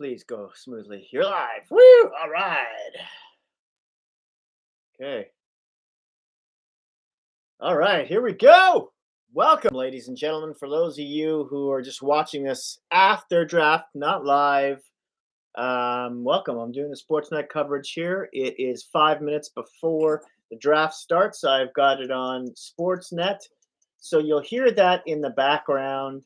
Please go smoothly. You're live. Woo! All right. Okay. All right. Here we go. Welcome, ladies and gentlemen. For those of you who are just watching this after draft, not live, welcome. I'm doing the SportsNet coverage here. It is 5 minutes before the draft starts. I've got it on SportsNet, so you'll hear that in the background.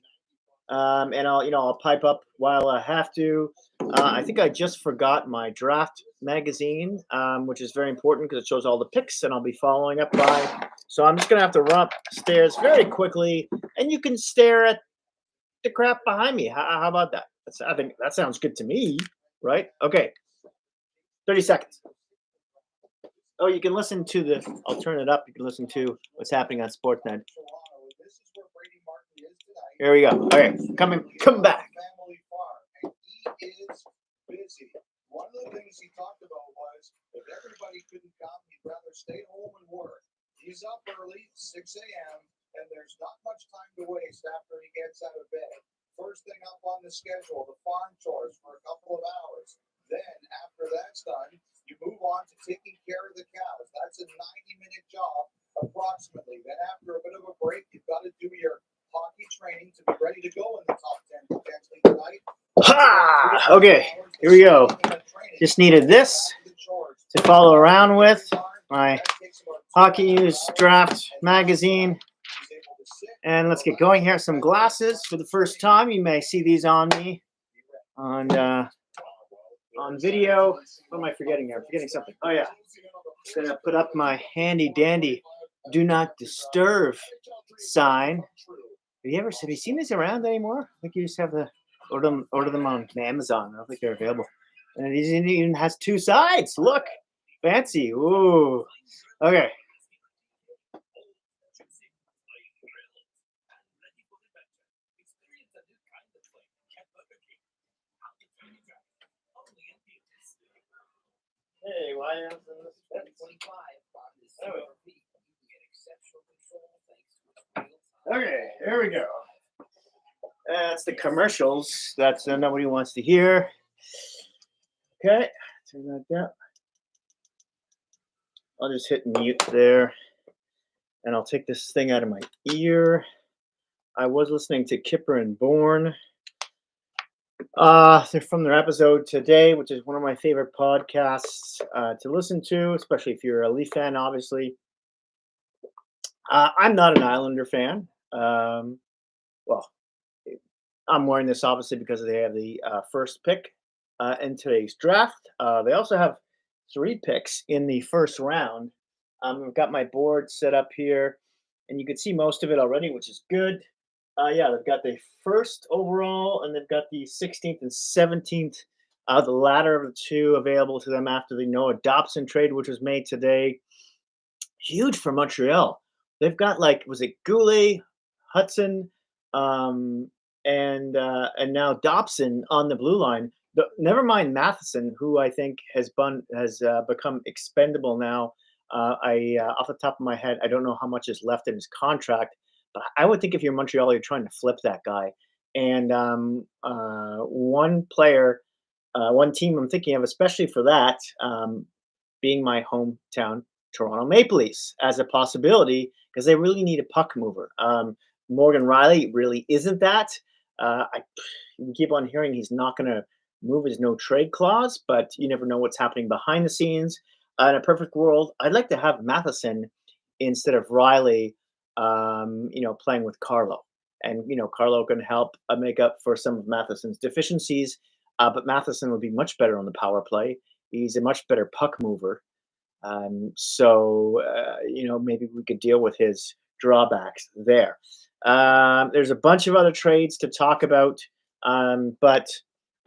And I'll pipe up while I have to. I think I just forgot my draft magazine, which is very important because it shows all the picks, and I'll be following up by. So I'm just gonna have to run upstairs very quickly, and you can stare at the crap behind me. How about that? I think that sounds good to me, right? Okay, 30 seconds. Oh, you can listen to the. I'll turn it up. You can listen to what's happening on Sportsnet. Here we go. Okay, come back. He is busy. One of the things he talked about was if everybody couldn't come, he'd rather stay home and work. He's up early, 6 a.m., and there's not much time to waste after he gets out of bed. First thing up on the schedule, the farm chores for a couple of hours. Then, after that's done, you move on to taking care of the cows. That's a 90-minute job, approximately. Then, after a bit of a break, you've got to do your hockey training to be ready to go in the top 10 potentially tonight. Ha! Okay, here we go. Just needed this to follow around with my Hockey News Draft magazine. And let's get going here. Some glasses for the first time. You may see these on me on video. What am I forgetting here? I'm forgetting something. Oh, yeah. I'm going to put up my handy dandy do not disturb sign. Have you seen these around anymore? I think you just have to order them on Amazon. I don't think they're available. And it even has two sides. Look, fancy. Ooh. Okay. Hey, why isn't this? Okay, here we go. That's the commercials. That's nobody wants to hear. Okay, turn that down. I'll just hit mute there, and I'll take this thing out of my ear. I was listening to Kipper and Bourne. They're from their episode today, which is one of my favorite podcasts to listen to, especially if you're a Leaf fan, obviously. I'm not an Islander fan. Well, I'm wearing this obviously because they have the first pick in today's draft. They also have 3 picks in the first round. I've got my board set up here, and you can see most of it already, which is good. Yeah, they've got the first overall, and they've got the 16th and 17th, the latter of the two available to them after the Noah Dobson trade, which was made today. Huge for Montreal. They've got was it Goulet, Hudson, and now Dobson on the blue line. Never mind Matheson, who I think has become expendable now. Off the top of my head, I don't know how much is left in his contract, but I would think if you're Montreal, you're trying to flip that guy. And one team I'm thinking of, especially for that, being my hometown, Toronto Maple Leafs, as a possibility because they really need a puck mover. Morgan Riley really isn't that. We keep on hearing he's not going to move his no trade clause, but you never know what's happening behind the scenes. In a perfect world, I'd like to have Matheson instead of Riley, playing with Carlo. And, Carlo can help make up for some of Matheson's deficiencies, but Matheson would be much better on the power play. He's a much better puck mover. So maybe we could deal with his drawbacks there. There's a bunch of other trades to talk about, but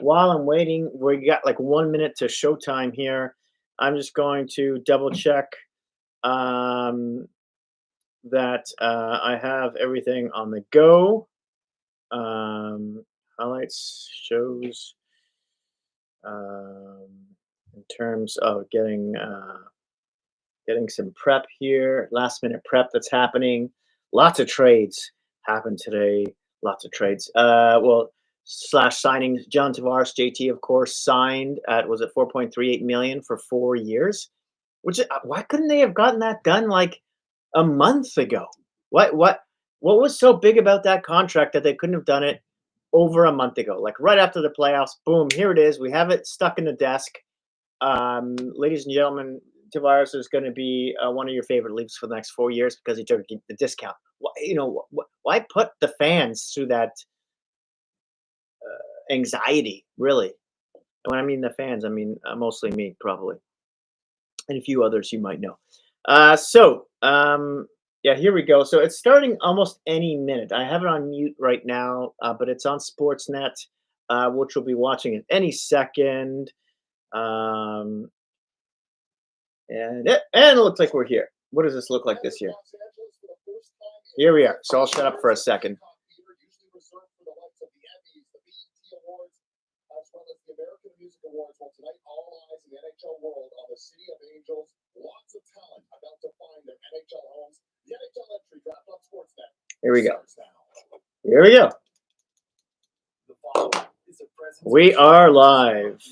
while I'm waiting, we got 1 minute to showtime here. I'm just going to double check that I have everything on the go. Highlights, shows, in terms of getting some prep here, last minute prep that's happening. Lots of trades happened today. Lots of trades. Well, slash signing. John Tavares, JT, of course, signed at, was it 4.38 million for 4 years? Which why couldn't they have gotten that done like a month ago? What was so big about that contract that they couldn't have done it over a month ago? Like right after the playoffs, boom, here it is. We have it stuck in the desk. Ladies and gentlemen, Tavares is going to be one of your favorite leagues for the next 4 years because he took the discount. Why put the fans through that anxiety? Really, and when I mean the fans, I mean mostly me, probably, and a few others you might know. Yeah, here we go. So it's starting almost any minute. I have it on mute right now, but it's on Sportsnet, which we'll be watching at any second. And it looks like we're here. What does this look like this year? Here we are. So I'll shut up for a second. Awards. Well, tonight, all eyes in the NHL world on the City of Angels. Lots of talent about to find their NHL homes. The NHL Entry Draft on SportsNet. Here we go. Here we go. We are live.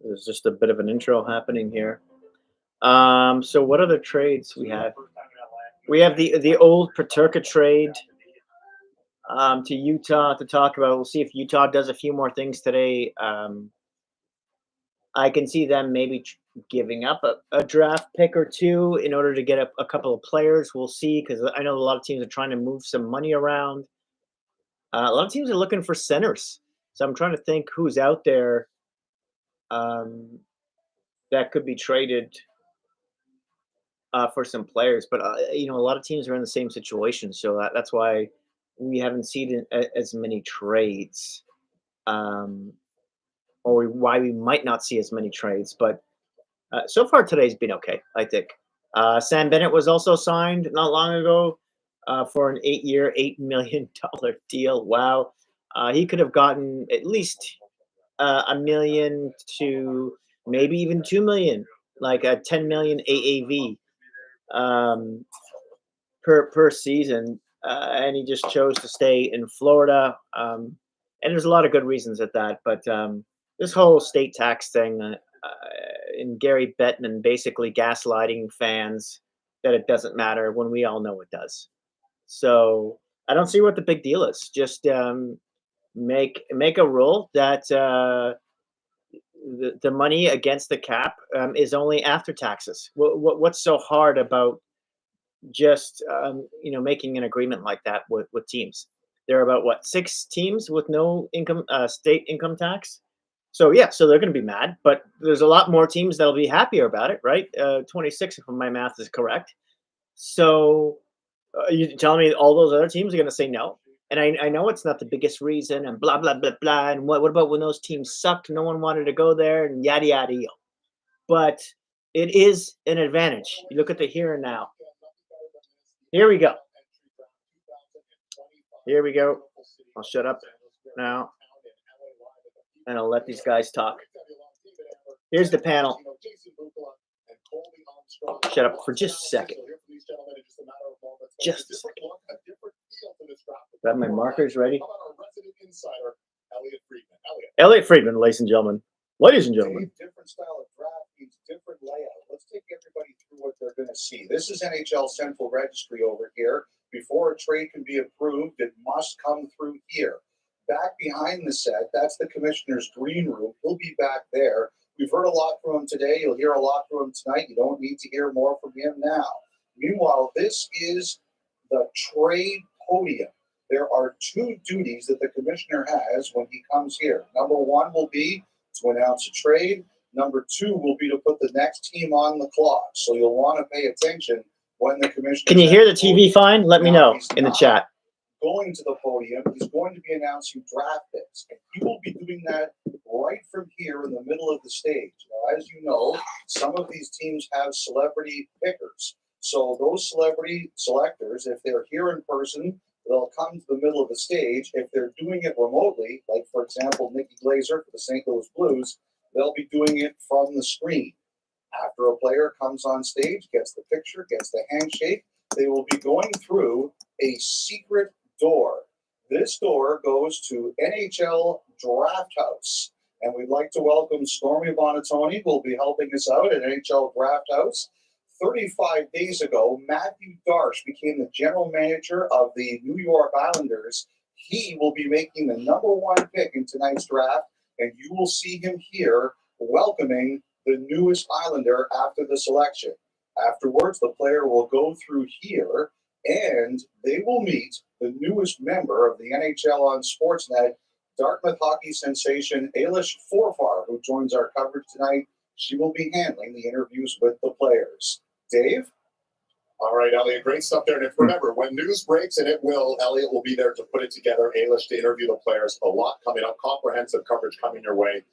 There's just a bit of an intro happening here. So what other trades we have? We have the old Paterka trade to Utah to talk about. We'll see if Utah does a few more things today. I can see them maybe giving up a draft pick or two in order to get a couple of players. We'll see, because I know a lot of teams are trying to move some money around. A lot of teams are looking for centers. So I'm trying to think who's out there that could be traded for some players. But, a lot of teams are in the same situation. So that's why we haven't seen as many trades, or why we might not see as many trades. But so far today's been okay, I think. Sam Bennett was also signed not long ago for an 8-year, $8 million deal. Wow. He could have gotten at least $1 million to maybe even $2 million, like a $10 million AAV per season. And he just chose to stay in Florida. And there's a lot of good reasons at that. But this whole state tax thing, and Gary Bettman basically gaslighting fans that it doesn't matter when we all know it does. So I don't see what the big deal is. Just make a rule that the money against the cap is only after taxes. What's so hard about just making an agreement like that with teams? There are about 6 teams with no income state income tax. So yeah, so they're going to be mad, but there's a lot more teams that'll be happier about it, right? 26, if my math is correct. So you telling me all those other teams are going to say no? And I know it's not the biggest reason, and blah blah blah blah. And what about when those teams sucked? No one wanted to go there, and yada yada yada. But it is an advantage. You look at the here and now. Here we go. Here we go. I'll shut up now, and I'll let these guys talk. Here's the panel. Shut up for just a second. Just a second. Got my markers ready. Elliot Friedman, ladies and gentlemen. Ladies and gentlemen. Different style of draft means different layout. Let's take everybody through what they're going to see. This is NHL Central Registry over here. Before a trade can be approved, it must come through here. Back behind the set, that's the commissioner's green room. He'll be back there. We've heard a lot from him today. You'll hear a lot from him tonight. You don't need to hear more from him now. Meanwhile, this is the trade podium. There are 2 duties that the commissioner has when he comes here. Number 1 will be to announce a trade. Number 2 will be to put the next team on the clock. So you'll want to pay attention when the commissioner. Can you hear the TV fine? Let me know in the chat. Going to the podium, he's going to be announcing draft picks. And he will be doing that right from here in the middle of the stage. Now, as you know, some of these teams have celebrity pickers. So those celebrity selectors, if they're here in person, they'll come to the middle of the stage. If they're doing it remotely, like, for example, Nikki Glazer for the St. Louis Blues, they'll be doing it from the screen. After a player comes on stage, gets the picture, gets the handshake, they will be going through a secret door. This door goes to NHL Draft House. And we'd like to welcome Stormy Bonatoni, who will be helping us out at NHL Draft House. 35 days ago, Matthew Darsh became the general manager of the New York Islanders. He will be making the #1 pick in tonight's draft, and you will see him here welcoming the newest Islander after the selection. Afterwards, the player will go through here, and they will meet the newest member of the NHL on Sportsnet, Dartmouth hockey sensation Ailish Forfar, who joins our coverage tonight. She will be handling the interviews with the players. Dave? All right, Elliot, great stuff there. And remember, when news breaks, and it will, Elliot will be there to put it together, Ailish to interview the players. A lot coming up, comprehensive coverage coming your way.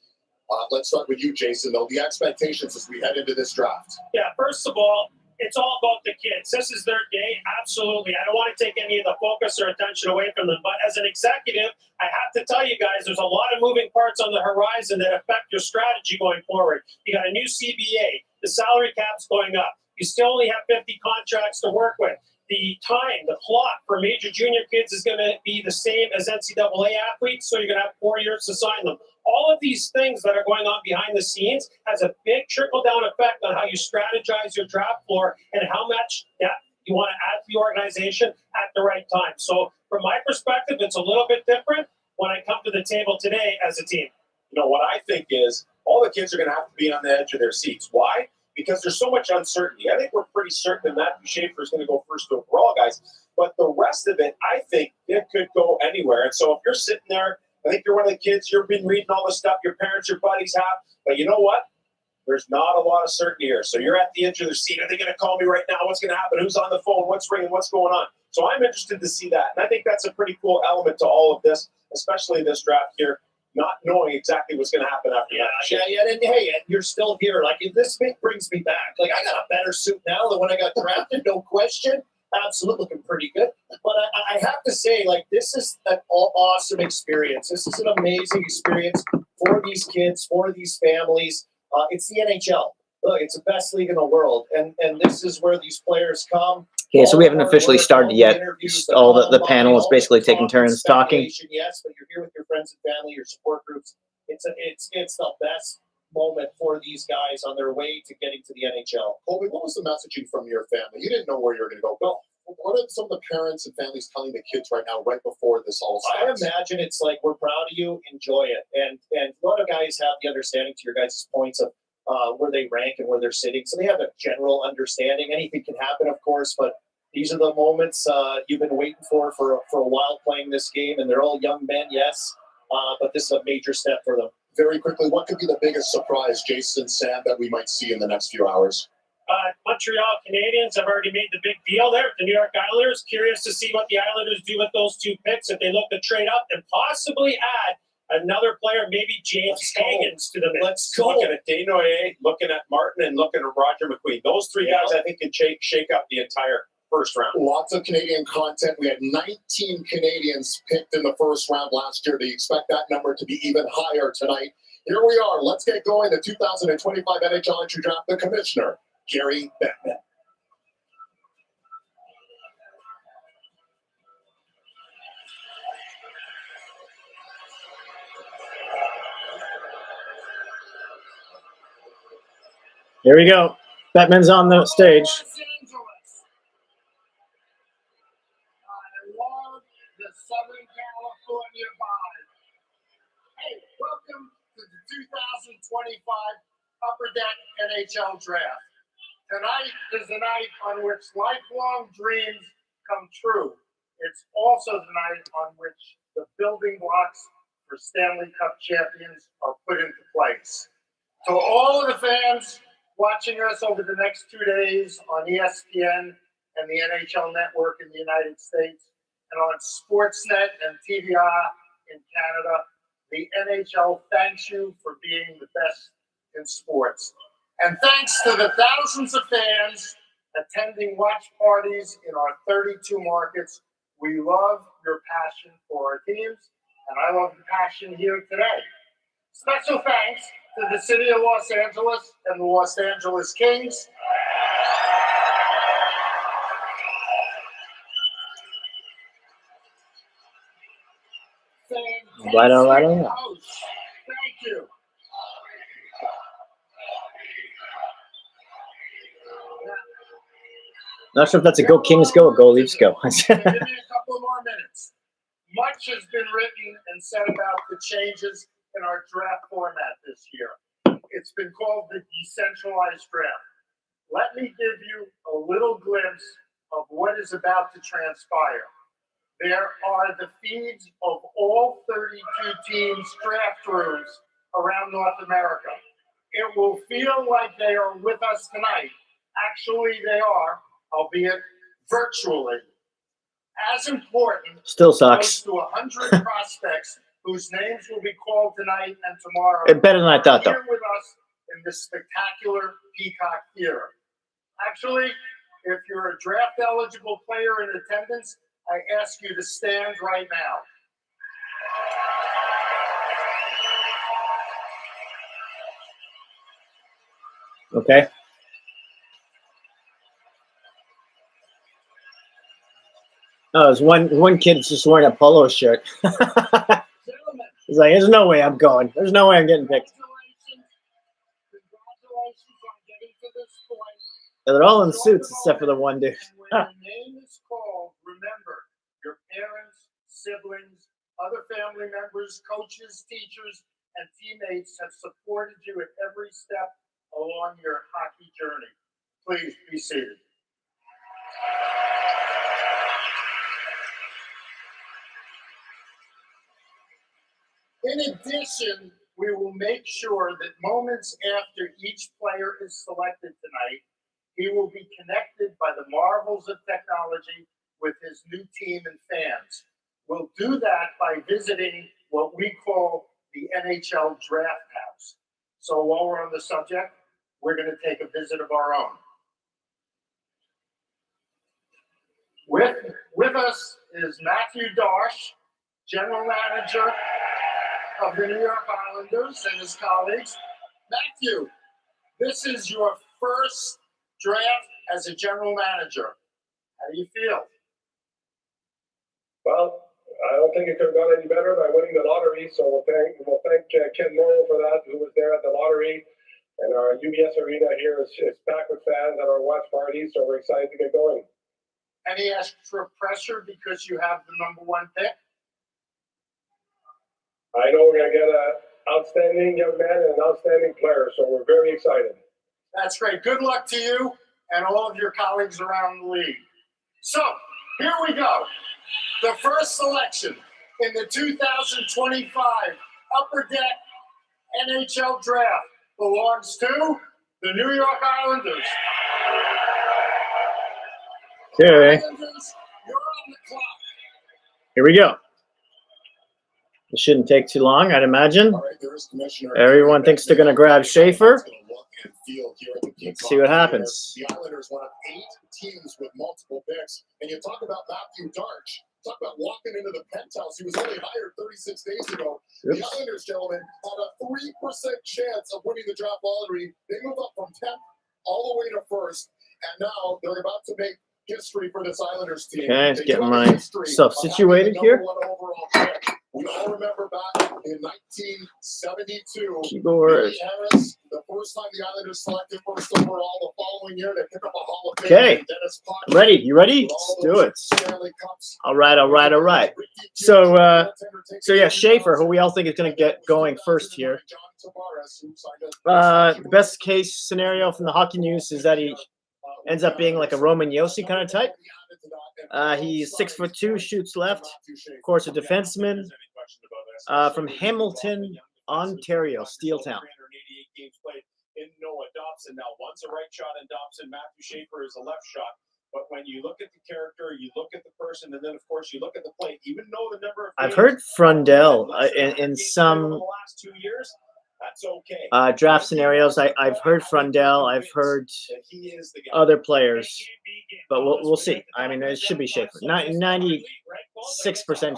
Let's start with you, Jason, though. The expectations as we head into this draft. Yeah, first of all, it's all about the kids. This is their day. Absolutely. I don't want to take any of the focus or attention away from them. But as an executive, I have to tell you guys, there's a lot of moving parts on the horizon that affect your strategy going forward. You got a new CBA. The salary cap's going up. You still only have 50 contracts to work with. The time, the clock for major junior kids is going to be the same as NCAA athletes, so you're going to have 4 years to sign them. All of these things that are going on behind the scenes has a big trickle-down effect on how you strategize your draft floor and how much depth you want to add to the organization at the right time. So from my perspective, it's a little bit different when I come to the table today as a team. You know, what I think is all the kids are going to have to be on the edge of their seats. Why? Because there's so much uncertainty. I think we're pretty certain that Matthew Schaefer is going to go first overall, guys. But the rest of it, I think it could go anywhere. And so if you're sitting there, I think you're one of the kids, you've been reading all the stuff your parents, your buddies have. But you know what? There's not a lot of certainty here. So you're at the edge of their seat. Are they going to call me right now? What's going to happen? Who's on the phone? What's ringing? What's going on? So I'm interested to see that. And I think that's a pretty cool element to all of this, especially this draft here. Not knowing exactly what's going to happen after that. Yeah, and hey, and you're still here. Like, this brings me back. Like, I got a better suit now than when I got drafted, no question. Absolutely looking pretty good. But I have to say, like, this is an awesome experience. This is an amazing experience for these kids, for these families. It's the NHL. Look, it's the best league in the world. And this is where these players come. Okay, so we haven't officially started yet. Just all the panel is basically taking turns talking. Yes, but you're here with your friends and family, your support groups. It's the best moment for these guys on their way to getting to the NHL. Colby, what was the messaging from your family? You didn't know where you were going to go. Well, what are some of the parents and families telling the kids right now, right before this all starts? I imagine it's like, we're proud of you, enjoy it. And a lot of guys have the understanding, to your guys' points, of where they rank and where they're sitting. So they have a general understanding. Anything can happen, of course, but these are the moments you've been waiting for a while playing this game. And they're all young men, yes, but this is a major step for them. Very quickly, what could be the biggest surprise, Jason, Sam, that we might see in the next few hours? Montreal Canadiens have already made the big deal there. The New York Islanders, curious to see what the Islanders do with those 2 picks, if they look to trade up and possibly add another player, maybe James Higgins to the mix. Let's go. Looking at Desnoyers, looking at Martin, and looking at Roger McQueen. Those 3 guys, I think, can shake up the entire first round. Lots of Canadian content. We had 19 Canadians picked in the first round last year. Do you expect that number to be even higher tonight? Here we are. Let's get going. The 2025 NHL Entry Draft, the commissioner, Gary Bettman. Here we go. Bettman's on the stage. Los Angeles. I love the Southern California vibe. Hey, welcome to the 2025 Upper Deck NHL Draft. Tonight is the night on which lifelong dreams come true. It's also the night on which the building blocks for Stanley Cup champions are put into place. To all of the fans watching us over the next 2 days on ESPN and the NHL Network in the United States, and on SportsNet and TVR in Canada, the NHL thanks you for being the best in sports. And thanks to the thousands of fans attending watch parties in our 32 markets, we love your passion for our teams, and I love the passion here today. Special thanks to the City of Los Angeles and the Los Angeles Kings. Right on, right on. House. Thank you. Not sure if that's a go Kings go or go Leafs go. Give me a couple more minutes. Much has been written and said about the changes in our draft format this year. It's been called the decentralized draft. Let me give you a little glimpse of what is about to transpire. There are the feeds of all 32 teams' draft rooms around North America. It will feel like they are with us tonight. Actually, they are, albeit virtually. As important, Still sucks. close to 100 prospects whose names will be called tonight and tomorrow. Better than I thought, though. Here with us in this spectacular Peacock Theater. Actually, if you're a draft eligible player in attendance, I ask you to stand right now. Okay. Oh, there's one kid that's just wearing a polo shirt. Gentlemen, He's like, there's no way I'm going. There's no way I'm getting picked. congratulations on getting to this point. They're all in suits except for the one dude. And when your name is called, remember, your parents, siblings, other family members, coaches, teachers, and teammates have supported you at every step along your hockey journey. Please be seated. In addition, we will make sure that moments after each player is selected tonight, he will be connected by the marvels of technology with his new team and fans. We'll do that by visiting what we call the NHL Draft House. So while we're on the subject, we're going to take a visit of our own. With us is Matthew Darsh, General Manager of the New York Islanders, and his colleagues. Matthew, this is your first draft as a general manager. How do you feel? Well, I don't think it could have gone any better by winning the lottery. So we'll thank Ken Morrow for that, who was there at the lottery. And our UBS Arena here is packed with fans at our watch party. So we're excited to get going. Any extra pressure because you have the number one pick? I know we're going to get an outstanding young man and an outstanding player. So we're very excited. That's great. Good luck to you and all of your colleagues around the league. So here we go. The first selection in the 2025 Upper Deck NHL Draft belongs to the New York Islanders. Okay. Islanders, you're on the clock. Here we go. It shouldn't take too long, I'd imagine. All right, there is Commissioner. Everyone thinks they're going to grab Schaefer. Let's see what happens. The Islanders one of 8 teams with multiple picks. And you talk about Matthew Darsh. Talk about walking into the penthouse. He was only hired 36 days ago. Oops. The Islanders, gentlemen, had a 3% chance of winning the draft lottery. They move up from 10th all the way to 1st. And now they're about to make history for this Islanders team. Okay, let's They get do have myself history of situated having the here. number 1 overall pick. We all remember back in 1972. Keyboard. Harris, the first time the Islanders selected first overall, the following year they pick up a Hall of Fame. Okay. Dennis Potter, Ready? You ready? with all Let's do it. those Stanley Cups. All right. So, yeah, Schaefer, who we all think is going to get going first here. The best case scenario from the hockey news is that he ends up being like a Roman Yossi kind of type. He's 6'2", shoots left. Of course, a defenseman from Hamilton, Ontario, Steeltown. In Noah Dobson. Now, one's a right shot in Dobson. Matthew Schaefer is a left shot. But when you look at the character, you look at the person, and then, of course, you look at the play. Even though the number of I've heard Frundell in some the last 2 years, that's okay. draft scenarios. I've heard Frundell. I've heard other players, but we'll see. I mean, it should be Schaefer. 96%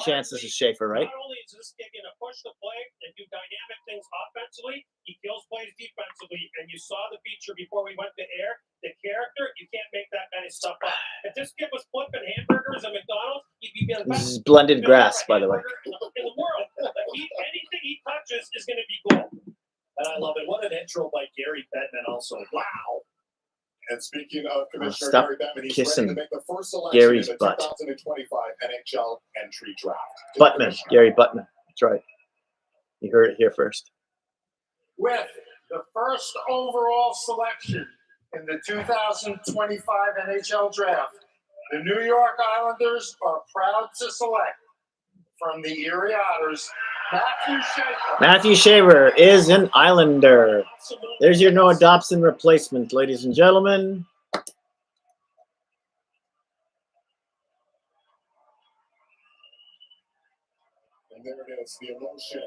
chance this is Schaefer, right? Not only is this kid going to push the play and do dynamic things offensively, he kills plays defensively. And you saw the feature before we went to air. The character, you can't make that kind of stuff up. If this kid was flipping hamburgers at McDonald's, he'd be the This is best blended grass, by the way. in the world. Like, is going to be gold. And I love it. What an intro by Gary Bettman also. Wow. And speaking of Commissioner stop Gary Bettman, he's kissing ready to make the first selection Gary's in the butt. 2025 NHL entry draft. Buttman, Gary Buttman. That's right. You heard it here first. With the first overall selection in the 2025 NHL Draft, the New York Islanders are proud to select from the Erie Otters, Matthew Schaefer. Matthew Shaver is an Islander. There's your Noah Dobson replacement, ladies and gentlemen. And there it is, the emotion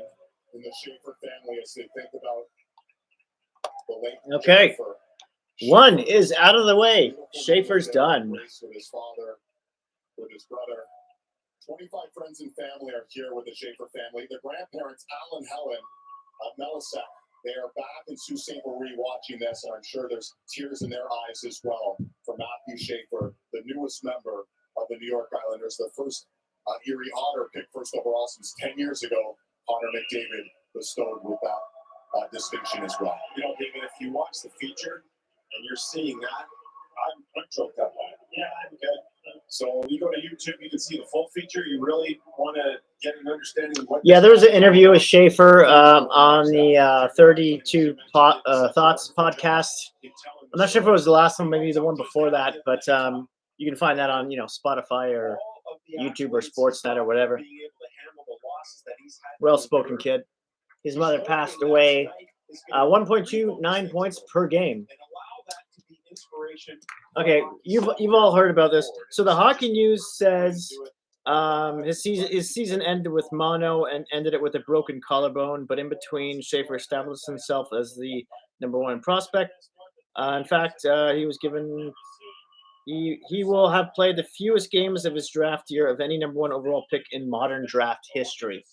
in the Schaefer family as they think about the late Okay. Schaefer. One is out of the way. Schaefer's done. With his father, with his brother. 25 friends and family are here with the Schaefer family. Their grandparents, Al and Helen Melisek, they are back in Sault Ste. Marie watching this, and I'm sure there's tears in their eyes as well for Matthew Schaefer, the newest member of the New York Islanders, the first Erie Otter picked first overall since 10 years ago. Connor McDavid bestowed with that distinction as well. You know, David, if you watch the feature and you're seeing that, I'm choked up by it. Yeah, I'm good. So when you go to YouTube, you can see the full feature. You really want to get an understanding of what. Yeah, there was an interview with Schaefer on the 32 Thoughts podcast. I'm not sure if it was the last one, maybe the one before that, but you can find that on Spotify or YouTube or Sportsnet or whatever. Well-spoken kid. His mother passed away. 1.29 points per game. Okay, you've all heard about this. So the Hockey News says his season ended with mono and ended it with a broken collarbone, but in between, Schaefer established himself as the #1 prospect. In fact, he was given. He will have played the fewest games of his draft year of any #1 overall pick in modern draft history.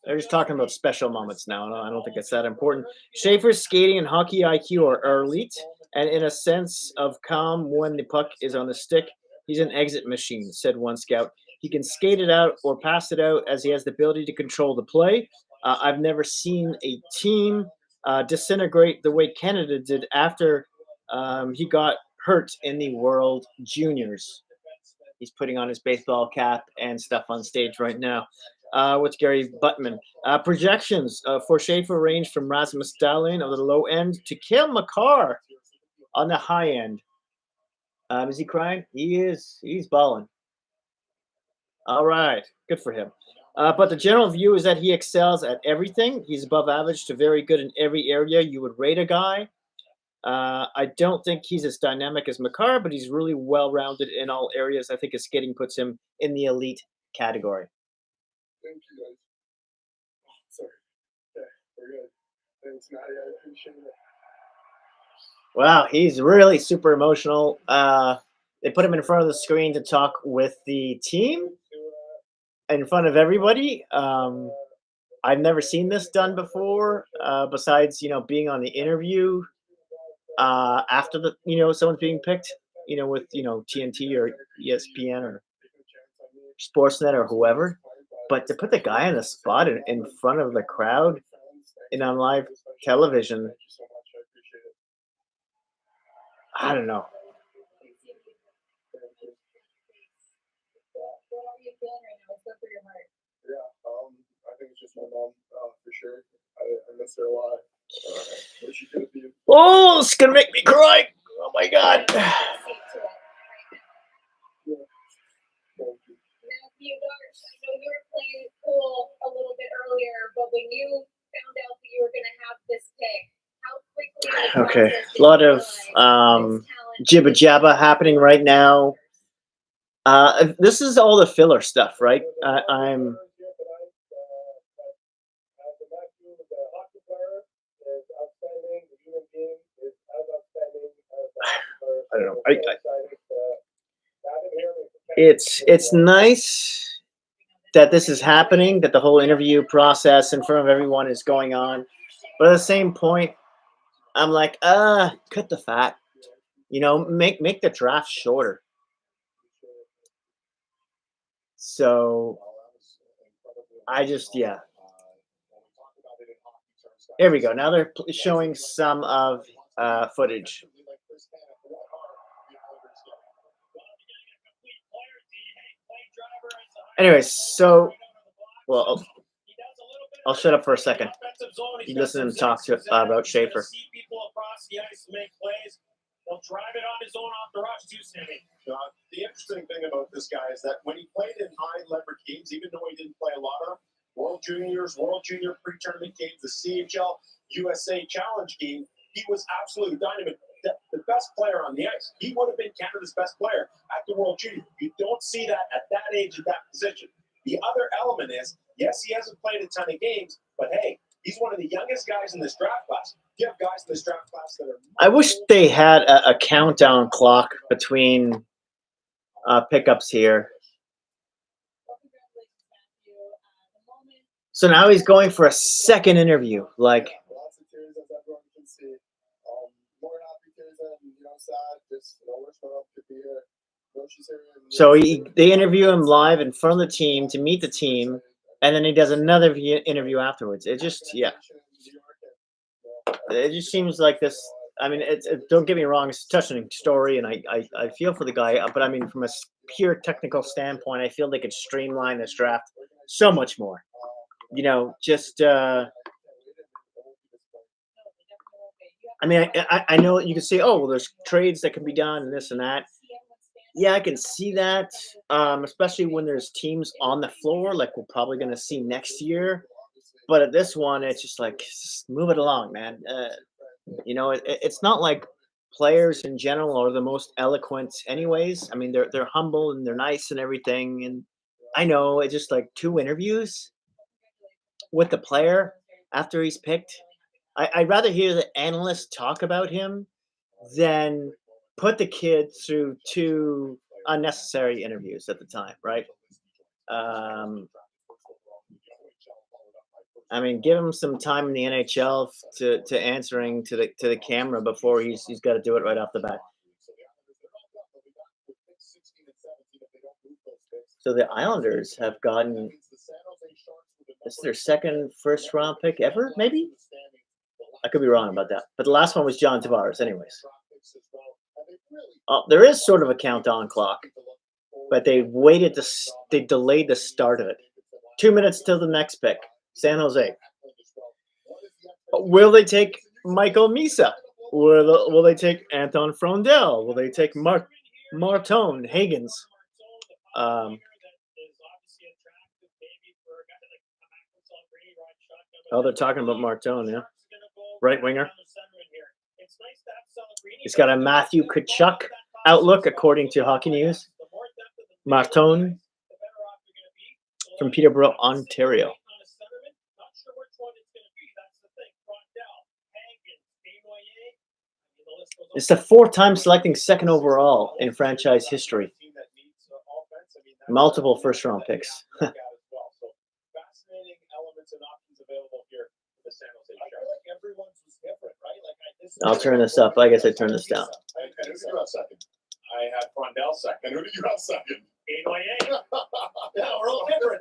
They're just talking about special moments now. I don't think it's that important. Schaefer's skating and hockey IQ are elite, and in a sense of calm when the puck is on the stick, he's an exit machine, said one scout. He can skate it out or pass it out as he has the ability to control the play. I've never seen a team disintegrate the way Canada did after he got hurt in the World Juniors. He's putting on his baseball cap and stuff on stage right now. With Gary Buttman. Projections for Schaefer range from Rasmus Dahlin on the low end to Cale Makar on the high end. Is he crying? He is. He's balling. All right. Good for him. But the general view is that he excels at everything. He's above average to very good in every area you would rate a guy. I don't think he's as dynamic as Makar, but he's really well-rounded in all areas. I think his skating puts him in the elite category. Thank you, guys. Sorry. Yeah, we're good. Thanks, Maddie. I appreciate it. Wow, he's really super emotional. They put him in front of the screen to talk with the team in front of everybody. I've never seen this done before, besides, being on the interview after someone's being picked, with, TNT or ESPN or Sportsnet or whoever. But to put the guy on the spot in front of the crowd and on live television, I don't know. Yeah, I think it's just my mom, for sure. I miss her a lot. What she could be. Oh, it's gonna make me cry. Oh my God. Matthew, I know you were playing pool a little bit earlier, but when you found out that you were going to have this pick, how quickly? Okay, a lot of jibba jabba happening right now. This is all the filler stuff, right? I'm. I don't know. It's nice that this is happening, that the whole interview process in front of everyone is going on. But at the same point, I'm like, cut the fat. Make the draft shorter. So I just, Here we go. Now they're showing some of footage. Anyways, so well, I'll shut up for a second. You listen to him talk to about Schaefer. He'll drive it on his own off the rush too, Sammy. The interesting thing about this guy is that when he played in high leverage games, even though he didn't play a lot of them, World Juniors, World Junior pre-tournament games, the CHL, USA Challenge game, he was absolutely dynamite. The best player on the ice. He would have been Canada's best player at the World Junior. You don't see that at that age, at that position. The other element is, yes, he hasn't played a ton of games, but hey, he's one of the youngest guys in this draft class. You have guys in this draft class that are. I wish they had a countdown clock between pickups here. So now he's going for a second interview. Like, Lots of tears, as everyone can see. More happy tears than sad. Just we're supposed to be here. so they interview him live in front of the team to meet the team, and then he does another interview afterwards. It just, yeah. It just seems like this. I mean, don't get me wrong, it's a touching story, and I feel for the guy. But I mean, from a pure technical standpoint, I feel they could streamline this draft so much more. Just. I mean, I know you can say, oh, well, there's trades that can be done and this and that. Yeah, I can see that, especially when there's teams on the floor, like we're probably going to see next year. But at this one, it's just like, just move it along, man. It's not like players in general are the most eloquent anyways. I mean, they're humble and they're nice and everything. And I know it's just like 2 interviews with the player after he's picked. I'd rather hear the analysts talk about him than put the kid through 2 unnecessary interviews at the time, right? I mean, give him some time in the NHL to answering to the camera before he's got to do it right off the bat. So the Islanders have gotten, this is their second first-round pick ever, maybe? I could be wrong about that. But the last one was John Tavares anyways. There is sort of a countdown clock, but they delayed the start of it. 2 minutes till the next pick, San Jose. Will they take Michael Misa? Will they take Anton Frondel? Will they take Martone Higgins? They're talking about Martone, yeah. Right winger. He's got a Matthew Tkachuk outlook, according to Hockey News. Martone from Peterborough, Ontario. It's the 4th time selecting second overall in franchise history. Multiple first-round picks. I'll turn this up. I guess I turn this down. I had Frondel second. Who did you have second? Yeah, we're all different.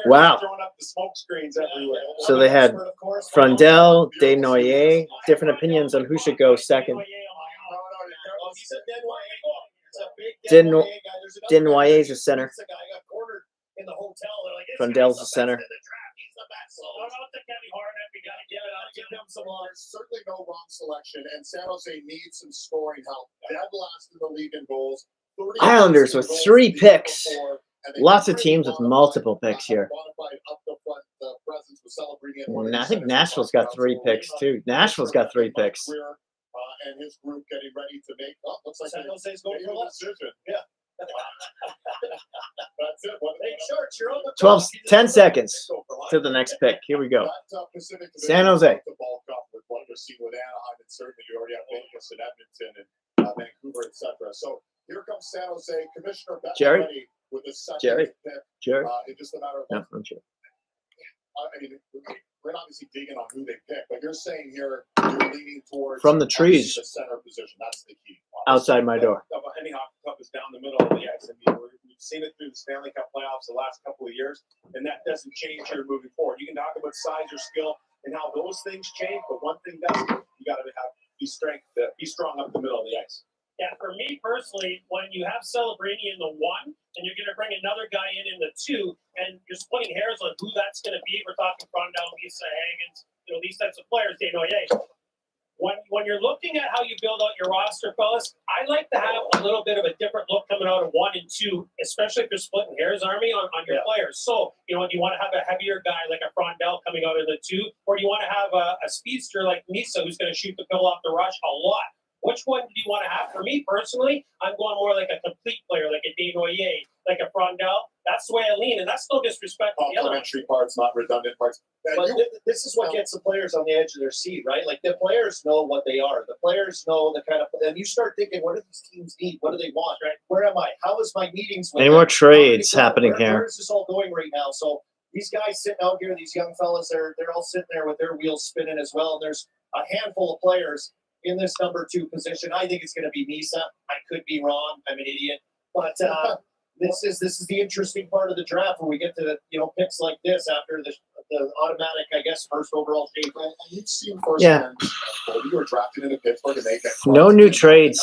Wow. Throwing up the smoke screens everywhere. So they had Frondel, Desnoyers, different opinions on who should go second. Desnoyers is a center. Frondel's a center. Certainly no wrong selection, and San Jose needs some scoring help. Dead last in the league in goals. Islanders with 3 picks. Lots of teams with multiple picks here. And I think Nashville's got 3 picks too. Nashville's got 3 picks. And his group getting ready to make. Looks like San Jose's going for a decision. Yeah. That's it. 10 seconds to the next pick. Here we go. San Jose. With Anaheim, and certainly you already have Vegas and Edmonton and Vancouver, etc. So here comes San Jose. Commissioner Jerry. With the second Jerry. pick. Jerry. It's just a matter of. No, I'm sure. I mean, we're obviously digging on who they pick, but you're saying here you're leaning towards From the trees. The center position. That's the key. Outside my door. Any hockey club is down the middle of the ice. I mean, we've seen it through the Stanley Cup playoffs the last couple of years, and that doesn't change here moving forward. You can talk about size or skill. and how those things change. But one thing does, you got to be strong up the middle of the ice. Yeah, for me personally, when you have Celebrini in the 1 and you're going to bring another guy in the 2, and you're splitting hairs on who that's going to be, we're talking Frondell, Lisa, Hagens, these types of players, Desnoyers. When you're looking at how you build out your roster, fellas, I like to have a little bit of a different look coming out of 1 and 2, especially if you're splitting hairs, Army, on your players. So, do you want to have a heavier guy like a Frondell coming out of the 2, or do you want to have a speedster like Misa who's going to shoot the pill off the rush a lot? Which one do you want to have? For me personally, I'm going more like a complete player, like a Desnoyers, like a Frondell. That's the way I lean, and that's no disrespect to the other one. Complementary parts, not redundant parts. But this is what gets the players on the edge of their seat, right? Like the players know what they are. The players know the kind of. And you start thinking, what do these teams need? What do they want? Right? Where am I? How is my meetings? With Any them? more trades happening here? Where is this all going right now? So these guys sitting out here, these young fellas, they're all sitting there with their wheels spinning as well. And there's a handful of players in this number 2 position. I think it's going to be Misa. I could be wrong. I'm an idiot, but this is the interesting part of the draft when we get to picks like this after the automatic, I guess, first overall shape. And you've seen firsthand, you were drafted into Pittsburgh and they get No new trades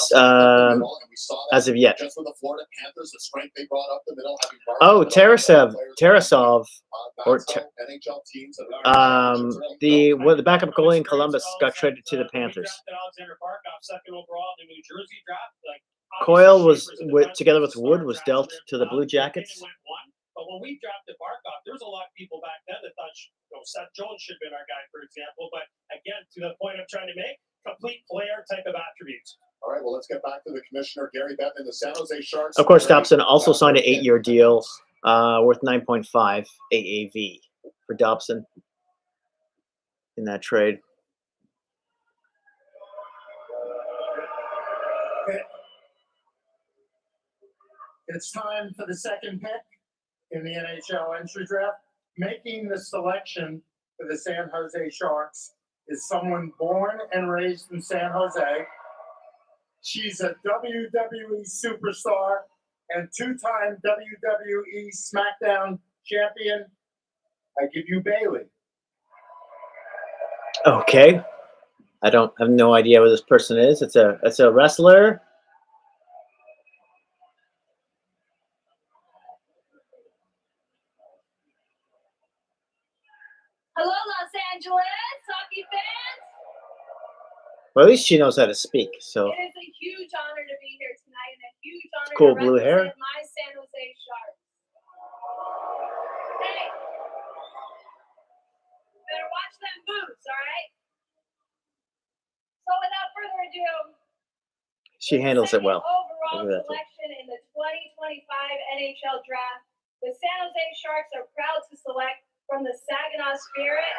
as of yet. Just with the Florida Panthers, the strength they brought up the middle, having Oh, Tarasov, or NHL teams. the backup goalie in Columbus got traded to the Panthers. Alexander Barkov, 2nd overall in the New Jersey draft. Coyle together with Wood was dealt to the Blue Jackets. But when we drafted Barkov, there was a lot of people back then that thought Seth Jones should have been our guy, for example. But again, to the point I'm trying to make, complete player type of attributes. All right, well, let's get back to the commissioner, Gary Bettman, the San Jose Sharks. Of course, Dobson also signed an 8-year deal worth 9.5 AAV for Dobson in that trade. It's time for the second pick in the NHL entry draft. Making the selection for the San Jose Sharks is someone born and raised in San Jose. She's a WWE superstar and 2-time WWE SmackDown champion. I give you Bailey. Okay. I have no idea what this person is. It's a wrestler. Hello, Los Angeles hockey fans. Well, at least she knows how to speak. So It is a huge honor to be here tonight and a huge honor Cool to blue hair. represent my San Jose Sharks. Hey, better watch them boots, all right? So without further ado, she handles it well. overall Look at that. selection in the 2025 NHL Draft, the San Jose Sharks are proud to select from the Saginaw Spirit,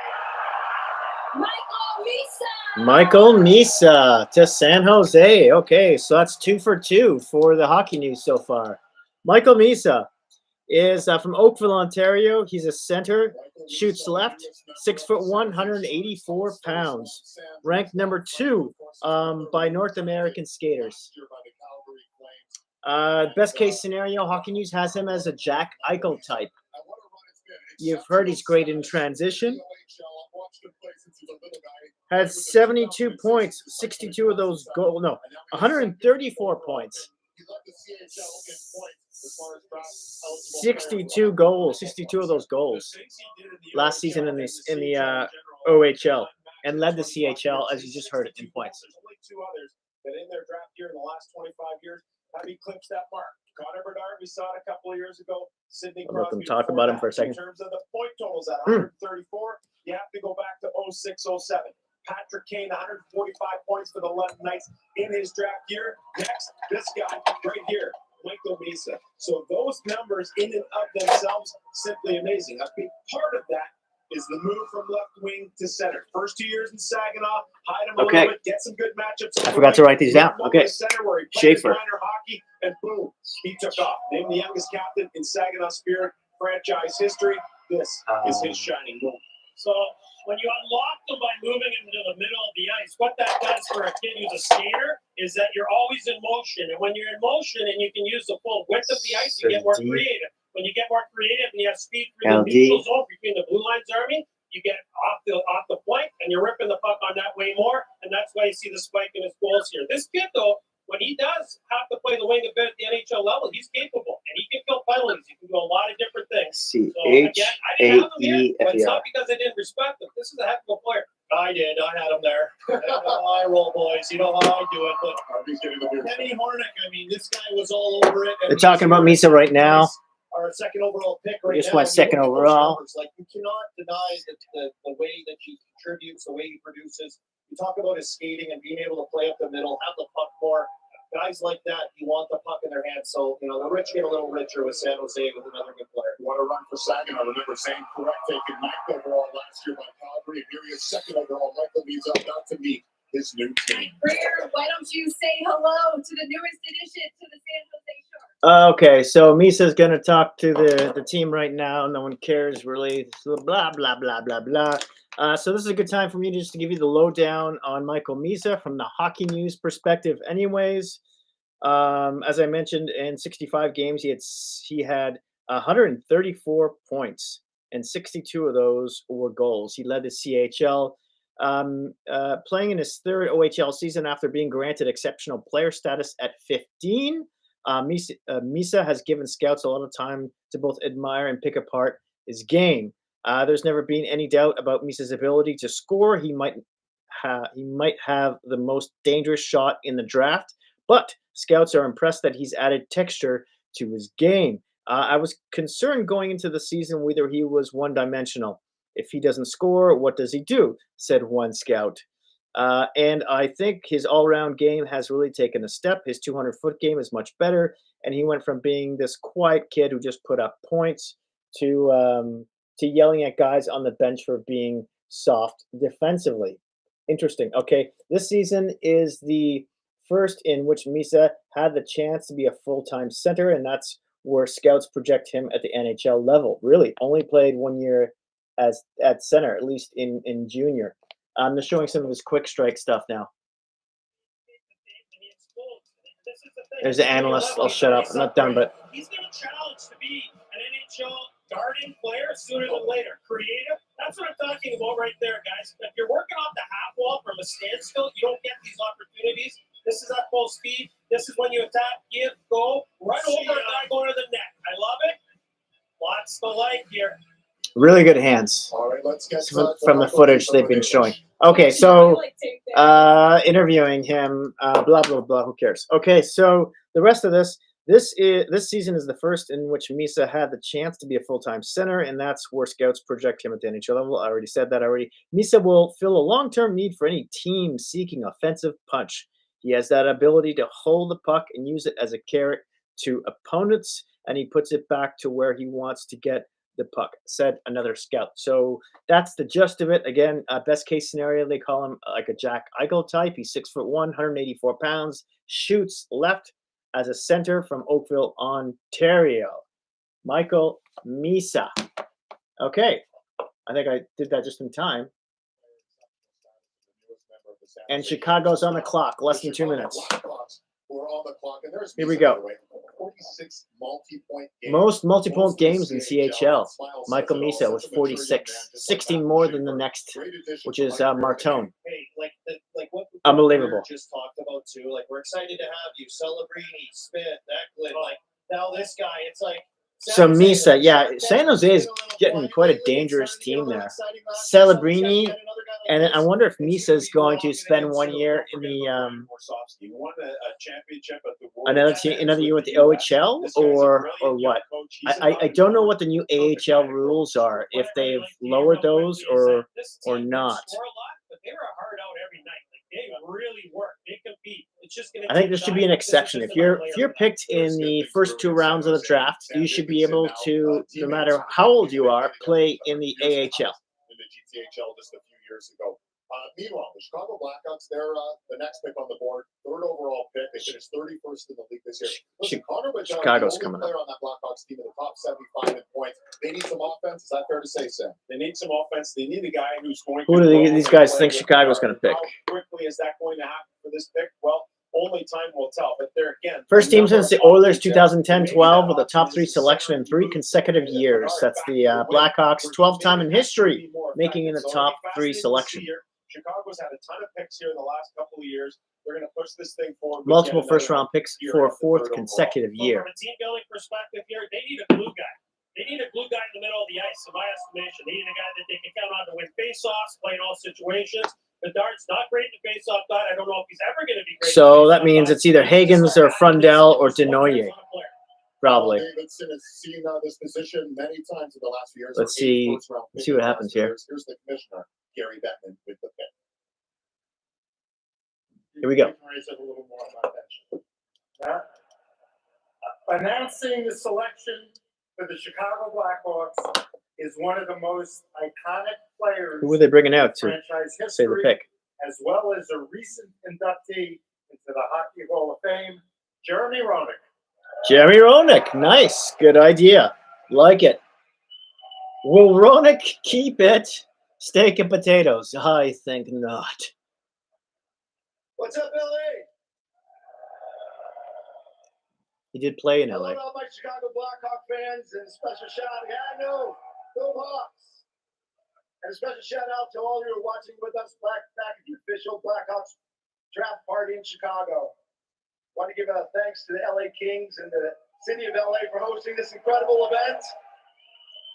Michael Misa to San Jose. Okay, so that's 2 for 2 for the hockey news so far. Michael Misa is from Oakville, Ontario. He's a center, shoots left, 6'1", 184 pounds. Ranked number 2 by North American skaters. Best case scenario, Hockey News has him as a Jack Eichel type. You've heard he's great in transition. Has 72 points, 62 of those 134 points. 62 goals, 62 of those goals last season in the OHL, and led the CHL, as you just heard, in points. There's only 2 others that in their draft year in the last 25 years have eclipsed that mark. Connor Bedard, we saw it a couple of years ago. Sidney I'll let them Crosby. talk before about him that. for a second. In terms of the point totals at 134, you have to go back to 06-07. Patrick Kane, 145 points for the London Knights in his draft year. Next, this guy right here, Michael Misa. So those numbers in and of themselves, simply amazing. A big part of that is the move from left wing to center. First 2 years in Saginaw, hide him a little bit, get some good matchups. I forgot to write these down. Okay. Center where he played Schaefer. minor hockey, and boom, he took off. Named the youngest captain in Saginaw Spirit franchise history. This is his shining moment. So when you unlock them by moving them to the middle of the ice, what that does for a kid who's a skater is that you're always in motion. And when you're in motion and you can use the full width of the ice, you get more creative. When you get more creative and you have speed through the neutral zone between the blue lines, Army, you get off the flank. may see the spike in his goals here. This kid, though, when he does have to play the wing a bit at the NHL level, he's capable, and he can kill penalties. He can do a lot of different things. So again, I didn't have him here, but it's not because I didn't respect him. This is a heck of a player. I did. I had him there. I roll, boys. You know how I do it. But Kenny Hornick, I mean, this guy was all over it. They're talking about Misa right now. Our second overall pick right now. Just went second overall. Like, you cannot deny the way that he contributes, the way he produces. You talk about his skating and being able to play up the middle, have the puck more. Guys like that, you want the puck in their hands. So, you know, the rich get a little richer with San Jose with another good player. You want to run for second? I remember saying correct, taking 9th overall last year by Calgary, and here he is 2nd overall. Michael Misa about to meet his new team. Greer, why don't you say hello to the newest addition to the San Jose Sharks? Okay, so Misa's going to talk to the team right now. No one cares really. So blah, blah, blah, blah, blah. So this is a good time for me just to give you the lowdown on Michael Misa from the hockey news perspective anyways. As I mentioned, in 65 games, he had 134 points, and 62 of those were goals. He led the CHL. Playing in his 3rd OHL season after being granted exceptional player status at 15, Misa has given scouts a lot of time to both admire and pick apart his game. There's never been any doubt about Misa's ability to score. He might have the most dangerous shot in the draft, but scouts are impressed that he's added texture to his game. I was concerned going into the season whether he was one-dimensional. If he doesn't score, what does he do? Said one scout. And I think his all-round game has really taken a step. His 200-foot game is much better, and he went from being this quiet kid who just put up points to yelling at guys on the bench for being soft defensively. Interesting. Okay, this season is the first in which Misa had the chance to be a full-time center, and that's where scouts project him at the NHL level. Really, only played 1 year at center, at least in junior. They're showing some of his quick strike stuff now. There's the analyst. I'll shut up. I'm not done, but he's going to challenge to be an NHL guarding player sooner than later. Creative. That's what I'm talking about right there, guys. If you're working off the half wall from a standstill, you don't get these opportunities. This is at full speed. This is when you attack, give, go, run over a guy going to the net. I love it. Lots to like here. Really good hands. All right, let's get from the footage they've been showing. Okay, so interviewing him, blah, blah, blah. Who cares? Okay, so the rest of this season is the first in which Misa had the chance to be a full-time center, and that's where scouts project him at the NHL level. I already said that already. Misa will fill a long-term need for any team seeking offensive punch. He has that ability to hold the puck and use it as a carrot to opponents, and he puts it back to where he wants to get the puck, said another scout. So that's the gist of it. Again, best case scenario, they call him like a Jack Eichel type. He's 6'1", 184 pounds, shoots left as a center from Oakville, Ontario. Michael Misa. Okay, I think I did that just in time. And Chicago's on the clock, less than 2 minutes. We're on the clock, and there's Here we go. 46 multi-point games. Most multi-point games in CHL. Michael Misa was 46, 16 more than the next, which is Martone. Hey, like what Unbelievable. Just talked about too. Like, we're excited to have you, Celebrini, Smith, Eklund. Like, now this guy, it's like. So Misa, yeah, San Jose is getting quite a dangerous team there. Celebrini, and I wonder if Misa is going to spend 1 year in the another year with the OHL or what? I don't know what the new AHL rules are, if they've lowered those or not. They were hard out every night. They really work. They compete. It's just going to. I think this should be an exception. If you're picked in the first 2 rounds of the draft, you should be able to, no matter how old you are, play in the AHL. In the GTHL just a few years ago. Meanwhile, the Chicago Blackhawks, they're the next pick on the board, 3rd overall pick. They finished 31st in the league this year. Listen, Chicago's coming up. Player on that Blackhawks team in the top 75 in points. They need some offense. Is that fair to say, Sam? They need some offense. They need a guy who's going Who do these guys think Chicago's going to pick? How quickly is that going to happen for this pick? Well, only time will tell. But there again, first team since the Oilers 2010-12 with a top 3 selection in 3 consecutive years. That's the Blackhawks' 12th time in history making in the top 3 selection. Chicago's had a ton of picks here in the last couple of years. They're going to push this thing forward. with Multiple yet another first-round picks year for a at the fourth third overall. consecutive So year. from a team building perspective here, they need a glue guy. They need a glue guy in the middle of the ice, in my estimation. They need a guy that they can count on to win faceoffs, play in all situations. Bedard's not great in the faceoff guy. I don't know if he's ever going to be great. So that means it's either Higgins or Frundell or Denoyer, probably. Davidson has seen this position many times in the last few years. Let's see what happens here. Here's the commissioner, Gary Bettman, with the pick. Here we go. Raise it a little more on my bench. Announcing the selection for the Chicago Blackhawks is one of the most iconic players. Who were they bringing out to franchise say the history, pick? as well as a recent inductee into the Hockey Hall of Fame, Jeremy Roenick. Jeremy Roenick. Nice. Good idea. Like it. Will Roenick keep it? Steak and potatoes? I think not. What's up, LA? He did play in Hello LA. to all my Chicago Blackhawk fans, and a special shout out. Yeah, I know. Go Hawks. And a special shout out to all of you who are watching with us back at the official Blackhawks draft party in Chicago. Want to give a thanks to the LA Kings and the city of LA for hosting this incredible event.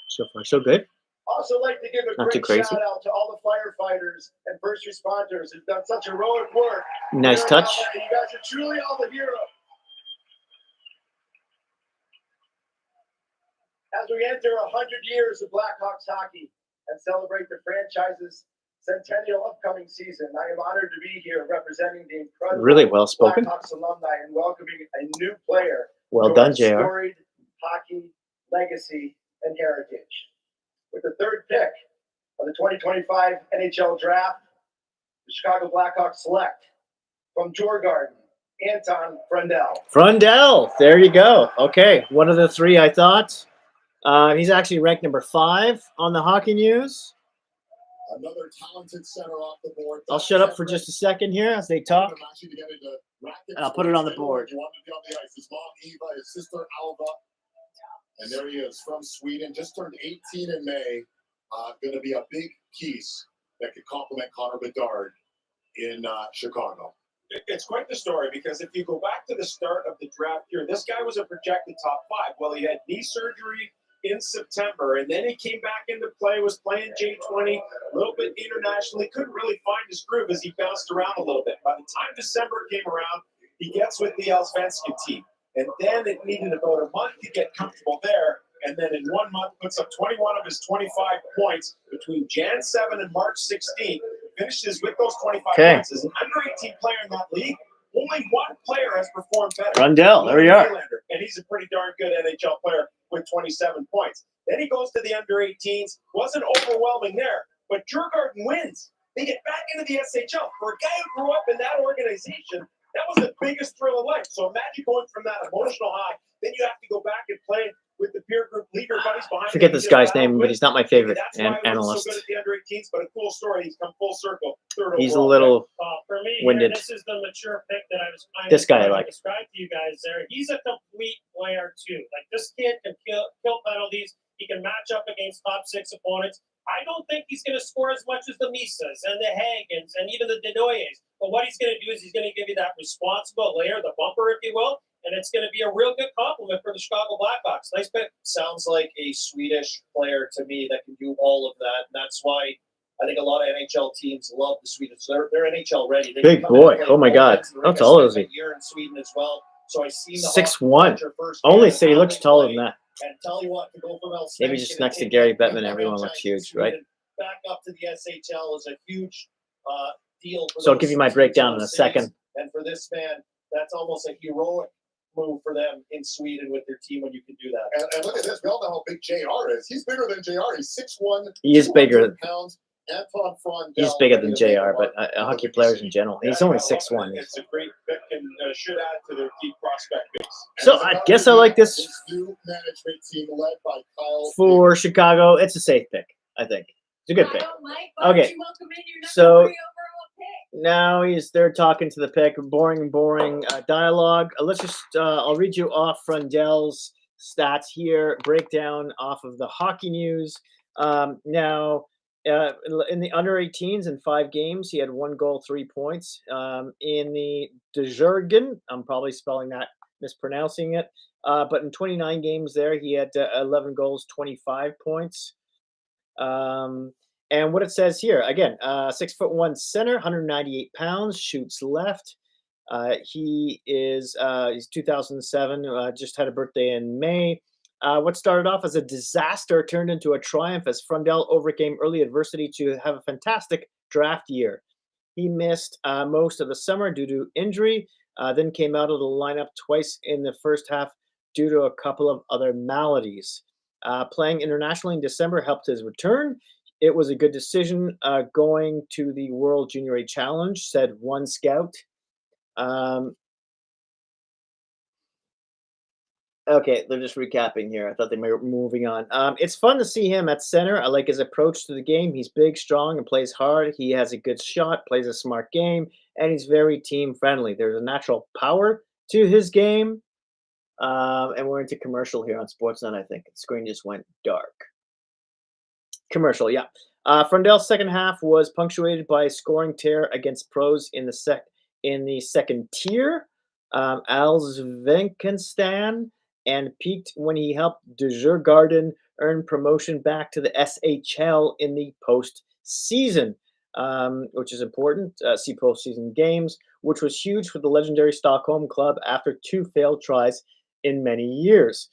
So far, so good. Also like to give a Not too great crazy. shout out to all the firefighters and first responders who've done such heroic work. Nice here in touch. LA. You guys are truly all the heroes. As we enter 100 years of Blackhawks hockey and celebrate the franchise's centennial upcoming season, I am honored to be here representing the incredible Really well spoken. Blackhawks alumni and welcoming a new player Well to done, our JR. storied hockey legacy and heritage. With the third pick of the 2025 NHL Draft, the Chicago Blackhawks select from Djurgården, Anton Frundell. Frundell. There you go. Okay. One of the three I thought. He's actually ranked number 5 on the Hockey News. Another talented center off the board. I'll shut up for just a second here as they talk. And I'll put it on the board. He wanted to be on the ice. His mom, Eva, his sister, Alva. And there he is from Sweden. Just turned 18 in May. Going to be a big piece that could complement Connor Bedard in Chicago. It's quite the story because if you go back to the start of the draft year, this guy was a projected top 5. Well, he had knee surgery in September, and then he came back into play, was playing J20, a little bit internationally, couldn't really find his groove as he bounced around a little bit. By the time December came around, he gets with the Allsvenskan team, and then it needed about a month to get comfortable there, and then in 1 month puts up 21 of his 25 points between Jan 7 and March 16, finishes with those 25 points. As an under-18 player in that league, only one player has performed better. Frundell, there you are. And he's a pretty darn good NHL player with 27 points. Then he goes to the under-18s. Wasn't overwhelming there, but Djurgården wins. They get back into the SHL. For a guy who grew up in that organization, that was the biggest thrill of life. So imagine going from that emotional high, then you have to go back and play with the peer group leader buddies behind. I forget this guy's name, but he's not my favorite That's why he was analyst. so good at the under-18s, but a cool story. He's come full circle. He's a overall little For me, winded. this is the mature pick that I was kind This of guy I trying to like. describe to you guys there. He's a complete player too. Like this kid can kill penalties. He can match up against top 6 opponents. I don't think he's going to score as much as the Misas and the Hagens and even the Denoyers. But what he's going to do is he's going to give you that responsible layer, the bumper, if you will, and it's going to be a real good compliment for the Chicago Blackhawks. Nice pick. Sounds like a Swedish player to me that can do all of that. And that's why I think a lot of NHL teams love the Swedes. They're NHL ready. They big can come in boy. and play Oh my both God. ends of the How rink. I tall spent is he? a year in Sweden as well. So I see the 6'1". Only say he looks taller than that. And tell you what, to go from Maybe just next to Gary Bettman, everyone looks huge, right? Back up to the SHL is a huge deal. For So I'll those give you my teams breakdown in a those cities. second. And for this man, that's almost a heroic move for them in Sweden with their team when you can do that. And look at this. We all know how big JR is. He's bigger than JR. He's 6'1". He is bigger. 200 pounds. Anton Frundell. He's bigger than JR, but hockey players in general. He's only 6'1". It's a great pick and should add to their deep prospect base. So I guess I like this new management team led by Kyle for Chicago. It's a safe pick, I think. It's a good pick. Okay. So now they're talking to the pick. Boring dialogue. Let's just I'll read you off Frundell's stats here. Breakdown off of the Hockey News. Now in the under 18s in 5 games, he had 1 goal, 3 points. In the Dejurgen, I'm probably spelling that, mispronouncing it. But in 29 games there, he had 11 goals, 25 points. And what it says here, again, 6'1" center, 198 pounds, shoots left. He's 2007, just had a birthday in May. What started off as a disaster turned into a triumph as Frundell overcame early adversity to have a fantastic draft year. He missed most of the summer due to injury, then came out of the lineup twice in the first half due to a couple of other maladies. Playing internationally in December helped his return. It was a good decision going to the World Junior A Challenge, said one scout. Okay, they're just recapping here. I thought they were moving on. It's fun to see him at center. I like his approach to the game. He's big, strong, and plays hard. He has a good shot, plays a smart game, and he's very team friendly. There's a natural power to his game. And we're into commercial here on Sportsnet, I think. The screen just went dark. Commercial, yeah. Frundell's second half was punctuated by a scoring tear against pros in the second tier. Allsvenskan, and peaked when he helped Djurgården earn promotion back to the SHL in the postseason, which is important. See postseason games, which was huge for the legendary Stockholm club after 2 failed tries in many years.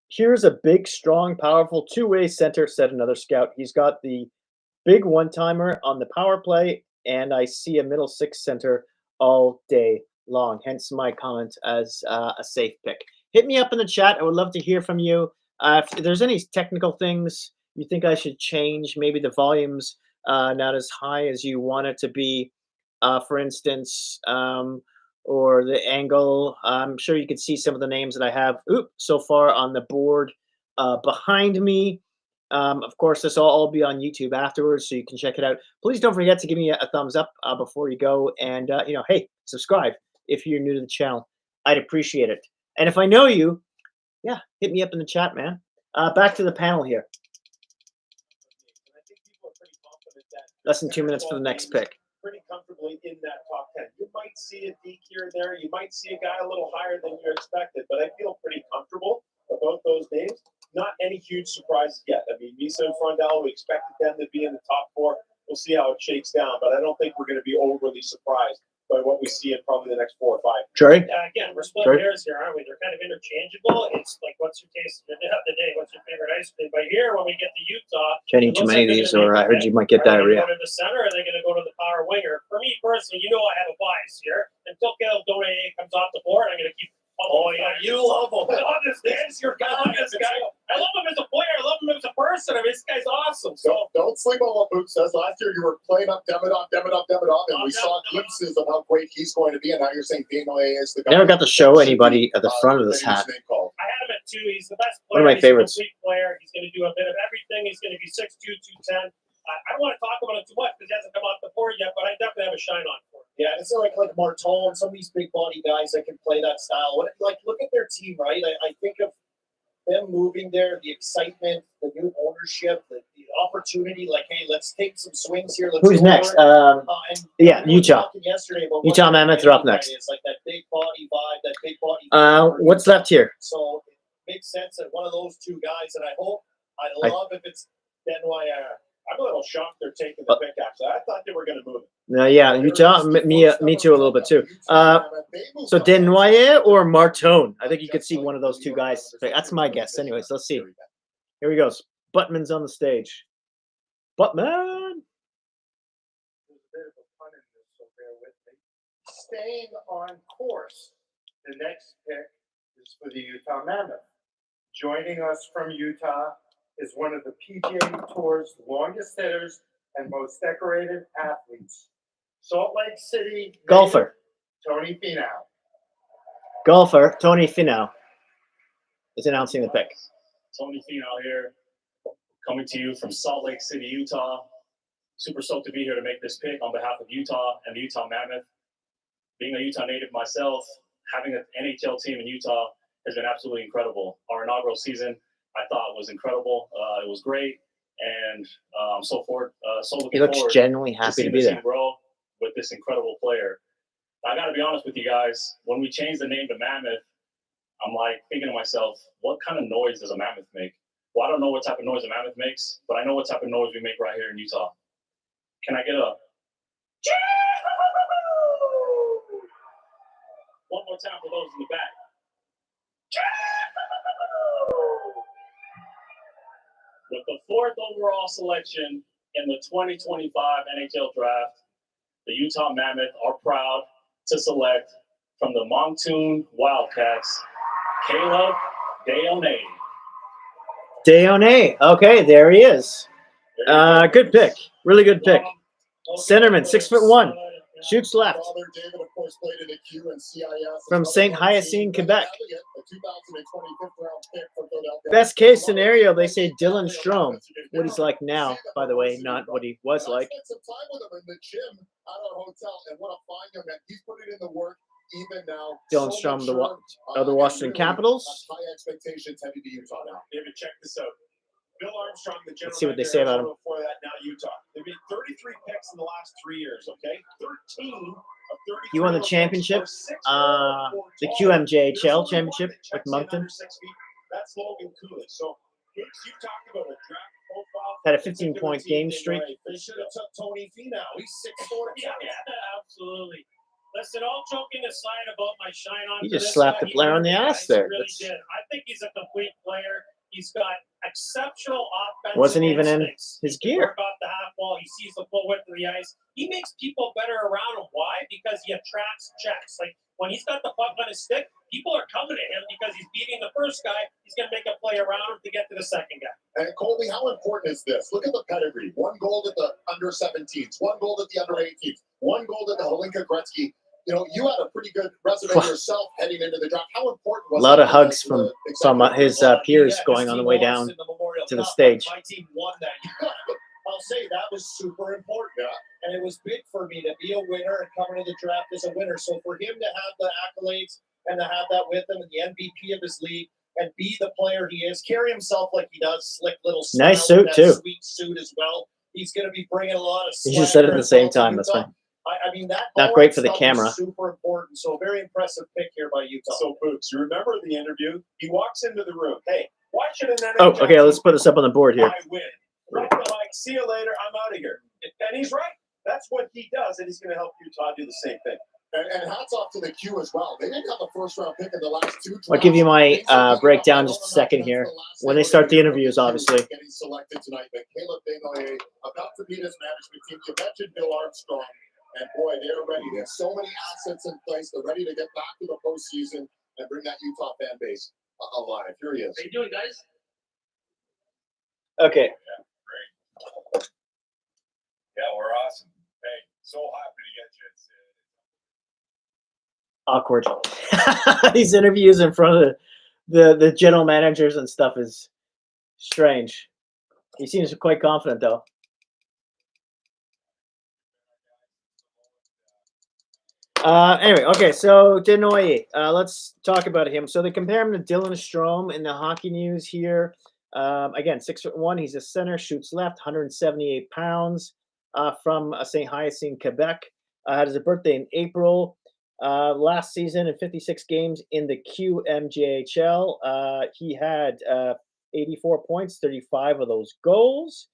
Here's a big, strong, powerful two-way center, said another scout. He's got the big one-timer on the power play, and I see a middle 6 center all day long. Hence my comment as a safe pick. Hit me up in the chat. I would love to hear from you. If there's any technical things you think I should change, maybe the volume's not as high as you want it to be, for instance, or the angle. I'm sure you can see some of the names that I have so far on the board behind me. Of course, this will all be on YouTube afterwards, so you can check it out. Please don't forget to give me a thumbs up before you go, and hey, subscribe if you're new to the channel. I'd appreciate it. And if I know you, yeah, hit me up in the chat, man. Back to the panel here. Less than 2 minutes for the next pick. Pretty comfortably in that top 10. You might see a deke here and there. You might see a guy a little higher than you expected, but I feel pretty comfortable about those names. Not any huge surprises yet. I mean, Misa and Frundell, we expected them to be in the top 4. We'll see how it shakes down, but I don't think we're going to be overly surprised by what we see in probably the next 4 or 5. Jerry? Again, we're splitting hairs here, aren't we? They're kind of interchangeable. It's like, what's your taste of the day? What's your favorite ice cream? But here, when we get to Utah, Can't eat too many of these, or I heard you might get diarrhea. Are they going to go to the center, or are they going to go to the power winger? For me personally, I have a bias here. Until Caleb Done comes off the board, I'm going to keep. Oh yeah, you love him. I love this guy. I love this guy. I love him as a player. I love him as a person. I mean, this guy's awesome. So Don't sleep on what Boot says. Last year you were playing up Demidov, and we saw glimpses of how great he's going to be, and now you're saying Danoy is the guy. Never got to show anybody at the front of this hat. I had him at 2. He's the best One player. of my favorites. He's a complete player. He's going to do a bit of everything. He's going to be 6'2", 210. I don't want to talk about it too much because he hasn't come off the board yet, but I definitely have a shine on for him. Yeah, it's like Marton, some of these big body guys that can play that style. Look at their team, right? I think of them moving there, the excitement, the new ownership, the opportunity. Like, hey, let's take some swings here. Who's next? Utah. Utah Mammoth are up next. It's like that big body vibe, that big body. What's left here? So it makes sense that one of those 2 guys, and I love if it's Benoit. I'm a little shocked they're taking the pick, actually. I thought they were going to move it. No, yeah, Utah, me too, a little bit too. So Desnoyers or Martone? I think you could see one of those 2 guys. That's my guess. Anyways, let's see. Here he goes. Buttman's on the stage. Buttman. There's a bit of a pun in this, so bear with me. Staying on course, the next pick is for the Utah Mammoth. Joining us from Utah is one of the PGA Tour's longest hitters and most decorated athletes. Salt Lake City Golfer. Tony Finau. Golfer Tony Finau is announcing the pick. Tony Finau here, coming to you from Salt Lake City, Utah. Super stoked to be here to make this pick on behalf of Utah and the Utah Mammoth. Being a Utah native myself, having an NHL team in Utah has been absolutely incredible. Our inaugural season, I thought, was incredible. It was great. and so forth. So looking He looks forward genuinely to happy seeing to be the team there. grow with this incredible player. I got to be honest with you guys. When we changed the name to Mammoth, I'm like thinking to myself, what kind of noise does a mammoth make? Well, I don't know what type of noise a mammoth makes, but I know what type of noise we make right here in Utah. Can I get a one more time for those in the back? With the 4th overall selection in the 2025 NHL Draft, the Utah Mammoth are proud to select from the Moncton Wildcats, Caleb Deone. Deone. Okay, there he is. Good pick. Really good pick. Centerman, 6'1", shoots left. Father David, of course, played in the Q and CIS. From His St. brother Hyacinthe, Martin, Quebec. the 2020 fifth-round pick from Philadelphia. Best case scenario, they say Dylan Strome. What he's like now, by the way, not what he was like. I spent some time with him in the gym at our hotel, and what a fine young man. He's putting in the work even now. Dylan So Strome, mature, of the Washington and really Capitals. has high expectations heading to Utah now. David, check this out. Bill Armstrong, the general Let's see what they manager say of about Arizona before that, now Utah. They've made 33 picks in the last 3 years, okay? 13 of 33. He won the championship, the QMJHL championship with Moncton. That's Logan Coolidge. So, you talked about a draft profile. Had a 15-point game streak. They should have took Tony Finau. He's 6'4". Yeah, absolutely. Listen, all joking aside about my shine on. He for just this slapped guy, the Blair on the ass there. He really did. I think he's a complete player. He's got exceptional offensive Wasn't even in instincts. his He can gear. work off the half wall. He sees the full width of the ice. He makes people better around him. Why? Because he attracts checks. Like when he's got the puck on his stick, people are coming to him because he's beating the first guy. He's going to make a play around him to get to the second guy. And Colby, how important is this? Look at the pedigree. 1 goal at the under 17s, 1 goal at the under 18s, 1 goal at the Holinka Gretzky. You know, you had a pretty good resume yourself heading into the draft. How important was A lot that of hugs from some of his peers going on the way down to the stage. My team won that. I'll say that was super important. Yeah. And it was big for me to be a winner and come into the draft as a winner. So for him to have the accolades and to have that with him and the MVP of his league and be the player he is, carry himself like he does, slick little Nice smile suit, with that too. sweet suit as well. He's going to be bringing a lot of He just said it at swagger the same as well to time. That's Utah. fine. I mean, that Not all great that for the stuff camera. is super important. So very impressive pick here by Utah. So, Boots, you remember the interview? He walks into the room. Hey, why should an Oh, NHL okay. Let's team put this up on the board here. I win. Right? They're like, see you later. I'm out of here. And he's right. That's what he does, and he's going to help Utah do the same thing. And hats off to the Q as well. They didn't have a first-round pick in the last 2 drafts. I'll give you my breakdown just a second here. When they start the interviews, obviously. Getting selected tonight, but Caleb Deone about to meet his management team. You mentioned Bill Armstrong, and boy, they're ready. They have so many assets in place. They're ready to get back to the postseason and bring that Utah fan base alive. Here he is. How you doing, guys? Okay. Yeah, we're awesome. Hey, so happy to get you. Awkward. These interviews in front of the general managers and stuff is strange. He seems quite confident, though. Anyway, okay, so Deone, let's talk about him. So they compare him to Dylan Strome in the hockey news here. Again, 6'1", he's a center, shoots left, 178 pounds, from St. Hyacinthe, Quebec. Had his birthday in April. Last season in 56 games in the QMJHL, he had 84 points, 35 of those goals.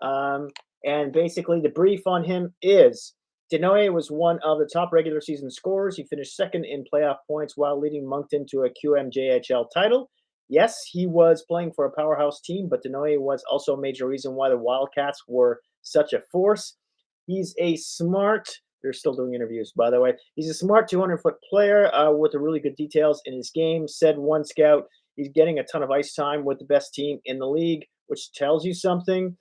And basically the brief on him is Deone was one of the top regular season scorers. He finished second in playoff points while leading Moncton to a QMJHL title. Yes, he was playing for a powerhouse team, but Deone was also a major reason why the Wildcats were such a force. He's a smart... They're still doing interviews, by the way. He's a smart 200-foot player with the really good details in his game. Said one scout, he's getting a ton of ice time with the best team in the league, which tells you something.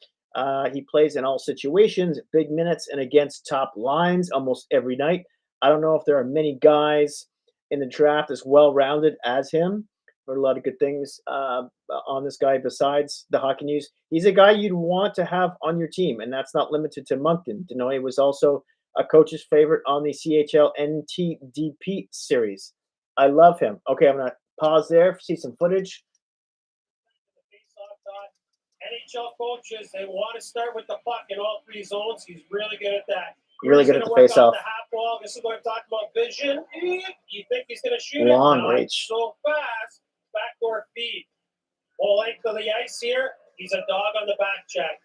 He plays in all situations, big minutes, and against top lines almost every night. I don't know if there are many guys in the draft as well-rounded as him. Heard a lot of good things on this guy besides the hockey news. He's a guy you'd want to have on your team, and that's not limited to Moncton. Deone was also a coach's favorite on the CHL NTDP series. I love him. Okay, I'm going to pause there, see some footage. NHL coaches, they want to start with the puck in all three zones. He's really good at that. Really He's good at gonna the work face-off. on the half wall. This is what I'm talking about. Vision. You think he's going to shoot Long it? Not reach. so fast. Backdoor feed. Whole length of the ice here. He's a dog on the back check.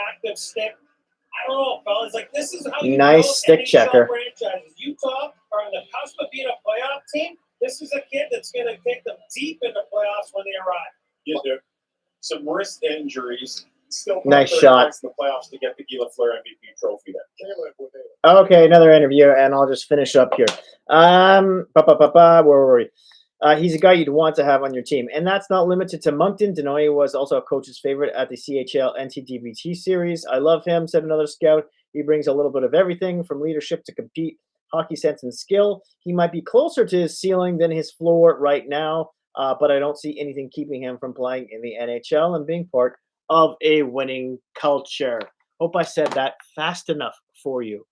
Active stick. I don't know, fellas. Like, this is how you Nice build stick NHL checker. franchises. Utah are on the cusp of being a playoff team. This is a kid that's going to take them deep into playoffs when they arrive. Yeah, there some wrist injuries. Still Nice third shot. place in the playoffs to get the Guy Lafleur MVP trophy there. Okay, another interview, and I'll just finish up here. Where were we? He's a guy you'd want to have on your team, and that's not limited to Moncton. Denoye was also a coach's favorite at the CHL NTDBT series. I love him, said another scout. He brings a little bit of everything from leadership to compete, hockey sense, and skill. He might be closer to his ceiling than his floor right now, but I don't see anything keeping him from playing in the NHL and being part of a winning culture. Hope I said that fast enough for you.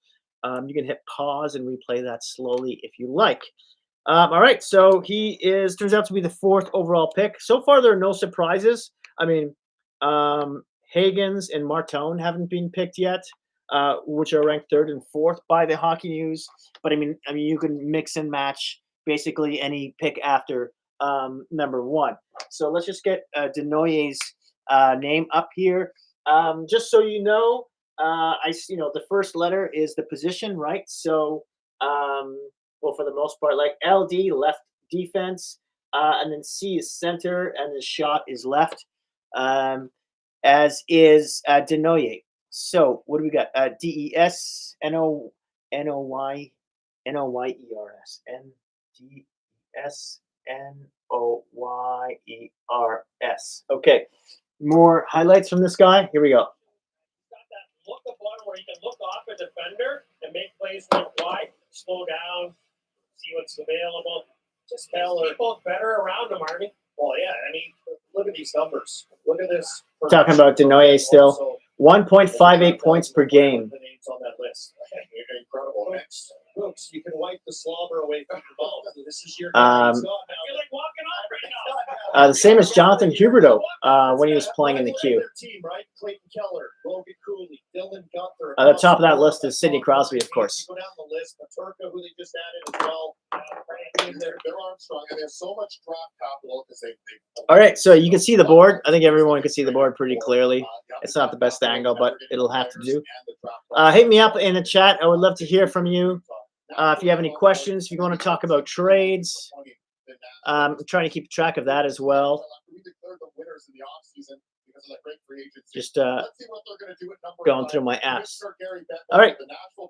You can hit pause and replay that slowly if you like. All right, so he turns out to be the 4th overall pick. So far, there are no surprises. I mean, Higgins and Martone haven't been picked yet, which are ranked 3rd and 4th by the Hockey News. But I mean, you can mix and match basically any pick after number 1. So let's just get Denoye's name up here. Just so you know, the first letter is the position, right? So, well, for the most part, like LD, left defense, and then C is center, and the shot is left, as is Denoye. So, what do we got? DES, NOYERS, NDES, Okay. More highlights from this guy. Here we go. He's got that look of one where he can look off a defender and make plays run wide, slow down, see what's available. Just tell people better around him, Army. Well, yeah, I mean, look at these numbers. Look at this. Talking about Denoye still. 1.58 points per game. The names on that list. Incredible. Brooks, you can wipe the slobber away from your mouth. This is your I feel like walking off right now. The same as Jonathan Huberdeau when he was playing in the queue. Team, right? Clayton Keller, Logan Cooley, Dylan Gunther. At the top of that list is Sidney Crosby, of course. Go down the list. Maturka, who they just added as well. They're Armstrong, and they have so much draft capital because they. All right, so you can see the board. I think everyone can see the board pretty clearly. It's not the best angle, but it'll have to do. Hit me up in the chat. I would love to hear from you. If you have any questions, if you want to talk about trades, I'm trying to keep track of that as well. Just going through my apps. All right.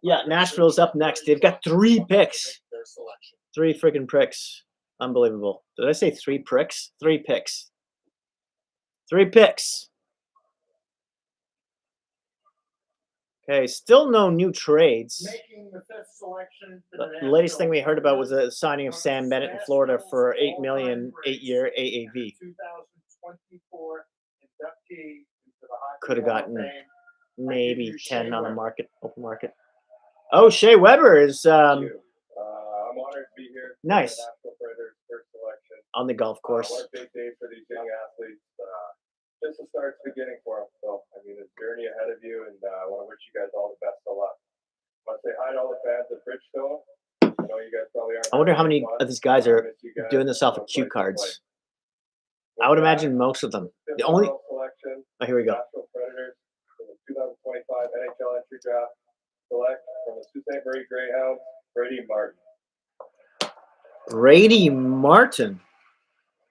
Yeah, Nashville's up next. They've got 3 picks. 3 freaking pricks. Unbelievable. Did I say 3 pricks? 3 picks. 3 picks. Okay, still no new trades. Making the 5th selection. The latest thing we heard about was the signing of Sam Bennett in Florida for $8 million, 8-year AAV. 2024 inductee into the Hockey Could have Hall of gotten Fame. maybe Shea 10 on the Weber. market, open market. Oh, Shea Weber is I'm honored to be here. nice The Nashville Predators first selection. on the golf course. What a big day for these young athletes. Just to start the beginning for them. So, I mean, there's a journey ahead of you, and I want to wish you guys all the best of luck. I want to say hi to all the fans at Bridgestone. I know you guys probably aren't. I wonder how many having of these guys are miss you guys. doing this off of Play cue for cards. play. I would With that, imagine most of them. The fifth only overall selection, oh, here we go. Nashville Predators in the 2025 NHL entry draft select from the Sault Ste. Marie Greyhounds, Brady Martin. Brady Martin.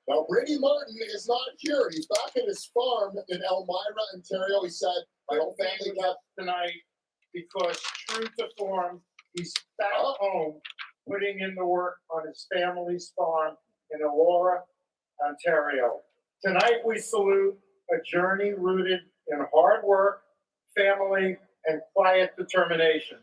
Now, Brady Martin is not here. He's back at his farm in Elmira, Ontario. He said, my whole family got tonight because true to form, he's back home putting in the work on his family's farm in Aurora, Ontario. Tonight we salute a journey rooted in hard work, family, and quiet determination.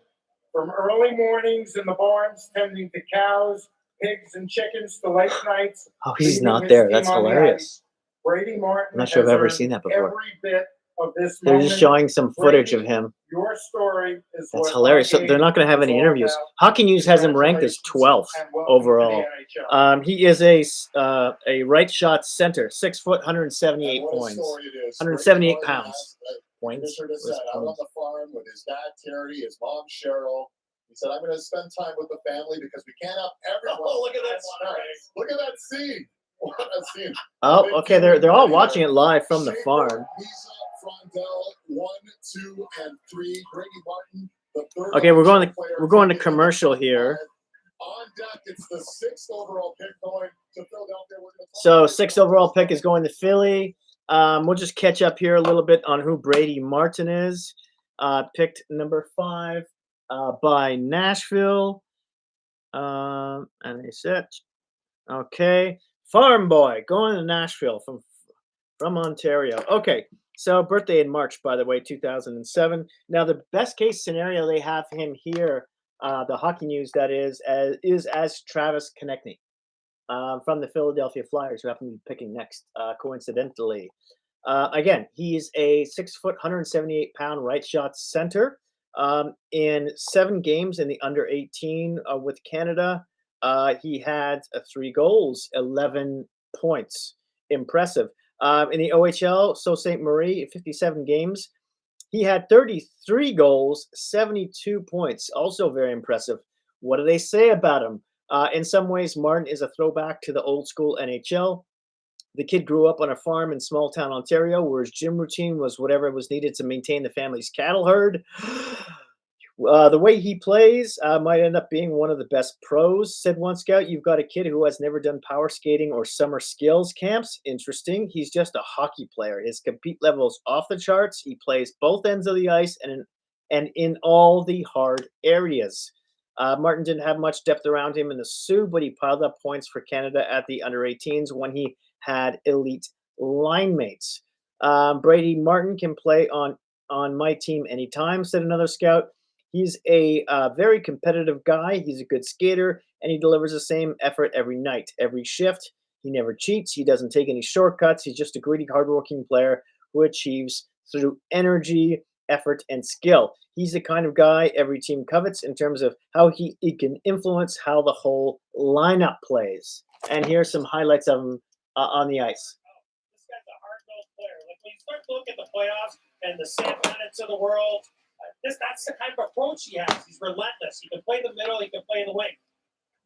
From early mornings in the barns tending to cows, pigs, and chickens to late nights. Oh, he's leading not his there. team That's on the hilarious. ice. Brady Martin I'm not sure I've has ever earned seen that before. every bit of this They're moment. just showing some footage of Brady, him. Your story is That's what hilarious. So our they're not going to have game any is all interviews. about. Hockey News has him ranked as 12th And welcome to the overall. NHL. He is a right shot center, 6 foot, 178 And what a points, story it is. 178 Brady pounds. Martin, Points. Commissioner just said, out on the farm with his dad Terry, his mom Cheryl. He said, "I'm going to spend time with the family because we can't have everyone." Oh, look at that Nice. Look at that scene. What a scene. Oh, okay. They're all watching it live from the Schaefer, farm. Lisa, Frondell, 1, 2, and 3. Brady Martin, the third. Okay, we're going to player, commercial here. On deck, it's the 6th overall pick going to Philadelphia. We're gonna So 6th overall pick is going to Philly. We'll just catch up here a little bit on who Brady Martin is. Picked number 5 by Nashville. And they said, okay, farm boy going to Nashville from Ontario. Okay, so birthday in March, by the way, 2007. Now the best case scenario they have him here, the Hockey News that is as Travis Konechny from the Philadelphia Flyers, who happen to be picking next, coincidentally. Again, he's a 6 foot, 178 pound right shot center. In 7 games in the under 18 with Canada, he had 3 goals, 11 points. Impressive. In the OHL, Sault Ste. Marie, 57 games, he had 33 goals, 72 points. Also very impressive. What do they say about him? In some ways, Martin is a throwback to the old school NHL. The kid grew up on a farm in small town Ontario, where his gym routine was whatever was needed to maintain the family's cattle herd. The way he plays might end up being one of the best pros, said one scout. You've got a kid who has never done power skating or summer skills camps. Interesting. He's just a hockey player. His compete level is off the charts. He plays both ends of the ice and in all the hard areas. Martin didn't have much depth around him in the Sioux, but he piled up points for Canada at the under 18s when he had elite line mates. Brady Martin can play on my team anytime, said another scout. He's a very competitive guy. He's a good skater, and he delivers the same effort every night, every shift. He never cheats. He doesn't take any shortcuts. He's just a gritty, hardworking player who achieves through energy, effort, and skill. He's the kind of guy every team covets in terms of how he can influence how the whole lineup plays. And here's some highlights of him on the ice. This guy's a hard-nosed player. Like when you start to look at the playoffs and the Sam Bennetts of the world, that's the kind of approach he has. He's relentless. He can play the middle. He can play the wing.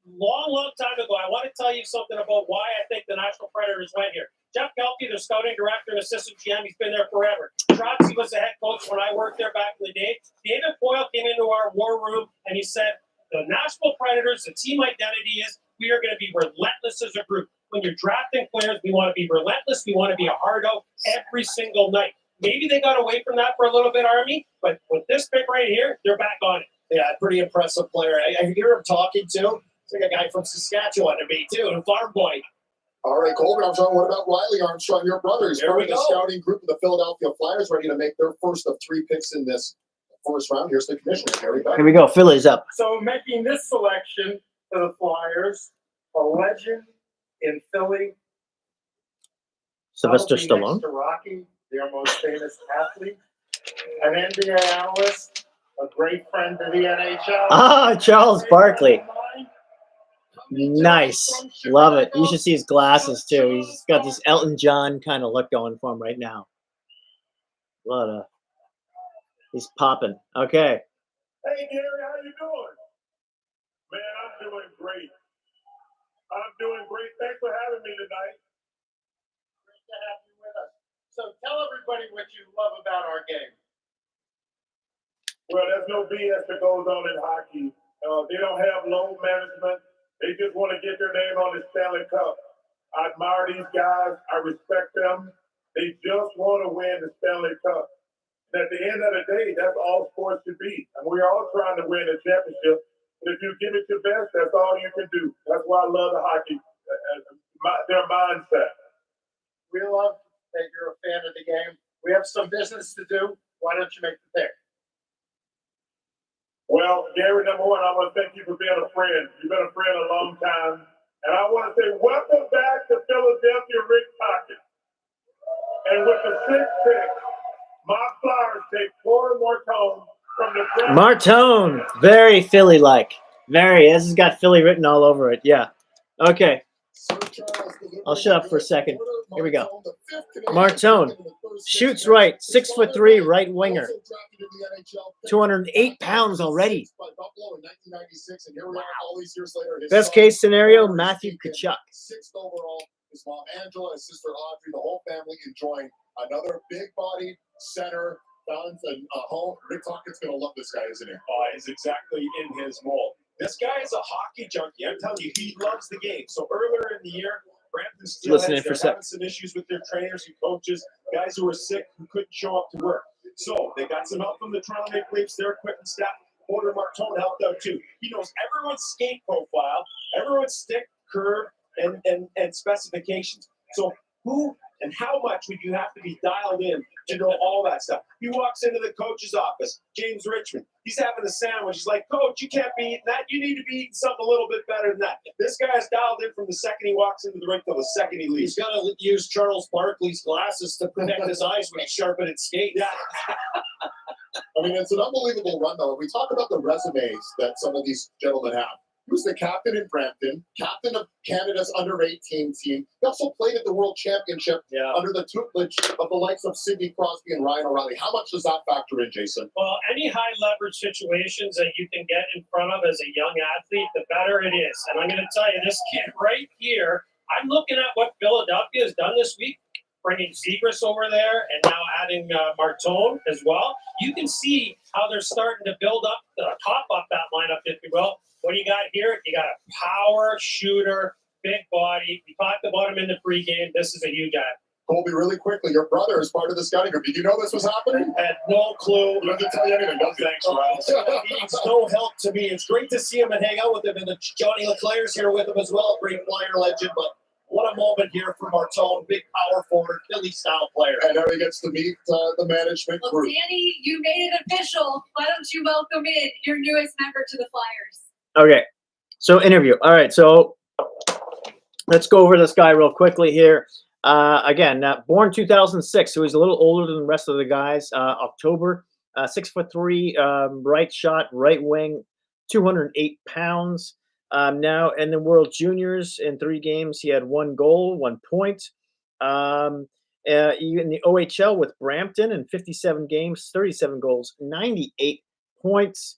Long time ago, I want to tell you something about why I think the Nashville Predators went here. Jeff Kelke, their scouting director and assistant GM, he's been there forever. Trotsy was the head coach when I worked there back in the day. David Boyle came into our war room and he said, the Nashville Predators, the team identity is we are going to be relentless as a group. When you're drafting players, we want to be relentless. We want to be a hard out every single night. Maybe they got away from that for a little bit, Army, but with this pick right here, they're back on it. Yeah, pretty impressive player. I hear him talking too. It's like a guy from Saskatchewan to me too, a farm boy. All right, Colby Armstrong, what about Riley Armstrong, your brother? He's There part we of the go. scouting group of the Philadelphia Flyers, ready to make their first of 3 picks in this first round. Here's the commissioner, Gary Becker. Here we go. Philly's up. So making this selection for the Flyers, a legend in Philly. Sylvester probably next Stallone. to Rocky, their most famous athlete, an NBA analyst, a great friend to the NHL. Ah, Charles Barkley. Nice. Love it. You should see his glasses too. He's got this Elton John kind of look going for him right now. He's popping. Okay. Hey, Gary, how you doing? Man, I'm doing great. Thanks for having me tonight. Great to have you with us. So tell everybody what you love about our game. Well, there's no BS that goes on in hockey. They don't have load management. They just want to get their name on the Stanley Cup. I admire these guys. I respect them. They just want to win the Stanley Cup. And at the end of the day, that's all sports should be. And we're all trying to win a championship. But if you give it your best, that's all you can do. That's why I love the hockey, their mindset. We love that you're a fan of the game. We have some business to do. Why don't you make the pick? Well, Gary, number one, I want to thank you for being a friend. You've been a friend a long time. And I want to say welcome back to Philadelphia, Rick Pocket. And with the 6th pick My Flyers take Florida Martone from the draft. Martone, very Philly-like. Very. This has got Philly written all over it. Yeah. Okay. I'll shut up for a second. Here we go. Martone shoots right, 6'3", right winger. 208 pounds already. Best case scenario, Matthew Tkachuk. 6th overall. His mom Angela, his sister Audrey, the whole family enjoying another big-bodied center. Found a home. Rick Tocchet's going to love this guy, isn't he? Is exactly in his mold. This guy is a hockey junkie. I'm telling you, he loves the game. So earlier in the year, Brampton Steelheads, they're having some issues with their trainers and coaches, guys who were sick, who couldn't show up to work. So they got some help from the Toronto Maple Leafs, their equipment staff. Porter Martone helped out too. He knows everyone's skate profile, everyone's stick, curve, and specifications. So who and how much would you have to be dialed in to know all that stuff? He walks into the coach's office, James Richmond. He's having a sandwich. He's like, Coach, you can't be eating that. You need to be eating something a little bit better than that. This guy is dialed in from the second he walks into the rink till the second he leaves. He's got to use Charles Barkley's glasses to protect his eyes when he's sharpening skates. Yeah. I mean, it's an unbelievable run, though. We talk about the resumes that some of these gentlemen have. He was the captain in Brampton, captain of Canada's under-18 team. He also played at the World Championship under the tutelage of the likes of Sidney Crosby and Ryan O'Reilly. How much does that factor in, Jason? Well, any high leverage situations that you can get in front of as a young athlete, the better it is. And I'm going to tell you, this kid right here, I'm looking at what Philadelphia has done this week, bringing Zegras over there and now adding Martone as well. You can see how they're starting to build up, top up that lineup, if you will. What do you got here? You got a power shooter, big body. We talked about him in the pregame. This is a huge ad. Colby, really quickly, your brother is part of the scouting group. Did you know this was happening? I had no clue. He doesn't tell you anything, does he? Thanks, Riles. He's no help to me. It's great to see him and hang out with him. And Johnny Leclerc's here with him as well. Great flyer legend. But what a moment here for Martone. Big power forward, Philly-style player. And now he gets to meet the management Well, group. Danny, you made it official. Why don't you welcome in your newest member to the Flyers? Okay. So interview. All right. So let's go over this guy real quickly here. Again, born 2006, so he's a little older than the rest of the guys. October, 6'3", right shot, right wing, 208 pounds. Now in the World Juniors, in 3 games, he had 1 goal, 1 point. In the OHL with Brampton in 57 games, 37 goals, 98 points.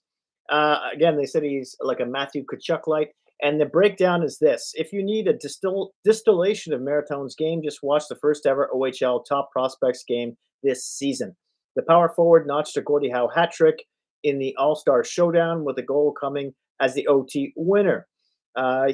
Again, they said he's like a Matthew Tkachuk-like. And the breakdown is this. If you need a distillation of Maritone's game, just watch the first ever OHL Top Prospects game this season. The power forward notched a Gordie Howe hat trick in the All-Star Showdown with a goal coming as the OT winner.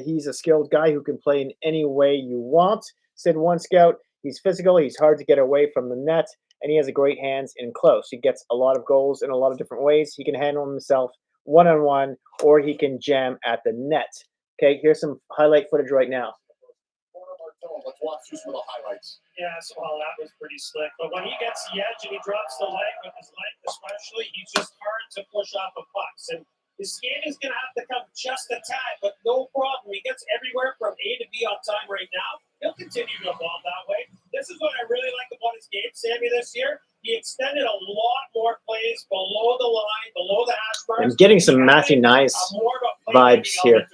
He's a skilled guy who can play in any way you want, said one scout. He's physical, he's hard to get away from the net, and he has a great hands in close. He gets a lot of goals in a lot of different ways. He can handle himself one-on-one, or he can jam at the net. Okay, here's some highlight footage right now. Let's watch through some of the highlights. Yeah, so well, that was pretty slick. But when he gets the edge and he drops the leg with his leg especially, he's just hard to push off of pucks. And his skating's going to have to come just a tad, but no problem. He gets everywhere from A to B on time right now. He'll continue to evolve that way. This is what I really like about his game, Sammy, this year. He extended a lot more plays below the line, below the hash marks. I'm getting some Matthew Nice vibes here.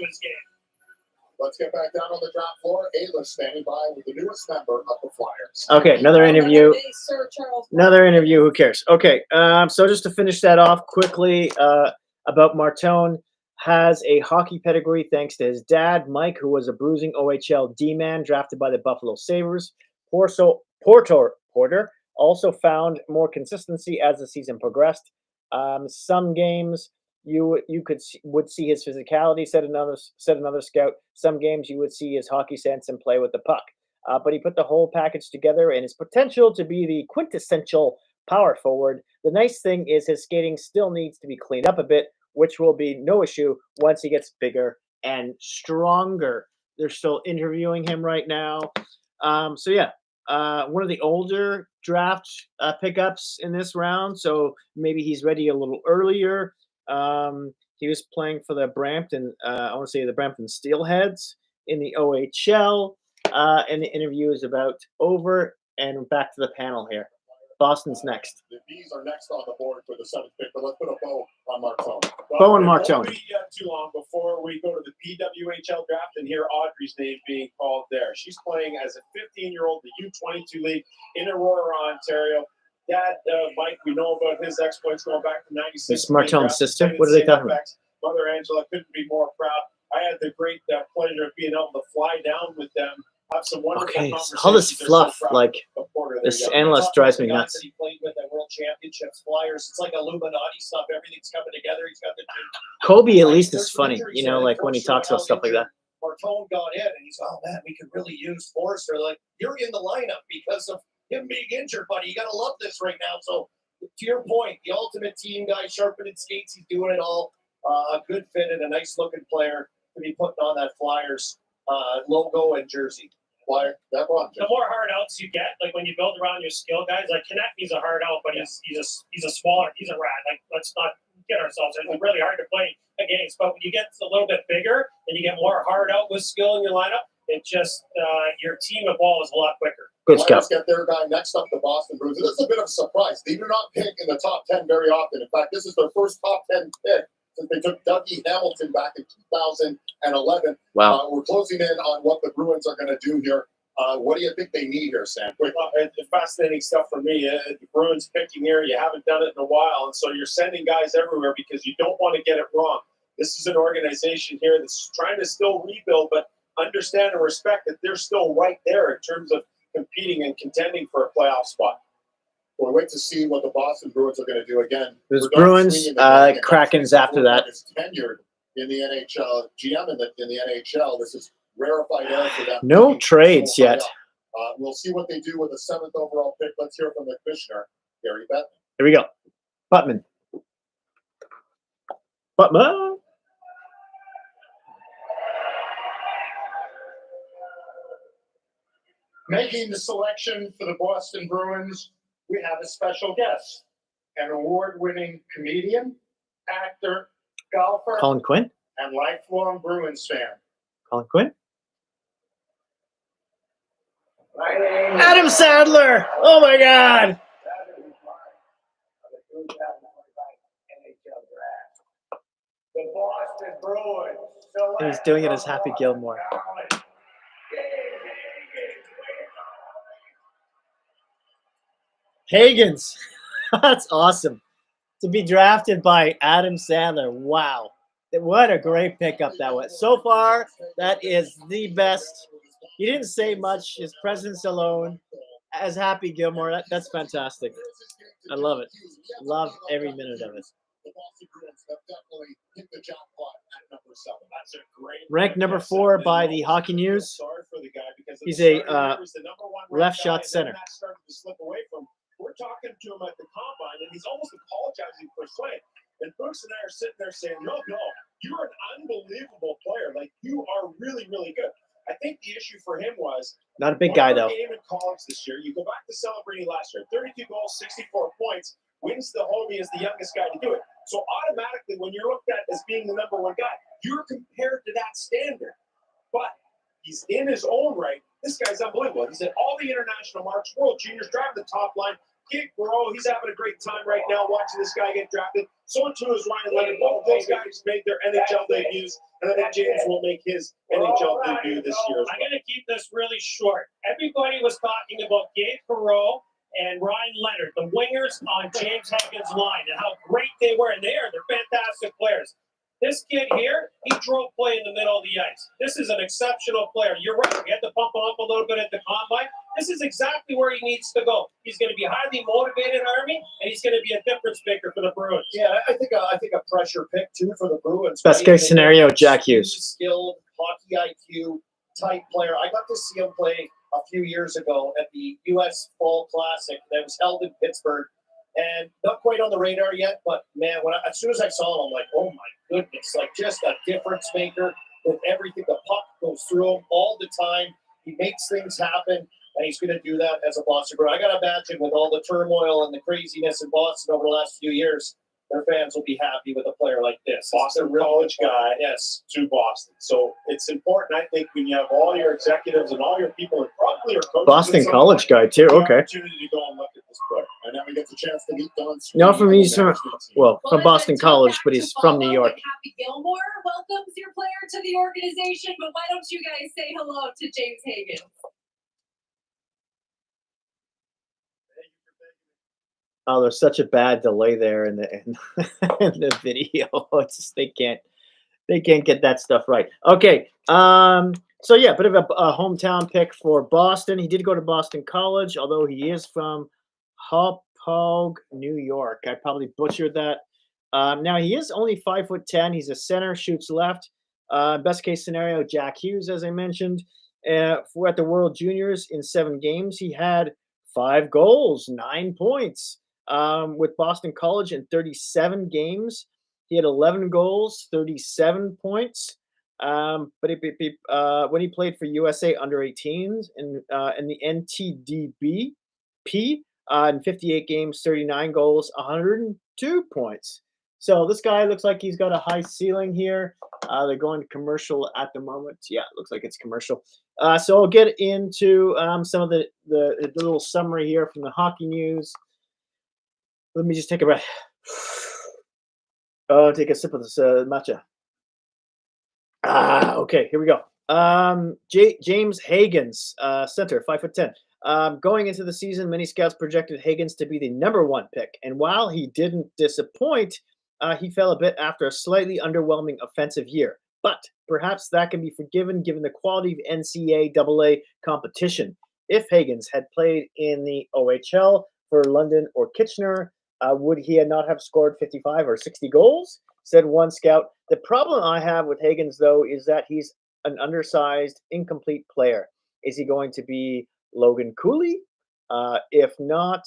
Let's get back down on the draft floor. Ayla standing by with the newest member of the Flyers. Okay, another interview. Another interview. Who cares? Okay, so just to finish that off quickly, about Martone, has a hockey pedigree thanks to his dad, Mike, who was a bruising OHL D-man drafted by the Buffalo Sabres. Porter also found more consistency as the season progressed. Some games you would see his physicality, said another scout. Some games you would see his hockey sense and play with the puck. But he put the whole package together, and his potential to be the quintessential power forward. The nice thing is his skating still needs to be cleaned up a bit, which will be no issue once he gets bigger and stronger. They're still interviewing him right now. So yeah, one of the older draft pickups in this round. So maybe he's ready a little earlier. He was playing for the Brampton, I want to say the Brampton Steelheads in the OHL. And the interview is about over, and back to the panel here. Boston's next. The Bees are next on the board for the 7th pick, but let's put a bow on Martone. Bowen It Martone. won't be too long before we go to the PWHL draft and hear Audrey's name being called there. She's playing as a 15-year-old, the U22 league in Aurora, Ontario. Dad, Mike, we know about his exploits going back to '96. Is Martone's sister? What are they talking about? Mother Angela couldn't be more proud. I had the great pleasure of being able to fly down with them. Have some wonderful Okay, conversations. all this They're so fluff, proud like, of Porter. this They're young. analyst drives me nuts. That he played with at World Championships, Flyers. It's like Illuminati stuff. Everything's coming together. He's got the Kobe at least is funny, you know, like when he talks about stuff like that. Martone got in, and he's, oh man, we could really use Forrester. Like, you're in the lineup because of him being injured, buddy. You got to love this right now. So, to your point, the ultimate team guy, sharpening skates, he's doing it all. A good fit and a nice looking player to be putting on that Flyers logo and jersey. Flyer, that one. The more hard outs you get, like when you build around your skill guys, like Konechny's a hard out, but he's a smaller, he's a rat. Like, let's not get ourselves. It's really hard to play against, but when you get a little bit bigger and you get more hard out with skill in your lineup, it just your team evolves a lot quicker. Good scout. Let's get their guy next up, the Boston Bruins. This is a bit of a surprise. They do not pick in the top 10 very often. In fact, this is their first top 10 pick since they took Dougie Hamilton back in 2011. Wow. We're closing in on what the Bruins are going to do here. What do you think they need here, Sam? Well, it's fascinating stuff for me. The Bruins picking here, you haven't done it in a while, and so you're sending guys everywhere because you don't want to get it wrong. This is an organization here that's trying to still rebuild, but understand and respect that they're still right there in terms of competing and contending for a playoff spot. We'll wait to see what the Boston Bruins are going to do. Again, There's Bruins, Krakens after that. Is tenured in the NHL, GM in the NHL. This is rarefied air for them. No trades yet. We'll see what they do with the 7th overall pick. Let's hear from the commissioner, Gary Bettman. Here we go. Buttman. Buttman. Making the selection for the Boston Bruins, we have a special guest, an award-winning comedian, actor, golfer, Colin Quinn. and lifelong Bruins fan. Colin Quinn. My name Adam Sandler. Oh my God. The Boston Bruins. He's doing it as Happy Gilmore. Hagens. That's awesome. To be drafted by Adam Sandler. Wow. What a great pickup that was. So far, that is the best. He didn't say much. His presence alone as Happy Gilmore. That's fantastic. I love it. Love every minute of it. The Boston Bruins have definitely hit the jackpot at number 7. That's a great Ranked number 4 by the Hockey News. Sorry for the guy because He's a left left shot center. That started to slip away from. We're talking to him at the combine, and he's almost apologizing for playing. And Brooks and I are sitting there saying, no, you're an unbelievable player. Like, you are really, really good. I think the issue for him was Not a big guy, though. Game in college this year. You go back to celebrating last year. 32 goals, 64 points. Wins the Hobie as the youngest guy to do it. So automatically, when you're looked at as being the number 1 guy, you're compared to that standard. But he's in his own right. This guy's unbelievable. He's at all the international marks, World Juniors, driving the top line. Kid Bro, he's having a great time right now watching this guy get drafted. So too is Ryan Leonard. Both those guys made their NHL debuts, and I think James will make his NHL debut this year as I'm well. going to keep this really short. Everybody was talking about Gabe Perreault and Ryan Leonard, the wingers on James Hagen's line, and how great they were. And they're fantastic players. This kid here, he drove play in the middle of the ice. This is an exceptional player. You're right. We had to pump him up a little bit at the combine. This is exactly where he needs to go. He's going to be highly motivated, Army, and he's going to be a difference maker for the Bruins. Yeah, I think a pressure pick too for the Bruins. Best right? case scenario, Jack Hughes. Skilled hockey IQ type player. I got to see him play a few years ago at the U.S. Fall Classic that was held in Pittsburgh, and not quite on the radar yet. But man, as soon as I saw him, I'm like, oh my goodness, like just a difference maker with everything. The puck goes through him all the time. He makes things happen, and he's going to do that as a Boston Bruin. I got to imagine with all the turmoil and the craziness in Boston over the last few years, their fans will be happy with a player like this. Boston college guy, Yes. to Boston. So it's important, I think, when you have all your executives and all your people, and probably your coaches. Boston and so college on, guy too. the Okay. opportunity to go and look at this player. And now we get the chance to meet Don. No, from Sweeney and he's the from management team. well from Boston College, but he's from New York. Happy Gilmore welcomes your player to the organization, but why don't you guys say hello to James Hagen? Oh, there's such a bad delay there in the in the video. It's just, they can't get that stuff right. Okay. So yeah, bit of a hometown pick for Boston. He did go to Boston College, although he is from Hauppauge, New York. I probably butchered that. Now he is only 5'10". He's a center, shoots left. Best case scenario, Jack Hughes, as I mentioned. For at the World Juniors in 7 games, he had 5 goals, 9 points. With Boston College in 37 games, he had 11 goals, 37 points. But when he played for USA under 18s in the NTDP, in 58 games, 39 goals, 102 points. So this guy looks like he's got a high ceiling here. They're going to commercial at the moment. Yeah, it looks like it's commercial. So I'll get into some of the little summary here from the hockey news. Let me just take a breath. Take a sip of this matcha. Okay, here we go. James Hagens, center, 5'10". Going into the season, many scouts projected Hagens to be the #1 pick. And while he didn't disappoint, he fell a bit after a slightly underwhelming offensive year. But perhaps that can be forgiven given the quality of NCAA competition. If Hagens had played in the OHL for London or Kitchener, would he not have scored 55 or 60 goals? Said one scout. The problem I have with Hagens, though, is that he's an undersized, incomplete player. Is he going to be Logan Cooley? If not,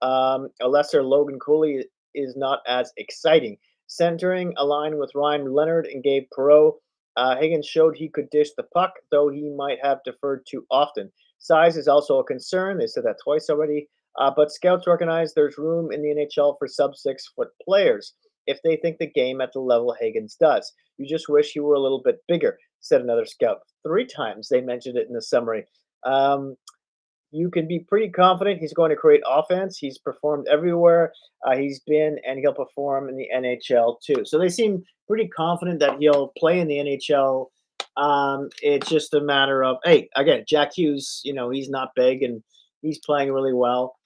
a lesser Logan Cooley is not as exciting. Centering aligned with Ryan Leonard and Gabe Perreault, Hagens showed he could dish the puck, though he might have deferred too often. Size is also a concern. They said that twice already. But scouts recognize there's room in the NHL for sub-6-foot players if they think the game at the level Hagens does. You just wish he were a little bit bigger, said another scout. 3 times they mentioned it in the summary. You can be pretty confident he's going to create offense. He's performed everywhere he's been, and he'll perform in the NHL too. So they seem pretty confident that he'll play in the NHL. It's just a matter of, hey, again, Jack Hughes, he's not big and he's playing really well.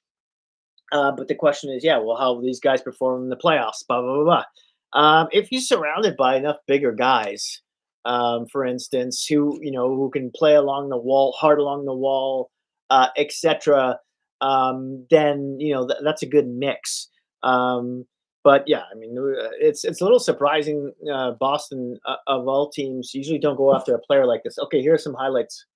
But the question is, yeah, well, how will these guys perform in the playoffs? Blah, blah, blah, blah. If he's surrounded by enough bigger guys, for instance, who can play along the wall, hard along the wall, etc., then that's a good mix. But yeah, I mean, it's a little surprising. Boston, of all teams, usually don't go after a player like this. Okay, here are some highlights.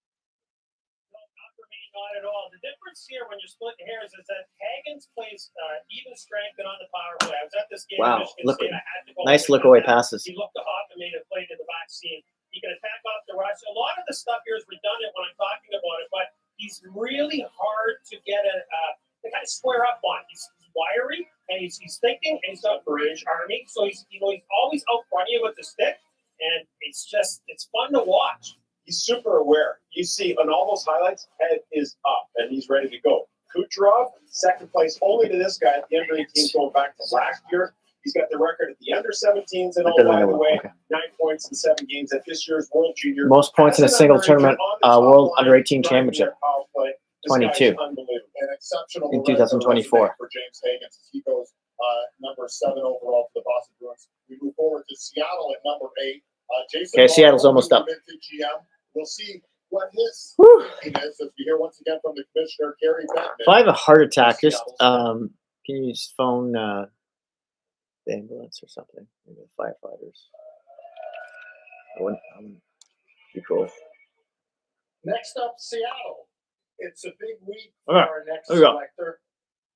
Not at all. The difference here when you're splitting hairs is that Hagens plays even strength and on the power play. I was at this game. Wow, in Michigan look, State. I had to go nice look look away at that. passes. He looked off and made a play to the back seam. He can attack off the rush. A lot of the stuff here is redundant when I'm talking about it, but he's really hard to get to kind of square up on. He's wiry and he's thinking and he's got bridge army, so he's always out front of you with the stick, and it's fun to watch. He's super aware. You see on all those highlights, head is up and he's ready to go. Kucherov, second place only to this guy at the under 18s going back to last year. He's got the record at the under 17s and all, by the way, okay. 9 points in 7 games at this year's World Junior. Most points in a single tournament, World Under 18 Championship, 22 An exceptional in 2024. for James Hagens as he goes number 7 overall for the Boston Bruins. We move forward to Seattle at number 8. Jason Seattle's almost up. GM. We'll see what his thinking is as we hear once again from the commissioner, Gary Bettman. If I have a heart attack, just can you just phone the ambulance or something? Maybe the firefighters. That would be cool. Next up, Seattle. It's a big week for Okay, our next there we go. selector.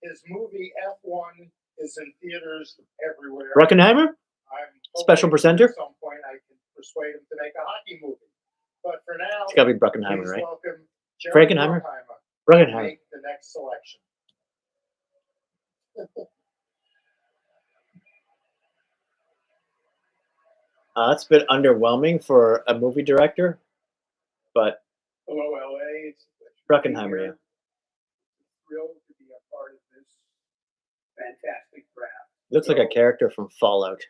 His movie F1 is in theaters everywhere. Bruckenheimer? I'm Special hoping presenter? At some point, I can persuade him to make a hockey movie. But for now, It's got to be Bruckenheimer, please right? welcome Jerry Frankenheimer? Bruckheimer to Bruckenheimer. make the next selection. It's a bit underwhelming for a movie director, but Hello, LA. It's Bruckenheimer, yeah. thrilled to be a part of this fantastic draft. Looks like a So, character from Fallout.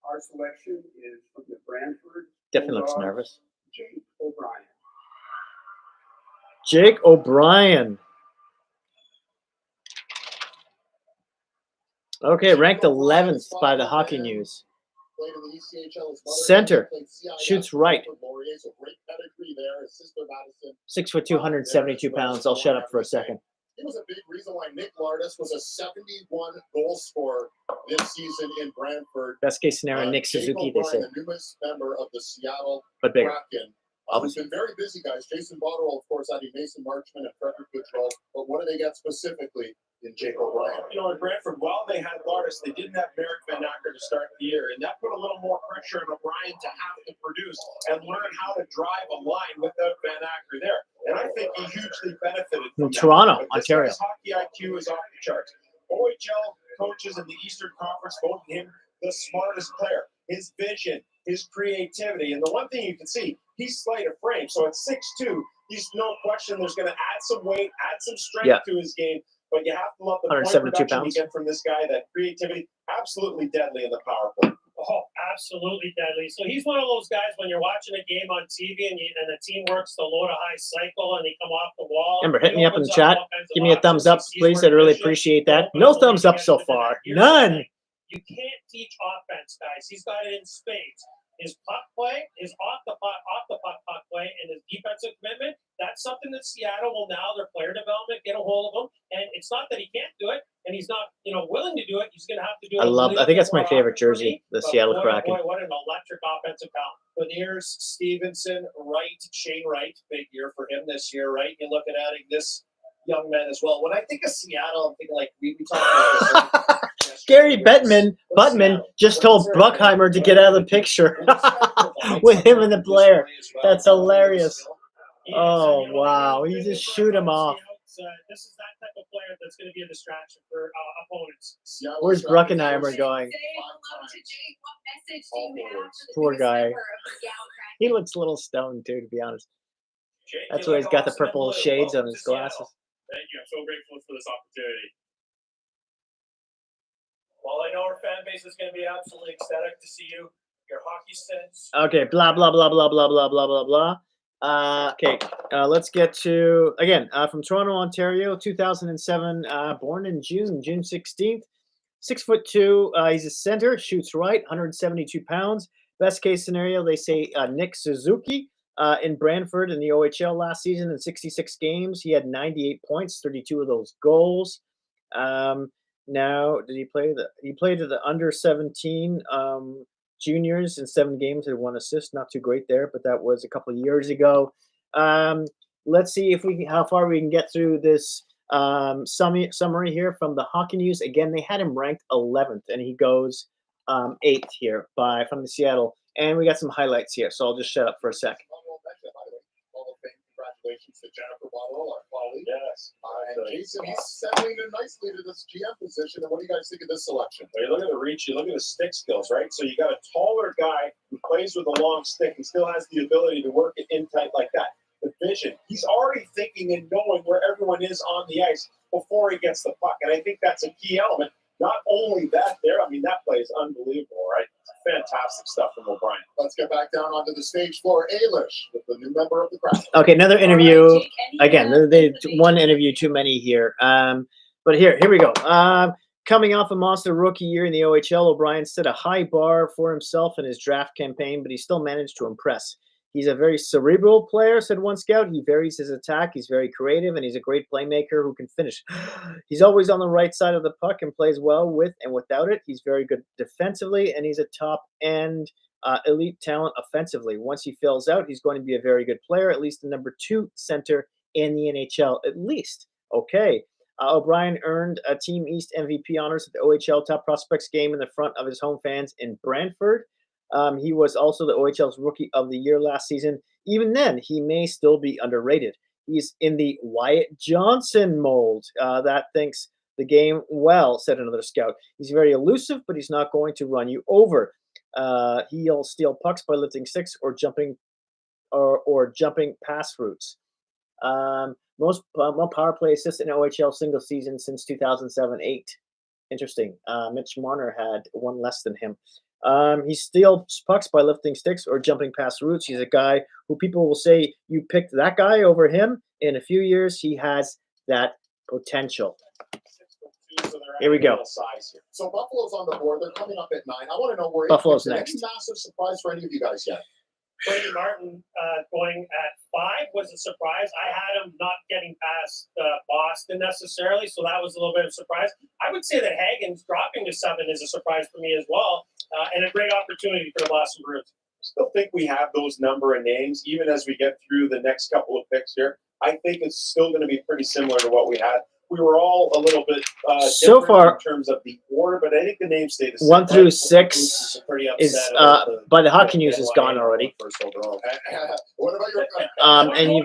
Our selection is from the Brantford. Definitely looks Bulldogs, nervous. Jake O'Brien. Jake O'Brien. Okay, ranked 11th by the Hockey News. Played in the ECHL as mother. Center. Played CIS Shoots right. with Laurier, so great pedigree there. His sister Madison. 6'2", 172 pounds. I'll shut up for a second. He was a big reason why Nick Lardis was a 71 goal scorer this season in Brantford. Best case scenario, Nick Jake Suzuki, they O'Brien, say. the newest member of the Seattle But bigger. Kraken. Who's been very busy, guys. Jason Botterill, of course, adding Mason Marchman and Frederick Goodrow. But what do they get specifically in Jake O'Brien? You know, in Brantford, while they had Lardis, they didn't have Merrick Van Acker to start the year, and that put a little more pressure on O'Brien to have to produce and learn how to drive a line without Van Acker there. And I think he hugely benefited from From Toronto, that. But this Ontario. guy's hockey IQ is off the charts. OHL coaches in the Eastern Conference voted him the smartest player. His vision, his creativity, and the one thing you can see, he's slight of frame. So at 6'2", he's no question there's going to add some weight, add some strength to his game. But you have to love the point 172 production pounds. you get from this guy. That creativity, absolutely deadly in the power play. Oh, absolutely deadly. So he's one of those guys when you're watching a game on TV and the team works the low to high cycle and they come off the wall. Remember, hit he me up in the opens chat. all kinds of Give me a thumbs up, options. He sees please. where I'd really vision, appreciate that. open No up thumbs up the so edge of the far. net. Here's the None. thing. You can't teach offense, guys. He's got it in spades. His puck play, his off the puck play, and his defensive commitment, that's something that Seattle will now, their player development, get a hold of him. And it's not that he can't do it, and he's not, willing to do it. He's going to have to do it. I think that's my favorite jersey, the Seattle Kraken. Boy, what an electric offensive talent. Beniers, Stevenson, Wright, Shane Wright, big year for him this year, right? You look at adding this young man as well. When I think of Seattle, I'm thinking like we talked about this. Gary Buttman just told Bruckheimer to get out of the picture with him and the player. That's hilarious. Oh, wow. He just shoot him off. This is that type of player that's going to be a distraction for opponents. Where's Bruckenheimer going? Say hello to Jake. What message do you have for the Poor newest guy. member of the Seattle Kraken? He looks a little stoned, too, to be honest. Jake, That's you why look he's got the awesome in purple blue. shades on Welcome his to Seattle. glasses. Thank you. I'm so grateful for this opportunity. Well, I know our fan base is going to be absolutely ecstatic to see you. Your hockey sense. Okay, blah, blah, blah, blah, blah, blah, blah, blah, blah. Okay, let's get to, again, from Toronto, Ontario, 2007, born in June 16th. 6'2", he's a center, shoots right, 172 pounds. Best case scenario, they say Nick Suzuki in Brantford in the OHL last season in 66 games. He had 98 points, 32 of those goals. Now, did he play he played at the under 17 juniors in 7 games and 1 assist. Not too great there, but that was a couple of years ago. Let's see if how far we can get through this summary here from the Hockey News. Again, they had him ranked 11th, and he goes 8th here from the Seattle. And we got some highlights here, so I'll just shut up for a sec. Congratulations to Jennifer Botterill, our colleague. Yes. And Jason, he's settling in nicely to this GM position. And what do you guys think of this selection? Well, you look at the reach, you look at the stick skills, right? So you got a taller guy who plays with a long stick and still has the ability to work it in tight like that. The vision, he's already thinking and knowing where everyone is on the ice before he gets the puck. And I think that's a key element. Not only that there, I mean, that play is unbelievable, right? Fantastic stuff from O'Brien. Let's get back down onto the stage floor. Ailish with the new member of the Kraken. Okay, another interview. All right, Jake, any, Again, they things that one made you interview too many here. But here we go. Coming off a monster rookie year in the OHL, O'Brien set a high bar for himself in his draft campaign, but he still managed to impress. He's a very cerebral player, said one scout. He varies his attack. He's very creative, and he's a great playmaker who can finish. He's always on the right side of the puck and plays well with and without it. He's very good defensively, and he's a top-end elite talent offensively. Once he fills out, he's going to be a very good player, at least the number 2 center in the NHL, at least. Okay. O'Brien earned a Team East MVP honors at the OHL Top Prospects game in the front of his home fans in Brantford. He was also the OHL's Rookie of the Year last season. Even then, he may still be underrated. He's in the Wyatt Johnson mold. That thinks the game well, said another scout. He's very elusive, but he's not going to run you over. He'll steal pucks by lifting sticks or jumping pass routes. Most power play assists in OHL single season since 2007-8. Interesting. Mitch Marner had one less than him. He steals pucks by lifting sticks or jumping past routes. He's a guy who people will say you picked that guy over him. In a few years, he has that potential. Here we go. So Buffalo's on the board. They're coming up at 9. I want to know where Buffalo's any next. massive surprise for any of you guys yet? Brandon Martin going at 5 was a surprise. I had him not getting past Boston necessarily, so that was a little bit of a surprise. I would say that Hagen's dropping to 7 is a surprise for me as well, and a great opportunity for the Boston Bruins. I still think we have those number of names, even as we get through the next couple of picks here. I think it's still going to be pretty similar to what we had. We were all a little bit So far in terms of the order, but I think the names stay the same. 1 through 6 is by the hockey news is gone already. First overall. What about your? And you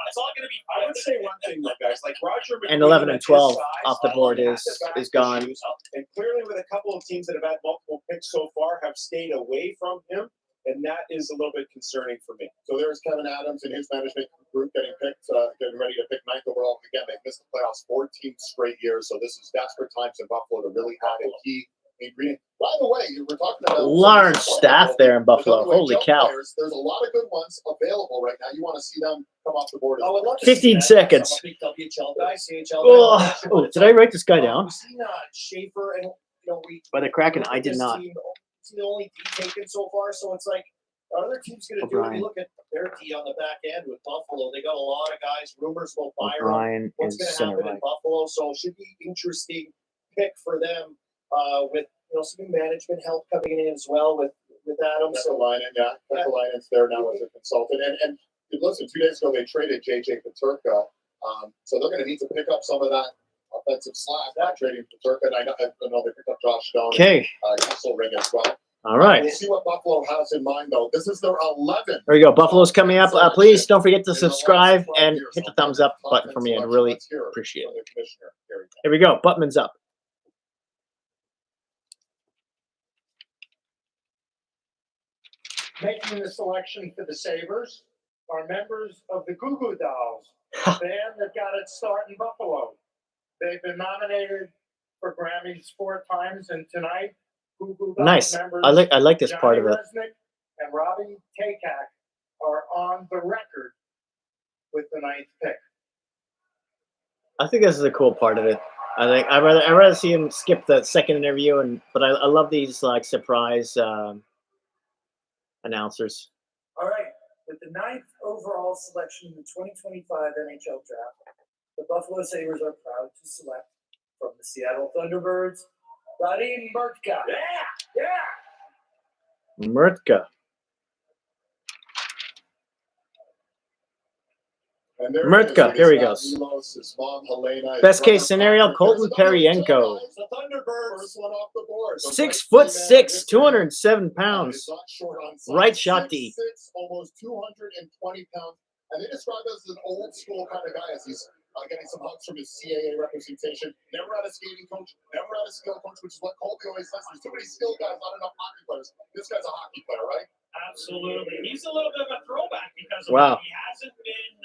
It's all going to be. I would say one thing, though, guys. Like Roger and McGuinn 11 at and his 12 size, off the board has the back is gone. issues, and clearly, with a couple of teams that have had multiple picks so far, have stayed away from him, and that is a little bit concerning for me. So there's Kevin Adams and his management group getting picked, getting ready to pick 9th overall. Again, they've missed the playoffs 14 straight years, so this is desperate times in Buffalo to really add a key ingredient. By the way, you were talking about Large staff there in Buffalo. Holy cow. Players, there's a lot of good ones available right now. You want to see them come off the board. I would love to 15 see that. seconds. Some big WHL guy, CHL Oh, guy. oh, did I write this guy down? We've seen Schaefer and we. By the Kraken, look I at did this not. team, it's the only D taken so far, so it's like other teams going to do it. O'Brien. You look at their D on the back end with Buffalo. They got a lot of guys. Rumors about Byron. O'Brien What's is going to center happen right. in Buffalo? So it should be interesting pick for them with some new management help coming in as well with Adams. So Kekalainen's there now as a consultant. And listen, 2 days ago they traded JJ Peterka, so they're going to need to pick up some of that offensive slack by trading Peterka. And I know they picked up Josh Stone. Okay. And Kesselring as well. All right. We'll see what Buffalo has in mind, though. This is their 11th. There you go. Buffalo's coming up. Please don't forget to subscribe and hit the thumbs up button for me. I'd really appreciate it. Here we go. Buttman's up. Making the selection for the Sabres are members of the Goo Goo Dolls, a band that got its start in Buffalo. They've been nominated for Grammys 4 times, and tonight, Goo Goo Dolls Nice. members I like this part of Johnny it. Resnick and Robbie Takak are on the record with the 9th pick. I think this is a cool part of it. I think I'd rather see him skip the second interview, but I love these like surprise announcers. All right, with the 9th overall selection in the 2025 NHL Draft, the Buffalo Sabres are proud to select from the Seattle Thunderbirds, Radim Murtka. Murtka. And there Murtka, it is. here he He's got goes. Milos, his mom, Helena, his Best case brother, scenario, Patrick. Colton There's another Perienko. guys, the Thunderbirds. First one off the board. The 6'6", 207 pounds. He's not short on size. Right shot D. 6'6", almost 220 pounds. And they describe him as an old school kind of guy as he's getting some hugs from his CAA representation. Never had a skating coach, never had a skill coach, which is what Colby always says. There's too many skilled guys, not enough hockey players. This guy's a hockey player, right? Absolutely. He's a little bit of a throwback because of Wow. that. He hasn't been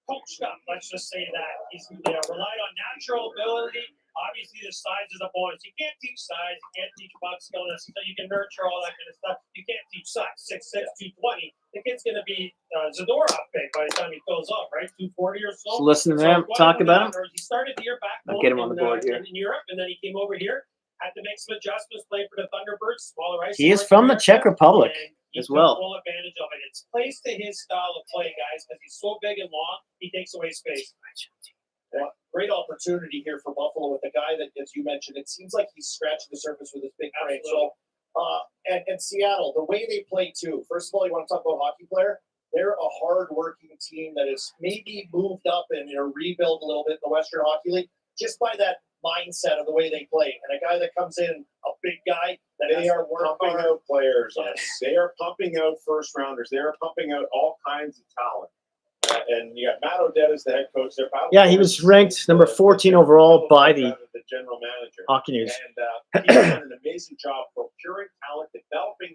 coached up, let's just say that. He's relied on natural ability. Obviously, the size is a bonus. You can't teach size. You can't teach buck skillness. You can nurture all that kind of stuff. You can't teach size. 6'6", 220. The kid's going to be Zadorov big by the time he fills up, right? 240 or so. So listen to them talk about him. He started the year back I'll get him on the board here. in Europe, and then he came over here, had to make some adjustments, played for the Thunderbirds, smaller ice. He is from the Czech Republic He as took well. full advantage of it. It's placed to his style of play, guys, because he's so big and long. He takes away space. Well, great opportunity here for Buffalo with a guy that, as you mentioned, it seems like he's scratching the surface with his big frame. So, and Seattle, the way they play too. First of all, you want to talk about hockey player. They're a hard-working team that has maybe moved up and rebuilt a little bit in the Western Hockey League just by that mindset of the way they play. And a guy that comes in, a big guy, that They are pumping out players. They are pumping out first rounders. They are pumping out all kinds of talent. And you got Matt O'Dette as the head coach there. Yeah, he was ranked number 14 overall by the general manager. Hockey News. And he's done an amazing job procuring talent, developing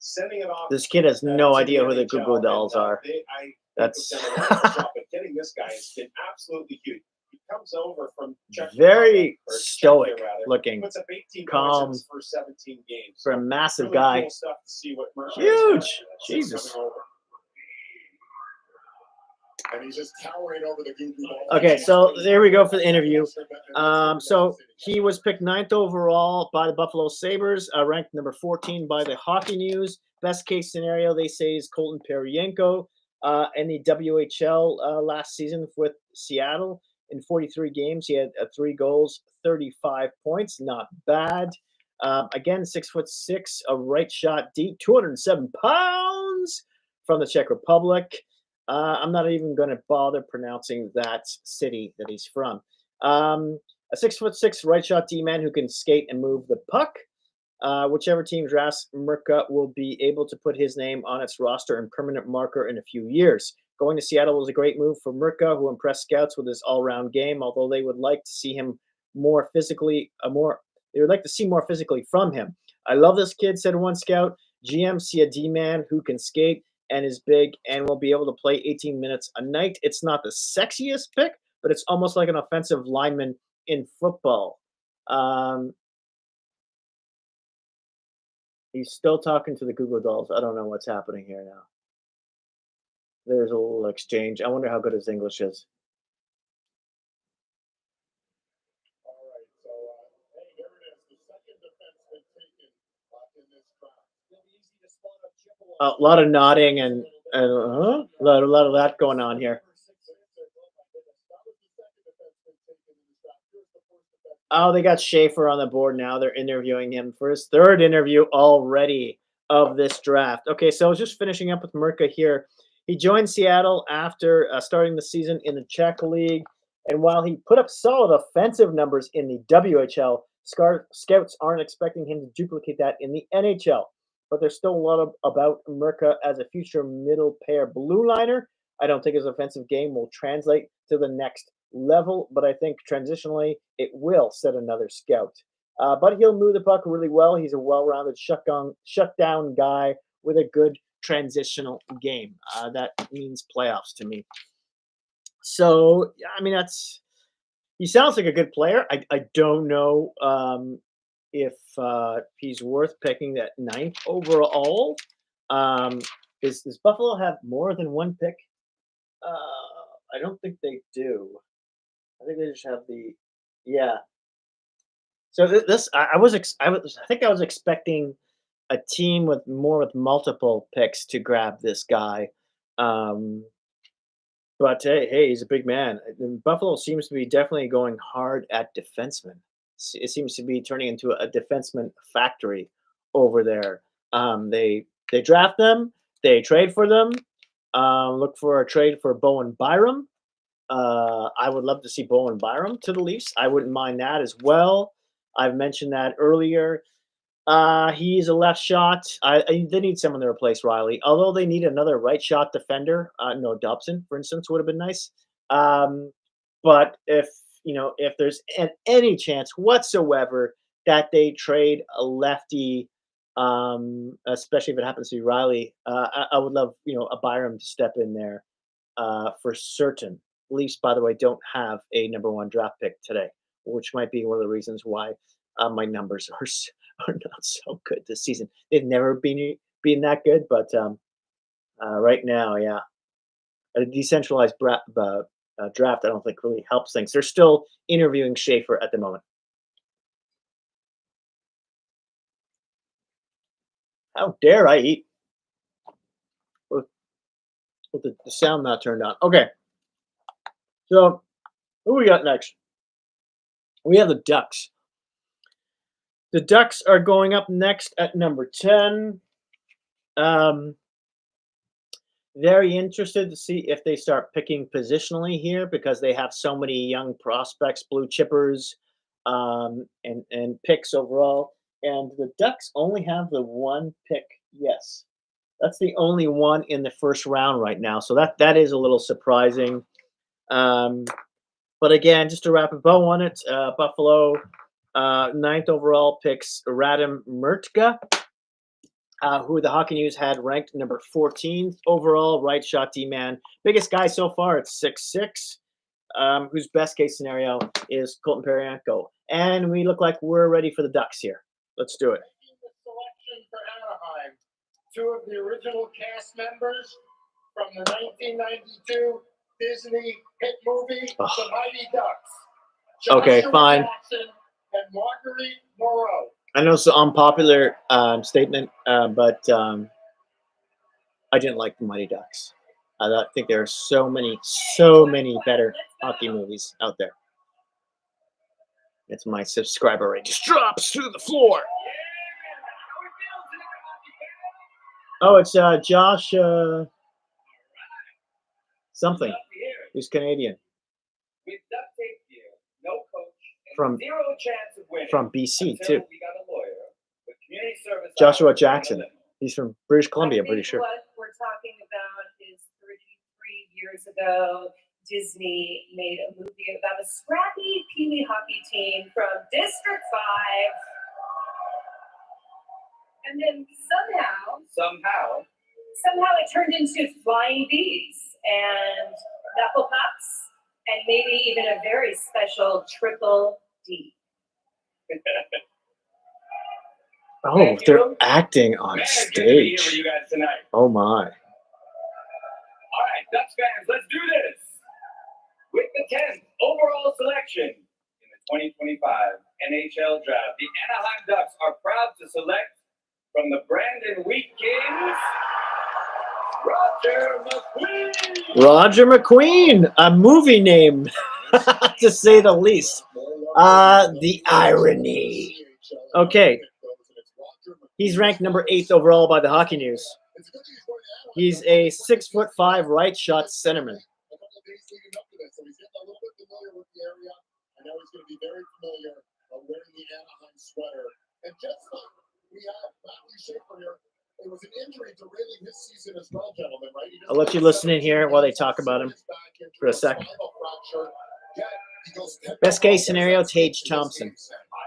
sending it off. This kid has no to idea who the NHL, Google Dolls and, are. I That's think they've done a wonderful job, but getting this guy has been absolutely huge. He comes over from Czech very Republic, or stoic Czechia, rather. looking. Puts up 18 points Calm. in his first 17 games. For a massive really guy. Cool stuff to see what Murphy Huge. has Jesus. coming over. And he's just towering over the Google Ball. Okay, so there we go for the interview. So he was picked 9th overall by the Buffalo Sabres, ranked number 14 by the Hockey News. Best case scenario, they say, is Colton Perrienko in the WHL last season with Seattle. In 43 games, he had 3 goals, 35 points. Not bad. Again, 6'6", a right shot deep, 207 pounds from the Czech Republic. I'm not even going to bother pronouncing that city that he's from. A 6'6" right shot D-man who can skate and move the puck. Whichever team drafts Murka will be able to put his name on its roster and permanent marker in a few years. Going to Seattle was a great move for Murka, who impressed scouts with his all-round game. Although they would like to see him more physically, they would like to see more physically from him. I love this kid, said one scout. GM see a D-man who can skate and is big and will be able to play 18 minutes a night. It's not the sexiest pick, but it's almost like an offensive lineman in football. He's still talking to the Google Dolls. I don't know what's happening here now. There's a little exchange. I wonder how good his English is. All right, so hey, here it is. The second defenseman taken in this draft. It'll be easy to spot a chip A lot of nodding and a lot of that going on here. Oh, they got Schaefer on the board now. They're interviewing him for his 3rd interview already of this draft. Okay, so I was just finishing up with Murka here. He joined Seattle after starting the season in the Czech League. And while he put up solid offensive numbers in the WHL, scouts aren't expecting him to duplicate that in the NHL. But there's still a lot about Murka as a future middle pair blue liner. I don't think his offensive game will translate to the next level, but I think transitionally it will, said another scout. But he'll move the puck really well. He's a well-rounded shutdown guy with a good transitional game. That means playoffs to me. So, I mean, he sounds like a good player. I don't know if he's worth picking at 9th overall. Does Buffalo have more than one pick? I don't think they do. I think they just have yeah. So I think I was expecting a team with multiple picks to grab this guy. But hey, he's a big man. Buffalo seems to be definitely going hard at defensemen. It seems to be turning into a defenseman factory over there. They draft them, they trade for them. Look for a trade for Bowen Byram. I would love to see Bowen Byram to the Leafs. I wouldn't mind that as well. I've mentioned that earlier. He's a left shot. They need someone to replace Riley. Although they need another right shot defender. No, Dobson, for instance, would have been nice. But if there's any chance whatsoever that they trade a lefty, especially if it happens to be Riley, I would love a Byram to step in there for certain. Leafs, by the way, don't have a number 1 draft pick today, which might be one of the reasons why my numbers are not so good this season. They've never been that good, but right now, yeah, a decentralized draft I don't think really helps things. They're still interviewing Schaefer at the moment. How dare I eat with the sound not turned on? Okay, so who we got next? We have the Ducks. The Ducks are going up next at number 10. Very interested to see if they start picking positionally here because they have so many young prospects, blue chippers, and picks overall. And the Ducks only have the 1 pick. Yes, that's the only one in the first round right now. So that is a little surprising. But again, just to wrap a bow on it, Buffalo 9th overall picks Radim Murtka who the Hockey News had ranked number 14th overall, right shot D-man. Biggest guy so far at 6'6", whose best case scenario is Colton Perianko. And we look like we're ready for the Ducks here. Let's do it. Making the selection for Anaheim, two of the original cast members from the 1992 Disney hit movie, The Mighty Ducks. Okay, Joshua fine. Jackson and Marguerite Moreau. I know it's an unpopular statement, but I didn't like the Mighty Ducks. I think there are so many better hockey movies out there. It's my subscriber rate just drops through the floor. Oh, it's Josh something. Who's Canadian. With duct tape gear, no coach, and From zero chance of winning BC until too. we got a lawyer with community service. Joshua hours Jackson. on the limit. He's from British I Columbia, think pretty sure. what we're talking about is 33 years ago, Disney made a movie about a scrappy Pee Wee hockey team from District 5. And then somehow it turned into Flying Bees and Knuckle Pucks and maybe even a very special Triple D. Oh, Thank they're you. acting on Man, it's good to be here with stage. you guys tonight. Oh my. All right, Ducks fans, let's do this. With the 10th overall selection in the 2025 NHL Draft, the Anaheim Ducks are proud to select from the Brandon Wheat Kings, Roger McQueen. Roger McQueen, a movie name, to say the least. The irony. Okay. He's ranked number 8th overall by the Hockey News. He's a 6'5" right shot centerman. A couple of days leading up to this, so he's getting a little bit familiar with the area. I know he's going to be very familiar wearing the Anaheim sweater. And just like we have Matthew Schaefer here, it was an injury derailing his season as well, gentlemen, right? I'll let you listen in here while they talk about him for a second. Best case scenario, Tage Thompson. I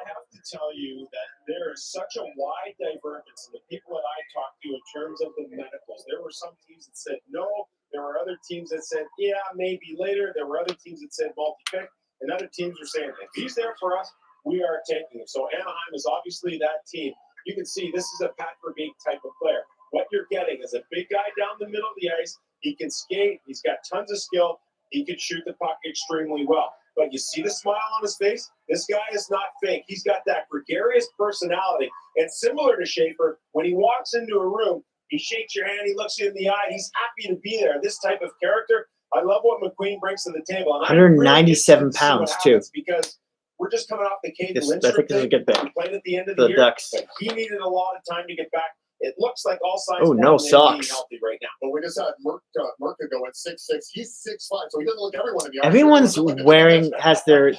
have to tell you that there is such a wide divergence in the people that I talked to in terms of the medicals. There were some teams that said no. There were other teams that said, yeah, maybe later. There were other teams that said multi-pick. And other teams were saying, if he's there for us, we are taking him. So Anaheim is obviously that team. You can see this is a Pat Verbeek type of player. What you're getting is a big guy down the middle of the ice. He can skate. He's got tons of skill. He can shoot the puck extremely well. But you see the smile on his face? This guy is not fake. He's got that gregarious personality. And similar to Schaefer, when he walks into a room, he shakes your hand, he looks you in the eye, he's happy to be there. This type of character, I love what McQueen brings to the table. And 197 pounds, too. Because we're just coming off the Caden I Lindstrom think this is a good pick thing. Played at the end of for the the year. Ducks. But he needed a lot of time to get back. It looks like all signs Oh, point no to him being socks. healthy right now. But we just had Merca go at 6'6". He's 6'5", so he doesn't look everyone in the eye. Everyone's wearing, has their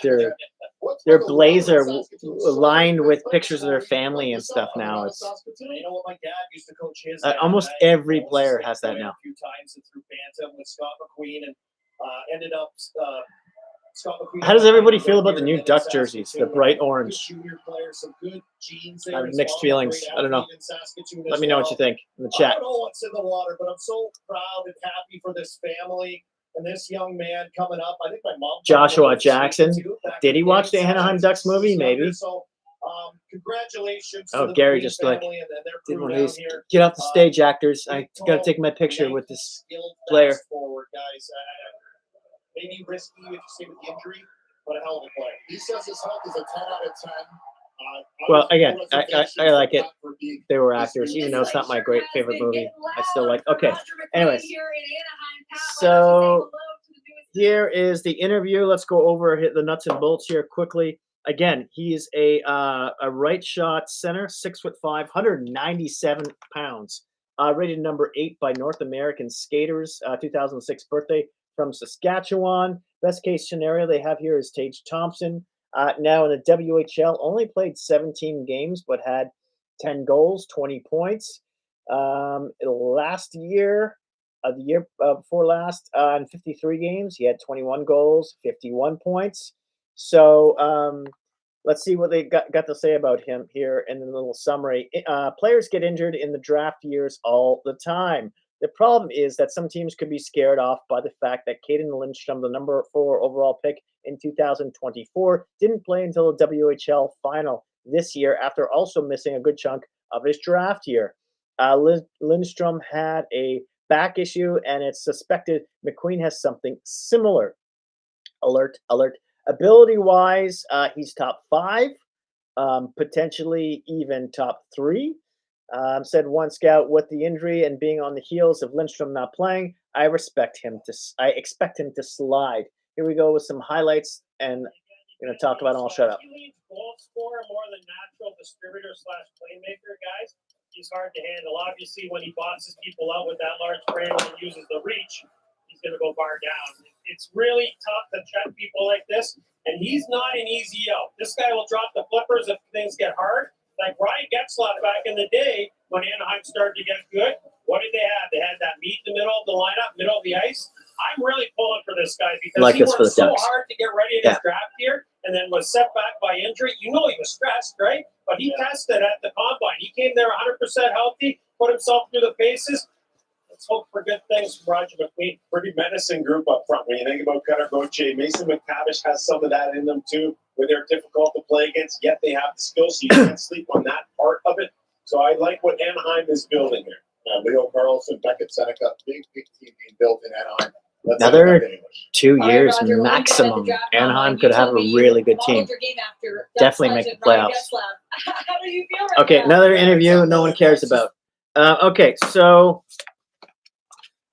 blazer lined with pictures of their family and stuff now. It's You know what? My dad used to coach his. almost every player has that now. A few times and through Bantam with Scott McQueen and ended up. Scott McQueen. How does everybody feel about the new Duck jerseys, the bright orange? Junior player, some good genes I there have as mixed well. feelings. Great I don't know. athlete in Saskatoon Let as me know what well. you think in the I chat. don't know what's in the water, but I'm so proud and happy for this family and this young man coming up. I think my mom. Joshua Jackson. Did he watch the Anaheim Anaheim Ducks movie? Maybe. So, congratulations. Oh, to the Gary McQueen just like family and their did crew one of down these. here. Get off the stage, actors. I gotta take my picture with this player. Forward, guys. Maybe risky if you stay with the injury, but a hell of a player. He says his health is a 10 out of 10. Well, again, I like it. They were actors, even though it's not my great favorite movie. I still like. Okay. Anyways, so here is the interview. Let's go over the nuts and bolts here quickly. Again, he is a right shot center, 6'5", 197 pounds. Rated number 8 by North American Skaters, 2006 birthday from Saskatchewan. Best case scenario they have here is Tage Thompson. Now in the WHL, only played 17 games, but had 10 goals, 20 points. Last year, the year before last, in 53 games, he had 21 goals, 51 points. So let's see what they got to say about him here in the little summary. Players get injured in the draft years all the time. The problem is that some teams could be scared off by the fact that Caden Lindstrom, the number 4 overall pick in 2024, didn't play until the WHL final this year after also missing a good chunk of his draft year. Lindstrom had a back issue, and it's suspected McQueen has something similar. Alert, alert. Ability-wise, he's top 5, potentially even top 3. Said one scout, with the injury and being on the heels of Lindstrom not playing, I expect him to slide. Here we go with some highlights, and going to talk about them. I'll shut up. He leads goal scorer more than natural distributor / playmaker, guys. He's hard to handle. Obviously, when he bosses people out with that large frame and uses the reach, he's going to go bar down. It's really tough to check people like this, and he's not an easy out. This guy will drop the flippers if things get hard. Like Ryan Getzlaf back in the day when Anaheim started to get good, what did they have? They had that meat in the middle of the lineup, middle of the ice. I'm really pulling for this guy because he worked so hard to get ready in his draft year and then was set back by injury. You know he was stressed, right? But he tested at the combine. He came there 100% healthy, put himself through the paces. Let's hope for good things from Roger McQueen. Pretty menacing group up front. When you think about Cutter Gauthier, Mason McTavish has some of that in them too, where they're difficult to play against, yet they have the skills, so you can't sleep on that part of it. So I like what Anaheim is building here. Leo Carlson, Beckett Seneca, big team being built in Anaheim. Another 2 years maximum. Anaheim could have a really good team. Definitely make the playoffs. Okay, another interview no one cares about. Okay, so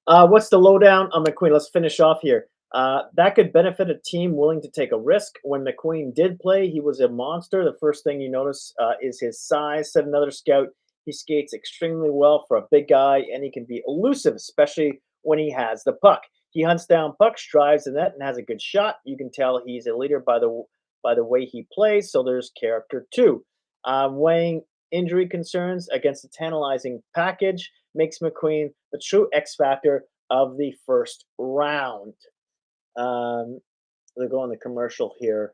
what's the lowdown on McQueen? Let's finish off here. That could benefit a team willing to take a risk. When McQueen did play, he was a monster. The first thing you notice is his size, said another scout. He skates extremely well for a big guy, and he can be elusive, especially when he has the puck. He hunts down pucks, drives the net, and has a good shot. You can tell he's a leader by the way he plays, so there's character too. Weighing injury concerns against a tantalizing package makes McQueen the true X factor of the first round. They're going the commercial here,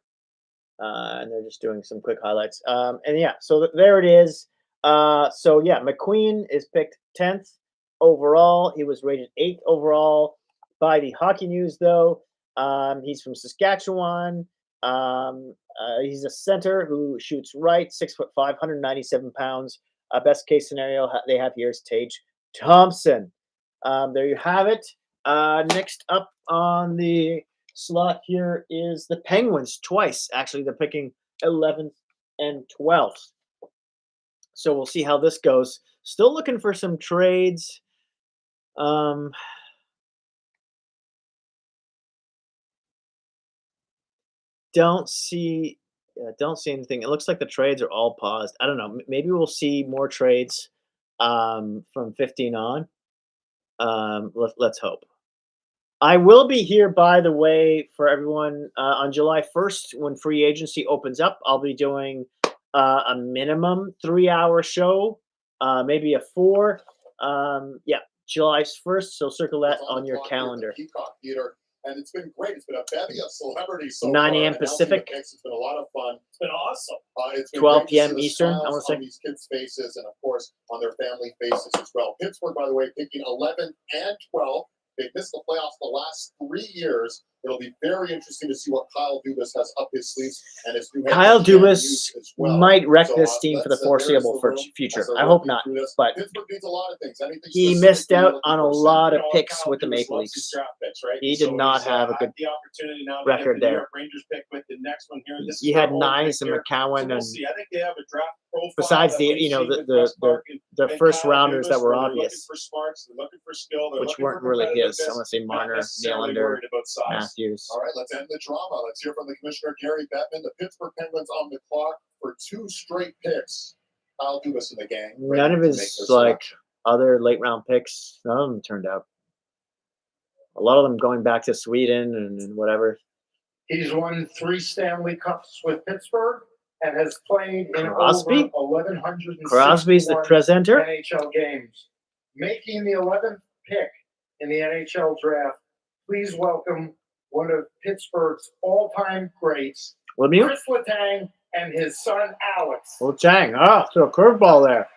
and they're just doing some quick highlights. And yeah, so there it is. So yeah, McQueen is picked 10th overall. He was rated 8th overall by the Hockey News, though. He's from Saskatchewan. He's a center who shoots right, 6'5", 197 pounds. Best case scenario they have here is Tage Thompson. There you have it. Next up on the slot here is the Penguins twice. Actually, they're picking 11th and 12th. So we'll see how this goes. Still looking for some trades. Don't see anything. It looks like the trades are all paused. I don't know. Maybe we'll see more trades from 15 on. Let's hope. I will be here, by the way, for everyone on July 1st when free agency opens up. I'll be doing a minimum 3-hour show, maybe a 4. Yeah, July 1st. So circle that on your calendar. Peacock Theater. And it's been great. It's been a bevy of celebrities. So 9 a.m. Pacific. It's been a lot of fun. It's been awesome. It's been 12 p.m. Eastern, I want to say. On these kids' faces and, of course, on their family faces as well. Pittsburgh, by the way, picking 11 and 12. They've missed the playoffs the last 3 years. It'll be very interesting to see what Kyle Dubas has up his sleeves and his new Kyle Dubas might wreck this team for the foreseeable future. I hope not, but Pittsburgh needs a lot of things. He missed out on a lot of picks with the Maple Leafs. He did not have a good record there. He had Nyes and McCowan, and besides the first rounders that were obvious, which weren't really his. I want to say Marner, Nylander, Matthews. All right, let's end the drama. Let's hear from the commissioner, Gary Bettman. The Pittsburgh Penguins on the clock for 2 straight picks. Kyle Dubas and the gang. None of his other late round picks, none of them turned out. A lot of them going back to Sweden and whatever. He's won 3 Stanley Cups with Pittsburgh and has played in Crosby? over 1,161 Crosby's the presenter. NHL games. Making the 11th pick in the NHL draft, please welcome one of Pittsburgh's all-time greats, Lemieux? Chris Letang, and his son Alex. Letang. Ah, throw a curveball there.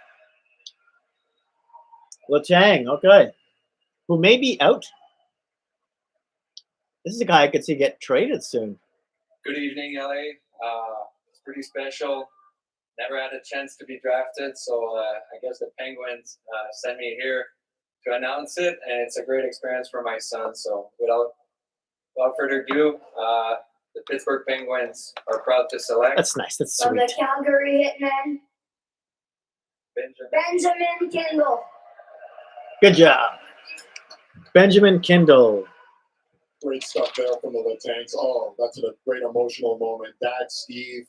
Letang, okay. Who may be out. This is a guy I could see get traded soon. Good evening, LA. It's pretty special. Never had a chance to be drafted, so I guess the Penguins sent me here to announce it, and it's a great experience for my son. So without further ado, the Pittsburgh Penguins are proud to select. That's nice. That's From sweet. the Calgary Hitmen, Benjamin Kindle. Good job. Benjamin Kindle. Great stuff there from the Latangs. Oh, that's a great emotional moment. Dad, Steve,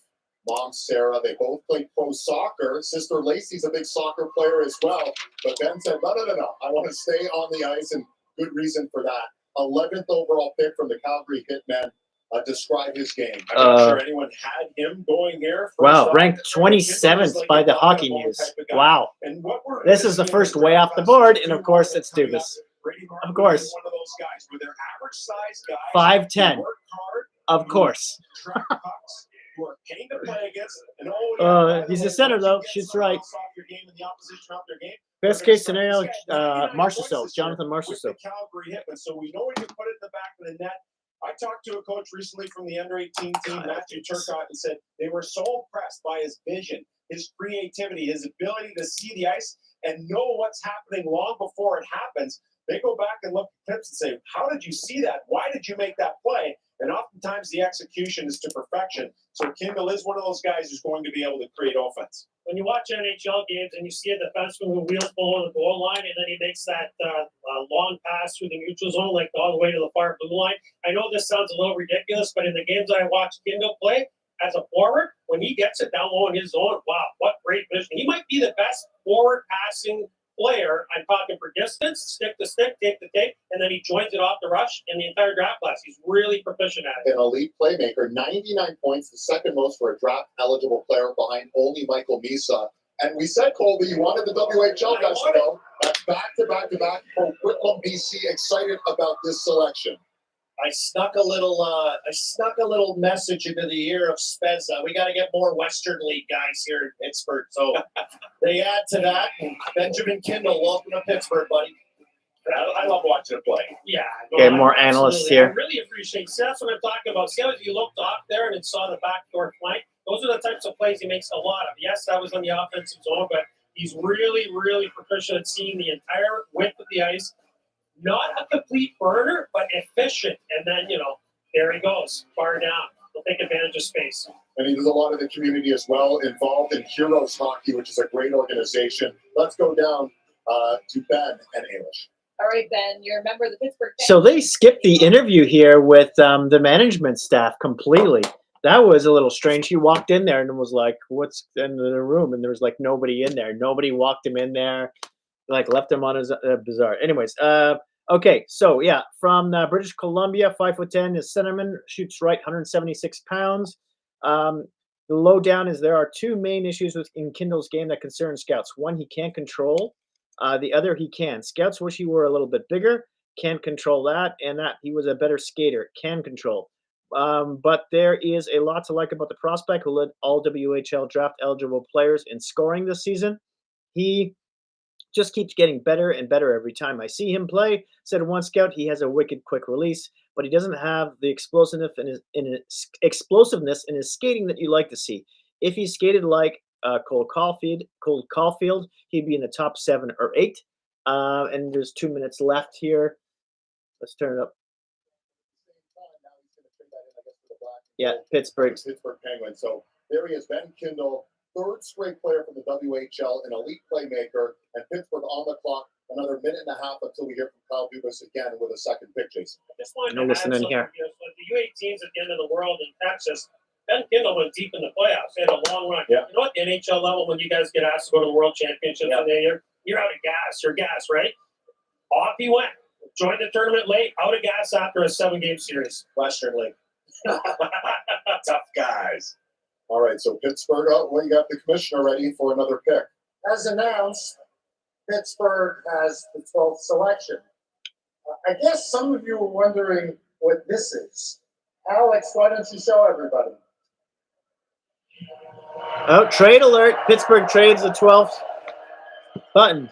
Mom, Sarah, they both played pro soccer. Sister Lacey's a big soccer player as well. But Ben said, no. I want to stay on the ice, and good reason for that. 11th overall pick from the Calgary Hitmen. Describe his game. I'm not sure anyone had him going here. Wow, ranked 27th by the Hockey News. Wow. And what we're This is the first way off the board, and of course it's Dubas. Of course. One of those guys with their average size guys. 5'10". Work hard. Of course. Track pucks. Who are paying to play against. And He's a center though. Shoots right. Best case scenario, Marchessault, Jonathan Marchessault. Calgary Hitmen. So we know we can put it in the back of the net. I talked to a coach recently from the under-18 team, Matthew Turcotte, and said they were so impressed by his vision, his creativity, his ability to see the ice and know what's happening long before it happens. They go back and look at clips and say, how did you see that? Why did you make that play? And oftentimes the execution is to perfection. So Kindle is one of those guys who's going to be able to create offense. When you watch NHL games and you see a defenseman who wheels below the goal line and then he makes that long pass through the neutral zone, like all the way to the far blue line. I know this sounds a little ridiculous, but in the games I watch Kindle play as a forward, when he gets it down low in his zone, wow, what great vision. He might be the best forward passing player. I'm talking for distance, stick to stick, tape to tape, and then he joins it off the rush in the entire draft class. He's really proficient at it. An elite playmaker, 99 points, the second most for a draft-eligible player behind only Michael Misa. And we said, Colby, you wanted the WHL guys to know. That's back-to-back-to-back for Whitlam, BC. Excited about this selection. I snuck a little message into the ear of Spezza. We got to get more Western League guys here in Pittsburgh. So they add to that. And Benjamin Kindle, welcome to Pittsburgh, buddy. I love watching it play. Yeah. Okay, more analysts here. I really appreciate it. That's what I'm talking about. See how you looked off there and saw the backdoor flank? Those are the types of plays he makes a lot of. Yes, that was on the offensive zone, but he's really, really proficient at seeing the entire width of the ice. Not a complete burner, but efficient. And then, there he goes, far down. He'll take advantage of space. And he does a lot of the community as well, involved in Heroes Hockey, which is a great organization. Let's go down to Ben and Ailish. All right, Ben, you're a member of the Pittsburgh Penguins. So they skipped the interview here with the management staff completely. That was a little strange. He walked in there and was like, what's in the room? And there was like nobody in there. Nobody walked him in there, like left him on his bizarre. Anyways, okay. So yeah, from British Columbia, 5'10" is centerman, shoots right, 176 pounds. The lowdown is there are two main issues in Kindle's game that concern scouts. One, he can't control. The other, he can. Scouts wish he were a little bit bigger, can't control that, and that he was a better skater, can control. But there is a lot to like about the prospect who led all WHL draft eligible players in scoring this season. He just keeps getting better and better every time I see him play. Said one scout, he has a wicked quick release, but he doesn't have the explosiveness in his skating that you like to see. If he skated like Cole Caulfield, he'd be in the top 7 or 8. And there's 2 minutes left here. Let's turn it up. Yeah, Pittsburgh Penguins. So there he is, Ben Kindle, third straight player from the WHL, an elite playmaker, and Pittsburgh on the clock. Another minute and a half until we hear from Kyle Dubas again with a second pick, Jason. I just wanted No to add listening something here. The U18s at the end of the world in Texas, Ben Kindle went deep in the playoffs. They had a long run. Yeah. You know, at the NHL level, when you guys get asked to go to the World Championships, and you're out of gas. You're gas, right? Off he went. Joined the tournament late, out of gas after a 7-game series. Western League. Tough guys. All right, so Pittsburgh, you got the commissioner ready for another pick. As announced, Pittsburgh has the 12th selection. I guess some of you are wondering what this is. Alex, why don't you show everybody? Oh, trade alert. Pittsburgh trades the 12th button.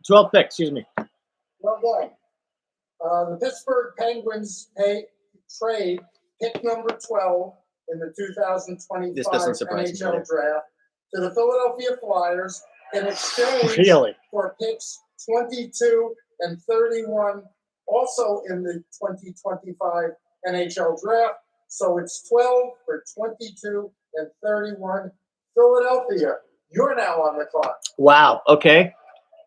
12th pick, excuse me. Well done. The Pittsburgh Penguins trade pick number 12 in the 2025 This doesn't surprise me NHL either. Draft to the Philadelphia Flyers in exchange Really? for picks 22 and 31, also in the 2025 NHL Draft. So it's 12 for 22 and 31. Philadelphia, you're now on the clock. Wow. Okay.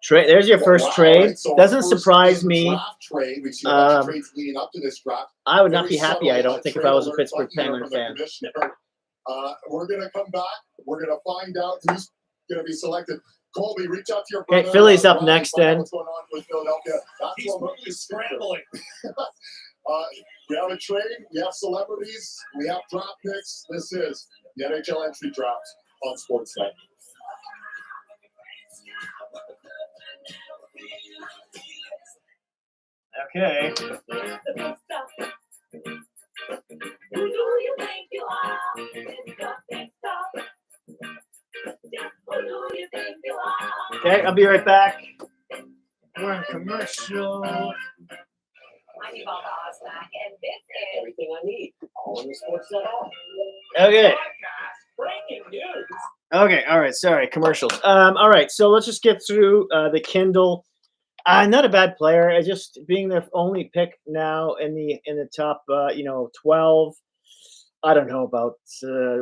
There's your first Wow, trade. right, so our Doesn't first surprise in the me. draft trade. We've seen a bunch of trades leading up to this draft. I would not Very be happy, subtle, I don't think, if I trade was a alert Pittsburgh button here Penguin from the fan. commissioner. We're going to come back. We're going to find out who's going to be selected. Colby, reach out to your brother. Okay, Philly's up Ryan, next find out then. What's going on with Philadelphia? That's He's what we're really scrambling. We have a trade. We have celebrities. We have draft picks. This is the NHL Entry Draft on SportsNet. Okay. Who do you think you are? Who do you think you are? Okay, I'll be right back. We're in commercial. I'm Yvonne Osmack, and this is Everything I need. All in the SportsNet app. Okay. Breaking news. Okay, all right. Sorry, commercials. All right, so let's just get through the Kindle. Not a bad player. I just being their only pick now in the top 12. I don't know about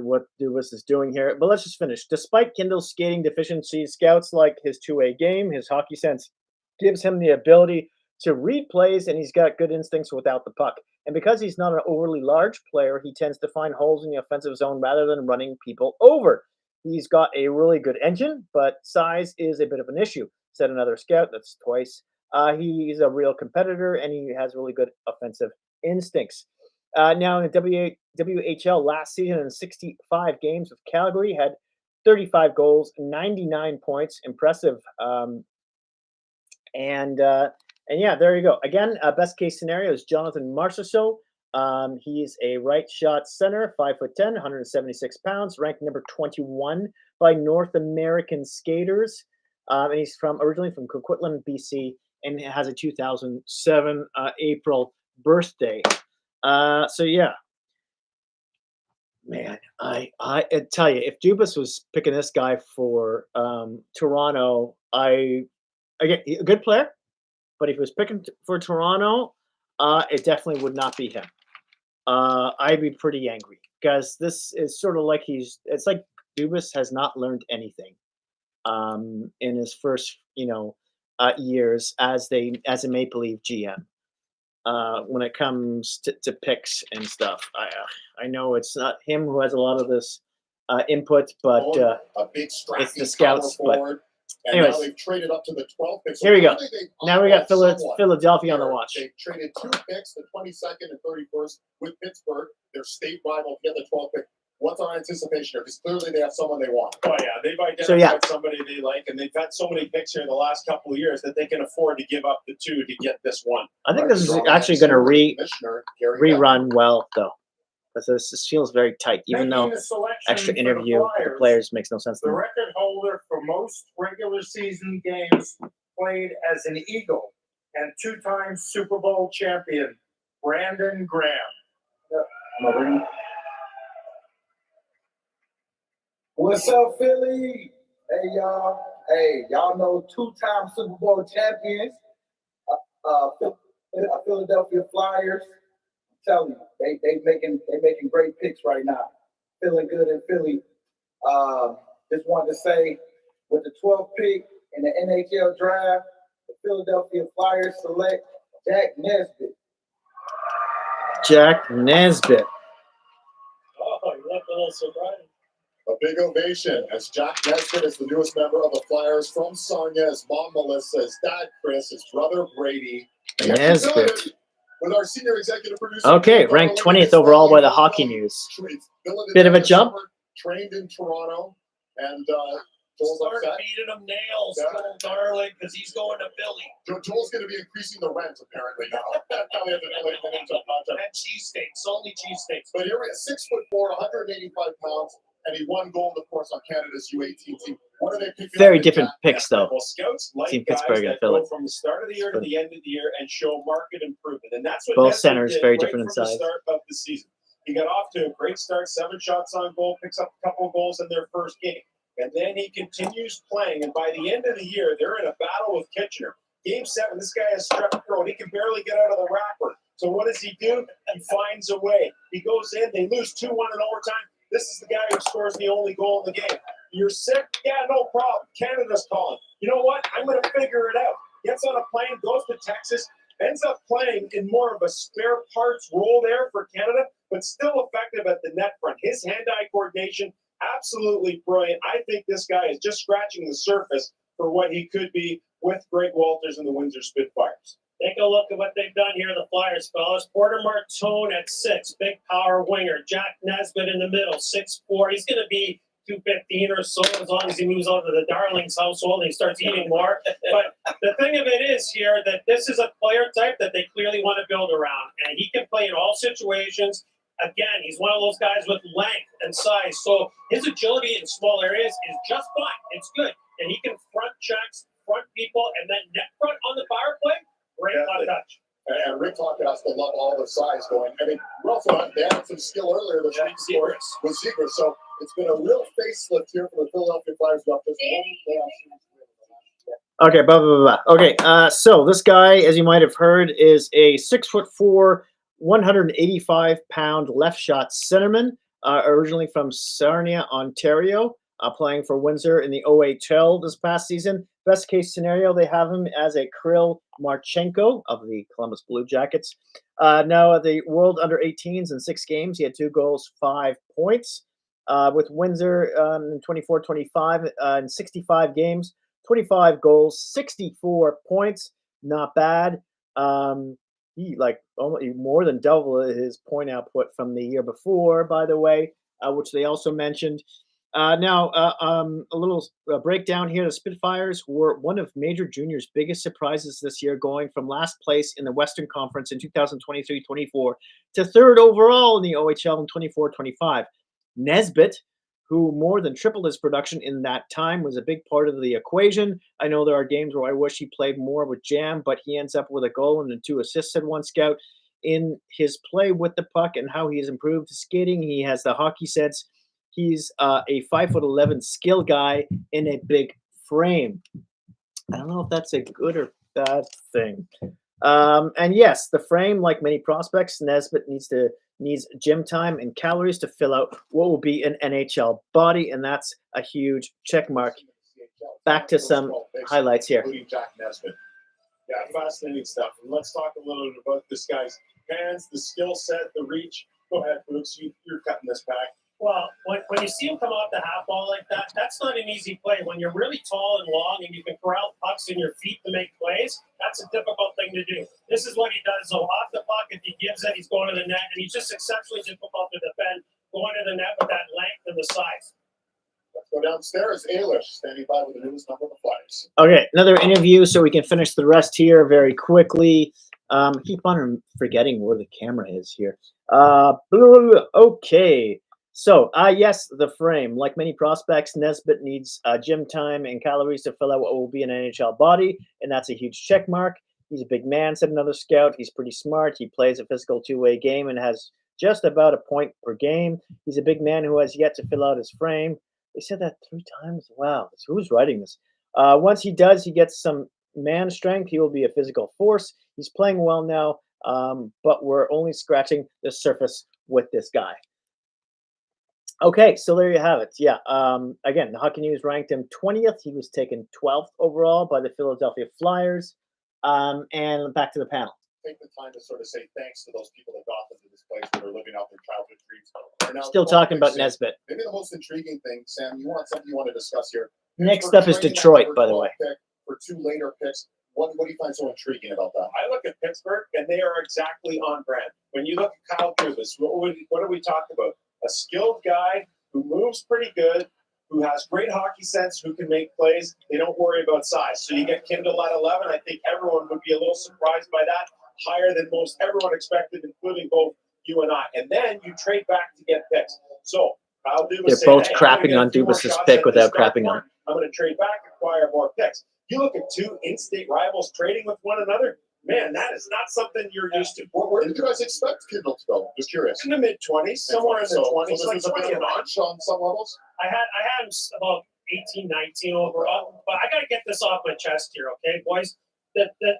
what Dubas is doing here, but let's just finish. Despite Kindle's skating deficiencies, scouts like his two-way game, his hockey sense gives him the ability to read plays, and he's got good instincts without the puck. And because he's not an overly large player, he tends to find holes in the offensive zone rather than running people over. He's got a really good engine, but size is a bit of an issue, said another scout. That's twice. He's a real competitor, and he has really good offensive instincts. Now, in the WHL last season, in 65 games with Calgary, had 35 goals, 99 points. Impressive. And yeah, there you go. Again, best case scenario is Jonathan Marchessault. He's a right shot center, 5'10", 176 pounds, ranked number 21 by North American skaters. And he's originally from Coquitlam, BC, and has a 2007 April birthday. So yeah, man, I tell you, if Dubas was picking this guy for Toronto, again, a good player, but if he was picking for Toronto, it definitely would not be him. I'd be pretty angry because this is sort of like it's like Dubas has not learned anything in his first, years as a Maple Leaf GM. When it comes to picks and stuff, I know it's not him who has a lot of this input, but a big it's the scouts. But anyways, now they've traded up to the 12th pick. Here we go. Now we got someone Philadelphia on the watch. They traded 2 picks, the 22nd and 31st, with Pittsburgh, their state rival, to get the 12th pick. What's our anticipation here? Because clearly they have someone they want. Oh, yeah. They've identified somebody they like, and they've had so many picks here in the last couple of years that they can afford to give up the 2 to get this one. I think this is actually going to rerun well, though. Because this feels very tight, even though extra interview for the players makes no sense to The me. record holder for most regular season games played as an Eagle and 2-time Super Bowl champion, Brandon Graham. What's up, Philly? Hey, y'all. Hey, y'all know 2-time Super Bowl champions, Philadelphia Flyers. I'm telling you, they making great picks right now. Feeling good in Philly. Just wanted to say, with the 12th pick in the NHL Draft, the Philadelphia Flyers select Jack Nesbitt. Jack Nesbitt. Oh, you left a little surprise. A big ovation as Jack Nesbitt is the newest member of the Flyers from Sonya's mom Melissa, his dad Chris, his brother Brady. Nesbitt. With our senior executive producer. Okay, ranked 20th overall by the Hockey News. Bit of a jump. Trained in Toronto, and Joel's Start upset. feeding him nails, Joel Darling, because he's going to Philly. Joel's going to be increasing the rent apparently now. And cheesesteaks, only cheesesteaks. But here we are, 6'4", 185 pounds, and he won gold, of course, on Canada's U18 team. What are they picking? Very different picks, though. Well, scouts like Team guys Pittsburgh and that go Philly. from the start of the year to the end of the year and show market improvement, and that's what Both Nesbitt centers did very right different in from the size. start of the season. He got off to a great start, 7 shots on goal, picks up a couple of goals in their first game, and then he continues playing. And by the end of the year, they're in a battle with Kitchener. Game 7, this guy has strep throat. He can barely get out of the wrapper. So what does he do? He finds a way. He goes in. They lose 2-1 in overtime. This is the guy who scores the only goal in the game. You're sick? Yeah, no problem. Canada's calling. You know what? I'm going to figure it out. Gets on a plane, goes to Texas, ends up playing in more of a spare parts role there for Canada, but still effective at the net front. His hand-eye coordination, absolutely brilliant. I think this guy is just scratching the surface for what he could be with Greg Walters and the Windsor Spitfires. Take a look at what they've done here, the Flyers, fellas. Porter Martone at 6, big power winger. Jack Nesbitt in the middle, 6'4". He's going to be 215 or so as long as he moves out to the Darlings household and he starts eating more. But the thing of it is here that this is a player type that they clearly want to build around. And he can play in all situations. Again, he's one of those guys with length and size. So his agility in small areas is just fine. It's good. And he can front checks, front people, and then net front on the power play. Great on touch. And Rick talking us to love all the size going. I mean, we're also on down some skill earlier this week with Zegras. So it's been a real facelift here for the Philadelphia Flyers. Okay, blah, blah, blah, blah. Okay, so this guy, as you might have heard, is a 6'4", 185-pound left shot centerman, originally from Sarnia, Ontario, playing for Windsor in the OHL this past season. Best case scenario, they have him as a Kirill Marchenko of the Columbus Blue Jackets. Now at the World Under 18s in 6 games, he had 2 goals, 5 points. With Windsor in 24-25 in 65 games, 25 goals, 64 points. Not bad. He more than double his point output from the year before, by the way, which they also mentioned. Now, a little breakdown here. The Spitfires were one of Major Junior's biggest surprises this year, going from last place in the Western Conference in 2023-24 to 3rd overall in the OHL in 24-25. Nesbitt, who more than tripled his production in that time, was a big part of the equation. I know there are games where I wish he played more with Jam, but he ends up with a goal and 2 assists, said one scout. In his play with the puck and how he has improved his skating, he has the hockey sense. He's a 5'11" skill guy in a big frame. I don't know if that's a good or bad thing. And yes, the frame, like many prospects, Nesbitt needs gym time and calories to fill out what will be an NHL body, and that's a huge check mark. Back to some highlights here. Jack Nesbitt. Yeah, fascinating stuff. And let's talk a little bit about this guy's hands, the skill set, the reach. Go ahead, Brooks. You're cutting this back. Well, when you see him come off the half ball like that, that's not an easy play. When you're really tall and long and you can corral pucks in your feet to make plays, that's a difficult thing to do. This is what he does. So off the puck, if he gives it, he's going to the net, and he's just exceptionally difficult to defend, going to the net with that length and the size. Let's go downstairs. Ailish standing by with the newest number of the Flyers. Okay, another interview so we can finish the rest here very quickly. Keep on forgetting where the camera is here. Okay. So, yes, the frame. Like many prospects, Nesbitt needs gym time and calories to fill out what will be an NHL body, and that's a huge check mark. He's a big man, said another scout. He's pretty smart. He plays a physical 2-way game and has just about a point per game. He's a big man who has yet to fill out his frame. They said that 3 times? Wow. Who's writing this? Once he does, he gets some man strength. He will be a physical force. He's playing well now, but we're only scratching the surface with this guy. Okay, so there you have it. Yeah, again, the Hockey News ranked him 20th. He was taken 12th overall by the Philadelphia Flyers. And back to the panel. Take the time to sort of say thanks to those people that got them to this place where they're living out their childhood dreams. Still talking about Nesbitt. Maybe the most intriguing thing, Sam, something you want to discuss here. Next up is Detroit, by the way. For 2 later picks, what do you find so intriguing about that? I look at Pittsburgh, and they are exactly on brand. When you look at Kyle Dubas, what do we talk about? A skilled guy who moves pretty good, who has great hockey sense, who can make plays. They don't worry about size. So you get Kindle at 11. I think everyone would be a little surprised by that. Higher than most everyone expected, including both you and I. And then you trade back to get picks. So They're both crapping on Dubas's pick without crapping on it. I'm going to trade back, acquire more picks. You look at two in-state rivals trading with one another. Man, that is not something you're used to. Where did you guys expect Kindle to go? Just curious. In the mid-20s, somewhere in the 20s. So this is a bit of a notch on some levels? I had him about 18, 19 overall, but I got to get this off my chest here, okay, boys?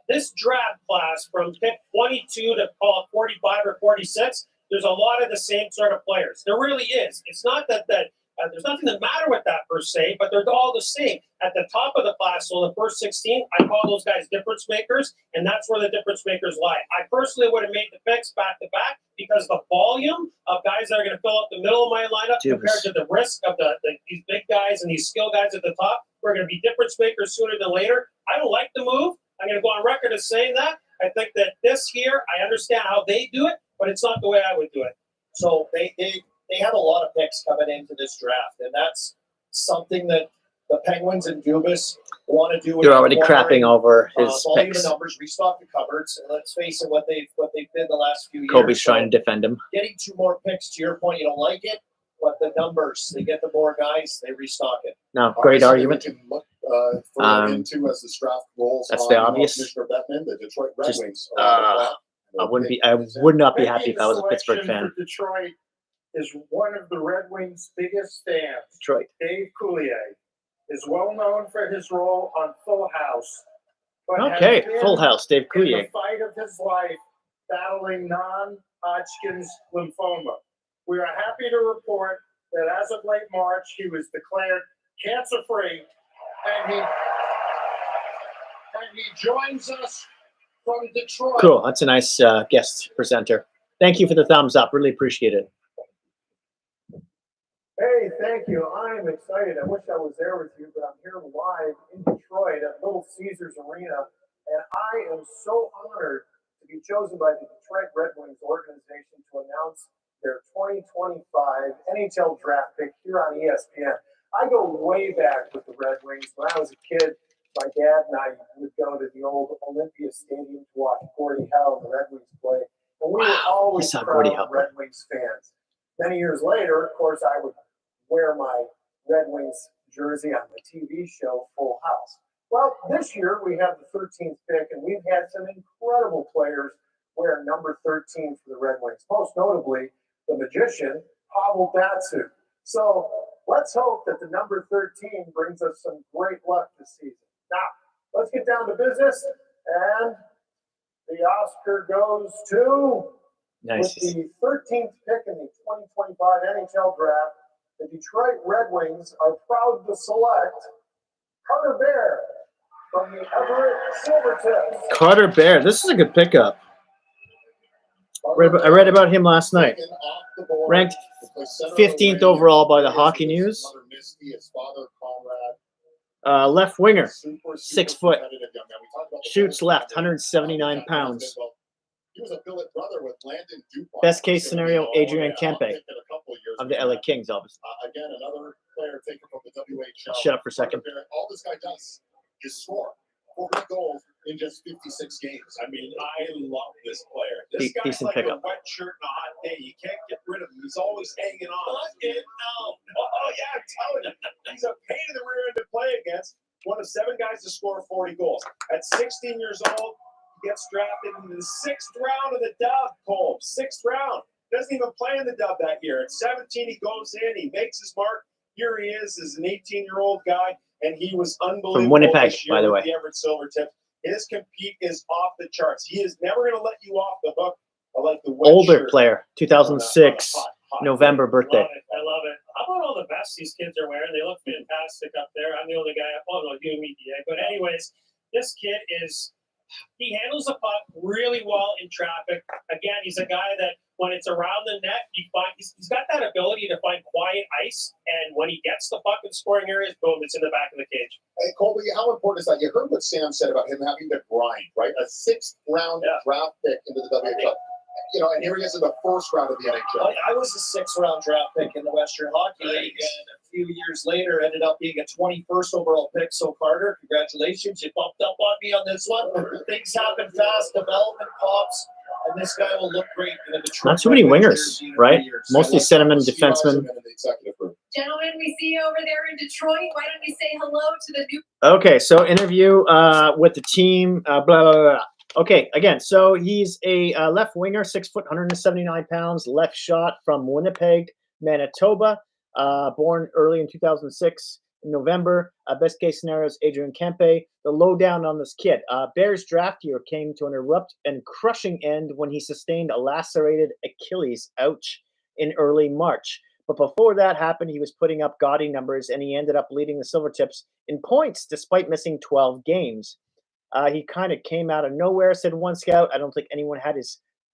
This draft class from pick 22 to call it 45 or 46, there's a lot of the same sort of players. There really is. It's not that there's nothing the matter with that per se, but they're all the same. At the top of the class, so the first 16, I call those guys difference makers, and that's where the difference makers lie. I personally would have made the picks back to back because the volume of guys that are going to fill up the middle of my lineup compared to the risk of these big guys and these skill guys at the top who are going to be difference makers sooner than later. I don't like the move. I'm going to go on record as saying that. I think that this here, I understand how they do it, but it's not the way I would do it. So they have a lot of picks coming into this draft, and that's something that the Penguins and Dubas want to do. They're already crapping over his volume picks. of numbers, restock the cupboards, and let's face it, what they've been the last few years. Kobe's trying to defend him. Getting 2 more picks, to your point, you don't like it, but the numbers, they get the more guys, they restock it. No, great argument. We can look further into as this draft rolls. That's the obvious. Commissioner Bettman, the Detroit Red Wings. I would not be happy if I was a Pittsburgh fan. Detroit is one of the Red Wings' biggest fans. Detroit. Dave Coulier is well known for his role on Full House. But Okay, has been Full House, Dave in Coulier. the fight of his life, battling non-Hodgkin's lymphoma. We are happy to report that as of late March, he was declared cancer-free, and he joins us from Detroit. Cool. That's a nice guest presenter. Thank you for the thumbs up. Really appreciate it. Hey, thank you. I am excited. I wish I was there with you, but I'm here live in Detroit at Little Caesars Arena, and I am so honored to be chosen by the Detroit Red Wings organization to announce their 2025 NHL Draft pick here on ESPN. I go way back with the Red Wings. When I was a kid, my dad and I would go to the old Olympia Stadium to watch Gordie Howe and the Red Wings play, and we were always proud Red Wings fans. Many years later, of course, I would wear my Red Wings jersey on the TV show Full House. Well, this year we have the 13th pick, and we've had some incredible players wear number 13 for the Red Wings, most notably the magician, Pavel Datsyuk. So let's hope that the number 13 brings us some great luck this season. Now, let's get down to business, and the Oscar goes to, with the 13th pick in the 2025 NHL Draft, the Detroit Red Wings are proud to select Carter Bear from the Everett Silvertips. Carter Bear. This is a good pickup. I read about him last night. Ranked 15th overall by the Hockey News. Left winger, 6 foot. Shoots left, 179 pounds. He was a billet brother with Landon DuPont. Best case scenario, Adrian Kempe of the LA Kings, obviously. Again, another player taken from the WHL. Shut up for a second. All this guy does is score 40 goals in just 56 games. I mean, I love this player. This guy's decent like pickup. a wet shirt on a hot day. You can't get rid of him. He's always hanging on. Oh, yeah, I'm telling you. He's a pain in the rear end to play against. One of 7 guys to score 40 goals. At 16 years old, he gets drafted in the 6th round of the Dub, Cole. 6th round. Doesn't even play in the Dub that year. At 17, he goes in. He makes his mark. Here he is as an 18-year-old guy, and he was unbelievable. From Winnipeg, this year by the with way. The Everett Silvertips. His compete is off the charts. He is never going to let you off the hook. I like the wet Older shirt player, 2006, November birthday. I love it. How about all the vests these kids are wearing? They look fantastic up there. I'm the only guy. Well, no, you and me, DA. But anyways, this kid he handles the puck really well in traffic. Again, he's a guy that when it's around the net, he's got that ability to find quiet ice. And when he gets the puck in scoring areas, boom, it's in the back of the cage. Hey, Colby, how important is that? You heard what Sam said about him having to grind, right? A 6th round draft pick into the WHL. and here he is in the first round of the NHL. I was a 6th-round draft pick in the Western Hockey League, and a few years later ended up being a 21st overall pick. So, Carter, congratulations. You bumped up on me on this one. Things happen fast. Development pops. And this guy will look great in a Detroit. Not too many wingers, right? Mostly centerman, defenseman. Gentlemen, we see you over there in Detroit. Why don't we say hello to the new? Okay, so interview with the team. Blah blah blah. Okay, again, so he's a left winger, 6 foot, 179 pounds, left shot from Winnipeg, Manitoba. Born early in 2006 in November. Best case scenario is Adrian Kempe. The lowdown on this kid. Bears draft year came to an abrupt and crushing end when he sustained a lacerated Achilles, ouch, in early March. But before that happened, he was putting up gaudy numbers, and he ended up leading the Silvertips in points despite missing 12 games. He kind of came out of nowhere, said one scout. I don't think anyone had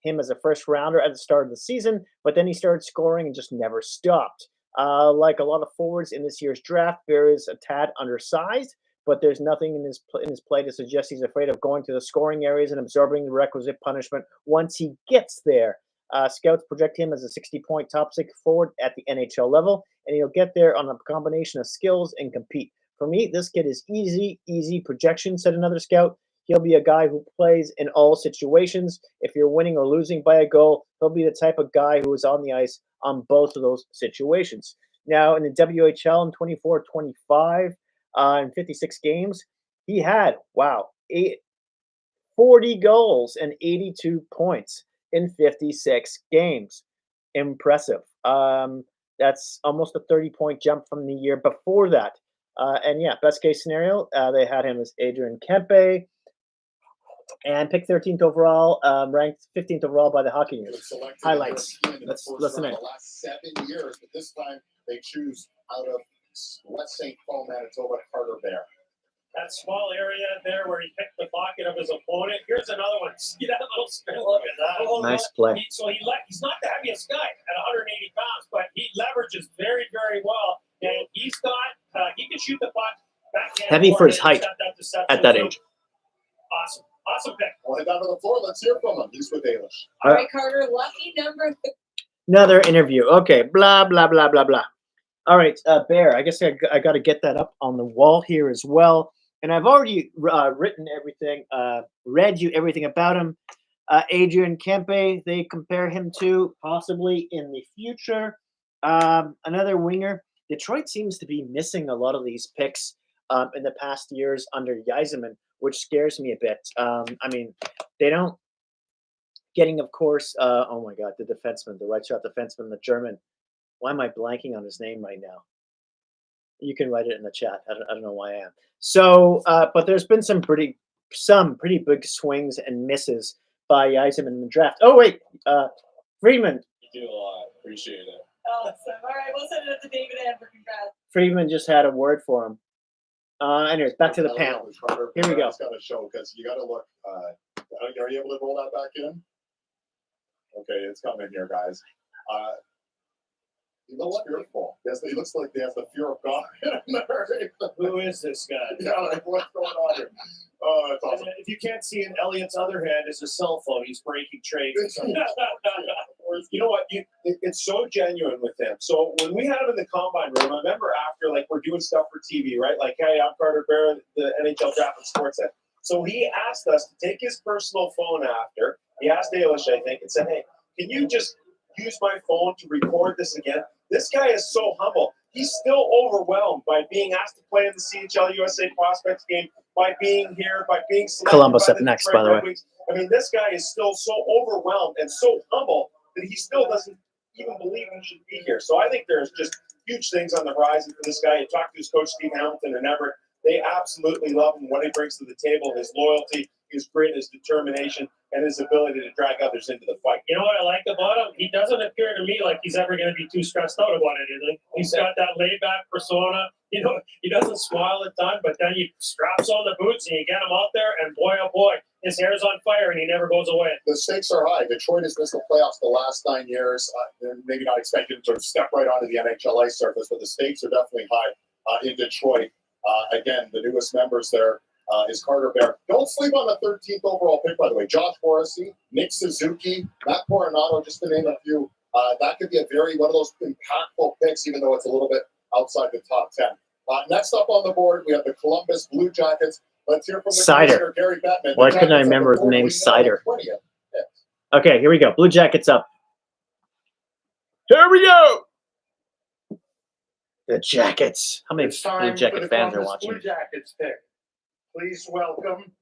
him as a first rounder at the start of the season, but then he started scoring and just never stopped. Like a lot of forwards in this year's draft, Bear is a tad undersized, but there's nothing in his play to suggest he's afraid of going to the scoring areas and absorbing the requisite punishment once he gets there. Scouts project him as a 60-point top 6 forward at the NHL level, and he'll get there on a combination of skills and compete. For me, this kid is easy projection, said another scout. He'll be a guy who plays in all situations. If you're winning or losing by a goal, he'll be the type of guy who is on the ice on both of those situations. Now, in the WHL in 24-25, in 56 games, he had, 40 goals and 82 points in 56 games. Impressive. That's almost a 30-point jump from the year before that. And yeah, best case scenario, they had him as Adrian Kempe, and picked 13th overall, ranked 15th overall by the Hockey News. Highlights. Let's listen in. The last 7 years, but this time they choose out of West St. Paul, Manitoba, Carter Bear. That small area there where he picked the pocket of his opponent. Here's another one. See that little spin? Look at that. Nice play. He's not the heaviest guy at 180 pounds, but he leverages very, very well. And he can shoot the puck backhand. Heavy for his height at that age. Awesome pick. We'll head down to the floor. Let's hear from him. He's with English. All right, Carter, lucky number. Another interview. Okay, blah, blah, blah, blah, blah. All right, Bear, I guess I got to get that up on the wall here as well. And I've already written everything, read you everything about him. Adrian Kempe, they compare him to possibly in the future. Another winger. Detroit seems to be missing a lot of these picks in the past years under Yzerman, which scares me a bit. I mean, they don't getting, of course, oh my God, the defenseman, the right shot defenseman, the German. Why am I blanking on his name right now? You can write it in the chat. I don't know why I am. So, but there's been some pretty big swings and misses by Yzerman in the draft. Oh wait, Friedman. You do a lot. Appreciate it. Awesome. All right, we'll send it up to David and for congrats. Friedman just had a word for him. Anyways, back to the panel. Here we go. It's got to show because you got to look. Are you able to roll that back in? Okay, it's coming here, guys. He looks fearful. Yes, he looks like he has the fear of God. Who is this guy? Yeah, like what's going on here? Oh, that's awesome. If you can't see in Elliot's other hand is a cell phone. He's breaking trades. You know what? It's so genuine with him. So when we had him in the combine room, I remember after, like, we're doing stuff for TV, right? Like, hey, I'm Carter Bear, the NHL Draft and SportsNet. So he asked us to take his personal phone after. He asked Ailish, I think, and said, hey, can you just use my phone to record this again? This guy is so humble. He's still overwhelmed by being asked to play in the CHL USA Prospects game, by being here, by being selected. Columbus up next, by the way. I mean, this guy is still so overwhelmed and so humble that he still doesn't even believe he should be here. So I think there's just huge things on the horizon for this guy. You talk to his coach, Steve Hamilton and Everett. They absolutely love him, what he brings to the table, his loyalty, his grit, his determination, and his ability to drag others into the fight. You know what I like about him? He doesn't appear to me like he's ever going to be too stressed out about anything. He's got that laid-back persona. You know, he doesn't smile a ton, but then he straps on the boots and you get him out there, and boy, oh boy, his hair's on fire and he never goes away. The stakes are high. Detroit has missed the playoffs the last 9 years. They're maybe not expected to sort of step right onto the NHL ice surface, but the stakes are definitely high in Detroit. Again, the newest members there, is Carter Bear. Don't sleep on the 13th overall pick, by the way. Josh Morrissey, Nick Suzuki, Matt Coronado, just to name a few. That could be one of those impactful picks, even though it's a little bit outside the top 10. Next up on the board, we have the Columbus Blue Jackets. Let's hear from the commissioner, Gary Bettman. Why couldn't I remember the name Cider? Okay, here we go. Blue Jackets up. Here we go. The Jackets. How many Blue Jacket fans are watching? Blue Jackets pick. Please welcome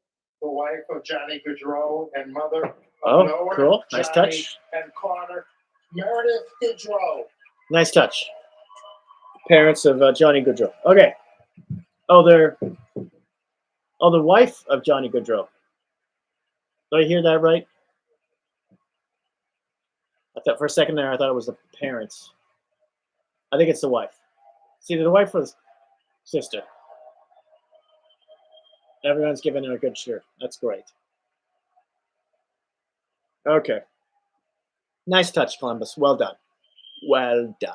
the wife of Johnny Gaudreau and mother of Noah, cool. Nice Johnny, touch. and Connor, Meredith Gaudreau. Nice touch. Parents of Johnny Gaudreau. Okay. The wife of Johnny Gaudreau. Did I hear that right? I thought for a second there, I thought it was the parents. I think it's the wife. It's either the wife or the sister. Everyone's giving her a good shirt. That's great. Okay. Nice touch, Columbus. Well done. Well done.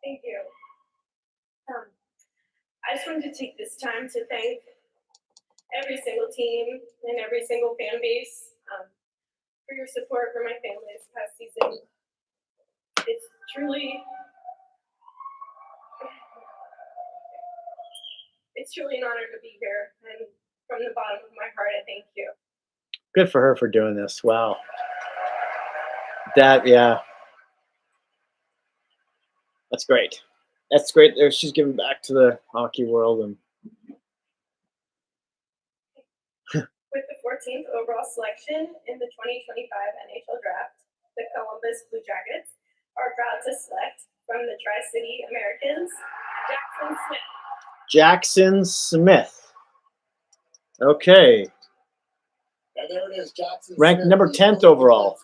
Thank you. I just wanted to take this time to thank every single team and every single fan base for your support for my family this past season. It's truly an honor to be here, and from the bottom of my heart, I thank you. Good for her for doing this. Wow. Yeah. That's great. That's great. She's giving back to the hockey world. And with the 14th overall selection in the 2025 NHL Draft, the Columbus Blue Jackets are proud to select from the Tri-City Americans, Jackson Smith. Jackson Smith. Okay. And there it is, Jackson ranked Smith, number 10th overall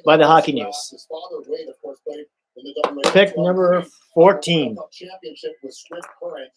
by the Hockey News. His father, Wade, of course, played in the Pick number 14. Championship with Swift Current.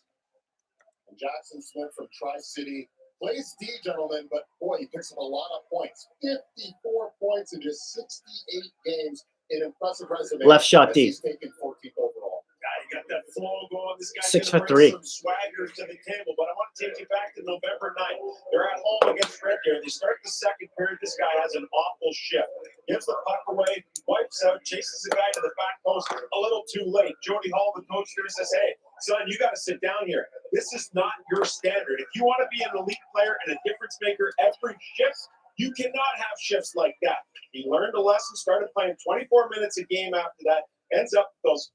And Jackson Smith from Tri-City plays D, gentlemen, but boy, he picks up a lot of points. 54 points in just 68 games. An impressive resume. Left shot D. He's taken 14th overall. You got that flow going. This guy's 6'3". some swagger to the table. But I want to take you back to November 9th. They're at home against Red Deer. They start the second period. This guy has an awful shift. Gives the puck away, wipes out, chases the guy to the back post a little too late. Jody Hall, the coach there, says, "Hey, son, you got to sit down here. This is not your standard. If you want to be an elite player and a difference maker every shift, you cannot have shifts like that." He learned a lesson, started playing 24 minutes a game after that, ends up with those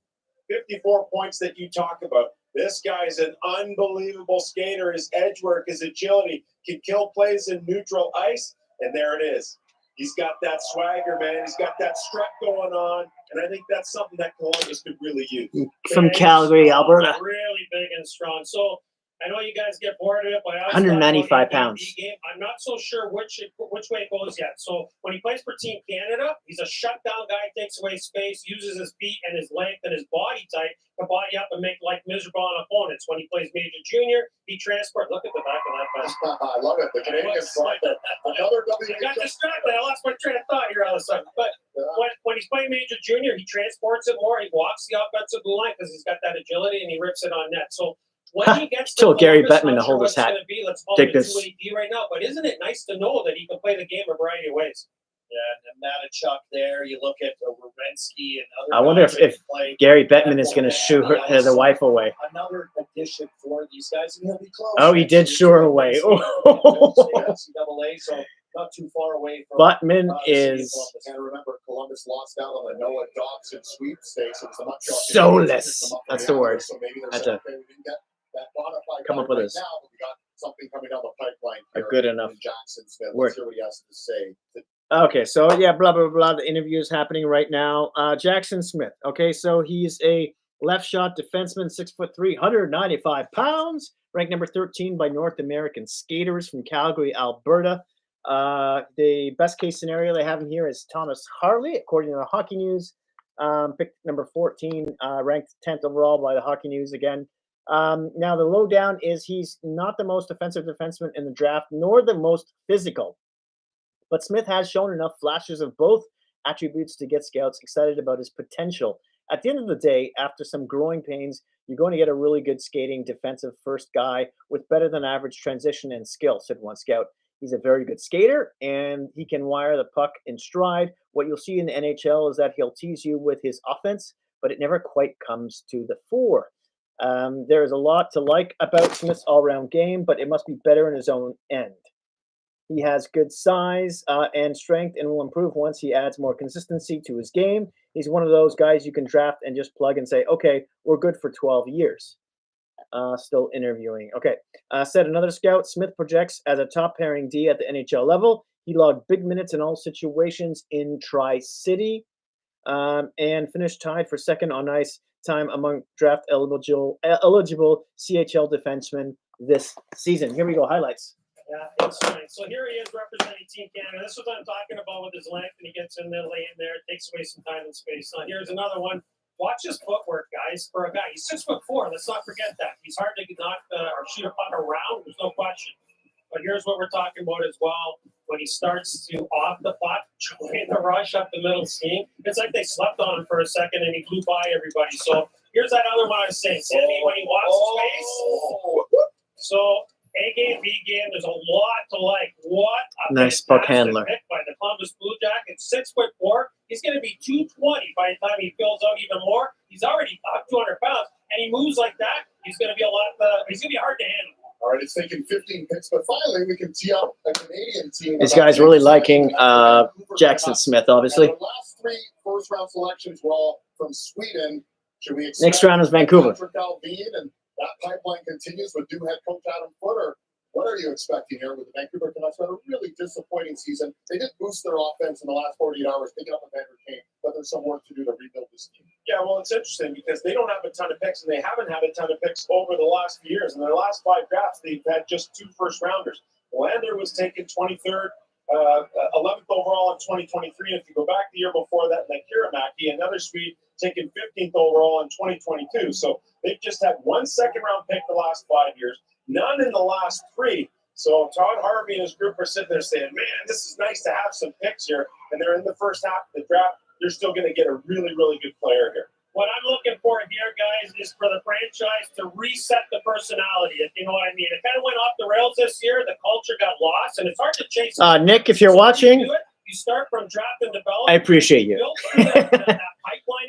54 points that you talk about. This guy is an unbelievable skater. His edge work, his agility, can kill plays in neutral ice, and there it is. He's got that swagger, man. He's got that strut going on, and I think that's something that Columbus could really use. From Calgary, Alberta. Really big and strong. So I know you guys get bored of it, but I always 195 thought about pounds. the game. I'm not so sure which way it goes yet. So when he plays for Team Canada, he's a shutdown guy, takes away space, uses his feet and his length and his body type to body up and make life miserable on opponents. When he plays Major Junior, he transports. Look at the back of that vest. I love it. The Canadians brought that. Another I got distracted. I lost my train of thought here all of a sudden. But when he's playing Major Junior, he transports it more. He walks the offensive blue line because he's got that agility and he rips it on net. So when he gets Told Gary Bettman to not sure hold his what's hat. gonna be. Let's call Take it a this. 2-8D right now. But isn't it nice to know that he can play the game a variety of ways? Yeah, and Matachuk there. You look at Werenski and other. I wonder guys if that play. Gary Bettman is going to shoo the wife away. Another addition for these guys, and he'll be close. Oh, he did shoo her away. NCAA, so not too far away from. Bettman is And remember, Columbus lost out on the Noah Dobson sweepstakes. It was the Montreal soulless. That's the word. So maybe Had there's to something we didn't get that modified come up with right this. now, but we got something coming down the pipeline. A here good enough in Jackson Smith. word. Let's hear what he has to say. Okay, so yeah, blah, blah, blah. The interview is happening right now. Jackson Smith. Okay, so he's a left shot defenseman, 6'3", 195 pounds, ranked number 13 by North American skaters from Calgary, Alberta. The best case scenario they have him here is Thomas Harley, according to the Hockey News. Picked number 14, ranked 10th overall by the Hockey News again. Now, the lowdown is he's not the most offensive defenseman in the draft, nor the most physical. But Smith has shown enough flashes of both attributes to get scouts excited about his potential. At the end of the day, after some growing pains, you're going to get a really good skating defensive first guy with better than average transition and skill, said one scout. He's a very good skater, and he can wire the puck in stride. What you'll see in the NHL is that he'll tease you with his offense, but it never quite comes to the fore. There is a lot to like about Smith's all-round game, but it must be better in his own end. He has good size and strength and will improve once he adds more consistency to his game. He's one of those guys you can draft and just plug and say, okay, we're good for 12 years. Still interviewing. Okay. Said another scout, Smith projects as a top pairing D at the NHL level. He logged big minutes in all situations in Tri-City and finished tied for second on ice time among draft eligible CHL defensemen this season. Here we go. Highlights. Yeah, it's fine. So here he is representing Team Canada. This is what I'm talking about with his length, and he gets in there, lay in there, takes away some time and space. Now here's another one. Watch his footwork, guys. For a guy, he's 6'4". Let's not forget that. He's hard to knock or shoot a puck around. There's no question. But here's what we're talking about as well. When he starts to off the puck, join the rush up the middle scheme, it's like they slept on him for a second and he flew by everybody. So here's that other one I was saying. Sammy, when he walks his face. So A game, B game, there's a lot to like. What a nice puck handler pick by the Columbus Blue Jackets. 6'4". He's going to be 220 by the time he fills out even more. He's already up 200 pounds, and he moves like that. He's going to be he's going to be hard to handle. All right, it's taken 15 picks, but finally we can tee up a Canadian team. This guy's really liking Jackson Smith, obviously. And the last 3 first-round selections were all from Sweden. Should we expect next round is Vancouver. And that pipeline continues with new head coach Adam Footer. What are you expecting here with the Vancouver Canucks? Had a really disappointing season. They did boost their offense in the last 48 hours, picking up Evander Kane, but there's some work to do to rebuild this team. Yeah, well, it's interesting because they don't have a ton of picks, and they haven't had a ton of picks over the last few years. In their last 5 drafts, they've had just 2 first-rounders. Lander was taken 23rd, 11th overall in 2023. If you go back the year before that, like Kiramaki, another Swede, taken 15th overall in 2022. So they've just had 1 second-round pick the last 5 years. None in the last 3. So Todd Harvey and his group are sitting there saying, man, this is nice to have some picks here. And they're in the first half of the draft. They're still going to get a really, really good player here. What I'm looking for here, guys, is for the franchise to reset the personality, if you know what I mean. It kind of went off the rails this year. The culture got lost, and it's hard to chase. Nick, if you're watching, you start from draft and develop. I appreciate you.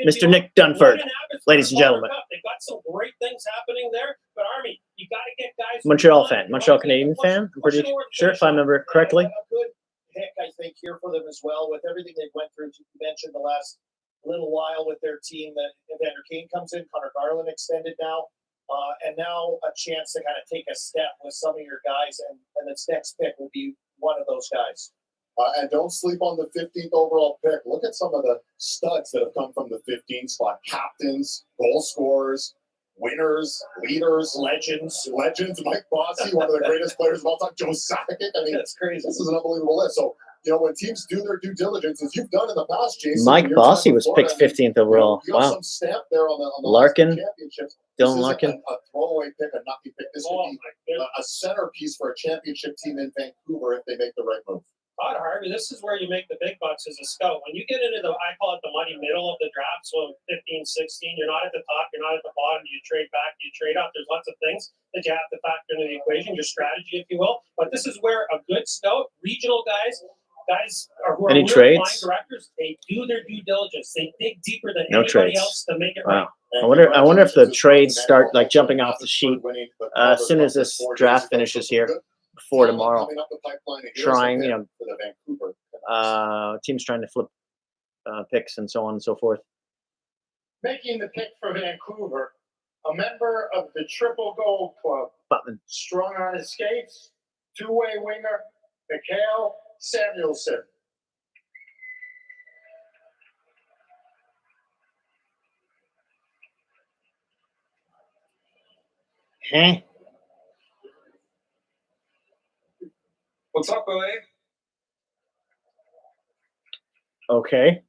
Mr. Nick Dunford, ladies and gentlemen. They've got some great things happening there, but Army, you got to get guys. Montreal fan, Montreal Canadian fan. I'm pretty sure if I remember correctly. A good pick, I think, here for them as well, with everything they went through. You mentioned the last little while with their team that Evander Kane comes in, Connor Garland extended now, and now a chance to kind of take a step with some of your guys, and this next pick will be one of those guys. And don't sleep on the 15th overall pick. Look at some of the studs that have come from the 15th spot. Captains, goal scorers, winners, leaders, legends. Mike Bossy, one of the greatest players of all time. José. I mean, that's crazy. This is an unbelievable list. So, when teams do their due diligence, as you've done in the past, Jason. Mike Bossy was picked 15th overall. You have wow. some stamp there on the Larkin. Championships. Dylan Larkin. A throwaway pick, a nothing pick. This would be a centerpiece for a championship team in Vancouver if they make the right move. Todd Harvey, this is where you make the big bucks as a scout. When you get into I call it the muddy middle of the draft, so 15, 16, you're not at the top, you're not at the bottom, you trade back, you trade up. There's lots of things that you have to factor into the equation, your strategy, if you will. But this is where a good scout, regional guys who are any line trades? Directors, they do their due diligence. They dig deeper than No anybody trades. else to make it Wow. right. I wonder if the trades start like jumping off the sheet as soon as this draft finishes here before tomorrow. Trying, teams trying to flip picks and so on and so forth. Making the pick for Vancouver, a member of the Triple Gold Club. Button. Strong on his skates, two-way winger, Mikhail Samuelson. Huh? What's up, LA? Okay.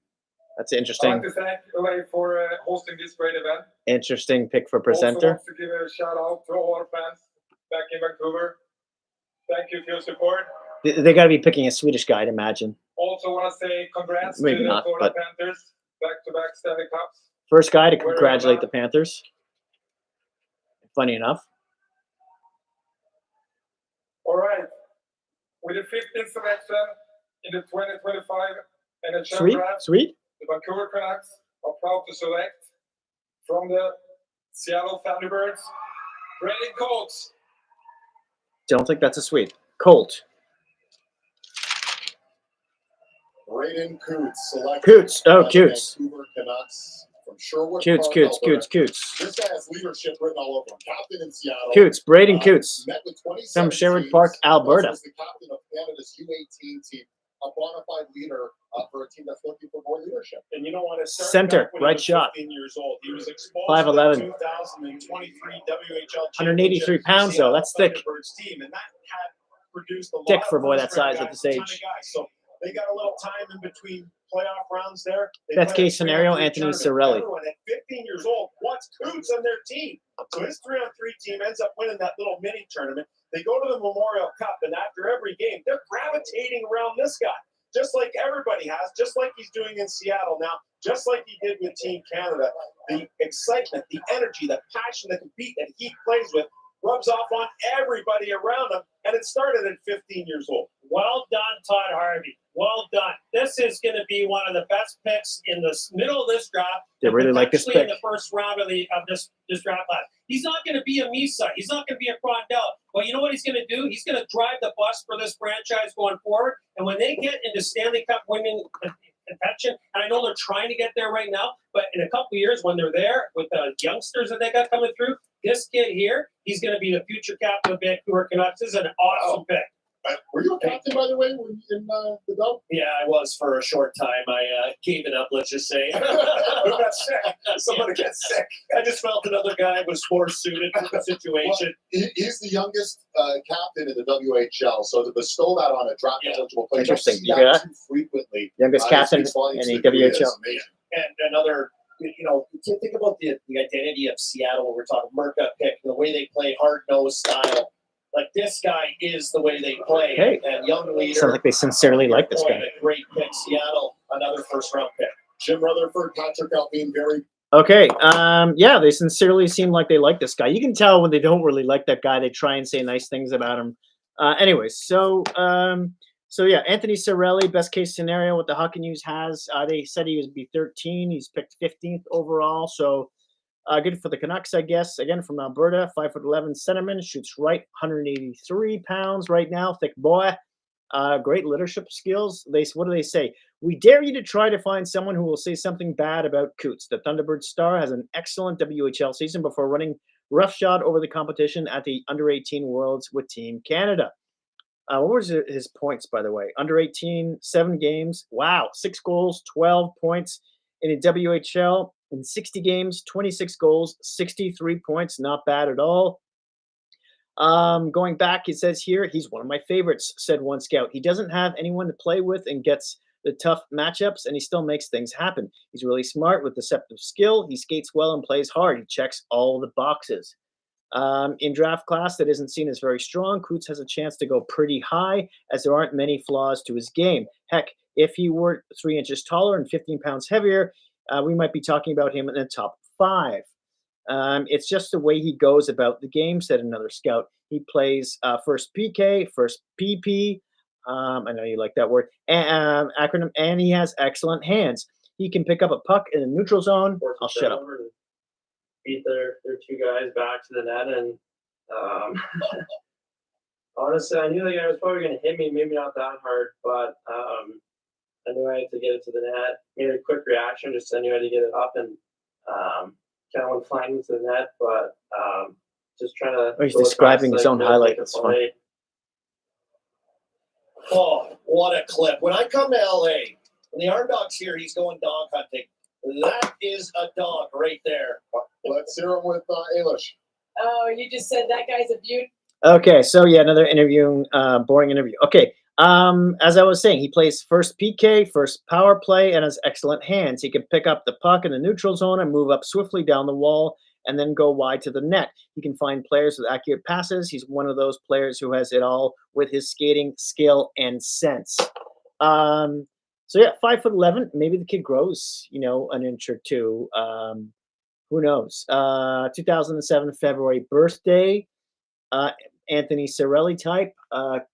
That's I'd interesting. like to thank LA for hosting this great event. Interesting pick for Also presenter. wants to give a shout out to all our fans back in Vancouver. Thank you for your support. They got to be picking a Swedish guy, I'd imagine. Also want to say congrats Maybe to the not, Florida but- Panthers. Back-to-back Stanley Cups. First guy to Where congratulate the about- Panthers. Funny enough. All right. With the 15th selection in the 2025 NHL Sweet, Draft, sweet. the Vancouver Canucks are proud to select from the Seattle Thunderbirds, Brandon Coates. Don't think that's a sweet. Colt. Braden Coots, selected Coots. Oh, by the Coots. Vancouver Canucks from Sherwood Coots, Park, Coots, Alberta. Coots, Coots. This guy has leadership written all over him. Captain in Seattle. Coots, Braden Coots. Met with 2017. From Sherwood Park, Alberta. Was the captain of Canada's U18 team, a bona fide leader for a team that's looking for more leadership. And you know what? It started Center, back when he right was shot. 15 years old. He was exposed 5'11". to the 2023 WHL 183 pounds, though. That's thick. Thunderbirds team, and that had produced a lot Thick of for a boy that first-round size at guys, this a ton age. of guys. So they got a little time in between playoff rounds there. They Best played a case scenario, 3-on-3 Anthony tournament. Cirelli. Everyone at 15 years old wants Coots on their team. So his 3-on-3 team ends up winning that little mini tournament. They go to the Memorial Cup, and after every game, they're gravitating around this guy, just like everybody has, just like he's doing in Seattle now, just like he did with Team Canada. The excitement, the energy, the passion, the compete that he plays with rubs off on everybody around him, and it started at 15 years old. Well done, Todd Harvey. Well done. This is going to be one of the best picks in the middle of this draft. They really like this potentially pick. in the first round of this draft class. He's not going to be a Misa. He's not going to be a Crondell. But you know what he's going to do? He's going to drive the bus for this franchise going forward. And when they get into Stanley Cup winning contention, and I know they're trying to get there right now, but in a couple of years when they're there with the youngsters that they got coming through, this kid here, he's going to be the future captain of Vancouver Canucks. This is an awesome pick. Were you a captain, by the way, when in the Dove? Yeah, I was for a short time. I gave it up, let's just say. Who got sick? Somebody got sick. I just felt another guy was more suited for the situation. Well, he's the youngest captain in the WHL, so to bestow that on a draft eligible player, Interesting. you You don't hear see that? too frequently. Youngest captain It speaks volumes in to the who he is. WHL. Amazing. And another, think about the identity of Seattle. We're talking Merca pick, the way they play, hard-nosed style. Like, this guy is the way they play. Hey. And young leader. Sounds like they sincerely like this guy. A great pick. Seattle, another first-round pick. Jim Rutherford, Patrick Alpine, very. Okay. Yeah, they sincerely seem like they like this guy. You can tell when they don't really like that guy, they try and say nice things about him. Anyways, so yeah, Anthony Cirelli, best case scenario, what the Hockey News has. They said he would be 13. He's picked 15th overall. So good for the Canucks, I guess. Again, from Alberta, 5'11" centerman, shoots right, 183 pounds right now, thick boy. Great leadership skills. What do they say? We dare you to try to find someone who will say something bad about Coots. The Thunderbird star has an excellent WHL season before running roughshod over the competition at the Under-18 Worlds with Team Canada. What was his points, by the way? Under-18, 7 games. Wow, 6 goals, 12 points in a WHL. In 60 games, 26 goals, 63 points. Not bad at all. Going back, it says here, he's one of my favorites, said one scout. He doesn't have anyone to play with and gets the tough matchups, and he still makes things happen. He's really smart with deceptive skill. He skates well and plays hard. He checks all the boxes. In draft class that isn't seen as very strong, Coots has a chance to go pretty high as there aren't many flaws to his game. Heck, if he were 3 inches taller and 15 pounds heavier, we might be talking about him in the top 5. It's just the way he goes about the game, said another scout. He plays first PK, first PP. I know you like that word. Acronym, and he has excellent hands. He can pick up a puck in the neutral zone. I'll shut up. Beat their 2 guys back to the net, and honestly, I knew the guy was probably going to hit me, maybe not that hard, but I knew I had to get it to the net. Made a quick reaction, just I knew I had to get it up, and kind of went flying into the net, but just trying to. He's describing his own highlight. That's fun. Oh, what a clip. When I come to LA, when the Arm Dog's here, he's going dog hunting. That is a dog right there. Let's hear him with Ailish. Oh, you just said that guy's a beaut. Okay, so yeah, another boring interview. Okay, as I was saying, he plays first PK, first power play, and has excellent hands. He can pick up the puck in the neutral zone and move up swiftly down the wall and then go wide to the net. He can find players with accurate passes. He's one of those players who has it all with his skating, skill, and sense. So yeah, 5'11". Maybe the kid grows, an inch or two. Who knows? 2007 February birthday. Anthony Cirelli type,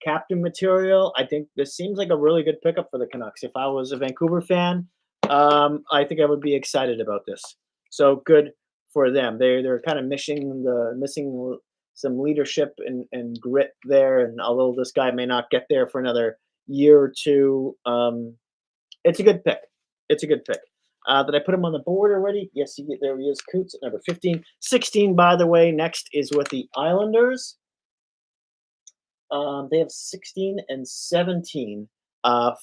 captain material. I think this seems like a really good pickup for the Canucks. If I was a Vancouver fan, I think I would be excited about this. So good for them. They're kind of missing some leadership and grit there. And although this guy may not get there for another year or two, it's a good pick. It's a good pick. Did I put him on the board already? Yes, there he is. Coots at number 15. 16, by the way, next is with the Islanders. They have 16 and 17,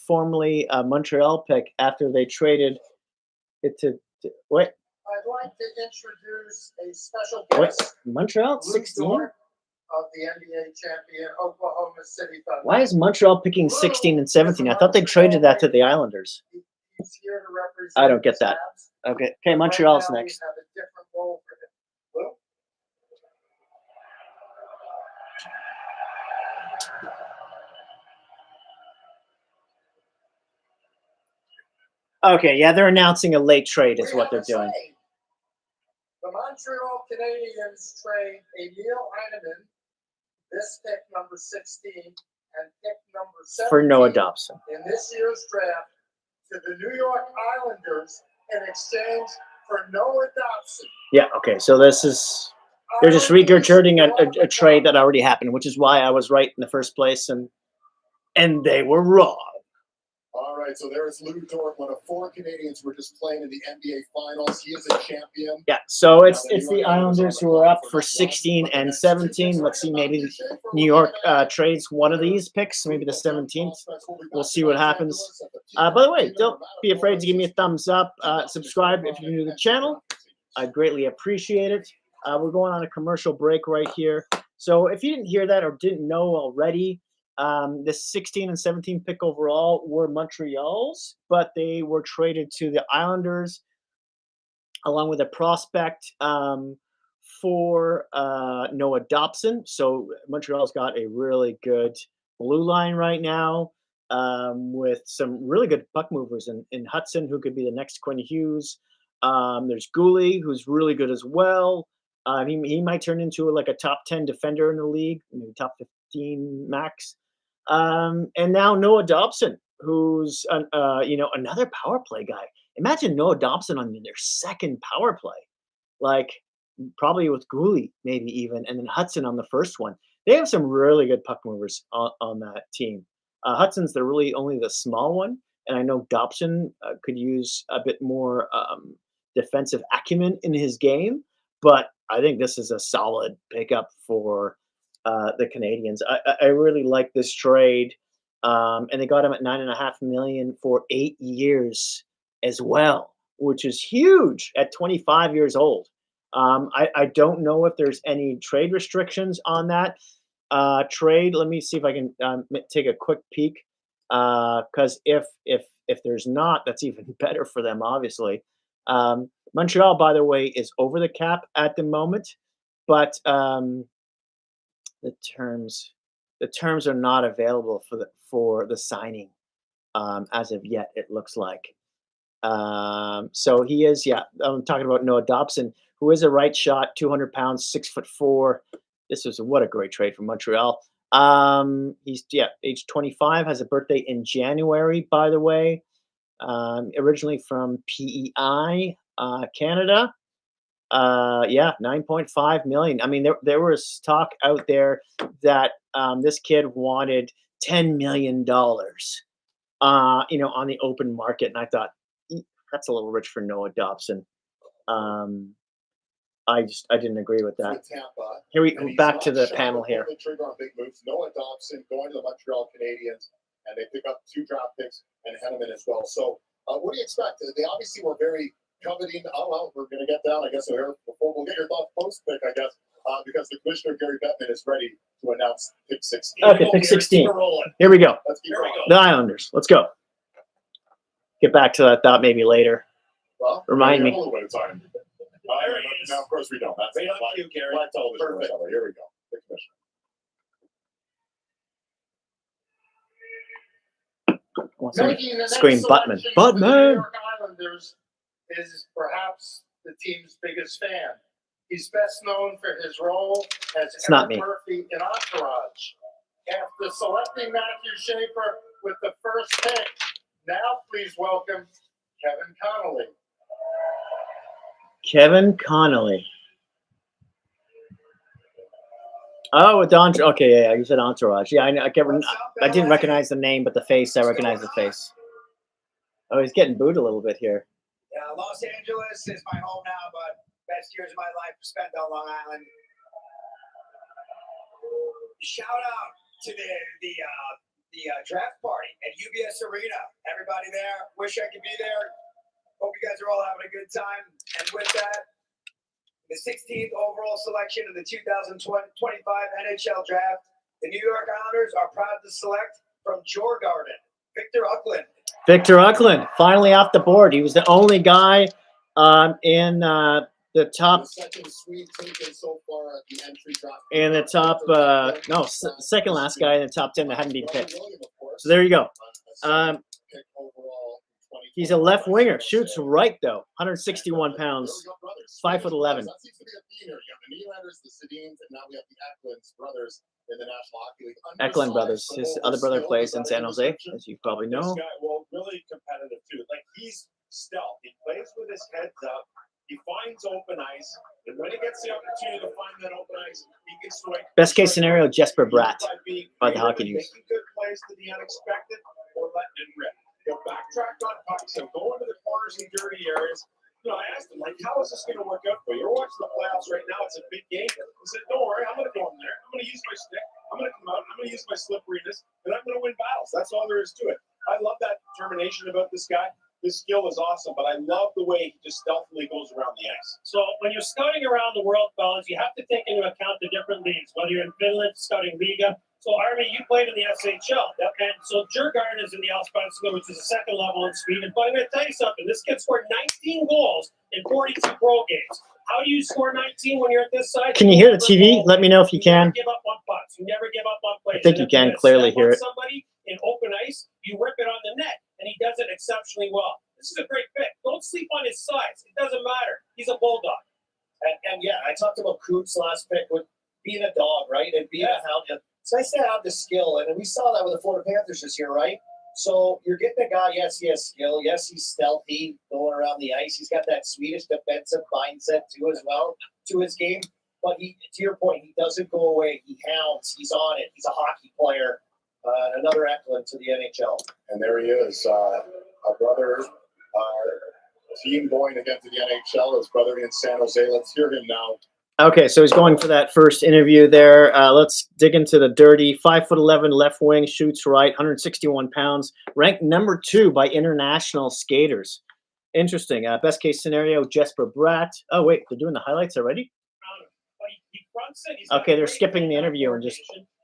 formerly a Montreal pick after they traded it to what? I'd like to introduce a special What? guest. Montreal Lou 16? Dort of the NBA champion Oklahoma City Thunder. Why is Montreal picking 16 and 17? I thought they traded that to the Islanders. He's here to represent I don't get the that. Habs. Okay, Montreal's Right now, next. We have a different role for him. Lou? Okay, yeah, they're announcing a late trade is We what have they're a doing. trade. The Montreal Canadiens trade Emil Heinemann, this pick number 16, and pick number 17 For Noah Dobson. in this year's draft to the New York Islanders in exchange for Noah Dobson. Yeah, okay, so this is they're just regurgitating a trade that already happened, which is why I was right in the first place, and they were wrong. All right, so there's Lou Dort, one of 4 Canadians who were just playing in the NBA Finals. He is a champion. Yeah, so it's the Islanders who are up for 16 and 17. Let's see, maybe New York trades one of these picks, maybe the 17th. We'll see what happens. By the way, don't be afraid to give me a thumbs up. Subscribe if you're new to the channel. I greatly appreciate it. We're going on a commercial break right here. So if you didn't hear that or didn't know already, the 16 and 17 pick overall were Montreal's, but they were traded to the Islanders along with a prospect for Noah Dobson. So Montreal's got a really good blue line right now with some really good puck movers in Hudson, who could be the next Quinn Hughes. There's Gooley, who's really good as well. He might turn into like a top 10 defender in the league, maybe top 15 max. And now Noah Dobson, who's another power play guy. Imagine Noah Dobson on their second power play, like probably with Gooley, maybe even, and then Hudson on the first one. They have some really good puck movers on that team. Hudson's really only the small one, and I know Dobson could use a bit more defensive acumen in his game, but I think this is a solid pickup for the Canadians. I really like this trade, and they got him at $9.5 million for 8 years as well, which is huge at 25 years old. I don't know if there's any trade restrictions on that trade. Let me see if I can take a quick peek, because if there's not, that's even better for them, obviously. Montreal, by the way, is over the cap at the moment, but the terms are not available for the signing as of yet, it looks like. So he is, I'm talking about Noah Dobson, who is a right shot, 200 pounds, 6'4". This was what a great trade for Montreal. He's age 25, has a birthday in January, by the way. Originally from PEI, Canada. 9.5 million. I mean, there was talk out there that this kid wanted $10 million, on the open market, and I thought that's a little rich for Noah Dobson. I didn't agree with that. Tampa. Here we go back to the panel here. The trigger on big moves. Noah Dobson going to the Montreal Canadiens, and they pick up 2 draft picks and Heinemann as well. So, what do you expect? They obviously were very coveting. Oh well, we're going to get down, I guess, here before we'll get your thoughts post pick, I guess, because the commissioner Gary Bettman is ready to announce pick 16. Okay, pick 16. Here we go. Let's keep rolling. The Islanders. Let's go. Get back to that thought maybe later. Well, remind me. A little bit of time. Now, of course, we don't. That's right on cue, Gary. Live television. Perfect. Here we go. The commissioner. Wants to Making the next scream Buttman. selection for the New Buttman! York Islanders is perhaps the team's biggest fan. He's best known for his role as It's not Eric me. Murphy in Entourage. After selecting Matthew Schaefer with the first pick, now please welcome Kevin Connolly. Kevin Connolly. Oh, it's okay, yeah, you said Entourage. Yeah, I didn't recognize the name, but the face, I recognize the face. Oh, he's getting booed a little bit here. Yeah, Los Angeles is my home now, but best years of my life spent on Long Island. Shout out to the draft party at UBS Arena. Everybody there. Wish I could be there. Hope you guys are all having a good time. And with that, the 16th overall selection of the 2025 NHL Draft, the New York Islanders are proud to select from Djurgården, Victor Uckland. Victor Uckland, finally off the board. He was the only guy in the top. The second Swede taken so far at the entry draft. In the top, second last guy in the top 10 that hadn't been picked. So there you go. He's a left winger. Shoots right though. 161 pounds. 5'11". That seems to be a theme here. You have the Nylanders, the Sedins, and now we have the Eklunds brothers in the National Hockey League. Eklund brothers. His other brother plays in San Jose, as you probably know. This guy, well, really competitive too. Like he's stealth. He plays with his heads up. He finds open ice, and when he gets the opportunity to find that open ice, he can strike. Best case scenario, Jesper Bratt by the Hockey News. Making good plays to the unexpected or letting it rip. He'll backtrack on pucks and go into the corners and dirty areas. You know, I asked him, like, how is this going to work out for you? You're watching the playoffs right now. It's a big game. He said, don't worry. I'm going to go in there. I'm going to use my stick. I'm going to come out. I'm going to use my slipperiness, and I'm going to win battles. That's all there is to it. I love that determination about this guy. His skill is awesome, but I love the way he just stealthily goes around the ice. So when you're scouting around the world, fellas, you have to take into account the different leagues, whether you're in Finland, scouting Liga. So, Army, you played in the SHL. And so Djurgården is in the Allsvenskan, which is the second level in Sweden. But I'm going to tell you something. This kid scored 19 goals in 42 pro games. How do you score 19 when you're at this side? Can you hear the TV? Let me know if you can. You never give up on pucks. You never give up on plays. I think you can clearly hear it. Somebody in open ice, you rip it on the net, and he does it exceptionally well. This is a great pick. Don't sleep on his size. It doesn't matter. He's a bulldog. And yeah, I talked about Coop's last pick with being a dog, right? And being a hound. It's nice to have the skill. And we saw that with the Florida Panthers this year, right? So you're getting a guy, yes, he has skill. Yes, he's stealthy going around the ice. He's got that Swedish defensive mindset too as well to his game. But he, to your point, he doesn't go away. He hounds. He's on it. He's a hockey player. Another Eklund to the NHL. And there he is. A brother team going again to the NHL. His brother in San Jose. Let's hear him now. Okay, so he's going for that first interview there. Let's dig into the dirty. 5'11", left wing, shoots right, 161 pounds, ranked number 2 by international skaters. Interesting. Best case scenario, Jesper Bratt. Oh wait, they're doing the highlights already. Okay, they're skipping the interview and just.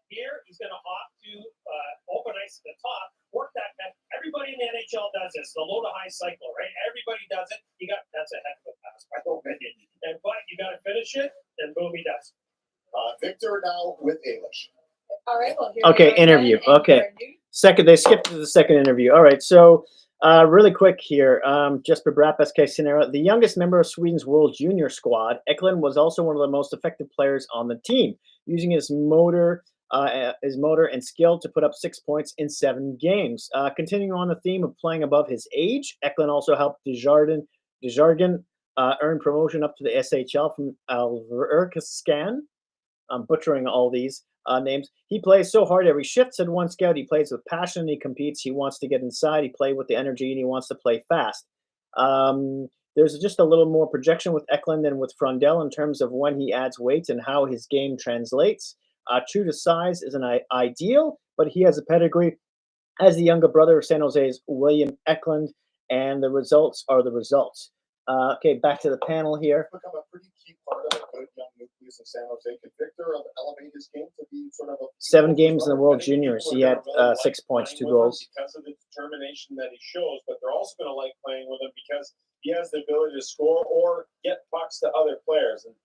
Here, he's going to hop to open ice at the top. Work that. Everybody in the NHL does this. The low to high cycle, right? Everybody does it. That's a heck of a pass by the way. But you got to finish it, and boom, he does. Victor now with English. All right. Well, here Okay, interview. Okay, second. They skipped to the second interview. All right, so really quick here. Jesper Bratt, best case scenario. The youngest member of Sweden's World Junior squad, Eklund was also one of the most effective players on the team, using his motor and skill to put up 6 points in 7 games. Continuing on the theme of playing above his age, Eklund also helped Desjardins earn promotion up to the SHL from Alverkaskan. I'm butchering all these names. He plays so hard every shift, said one scout. He plays with passion. He competes. He wants to get inside. He plays with the energy, and he wants to play fast. There's just a little more projection with Eklund than with Frundell in terms of when he adds weight and how his game translates. True to size isn't ideal, but he has a pedigree as the younger brother of San Jose's William Eklund, and the results are the results. Okay, back to the panel here. Become a pretty key part of a good young nucleus in San Jose. Could Victor elevate his game to be sort of a 7 games in the World Juniors. He had 6 points, 2 goals. Because of the determination that he shows, but they're also going to like playing with him because he has the ability to score or get pucks to other players. And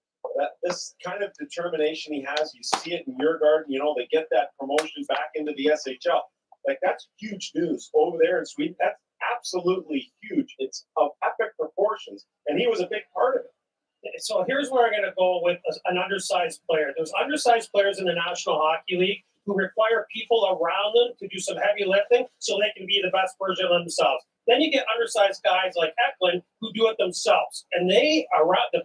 this kind of determination he has, you see it in Djurgården. You know, they get that promotion back into the SHL. Like, that's huge news over there in Sweden. That's absolutely huge. It's of epic proportions, and he was a big part of it. So here's where I'm going to go with an undersized player. There's undersized players in the National Hockey League who require people around them to do some heavy lifting so they can be the best version of themselves. Then you get undersized guys like Eklund who do it themselves. And the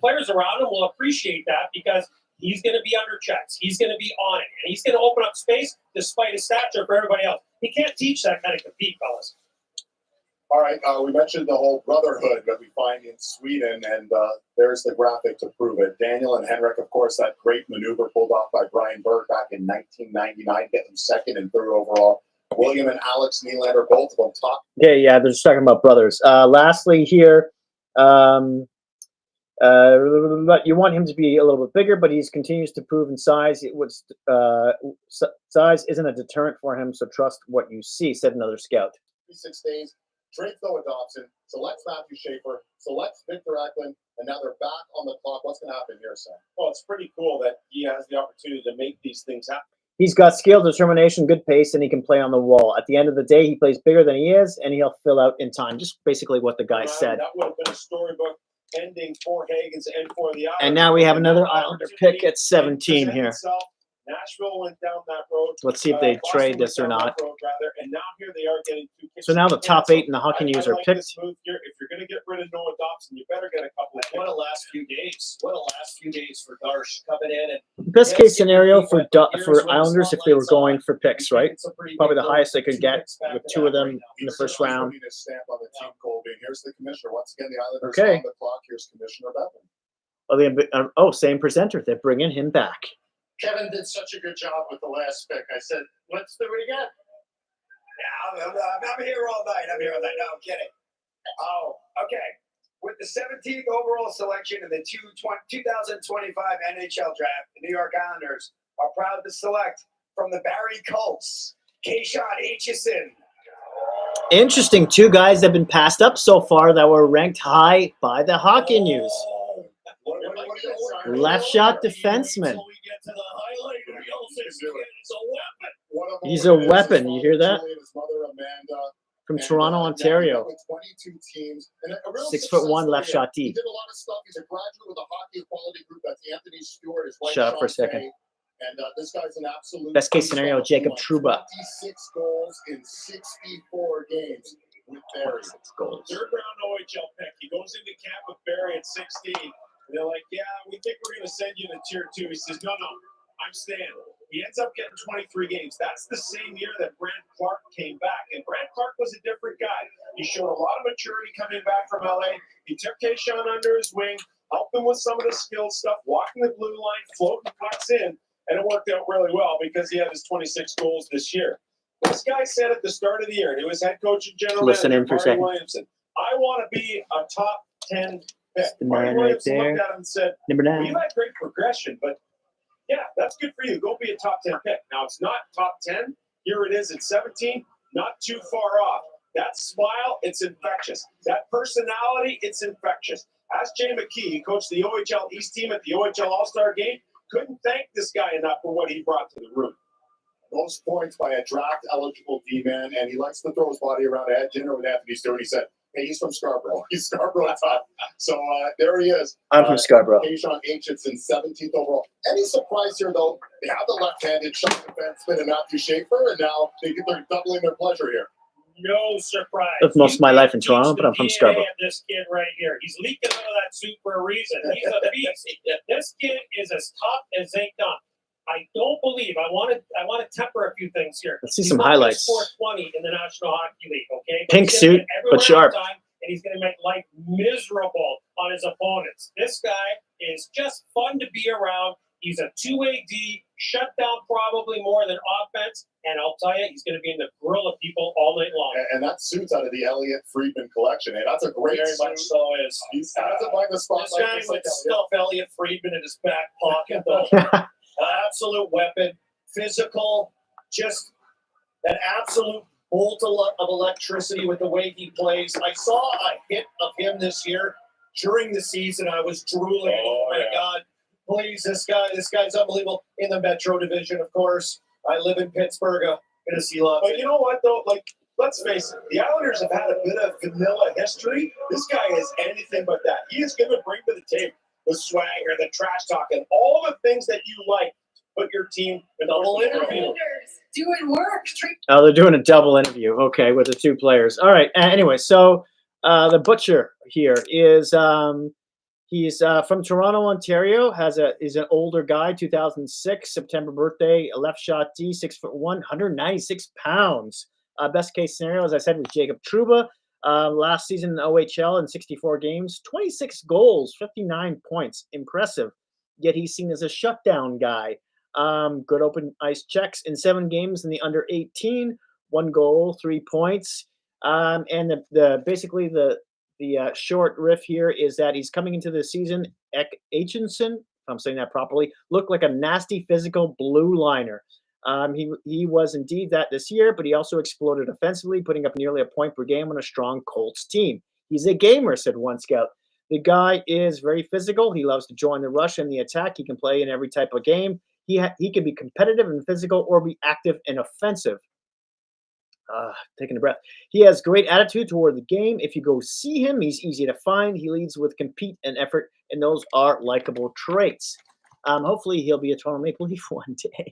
players around him will appreciate that because he's going to be under checks. He's going to be on it. And he's going to open up space despite his stature for everybody else. He can't teach that kind of compete, fellas. All right, we mentioned the whole brotherhood that we find in Sweden, and there's the graphic to prove it. Daniel and Henrik, of course, that great maneuver pulled off by Brian Burke back in 1999, getting them second and third overall. William and Alex Nylander, both of them top. Okay, yeah, they're just talking about brothers. Lastly here, you want him to be a little bit bigger, but he continues to prove in size. Size isn't a deterrent for him, so trust what you see, said another scout. 6 days. Drake Noah Dobson, selects Matthew Schaefer, selects Victor Eklund, and now they're back on the clock. What's going to happen here, Sam? Well, it's pretty cool that he has the opportunity to make these things happen. He's got skill, determination, good pace, and he can play on the wall. At the end of the day, he plays bigger than he is, and he'll fill out in time. Just basically what the guy said. That would have been a storybook ending for Hagens and for the Islanders. And now we have another Islander pick at 17 here. Nashville went down that road. Let's see if they trade this or not. And now here they are getting 2 kicks. So now the top 8 in the Hockey News are picked. If you're going to get rid of Noah Dobson, you better get a couple of. What a last few days! What a last few days for Darsh coming in and. Best case scenario for Islanders if they were going for picks, right? Probably the highest they could get with 2 of them in the first round. Here's the commissioner. Once again, the Islanders Okay. on the clock. Here's Commissioner Bevan. Same presenter. They're bringing him back. Kevin did such a good job with the last pick. I said, let's do it again. Yeah, I'm here all night. No, I'm kidding. Oh, okay. With the 17th overall selection in the 2025 NHL Draft, the New York Islanders are proud to select from the Barrie Colts, Keyshawn Aitchison. Interesting. 2 guys have been passed up so far that were ranked high by the Hockey News. Left shot defenseman. He's a weapon. You hear that? From Toronto, Ontario. 22 teams. And a real 6'1", left shot He deep. did a lot of stuff. He's a graduate with a hockey equality group. That's Anthony Stewart. His wife, Shut up for a Sean second. Kay. And this guy's an absolute. Best case scenario, Jacob Trouba. 26 goals in 64 games with Barrie. 26 goals. Third round OHL pick. He goes into camp with Barrie at 16. And they're like, yeah, we think we're going to send you to tier 2. He says, no, I'm staying. He ends up getting 23 games. That's the same year that Brant Clark came back. And Brant Clark was a different guy. He showed a lot of maturity coming back from LA. He took Keyshawn under his wing, helped him with some of the skill stuff, walking the blue line, floating pucks in. And it worked out really well because he had his 26 goals this year. This guy said at the start of the year, and he was head coach and general Listen manager, in for a Marty second. Williamson, I want to be a top 10 pick. The Marty man right Williamson there. looked at him and said, Number 9. well, you had great progression, but yeah, that's good for you. Go be a top 10 pick. Now, it's not top 10. Here it is at 17, not too far off. That smile, it's infectious. That personality, it's infectious. Ask Jay McKee. He coached the OHL East team at the OHL All-Star Game. Couldn't thank this guy enough for what he brought to the room. Most points by a draft-eligible D-man, and he likes to throw his body around. I had dinner with Anthony Stewart. He said, hey, he's from Scarborough. He's Scarborough top. So there he is. I'm from Scarborough. Keyshawn Aitchison, 17th overall. Any surprise here, though? They have the left-handed shot defenseman and Matthew Schaefer, and now they're doubling their pleasure here. No surprise. Lived most of my life in Toronto, but I'm from DNA Scarborough. of this kid right here. He's leaking out of that suit for a reason. He's a beast. This kid is as tough as they come. I don't believe. I want to temper a few things here. Let's see He's some not highlights. just 420 in the National Hockey League, okay? But Pink he's gonna suit, get everywhere but sharp. on time, and he's going to make life miserable on his opponents. This guy is just fun to be around. He's a two-way D, shut down probably more than offense, and I'll tell you, he's going to be in the grill of people all night long. And that suit's out of the Elliott Friedman collection. And that's a great Very suit. much so is. He doesn't mind the spotlight. This guy just would like Elliott. stuff Elliott Friedman in his back pocket, though. Absolute weapon, physical, just an absolute bolt of electricity with the way he plays. I saw a hit of him this year during the season. I was drooling. Oh my God. Please, this guy's unbelievable. In the Metro Division, of course. I live in Pittsburgh. Gonna see lots. But you know what though? Like, let's face it, the Islanders have had a bit of vanilla history. This guy is anything but that. He is going to bring to the table the swagger, the trash talk, and all the things that you like. Put your team in double interview. Doing work. Oh, they're doing a double interview. Okay, with the two players. All right. Anyway, so the butcher here is he's from Toronto, Ontario. Is an older guy, 2006 September birthday. A left shot D, 6'1", 196 pounds. Best case scenario, as I said, was Jacob Trouba. Last season in the OHL in 64 games, 26 goals, 59 points. Impressive. Yet he's seen as a shutdown guy. Good open ice checks in 7 games in the under 18, 1 goal, 3 points. And basically the short riff here is that he's coming into the season. Aitchison, if I'm saying that properly, looked like a nasty physical blue liner. He was indeed that this year, but he also exploded offensively, putting up nearly a point per game on a strong Colts team. He's a gamer, said one scout. The guy is very physical. He loves to join the rush and the attack. He can play in every type of game. He can be competitive and physical or be active and offensive. Taking a breath. He has great attitude toward the game. If you go see him, he's easy to find. He leads with compete and effort, and those are likable traits. Hopefully, he'll be a Toronto Maple Leaf one day.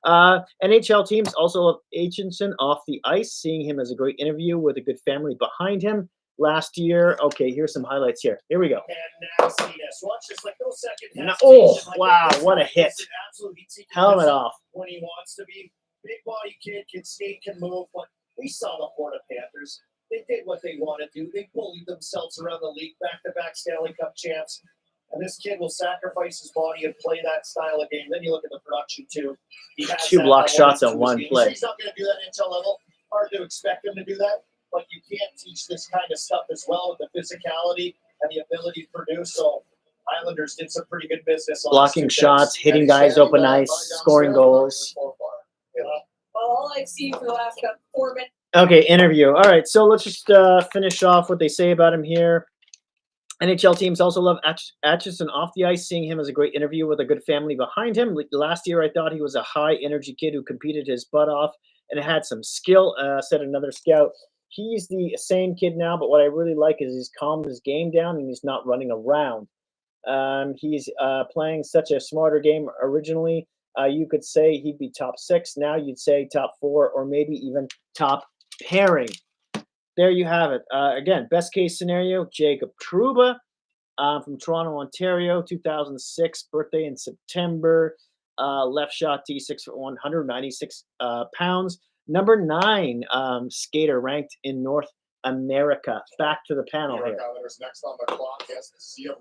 NHL teams also love Aitchison off the ice, seeing him as a great interview with a good family behind him. Last year, okay, here's some highlights here. Here we go. And now see this. Watch this, like no second hesitation. Oh, like wow, this. what a hit. It's an absolute heat-seeking Helmet person off. when he wants to be. Big body kid, can skate, can move. But we saw the Florida Panthers. They did what they want to do. They bullied themselves around the league, back-to-back Stanley Cup champs. And this kid will sacrifice his body and play that style of game. Then you look at the production, too. He has 2 that block level shots to on his one game. play. He's not going to do that at NHL level. Hard to expect him to do that. But you can't teach this kind of stuff as well with the physicality and the ability to produce. So Islanders did some pretty good business on Blocking shots, hitting guys open ice, scoring goals. All I've seen for the last 4 minutes. Okay, interview. All right, so let's just finish off what they say about him here. NHL teams also love Aitchison off the ice, seeing him as a great interview with a good family behind him. Last year, I thought he was a high-energy kid who competed his butt off and had some skill, said another scout. He's the same kid now, but what I really like is he's calmed his game down and he's not running around. He's playing such a smarter game originally. You could say he'd be top 6. Now you'd say top 4 or maybe even top pairing. There you have it. Again, best case scenario, Jacob Trouba from Toronto, Ontario, 2006, birthday in September. Left shot D, 6'1", 196 pounds. Number 9 skater ranked in North America. Back to the panel here. Next on the clock, yes, the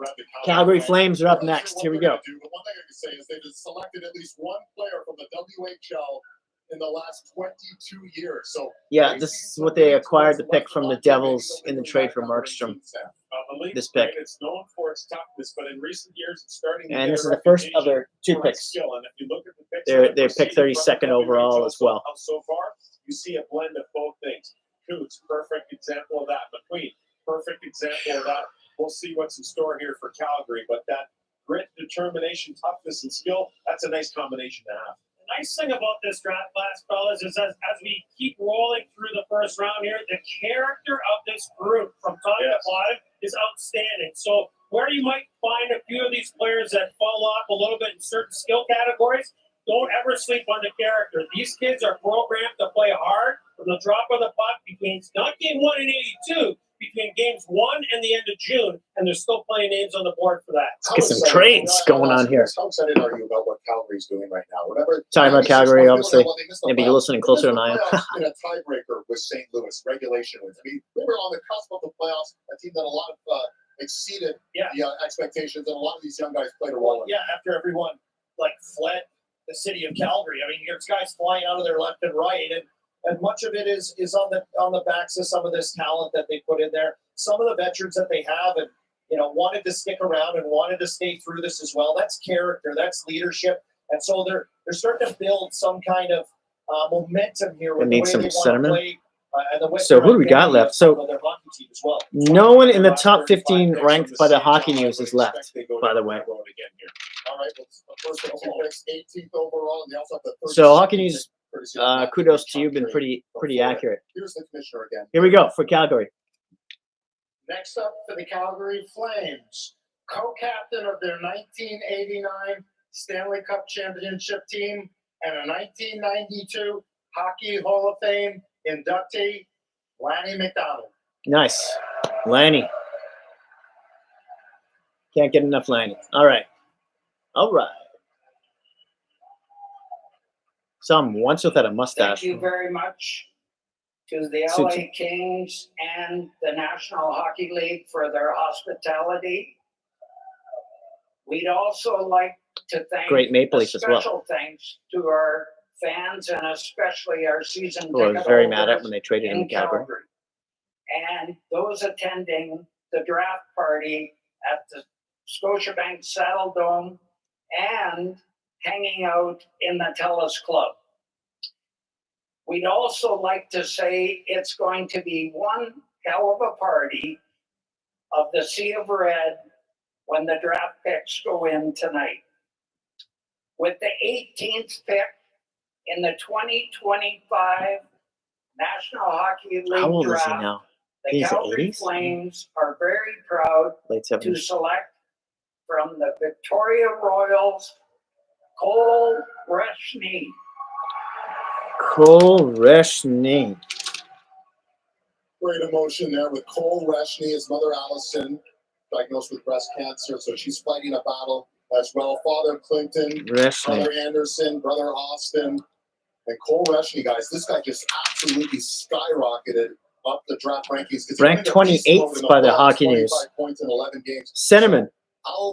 Calgary Flames are up next. Here we go. But one thing I can say is they've selected at least one player from the WHL in the last 22 years. So yeah, this is what they acquired the pick from the Devils in the trade for Markstrom. This pick. It's known for its toughness, but in recent years, it's starting to and get this a is the first reputation of their 2 for picks. its skill. And if you look at the picks They're picked 32nd overall as well. So far, you see a blend of both things. Coots, perfect example of that. McQueen, perfect example of that. We'll see what's in store here for Calgary, but that grit, determination, toughness, and skill, that's a nice combination to have. The nice thing about this draft class, fellas, is as we keep rolling through the first round here, the character of this group from top to bottom is outstanding. So where you might find a few of these players that fall off a little bit in certain skill categories, don't ever sleep on the character. These kids are programmed to play hard from the drop of the puck between not game 1 and 82, between games 1 and the end of June, and they're still playing names on the board for that. Let's get some trades going on here. How excited are you about what Calgary's doing right now? Whenever talking about Calgary, obviously, maybe you're listening closer than I am. In a tiebreaker with St. Louis regulation wins. I mean, we were on the cusp of the playoffs. A team that a lot of exceeded the expectations, and a lot of these young guys played a role. Yeah, after everyone fled the city of Calgary. I mean, there's guys flying out of there left and right, and much of it is on the backs of some of this talent that they put in there. Some of the veterans that they have, and wanted to stick around and wanted to stay through this as well. That's character, that's leadership, and so they're starting to build some kind of momentum here. With They need the way some they want sentiment. to play, and the way So who do we got left? So their hockey team as well. no one in the top 15 ranked by the Hockey News is left, by the way. All right, well, the first 2 picks, 18th overall, and they also have the So Hockey News kudos to you. Been pretty accurate. Here's the commissioner again. Here we go for Calgary. Next up for the Calgary Flames, co-captain of their 1989 Stanley Cup championship team and a 1992 Hockey Hall of Fame inductee, Lanny McDonald. Nice. Lanny. Can't get enough Lanny. All right. Saw him once without a mustache. Thank you very much to the LA Kings and the National Hockey League for their hospitality. We'd also like to thank Great Maple Leafs as well. special thanks to our fans and especially our season Who I was ticket very mad at holders when they traded him in to Calgary. and those attending the draft party at the Scotiabank Saddle Dome and hanging out in the Telus Club. We'd also like to say it's going to be one hell of a party of the Sea of Red when the draft picks go in tonight. With the 18th pick in the 2025 National Hockey League How old is he Draft, now? the He's Calgary 80s? Flames are very proud Late to 70s. select from the Victoria Royals, Cole Reshny. Cole Reshny. Great emotion there with Cole Reshny, his mother Allison, diagnosed with breast cancer, so she's fighting a battle as well. Father Clinton, Reshny. brother Anderson, brother Austin, and Cole Reshny, guys. This guy just absolutely skyrocketed up the draft rankings. Ranked 28th by the Hockey News. 25 points in 11 games. Centerman.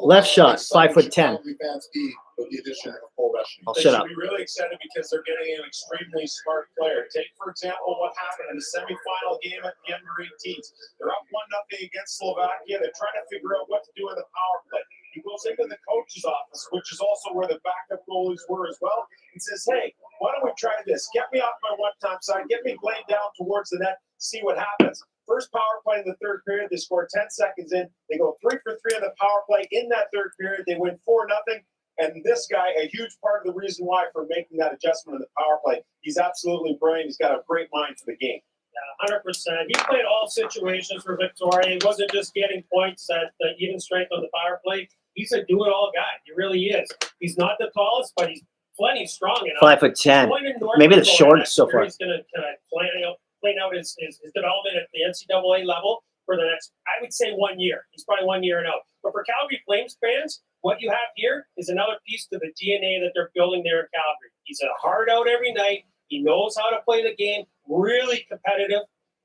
Left shot, excited 5'10". should Calgary fans be with the addition of Cole Reshny? I'll They shut should up. be really excited because they're getting an extremely smart player. Take, for example, what happened in the semifinal game at the under-18s. They're up 1-0 against Slovakia. They're trying to figure out what to do in the power play. He goes into the coach's office, which is also where the backup goalies were as well, and says, hey, why don't we try this? Get me off my one-time side. Get me laid down towards the net. See what happens. First power play in the third period, they score 10 seconds in. They go 3 for 3 on the power play in that third period. They win 4-0. And this guy, a huge part of the reason why for making that adjustment in the power play. He's absolutely brilliant. He's got a great mind for the game. Yeah, 100%. He played all situations for Victoria. He wasn't just getting points at the even strength on the power play. He's a do-it-all guy. He really is. He's not the tallest, but he's plenty strong enough. 5'10". Maybe the shortest so far. He's going to plan out his development at the NCAA level for the next, I would say, 1 year. He's probably 1 year and out. But for Calgary Flames fans, what you have here is another piece to the DNA that they're building there in Calgary. He's a hard out every night. He knows how to play the game. Really competitive.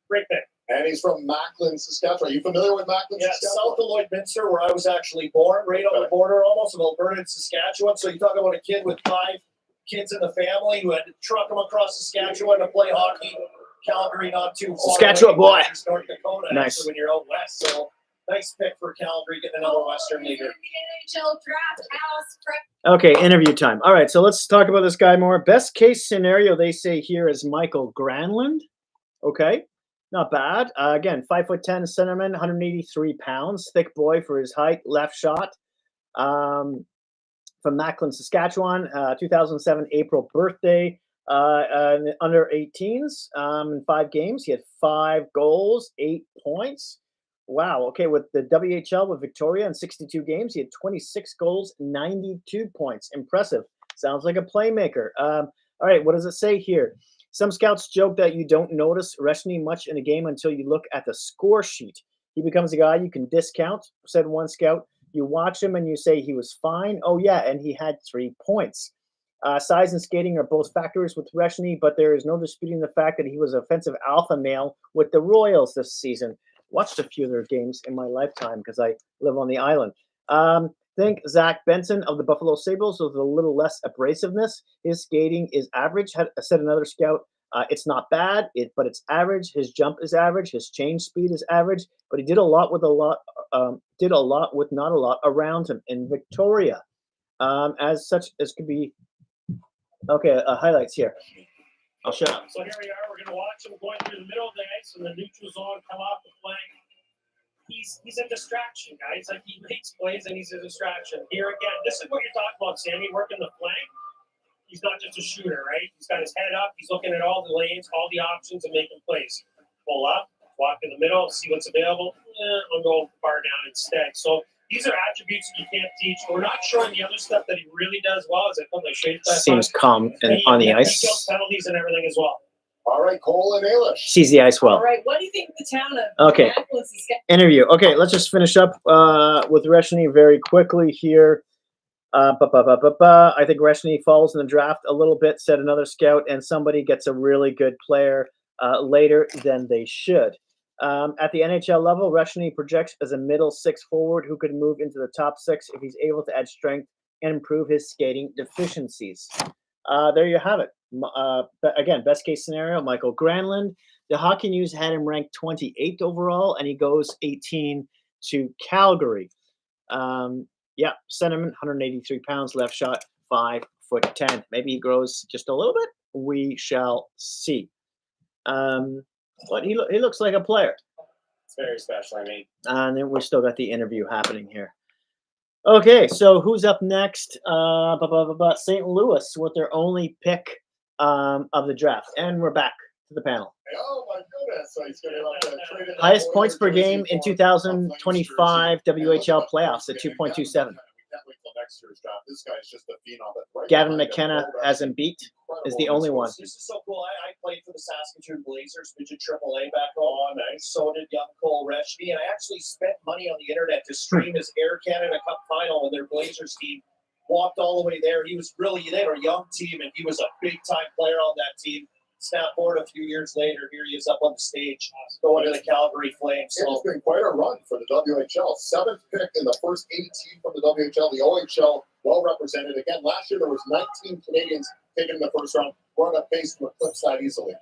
Great pick. And he's from Macklin, Saskatchewan. Are you familiar with Macklin, Yeah, Saskatchewan? south of Lloydminster, where I was actually born, right on the border almost of Alberta and Saskatchewan. So you talk about a kid with 5 kids in the family who had to truck them across Saskatchewan to play hockey. Calgary, not too far. Saskatchewan boy. North Dakota, Nice. actually, when you're out west. So nice pick for Calgary, getting another Western leaguer. The NHL Draft House. Okay, interview time. All right, so let's talk about this guy more. Best case scenario, they say here, is Michael Granlund. Okay, not bad. Again, 5'10" centerman, 183 pounds, thick boy for his height, left shot. From Macklin, Saskatchewan, 2007 April birthday. Under 18s, in 5 games, he had 5 goals, 8 points. Wow. Okay, with the WHL with Victoria in 62 games, he had 26 goals, 92 points. Impressive. Sounds like a playmaker. All right, what does it say here? Some scouts joke that you don't notice Reshny much in a game until you look at the score sheet. He becomes a guy you can discount, said one scout. You watch him and you say he was fine. Oh, yeah, and he had 3 points. Size and skating are both factors with Reshny, but there is no disputing the fact that he was offensive alpha male with the Royals this season. Watched a few of their games in my lifetime because I live on the island. Think Zach Benson of the Buffalo Sabres with a little less abrasiveness. His skating is average, said another scout. It's not bad, but it's average. His jump is average. His change speed is average, but he did a lot with not a lot around him in Victoria. As such as could be. Okay, highlights here. I'll shut up. So here we are. We're going to watch him going through the middle of the ice and the neutral zone come off the flank. He's a distraction, guys. Like, he makes plays and he's a distraction. Here again, this is what you're talking about, Sammy, working the flank. he's not just a shooter, right? He's got his head up. He's looking at all the lanes, all the options, and making plays. Pull up, walk in the middle, see what's available. I'll go far down instead. So these are attributes that you can't teach. We're not showing the other stuff that he really does well. As I put my shade glass Seems calm and on the ice. He kills penalties and everything as well. All right, Cole and Ailish. Sees the ice well. All right, what do you think the town of Okay. Minneapolis is getting? Interview. Okay, let's just finish up with Reshny very quickly here. I think Reshny falls in the draft a little bit, said another scout, and somebody gets a really good player later than they should. At the NHL level, Reshny projects as a middle six forward who could move into the top six if he's able to add strength and improve his skating deficiencies. There you have it. Again, best case scenario, Michael Granlund. The Hockey News had him ranked 28th overall, and he goes 18 to Calgary. Yeah, sentiment, 183 pounds, left shot, 5'10". Maybe he grows just a little bit. We shall see. But he looks like a player. It's very special, I mean. And then we still got the interview happening here. Okay, so who's up next? St. Louis with their only pick of the draft. And we're back to the panel. Oh my goodness! So he's gonna have to trade it. Highest points per game in 2025 WHL playoffs at 2.27. We can't wait till next year's draft. This guy's just a phenom. Right Gavin behind him, McKenna Paul hasn't beat, is the only one. This is so cool. I played for the Saskatoon Blazers, midget AAA back home. Nice. So did young Cole Reshny, and I actually spent money on the internet to stream his Air Canada Cup final when their Blazers team walked all the way there. He was really, they were a young team, and he was a big-time player on that team. Snap forward a few years later, here he is up on the stage going to the Calgary Flames. So it's been quite a run for the WHL. 7th pick in the first 18 from the WHL. The OHL well represented. Again, last year there was 19 Canadians taken in the first round. We're on a pace to eclipse that easily.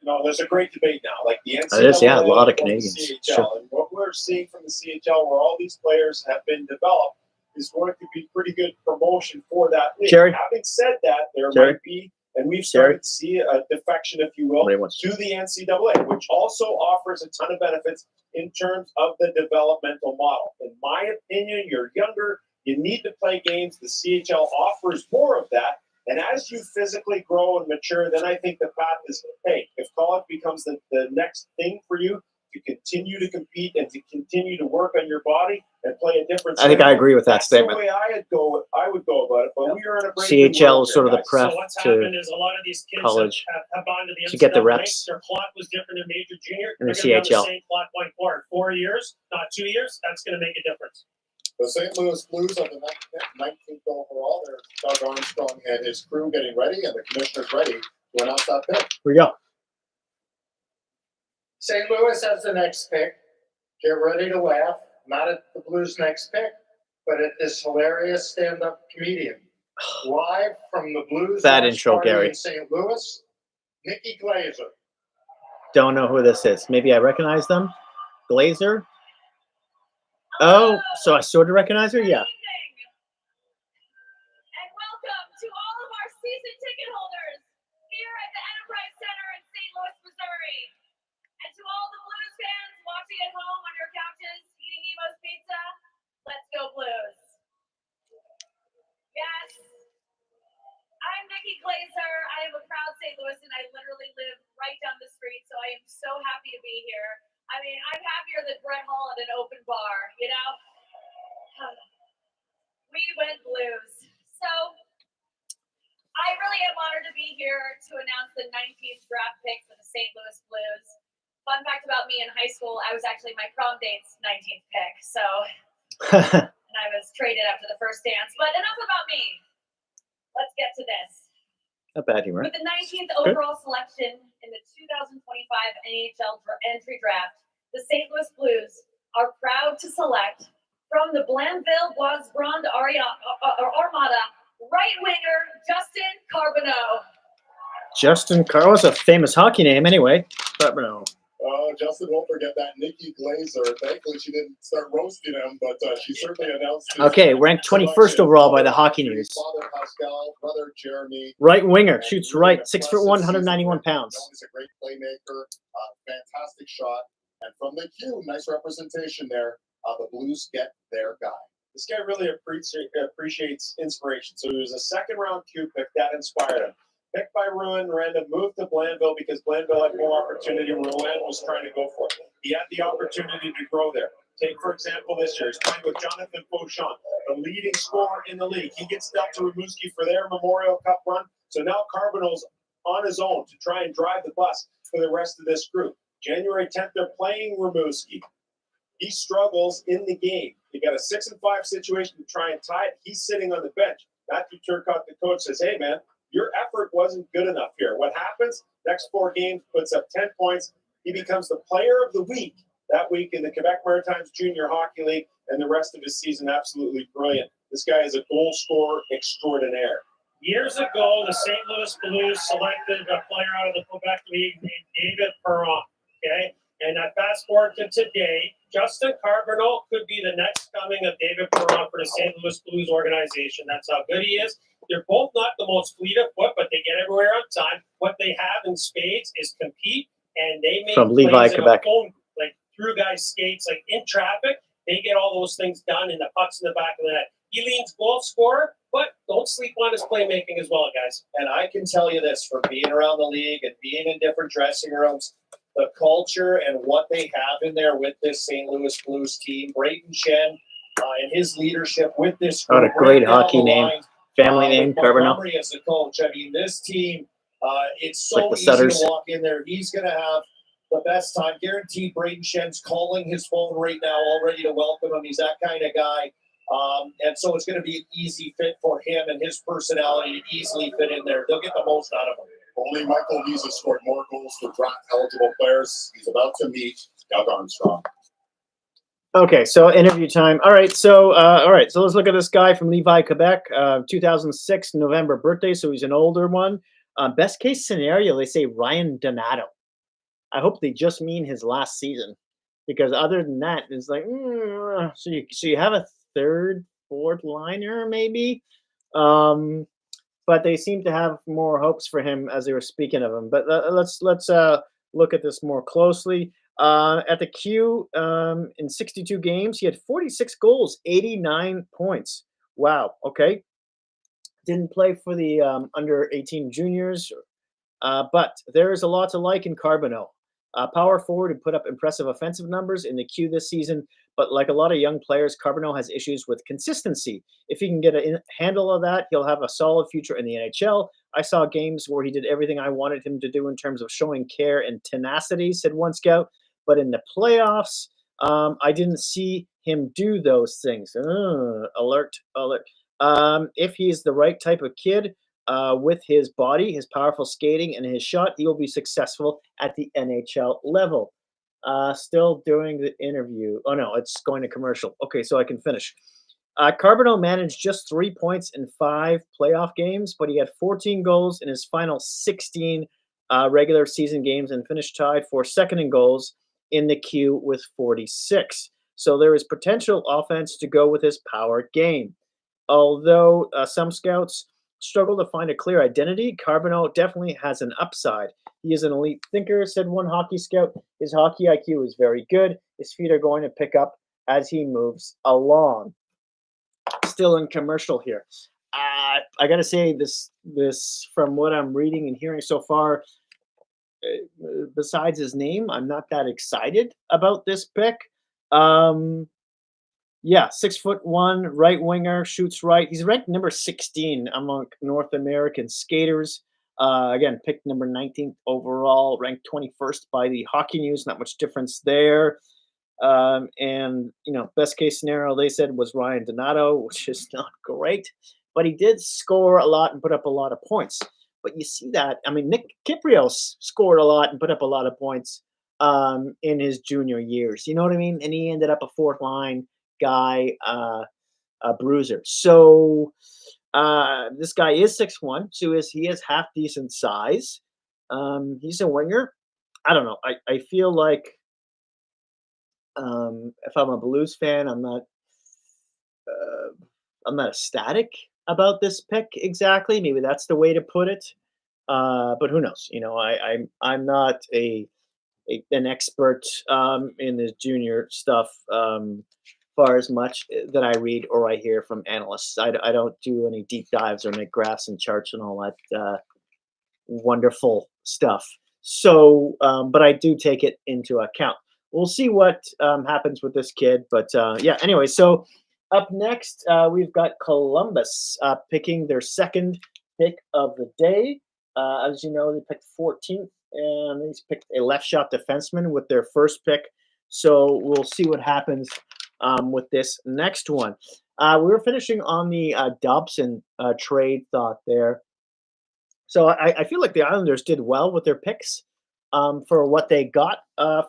Well, there's a great debate now. Like the NCAA, It is, yeah, a lot of and the Canadians. CHL. Sure. And what we're seeing from the CHL, where all these players have been developed, is going to be pretty good promotion for that league. Jerry? Having said that, there Jerry? might be, and we've started to see a defection, if you will, to the NCAA, which also offers a ton of benefits in terms of the developmental model. In my opinion, you're younger, you need to play games. The CHL offers more of that. And as you physically grow and mature, then I think the path is, hey, if college becomes the next thing for you, to continue to compete and to continue to work on your body and play a different. I think I agree with that statement. That's the way I would go about it. But we are in a brave new CHL world is sort of here, the guys. prep So what's to happened is a lot of these kids college have gone to the to get the NCAA. reps Their clock was different in major, junior. in the They're gonna be on CHL. the same clock going forward. 4 years, not 2 years. That's going to make a difference. The St. Louis Blues are the 19th overall. There's Doug Armstrong and his crew getting ready, and the commissioner's ready to announce that pick. Here we go. St. Louis has the next pick. Get ready to laugh. Not at the Blues' next pick, but at this hilarious stand-up comedian. Live from the Blues Bad watch intro, party Gary. in St. Louis, Nikki Glazer. Don't know who this is. Maybe I recognize them. Glazer. Oh, so I sort of recognize her? Yeah. And welcome to all of our season ticket holders here at the Enterprise Center in St. Louis, Missouri. And to all the Blues fans watching at home on your couches, eating Nemo's pizza, let's go Blues. Yes, I'm Nikki Glazer. I am a proud St. Louisan. I literally live right down the street, so I am so happy to be here. I mean, I'm happier than Brett Hall at an open bar, you know? We went Blues. So, I really am honored to be here to announce the 19th draft pick for the St. Louis Blues. Fun fact about me in high school, I was actually my prom date's 19th pick, so, and I was traded after the first dance. But enough about me. Let's get to this. Not bad humor. With the 19th overall selection in the 2025 NHL entry draft, the St. Louis Blues are proud to select from the Blainville-Bois-Grande Armada right winger Justin Carbonneau. Justin Carlos, a famous hockey name anyway. But no. Oh, Justin won't forget that Nikki Glazer. Thankfully, she didn't start roasting him, but she certainly announced. Okay, ranked 21st overall by the Hockey News. Father Pascal, brother Jeremy. Right winger, shoots right, 6'1", 191 pounds. Known as a great playmaker, fantastic shot, and from the Q, nice representation there. The Blues get their guy. This guy really appreciates inspiration. So he was a second-round Q pick that inspired him. Picked by Ruin, Miranda moved to Blandville because Blandville had more opportunity. Ruin was trying to go for it. He had the opportunity to grow there. Take, for example, this year. He's playing with Jonathan Beauchamp, the leading scorer in the league. He gets dealt to Rimouski for their Memorial Cup run. So now Carbonell's on his own to try and drive the bus for the rest of this group. January 10th, they're playing Rimouski. He struggles in the game. They got a 6-5 situation to try and tie it. He's sitting on the bench. Matthew Turcotte, the coach, says, hey, man, your effort wasn't good enough here. What happens? Next 4 games, puts up 10 points. He becomes the player of the week that week in the Quebec Maritimes Junior Hockey League, and the rest of his season absolutely brilliant. This guy is a goal scorer extraordinaire. Years ago, the St. Louis Blues selected a player out of the Quebec League named David Perron, okay? And I fast forward to today, Justin Carbonell could be the next coming of David Perron for the St. Louis Blues organization. That's how good he is. They're both not the most fleet of foot, but they get everywhere on time. What they have in spades is compete, and they make From Levi, plays in Quebec. a phone, like through guys' skates, like in traffic. They get all those things done, and the puck's in the back of the net. He leans goal scorer, but don't sleep on his playmaking as well, guys. And I can tell you this, from being around the league and being in different dressing rooms, the culture and what they have in there with this St. Louis Blues team, Brayden Schenn and his leadership with this group. What a great right down hockey the name. line, Family name, with Carbonell. Montgomery as the coach. I mean, this team, it's so Like the easy to Sutters. walk in there. He's going to have the best time. Guaranteed Brayden Schenn's calling his phone right now, all ready to welcome him. He's that kind of guy. And so it's going to be an easy fit for him and his personality to easily fit in there. They'll get the most out of him. Only Michael Visa scored more goals for draft-eligible players. He's about to meet Doug Armstrong. Okay, so interview time. All right, so let's look at this guy from Levi, Quebec, 2006 November birthday, so he's an older one. Best case scenario, they say Ryan Donato. I hope they just mean his last season, because other than that, it's like, so you have a third, fourth liner maybe, but they seem to have more hopes for him as they were speaking of him. But let's look at this more closely. At the Q, in 62 games, he had 46 goals, 89 points. Wow. Okay. Didn't play for the under 18 juniors, but there is a lot to like in Carbonell. Power forward who put up impressive offensive numbers in the Q this season, but like a lot of young players, Carbonell has issues with consistency. If he can get a handle of that, he'll have a solid future in the NHL. I saw games where he did everything I wanted him to do in terms of showing care and tenacity, said one scout. But in the playoffs, I didn't see him do those things. Alert. If he's the right type of kid, with his body, his powerful skating, and his shot, he will be successful at the NHL level. Still doing the interview. Oh, no, it's going to commercial. Okay, so I can finish. Carbonell managed just 3 points in 5 playoff games, but he had 14 goals in his final 16 regular season games and finished tied for second in goals in the Q with 46. So there is potential offense to go with his power game. Although some scouts struggle to find a clear identity, Carbonell definitely has an upside. He is an elite thinker, said one hockey scout. His hockey IQ is very good. His feet are going to pick up as he moves along. Still in commercial here. I got to say this from what I'm reading and hearing so far, besides his name, I'm not that excited about this pick. Yeah, 6'1", right winger, shoots right. He's ranked number 16 among North American skaters. Again, picked number 19th overall, ranked 21st by the Hockey News. Not much difference there. And best case scenario they said was Ryan Donato, which is not great, but he did score a lot and put up a lot of points. But you see that, I mean, Nick Kiprios scored a lot and put up a lot of points in his junior years. You know what I mean? And he ended up a fourth line guy, a bruiser. So this guy is 6'1", so he is half decent size. He's a winger. I don't know. I feel like if I'm a Blues fan, I'm not ecstatic about this pick exactly. Maybe that's the way to put it. But who knows? I'm not an expert in this junior stuff. far as much that I read or I hear from analysts. I don't do any deep dives or make graphs and charts and all that wonderful stuff. So, but I do take it into account. We'll see what happens with this kid. But yeah, anyway, so up next, we've got Columbus picking their second pick of the day. As you know, they picked 14th, and they picked a left shot defenseman with their first pick. So we'll see what happens with this next one. We were finishing on the Dobson trade thought there. So I feel like the Islanders did well with their picks for what they got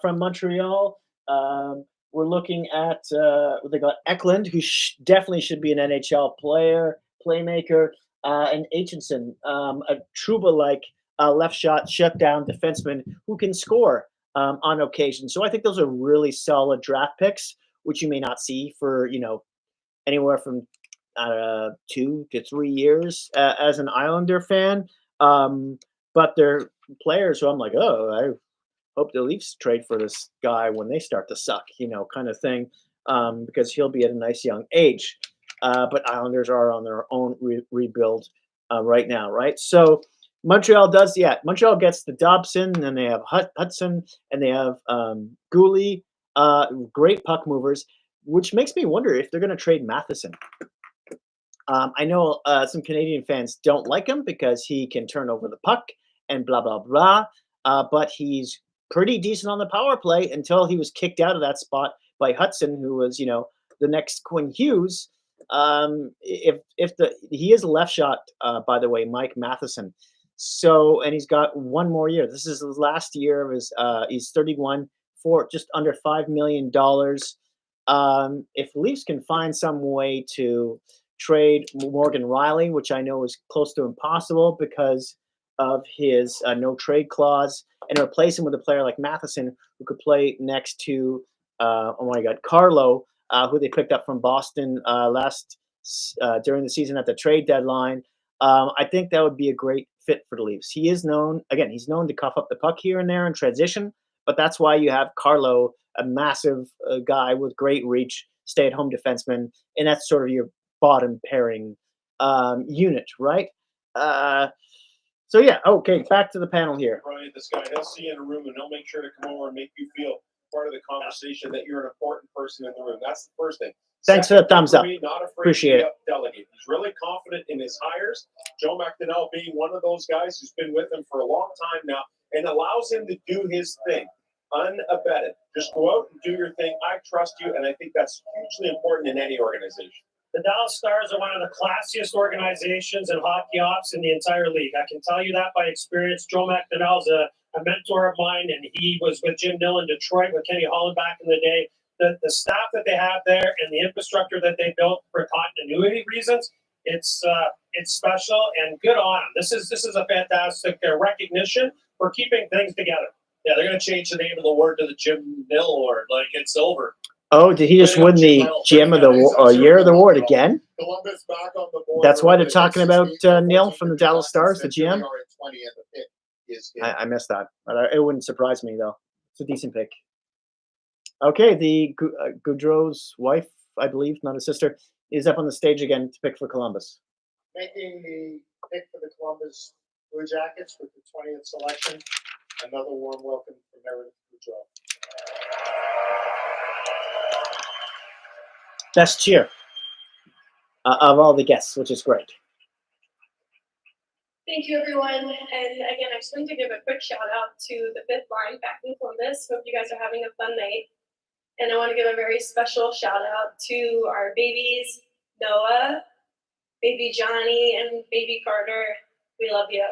from Montreal. We're looking at they got Eklund, who definitely should be an NHL player, playmaker, and Aitchison, a Trouba-like left shot shutdown defenseman who can score on occasion. So I think those are really solid draft picks, which you may not see for anywhere from 2 to 3 years as an Islander fan. But they're players who I'm like, oh, I hope the Leafs trade for this guy when they start to suck, kind of thing, because he'll be at a nice young age. But Islanders are on their own rebuild right now, right? So Montreal Montreal gets the Dobson, and they have Hudson, and they have Gooley, great puck movers, which makes me wonder if they're going to trade Matheson. I know some Canadian fans don't like him because he can turn over the puck and blah, blah, blah. But he's pretty decent on the power play until he was kicked out of that spot by Hudson, who was, the next Quinn Hughes. He is a left shot, by the way, Mike Matheson. So, and he's got one more year. This is his last year of his, he's 31 for just under $5 million. If Leafs can find some way to trade Morgan Riley, which I know is close to impossible because of his no trade clause, and replace him with a player like Matheson, who could play next to Carlo, who they picked up from Boston during the season at the trade deadline. I think that would be a great fit for the Leafs. He is known to cuff up the puck here and there in transition, but that's why you have Carlo, a massive guy with great reach, stay-at-home defenseman, and that's sort of your bottom pairing unit, right? So yeah, okay, back to the panel here. Brian, this guy, he'll see you in a room and he'll make sure to come over and make you feel part of the conversation, that you're an important person in the room. That's the first thing. Thanks for the thumbs up. Not afraid Appreciate to it. Delegate. He's really confident in his hires. Joe McDonnell being one of those guys who's been with him for a long time now and allows him to do his thing, unabated. Just go out and do your thing. I trust you, and I think that's hugely important in any organization. The Dallas Stars are one of the classiest organizations in hockey ops in the entire league. I can tell you that by experience. Joe McDonnell's a mentor of mine, and he was with Jim Nill in Detroit with Kenny Holland back in the day. The staff that they have there and the infrastructure that they built for continuity reasons, it's special, and good on them. This is a fantastic recognition for keeping things together. Yeah, they're going to change the name of the award to the Jim Nill Award. Like, it's over. Oh, did he just win the GM of the Year of the award again? Columbus back on the board. That's why they're talking about Neil from the Dallas Stars, the GM? I missed that. But it wouldn't surprise me, though. It's a decent pick. Okay, the Goudreau's wife, I believe, not his sister, is up on the stage again to pick for Columbus. Making the pick for the Columbus Blue Jackets with the 20th selection. Another warm welcome from Meredith Goudreau. Best cheer of all the guests, which is great. Thank you, everyone. And again, I just wanted to give a quick shout out to the fifth line back in Columbus. Hope you guys are having a fun night. And I want to give a very special shout out to our babies, Noah, baby Johnny, and baby Carter. We love you.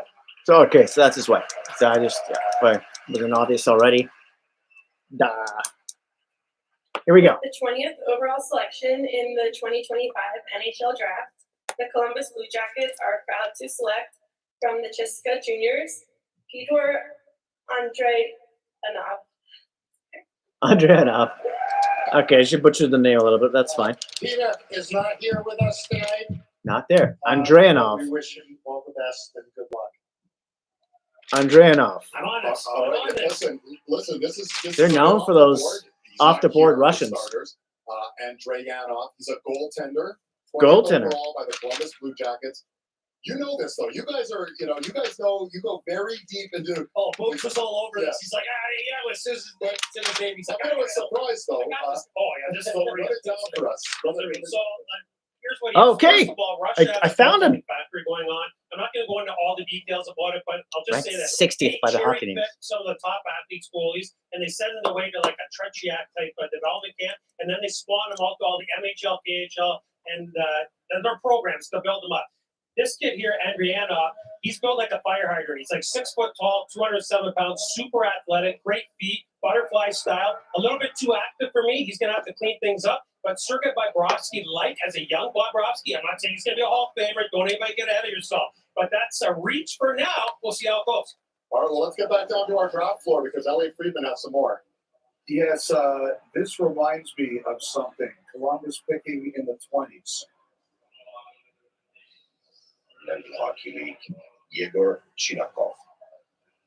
So, okay, so that's his wife. So I just, wasn't obvious already. Here we go. The 20th overall selection in the 2025 NHL Draft, the Columbus Blue Jackets are proud to select from the Chiska Juniors, Peter Andreanov. Okay, she butchered the name a little bit. That's fine. Peter is not here with us tonight. Not there. Andreanov. We wish him all the best and good luck. Andreanov. I'm honest. Listen, this is They're known for those off-the-board Russians. Andreyanov. He's a goaltender. 20th Goaltender. overall by the Columbus Blue Jackets. You know this though. You guys know you go very deep into. Oh, Boots was all over Yeah. this. He's like, yeah, with scissors, it's in the game. He's like, I'm a surprised though. this is Run it down for us. So here's what he is. Okay. First of all, Russia I has a found him. protein factory going on. I'm not going to go into all the details about it, but I'll just Ranked say that 60th by the they Hockey News. cherry-pick some of the top athletes, goalies, and they send them away to like a Tretiak type of development camp, and then they spawn them out to all the MHL, KHL, and their programs to build them up. This kid here, Andrianov, he's built like a fire hydrant. He's like 6 foot tall, 207 pounds, super athletic, great feet, butterfly style. A little bit too active for me. He's going to have to clean things up. But Sergei Bobrovsky, like as a young Bobrovsky, I'm not saying he's going to be a Hall of Famer. Don't anybody get ahead of yourself. But that's a reach for now. We'll see how it goes. All right, well, let's get back down to our draft floor because Elliot Friedman has some more. Yes, this reminds me of something. Columbus picking in the 20s. Hockey League, Yegor Chinakov.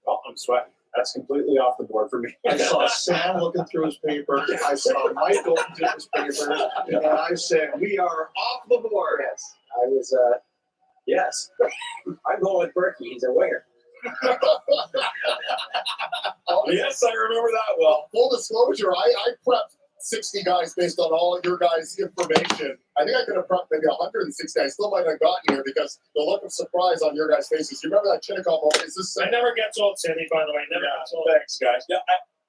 Oh, I'm sweating. That's completely off the board for me. I saw Sam looking through his paper. I saw Mike looking through his paper. And I said, we are off the board. Yes, I was, yes. I'm going with Berkey. He's a winger. Yes, I remember that well. Full disclosure, I prepped 60 guys based on all your guys' information. I think I could have prepped maybe 160. I still might have gotten here because the look of surprise on your guys' faces. You remember that Chinnikov moment? Is this? I never gets old, Sandy, by the way. Never gets old. Thanks, guys. Yeah,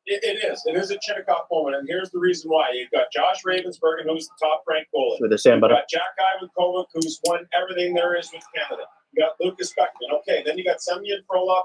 it is. It is a Chinnikov moment, and here's the reason why. You've got Josh Ravensbergen, who's the top-ranked goalie. With the Sam You've Butter. got Jack Ivankovic, who's won everything there is with Canada. You got Lucas Beckman. Okay, then you got Semyon Frolov.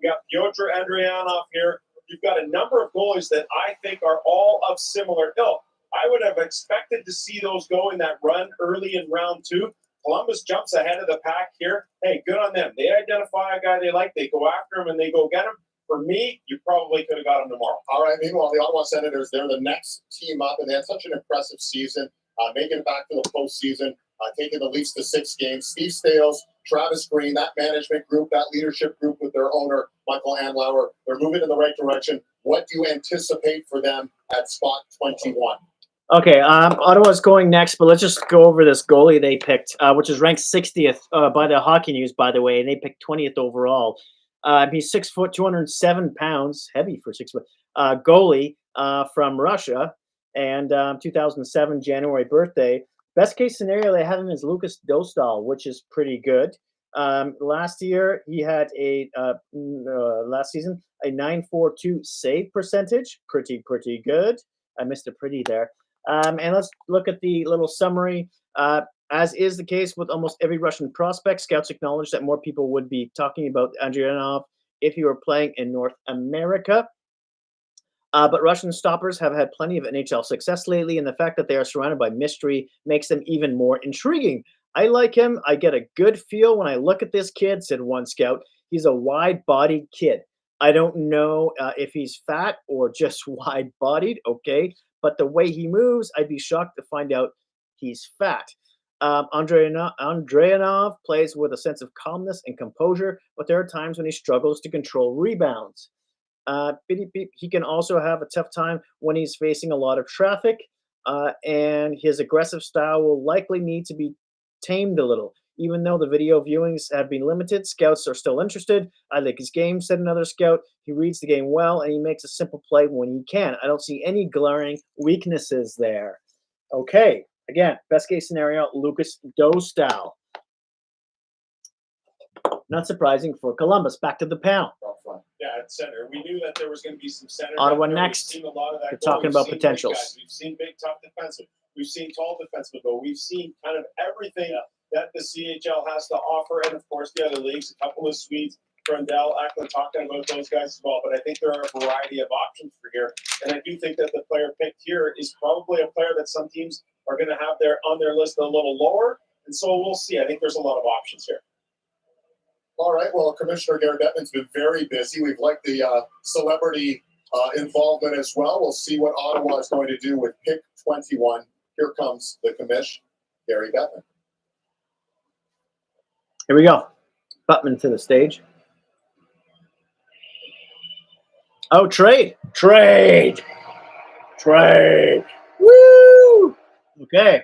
You got Pyotr Andrianov here. You've got a number of goalies that I think are all of similar ilk. I would have expected to see those go in that run early in round 2. Columbus jumps ahead of the pack here. Hey, good on them. They identify a guy they like. They go after him, and they go get him. For me, you probably could have got him tomorrow. All right. Meanwhile, the Ottawa Senators, they're the next team up, and they had such an impressive season, making it back to the postseason, taking the Leafs to 6 games. Steve Stales, Travis Green, that management group, that leadership group with their owner, Michael Andlauer, they're moving in the right direction. What do you anticipate for them at spot 21? Okay, Ottawa's going next, but let's just go over this goalie they picked, which is ranked 60th by the Hockey News, by the way, and they picked 20th overall. He's 6 foot, 207 pounds, heavy for 6 foot, goalie from Russia, and 2007 January birthday. Best case scenario they have him is Lucas Dostal, which is pretty good. Last year he had last season a .942 save percentage, pretty good. I missed a pretty there. And let's look at the little summary. As is the case with almost every Russian prospect, scouts acknowledge that more people would be talking about Andrianov if he were playing in North America. But Russian stoppers have had plenty of NHL success lately, and the fact that they are surrounded by mystery makes them even more intriguing. I like him. I get a good feel when I look at this kid, said one scout. He's a wide-bodied kid. I don't know if he's fat or just wide-bodied, okay? But the way he moves, I'd be shocked to find out he's fat. Andrianov plays with a sense of calmness and composure, but there are times when he struggles to control rebounds. He can also have a tough time when he's facing a lot of traffic, and his aggressive style will likely need to be tamed a little. Even though the video viewings have been limited, scouts are still interested. I like his game, said another scout. He reads the game well, and he makes a simple play when he can. I don't see any glaring weaknesses there. Okay, again, best case scenario, Lucas Dostal. Not surprising for Columbus. Back to the panel. Yeah, at center. We knew that there was going to be some center. Ottawa depth. next. We've seen a lot of that. We're talking about potentials. Guys. We've seen big, tough defensive. We've seen tall defensemen go. We've seen kind of everything that the CHL has to offer, and of course the other leagues. A couple of Swedes, Brundell, Ackland, talking about those guys as well. But I think there are a variety of options for here, and I do think that the player picked here is probably a player that some teams are going to have on their list a little lower, and so we'll see. I think there's a lot of options here. All right. Well, Commissioner Gary Bettman's been very busy. We've liked the celebrity involvement as well. We'll see what Ottawa is going to do with pick 21. Here comes the commish, Gary Bettman. Here we go. Bettman to the stage. Oh, trade. Woo! Okay.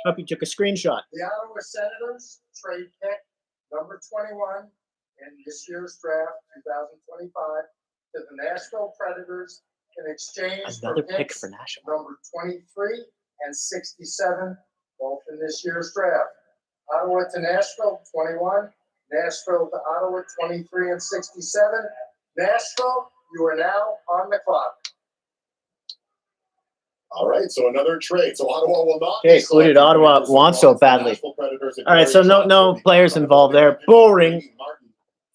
Hope you took a screenshot. The Ottawa Senators trade pick number 21 in this year's draft, 2025, to the Nashville Predators in exchange Another for pick picks for Nashville. number 23 and 67, both in this year's draft. Ottawa to Nashville, 21. Nashville to Ottawa, 23 and 67. Nashville, you are now on the clock. All right, so another trade. So Ottawa will not. Okay, who did Ottawa want so badly? All right, so no players involved there. Boring.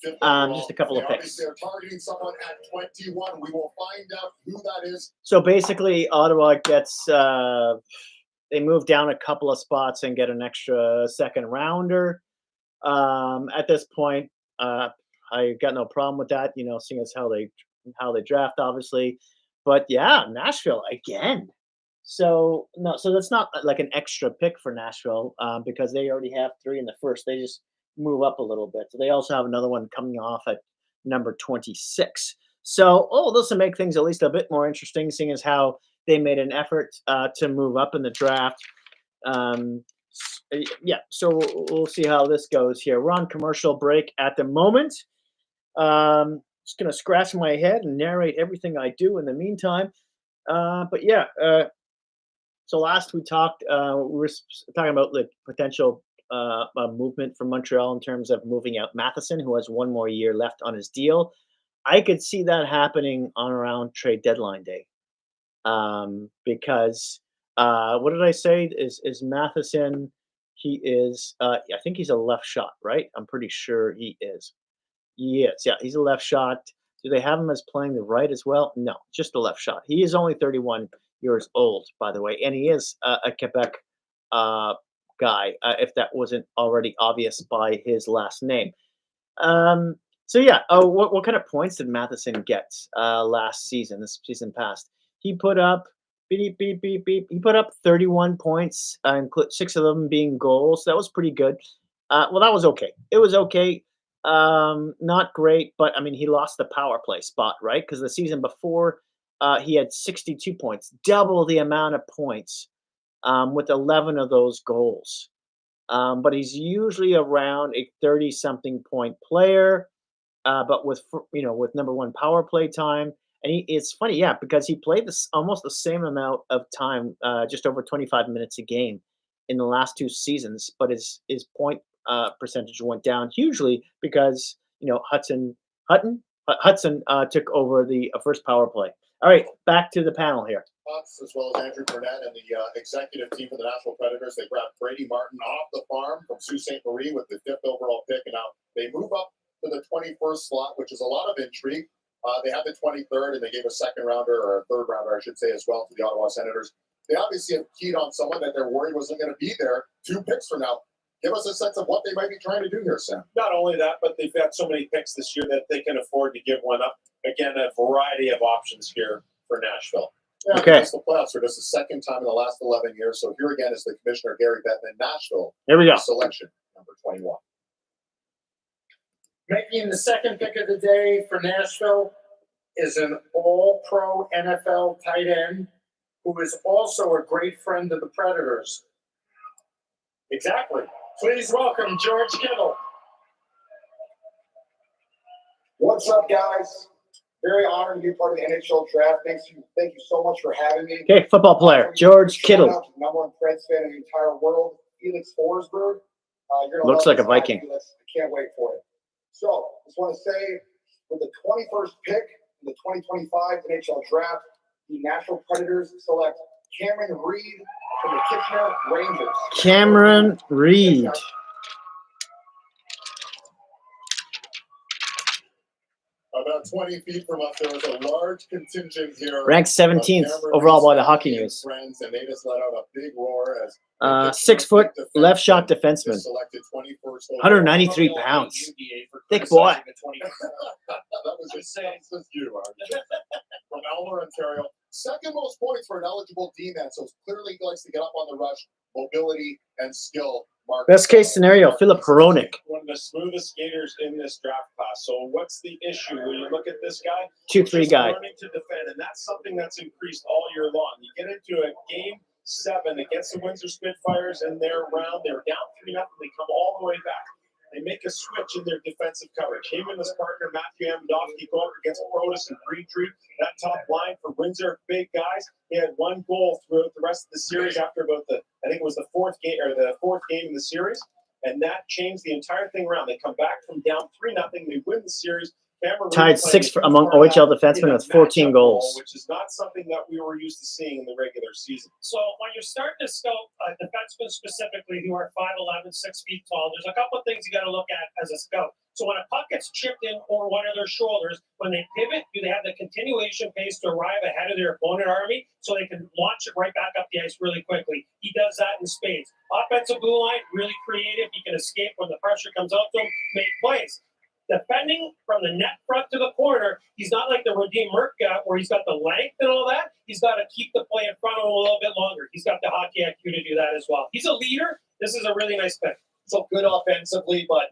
Just a couple of picks. They're targeting someone at 21. We will find out who that is. So basically, Ottawa gets they move down a couple of spots and get an extra second rounder. At this point, I got no problem with that. Seeing as how they draft, obviously. But yeah, Nashville again. So that's not like an extra pick for Nashville because they already have 3 in the first. They just move up a little bit. So they also have another one coming off at number 26. So this will make things at least a bit more interesting, seeing as how they made an effort to move up in the draft. Yeah, so we'll see how this goes here. We're on commercial break at the moment. Just gonna scratch my head and narrate everything I do in the meantime. But yeah, so last we talked, we were talking about the potential movement from Montreal in terms of moving out Matheson, who has 1 more year left on his deal. I could see that happening on around trade deadline day, because what did I say? Is Matheson? He is. I think he's a left shot, right? I'm pretty sure he is. Yes, yeah, he's a left shot. Do they have him as playing the right as well? No, just a left shot. He is only 31 years old, by the way, and he is a Quebec guy, if that wasn't already obvious by his last name. So yeah, what kind of points did Matheson get last season? This season past, he put up beep. He put up 31 points, 6 of them being goals. That was pretty good. Well, that was okay. It was okay. Not great, but I mean, he lost the power play spot, right? Because the season before, he had 62 points, double the amount of points, with 11 of those goals. But he's usually around a 30-something point player, but with number 1 power play time. And it's funny, yeah, because he played almost the same amount of time, just over 25 minutes a game in the last 2 seasons, but his point percentage went down hugely because Hudson took over the first power play. All right, back to the panel here. As well as Andrew Burnett and the executive team for the Nashville Predators. They grabbed Brady Martin off the farm from Sault Ste. Marie with the 5th overall pick, and now they move up to the 21st slot, which is a lot of intrigue. They had the 23rd, and they gave a second rounder, or a third rounder, I should say, as well, to the Ottawa Senators. They obviously have keyed on someone that they're worried wasn't going to be there 2 picks from now. Give us a sense of what they might be trying to do here, Sam. Not only that, but they've got so many picks this year that they can afford to give one up. Again, a variety of options here for Nashville. Yeah, okay. The playoffs for just the second time in the last 11 years. So here again is the commissioner, Gary Bettman, Nashville. Here we go. Selection number 21. Making the second pick of the day for Nashville is an all-pro NFL tight end who is also a great friend of the Predators. Exactly. Please welcome George Kittle. What's up, guys? Very honored to be part of the NHL Draft. Thank you so much for having me. Okay, football player, George Kittle. Shout out to the number 1 Preds fan in the entire world, Felix Forsberg. Looks like a Viking. I can't wait for it. So, just want to say, with the 21st pick in the 2025 NHL Draft, the Nashville Predators select Cameron Reed from the Kitchener Rangers. Cameron Reed. About 20 feet from us, there was a large contingent here. Ranked 17th overall by the Hockey News. Friends, and they just let out a big roar as 6 foot left shot defenseman. 193 pounds. Thick boy. That was just you, Archie. From Elmer, Ontario. Second most points for an eligible D-man, so clearly he likes to get up on the rush, mobility, and skill. Best case scenario, Philip Hronik. One of the smoothest skaters in this draft class. So what's the issue when you look at this guy? 2-3 guy. Learning to defend, and that's something that's increased all year long. You get into a game 7 against the Windsor Spitfires in their round. They were down 3-0. They come all the way back. They make a switch in their defensive coverage. Him and his partner, Matthew Amidovsky, go up against Protus and Greentree. That top line for Windsor, big guys. They had 1 goal throughout the rest of the series after about I think it was the fourth game in the series. And that changed the entire thing around. They come back from down 3-0. They win the series. Tied 6th among OHL defensemen with 14 goals. Which is not something that we were used to seeing in the regular season. So when you're starting to scout defensemen specifically who are 5'11", 6 feet tall, there's a couple of things you got to look at as a scout. So when a puck gets chipped in over one of their shoulders, when they pivot, do they have the continuation pace to arrive ahead of their opponent army so they can launch it right back up the ice really quickly? He does that in spades. Offensive blue line, really creative. He can escape when the pressure comes out to him, make plays. Defending from the net front to the corner, he's not like the Radim Merck guy where he's got the length and all that. He's got to keep the play in front of him a little bit longer. He's got the hockey IQ to do that as well. He's a leader. This is a really nice pick. So good offensively, but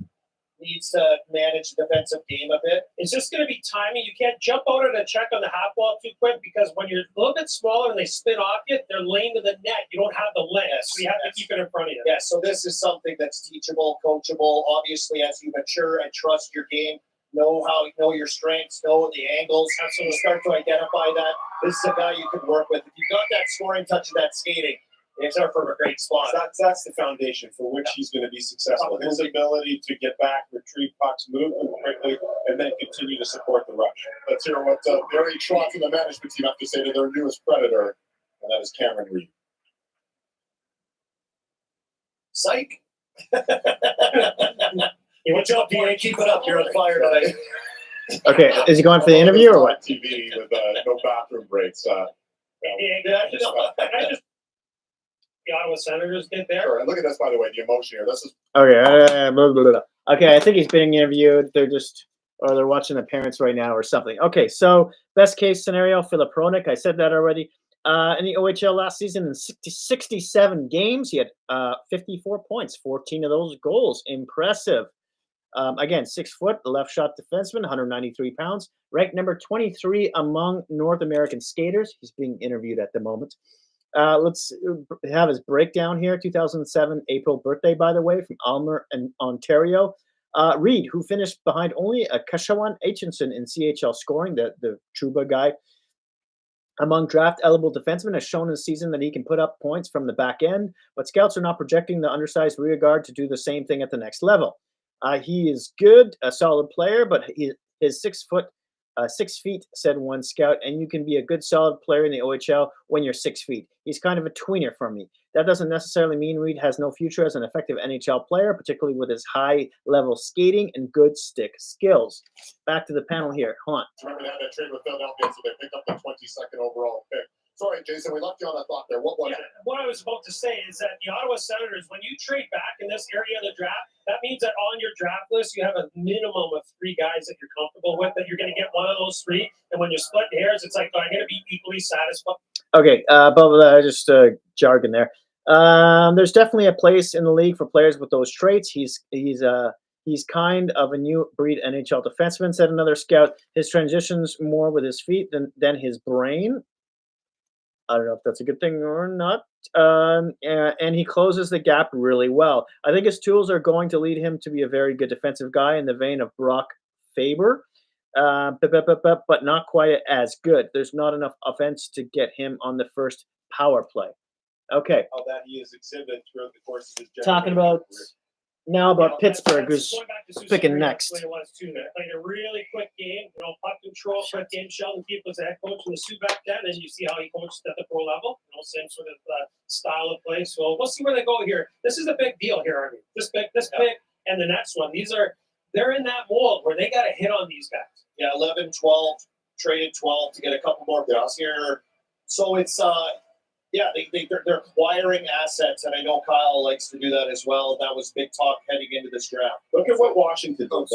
needs to manage the defensive game a bit. It's just going to be timing. You can't jump out at a check on the half wall too quick because when you're a little bit smaller and they spin off you, they're laying to the net. You don't have the length, so you have to keep it in front of you. Yeah, so this is something that's teachable, coachable. Obviously, as you mature and trust your game, know your strengths, know the angles. So you start to identify that. This is a guy you can work with. If you've got that scoring touch and that skating, it's from a great spot. That's the foundation for which he's going to be successful. His ability to get back, retrieve pucks, move them quickly, and then continue to support the rush. Let's hear what Barry Trotz and the management team have to say to their newest predator, and that is Cameron Reed. Psych. Good job, DA. Keep it up. You're on fire tonight. Okay, is he going for the interview or what? TV with no bathroom breaks. The Ottawa Senators did there. Sure, and look at this, by the way, the emotion here. This is Okay, blah, blah, blah. Okay, I think he's being interviewed. They're watching the parents right now or something. Okay, so best case scenario, Filip Hronek. I said that already. In the OHL last season, in 67 games, he had 54 points, 14 of those goals. Impressive. Again, 6 foot, left shot defenseman, 193 pounds, ranked number 23 among North American skaters. He's being interviewed at the moment. Let's have his breakdown here. 2007 April birthday, by the way, from Almer in Ontario. Reed, who finished behind only Kashawan Aitchison in CHL scoring, the Trouba guy, among draft-eligible defensemen, has shown this season that he can put up points from the back end, but scouts are not projecting the undersized rear guard to do the same thing at the next level. He is good, a solid player, but his 6 feet, said one scout, and you can be a good solid player in the OHL when you're 6 feet. He's kind of a tweener for me. That doesn't necessarily mean Reed has no future as an effective NHL player, particularly with his high-level skating and good stick skills. Back to the panel here. Hold on. Remember they had that trade with Philadelphia, so they picked up the 22nd overall pick. Sorry, Jason, we left you on a thought there. What was it? What I was about to say is that the Ottawa Senators, when you trade back in this area of the draft, that means that on your draft list, you have a minimum of 3 guys that you're comfortable with, that you're going to get one of those 3. And when you split hairs, it's like, I'm going to be equally satisfied. Okay, just jargon there. There's definitely a place in the league for players with those traits. He's kind of a new breed NHL defenseman, said another scout. His transitions more with his feet than his brain. I don't know if that's a good thing or not. And he closes the gap really well. I think his tools are going to lead him to be a very good defensive guy in the vein of Brock Faber, but not quite as good. There's not enough offense to get him on the first power play. Okay. How that he has exhibited throughout the course of his Talking about now about Pittsburgh, who's picking next. It was too. They played a really quick game, puck control, quick game. Sheldon Keefe was the head coach in the Sioux back then, and you see how he coached at the pro level. Same sort of style of play. So we'll see where they go here. This is a big deal here, Army. This pick, and the next one. They're in that mold where they got to hit on these guys. Yeah, 11, 12, traded 12 to get a couple more picks here. So it's they're acquiring assets, and I know Kyle likes to do that as well. That was big talk heading into this draft. Look at what Washington did.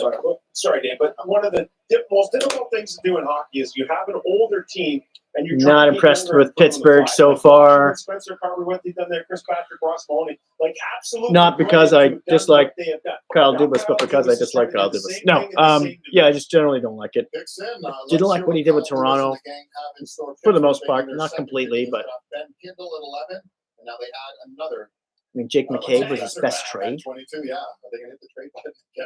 Sorry, Dave, but one of the most difficult things to do in hockey is you have an older team, and you're not impressed with Pittsburgh so far. Spencer Carter, what they've done there, Chris Patrick, Ross Mahoney, absolutely. Not because I dislike Kyle Dubas, but because I dislike Kyle Dubas. No, I just generally don't like it. Didn't like what he did with Toronto, for the most part, not completely, but. Ben Heindl at 11 and now they add another. I mean, Jake McCabe was his best trade. 22, yeah. Are they gonna hit the trade button? Yeah.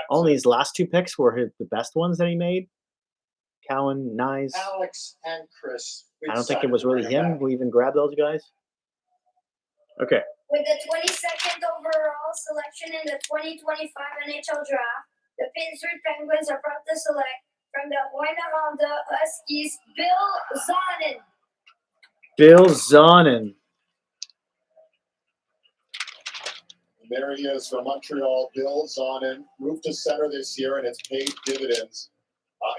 Only his last 2 picks were the best ones that he made. Cowan, Nyes. Alex and Chris. I don't think it was really him who even grabbed those guys. Okay. With the 22nd overall selection in the 2025 NHL Draft, the Pittsburgh Penguins are proud to select from the Honda Huskies, Bill Zonin. Bill Zonin. There he is from Montreal, Bill Zonin. Moved to center this year, and it's paid dividends.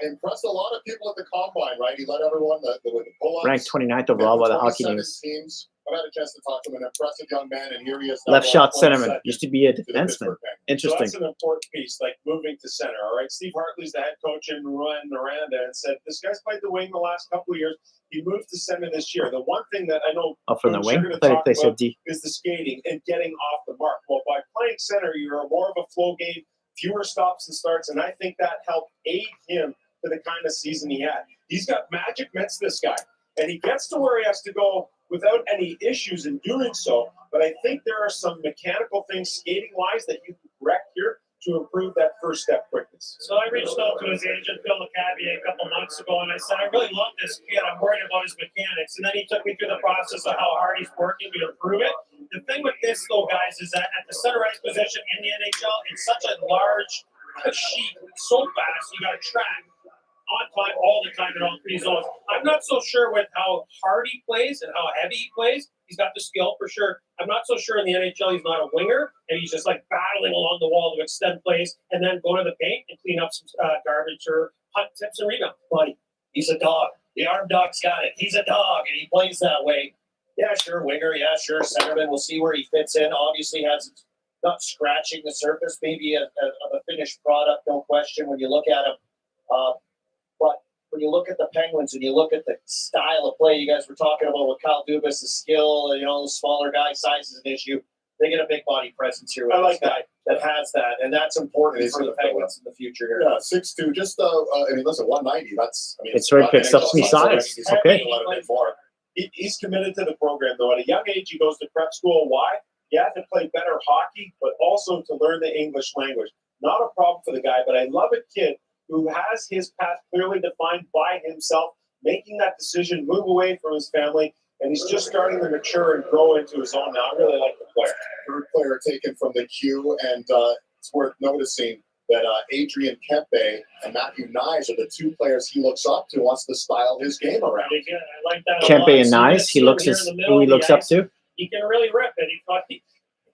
Impressed a lot of people at the combine, right? He led everyone with the pull-ups. Ranked 29th overall by the Hockey News. Teams. I've had a chance to talk to him, an impressive young man, and here he is. Left shot centerman. Used to be a defenseman. Interesting. So that's an important piece, like moving to center. All right, Steve Hartley's the head coach in Miranda and said this guy's played the wing the last couple of years. He moved to center this year. The one thing that I know from the wing, I thought they said D. Is the skating and getting off the mark. Well, by playing center, you're more of a flow game, fewer stops and starts, and I think that helped aid him for the kind of season he had. He's got magic mitts, this guy, and he gets to where he has to go without any issues in doing so. But I think there are some mechanical things skating-wise that you can correct here to improve that first step quickness. So I reached out to his agent, Phil McCabe, a couple months ago, and I said, I really love this kid. I'm worried about his mechanics. And then he took me through the process of how hard he's working to improve it. The thing with this, though, guys, is that at the center ice position in the NHL, it's such a large sheet so fast, you got to track on time, all the time in all 3 zones. I'm not so sure with how hard he plays and how heavy he plays. He's got the skill for sure. I'm not so sure in the NHL he's not a winger, and he's just like battling along the wall to extend plays and then go to the paint and clean up some garbage or hunt tips and rebounds. Buddy, he's a dog. The arm dog's got it. He's a dog, and he plays that way. Yeah, sure, winger. Yeah, sure, centerman. We'll see where he fits in. Obviously has not scratching the surface, maybe of a finished product, no question, when you look at him. But when you look at the Penguins and you look at the style of play, you guys were talking about with Kyle Dubas, the skill, the smaller guy size is an issue. They get a big body presence here with this guy that has that, and that's important for the Penguins in the future here. Yeah, 6'2", just I mean, listen, 190. That's it's right picks up some size. Okay. He's committed to the program though. At a young age, he goes to prep school. Why? He had to play better hockey, but also to learn the English language. Not a problem for the guy, but I love a kid who has his path clearly defined by himself, making that decision, move away from his family, and he's just starting to mature and grow into his own now. I really like the player. Third player taken from the queue, and it's worth noticing that Adrian Kempe and Matthew Nyes are the 2 players he looks up to, wants to style his game around. I like that. Kempe and Nyes, he looks who he looks up to. He can really rip it.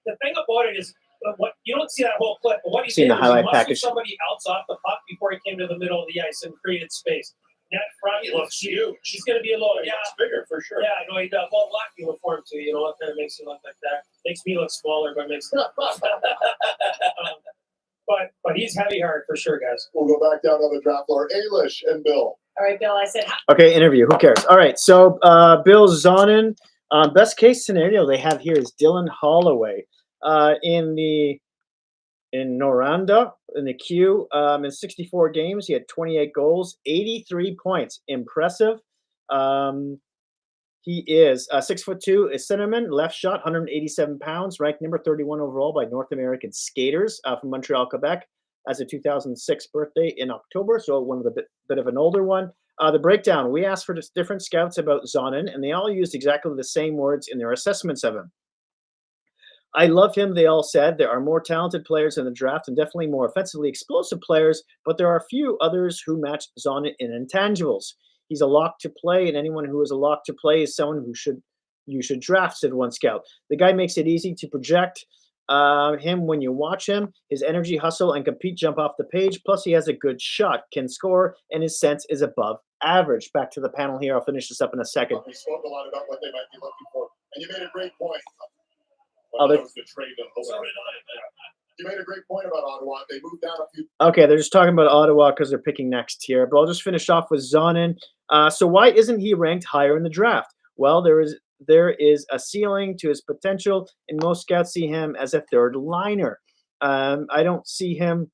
The thing about it is, what you don't see that whole clip, but what he Seen did the was highlight he muscled package. somebody else off the puck before he came to the middle of the ice and created space. Net front, He looks huge. He's going to be a little, He looks bigger for sure. Yeah, no, he does. Well, black uniform too. You know what kind of makes you look like that? Makes me look smaller, but makes. But he's heavy hard for sure, guys. We'll go back down on the draft floor. Ailish and Bill. All right, Bill, I said, Okay, interview. Who cares? All right, so Bill Zonin. Best case scenario they have here is Dylan Holloway in Noranda in the queue. In 64 games, he had 28 goals, 83 points. Impressive. He is 6'2", is centerman, left shot, 187 pounds, ranked number 31 overall by North American skaters from Montreal, Quebec, as a 2006 birthday in October, so one of the bit of an older one. The breakdown, we asked for just different scouts about Zonin, and they all used exactly the same words in their assessments of him. I love him, they all said. There are more talented players in the draft and definitely more offensively explosive players, but there are a few others who match Zonin in intangibles. He's a lock to play, and anyone who is a lock to play is someone who you should draft, said one scout. The guy makes it easy to project him when you watch him. His energy, hustle, and compete jump off the page. Plus, he has a good shot, can score, and his sense is above average. Back to the panel here. I'll finish this up in a second. We spoke a lot about what they might be looking for, and you made a great point. You made a great point about Ottawa. They moved down a few. Okay, they're just talking about Ottawa because they're picking next here. But I'll just finish off with Zonin. So why isn't he ranked higher in the draft? Well, there is a ceiling to his potential, and most scouts see him as a third liner. I don't see him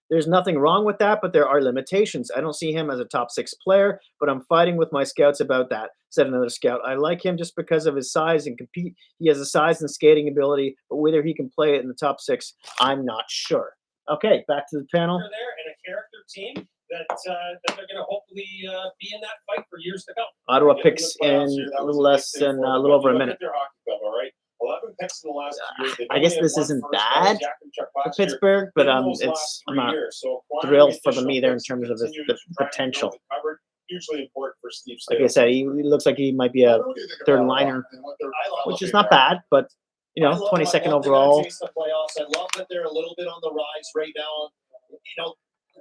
There's nothing wrong with that, but there are limitations. I don't see him as a top 6 player, but I'm fighting with my scouts about that, said another scout. I like him just because of his size and compete. He has a size and skating ability, but whether he can play it in the top 6, I'm not sure. Okay, back to the panel. They're there and a character team that they're going to hopefully be in that fight for years to come. Ottawa picks in a little less than a little over a minute. 11 picks in the last 2 years. I guess this isn't bad for Pittsburgh, but I'm not thrilled for them either in terms of the potential. Hugely important for Steve. Like I said, he looks like he might be a third liner, which is not bad, but 22nd overall. I love that they're a little bit on the rise right now.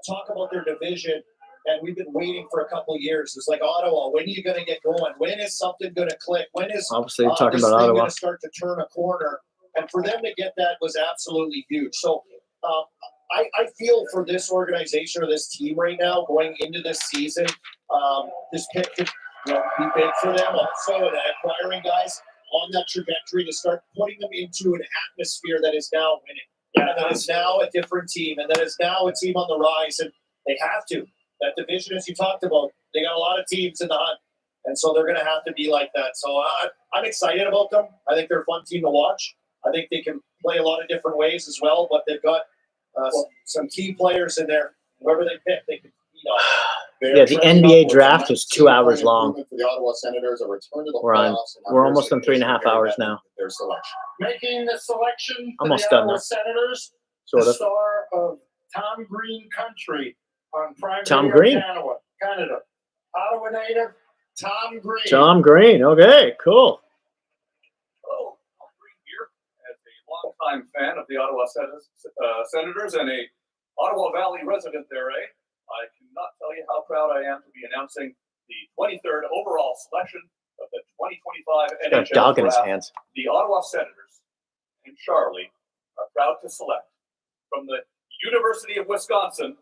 Talk about their division, and we've been waiting for a couple of years. It's like Ottawa. When are you going to get going? When is something going to click? When is obviously talking this about thing Ottawa going to start to turn a corner? And for them to get that was absolutely huge. So I feel for this organization or this team right now going into this season. This pick could be big for them also, and acquiring guys on that trajectory to start putting them into an atmosphere that is now winning. And that is now a different team, and that is now a team on the rise, and they have to. That division, as you talked about, they got a lot of teams in the hunt, and so they're going to have to be like that. So I'm excited about them. I think they're a fun team to watch. I think they can play a lot of different ways as well, but they've got some key players in there. Whoever they pick, they can beat on. Yeah, the NBA draft was 2 hours long. For the Ottawa Senators, a return to the We're almost on 3.5 hours now. Their selection. Making the selection for Almost the done Ottawa now. Senators, Sort the of. star of Tom Green Country on Prime Tom Video Green. Canada. Ottawa native Tom Green. Tom Green. Okay, cool. Hello, Tom Green here. As a longtime fan of the Ottawa Senators and a Ottawa Valley resident there, I cannot tell you how proud I am to be announcing the 23rd overall selection of the 2025 He's got a NHL dog in his Draft. hands. The Ottawa Senators and Charlie are proud to select from the University of Wisconsin,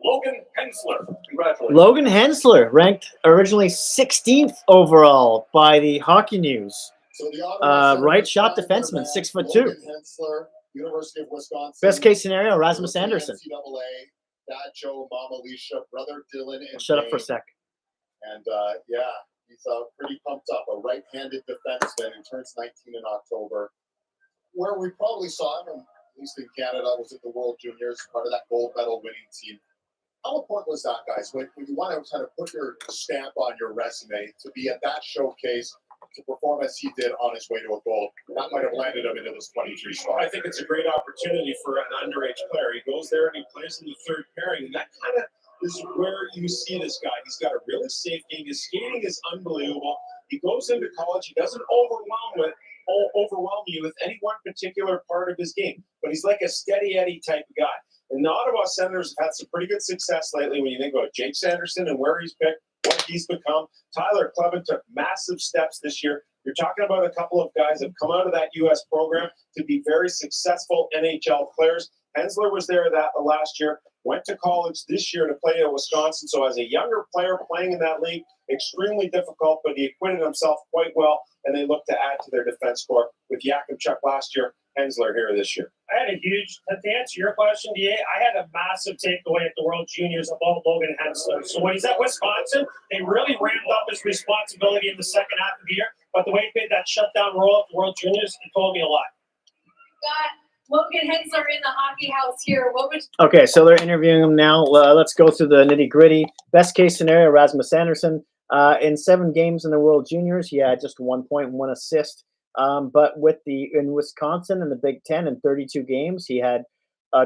Logan Hensler. Congratulations. Logan Hensler, ranked originally 16th overall by the Hockey News. So the Ottawa Right shot Senators defenseman, select 6'2". Logan Hensler, University of Wisconsin. Best case scenario, Rasmus Anderson. NCAA, Dad Joe, Mama Alicia, brother Dylan, and Shut up for a Dane. sec. And he's pretty pumped up. A right-handed defenseman who turns 19 in October. Where we probably saw him, at least in Canada, was at the World Juniors, part of that gold medal winning team. How important was that, guys? When you want to kind of put your stamp on your resume to be at that showcase, to perform as he did on his way to a goal, that might have landed him into this 23 spot. I think it's a great opportunity for an underage player. He goes there and he plays in the third pairing, and that kind of is where you see this guy. He's got a really safe game. His skating is unbelievable. He goes into college. He doesn't overwhelm you with any one particular part of his game, but he's like a steady Eddie type of guy. And the Ottawa Senators have had some pretty good success lately when you think about Jake Sanderson and where he's picked, what he's become. Tyler Clevin took massive steps this year. You're talking about a couple of guys that have come out of that U.S. program to be very successful NHL players. Hensler was there that last year, went to college this year to play at Wisconsin. So as a younger player playing in that league, extremely difficult, but he acquitted himself quite well, and they look to add to their defense corps with Yakimchuk last year, Hensler here this year. I had a huge, to answer your question, DA, I had a massive takeaway at the World Juniors about Logan Hensler. So when he's at Wisconsin, they really ramped up his responsibility in the second half of the year. But the way he made that shutdown role at the World Juniors, it told me a lot. Got Logan Hensler in the hockey house here. What would Okay, so they're interviewing him now. Let's go through the nitty gritty. Best case scenario, Rasmus Anderson. In 7 games in the World Juniors, he had just 1 point and 1 assist. But in Wisconsin in the Big Ten in 32 games, he had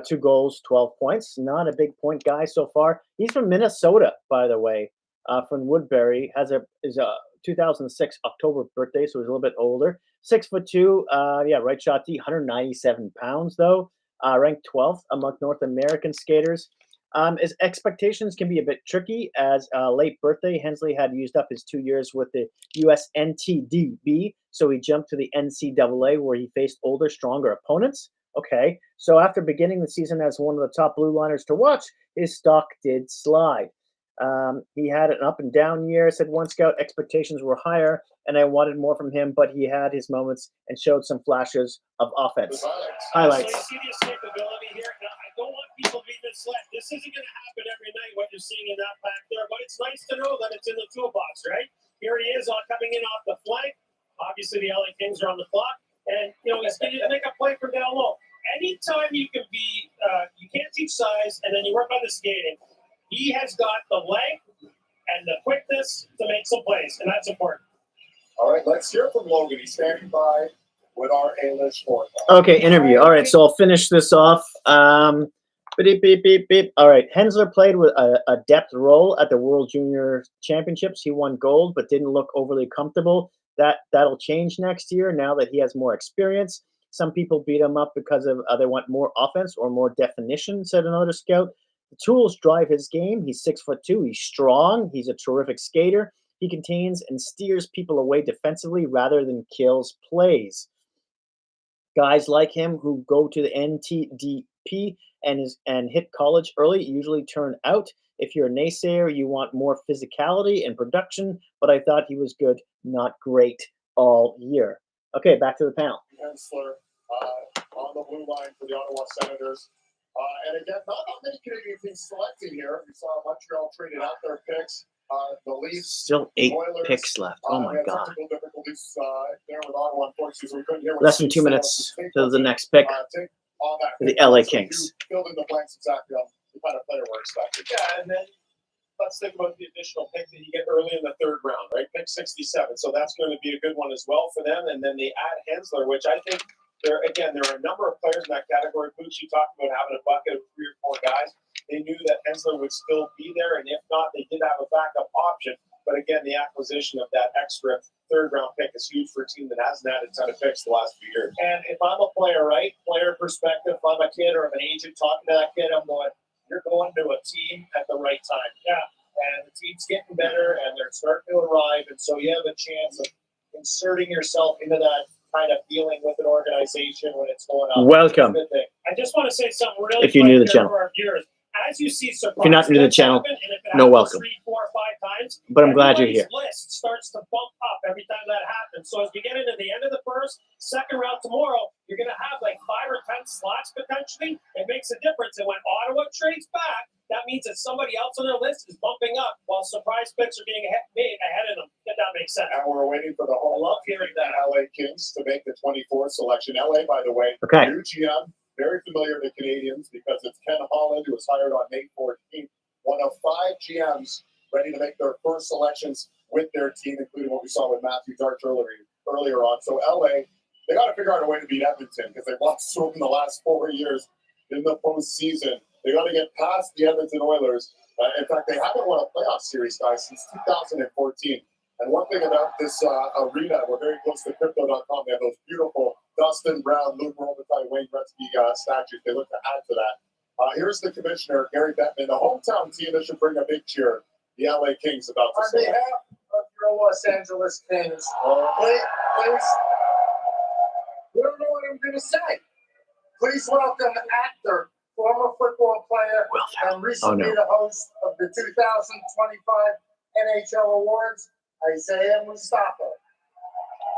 2 goals, 12 points. Not a big point guy so far. He's from Minnesota, by the way, from Woodbury. Is a 2006 October birthday, so he's a little bit older. 6'2", right shot D, 197 pounds though. Ranked 12th among North American skaters. His expectations can be a bit tricky as late birthday. Hensley had used up his 2 years with the US NTDB, so he jumped to the NCAA where he faced older, stronger opponents. Okay, so after beginning the season as one of the top blue liners to watch, his stock did slide. He had an up and down year, said one scout. Expectations were higher, and I wanted more from him, but he had his moments and showed some flashes of offense. Highlights. So you see the escapability here. Now, I don't want people being misled. This isn't going to happen every night, what you're seeing in that pack there, but it's nice to know that it's in the toolbox, right? Here he is coming in off the flank. Obviously, the LA Kings are on the clock, and he's going to make a play from down low. Anytime you can be, you can't teach size, and then you work on the skating. He has got the length and the quickness to make some plays, and that's important. All right, let's hear from Logan. He's standing by with our A-list fourth. Okay, interview. All right, so I'll finish this off. Beep, beep, beep, beep. All right, Hensler played with a depth role at the World Junior Championships. He won gold, but didn't look overly comfortable. That'll change next year now that he has more experience. Some people beat him up because of they want more offense or more definition, said another scout. The tools drive his game. He's 6'2". He's strong. He's a terrific skater. He contains and steers people away defensively rather than kills plays. Guys like him who go to the NTDP and hit college early usually turn out. If you're a naysayer, you want more physicality and production, but I thought he was good, not great all year. Okay, back to the panel. Hensler on the blue line for the Ottawa Senators. And again, not many Canadian teams selecting here. We saw Montreal traded out their picks. The Leafs. Still 8 Oilers, picks left. Oh my God. technical difficulties there with Ottawa, unfortunately, so we couldn't hear what Less than 2 minutes to the next pick. take on that The pick. LA So Kings. you filled in the blanks exactly on the kind of player we're expecting. Yeah, and then let's think about the additional pick that you get early in the third round, right? Pick 67. So that's going to be a good one as well for them. And then they add Hensler, which I think there are a number of players in that category. Pooch, you talked about having a bucket of 3 or 4 guys. They knew that Hensler would still be there, and if not, they did have a backup option. But again, the acquisition of that extra third-round pick is huge for a team that hasn't had a ton of picks the last few years. And if I'm a player, right, player perspective, if I'm a kid or I'm an agent talking to that kid, I'm going, you're going to a team at the right time. Yeah. And the team's getting better, and they're starting to arrive, and so you have a chance of inserting yourself into that kind of feeling with an organization when it's going up. Welcome. It's a good thing. I just want to say something really If you're new to the quick here channel. for our viewers. As you see surprise If you're not new to the hits channel, happen, and if it no happens welcome. 3, 4, 5 times, But I'm glad you're here. everybody's list starts to bump up every time that happens. So as we get into the end of the first, second round tomorrow, you're going to have like 5 or 10 slots potentially. It makes a difference. And when Ottawa trades back, that means that somebody else on their list is bumping up while surprise picks are being made ahead of them. If that makes sense. And we're waiting for the whole I love hearing that. LA Kings to make the 24th selection. LA, by the way, Okay. new GM, very familiar to Canadians because it's Ken Holland, who was hired on May 14th. One of 5 GMs ready to make their first selections with their team, including what we saw with Matthew Darch earlier on. So LA, they got to figure out a way to beat Edmonton because they've lost to them in the last 4 years in the postseason. They got to get past the Edmonton Oilers. In fact, they haven't won a playoff series, guys, since 2014. And one thing about this arena, we're very close to Crypto.com. They have those beautiful Dustin Brown, Luke Robitaille, Wayne Gretzky statues. They look to add to that. Here's the commissioner, Gary Bettman, the hometown team that should bring a big cheer. The LA Kings about to On say. behalf of your Los Angeles Kings, please, you don't know what I'm going to say. Please welcome actor, former football player, and recently the host of the 2025 NHL Awards, Isaiah Mustafa.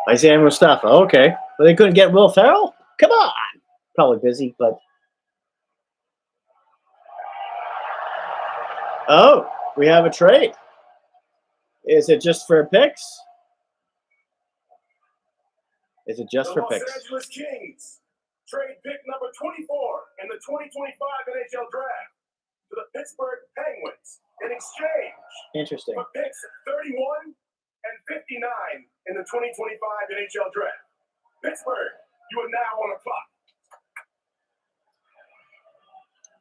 Isaiah Mustafa. Okay. Well, they couldn't get Will Ferrell? Come on. Probably busy, but. Oh, we have a trade. Is it just for picks? Is it just for the picks? Los Angeles Kings trade pick number 24 in the 2025 NHL Draft to the Pittsburgh Penguins in exchange Interesting. for picks 31 and 59 in the 2025 NHL Draft. Pittsburgh, you are now on the clock.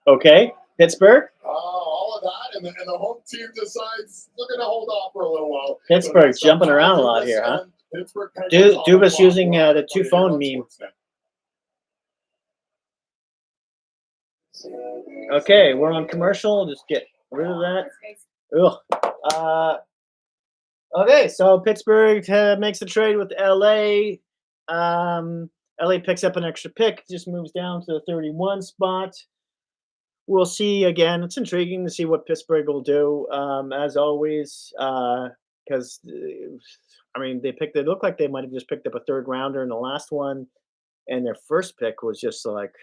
Okay, Pittsburgh. All of that, and the home team decides they're going to hold off for a little while. Pittsburgh So jumping around a lot here, huh? Pittsburgh Penguins on the Dubas clock. using the 2-phone meme. Okay, we're on commercial. Just get rid of that. Ugh. Okay, so Pittsburgh makes the trade with LA. LA picks up an extra pick, just moves down to the 31 spot. We'll see again. It's intriguing to see what Pittsburgh will do, as always, because I mean they look like they might have just picked up a 3rd rounder in the last one, and their first pick was just like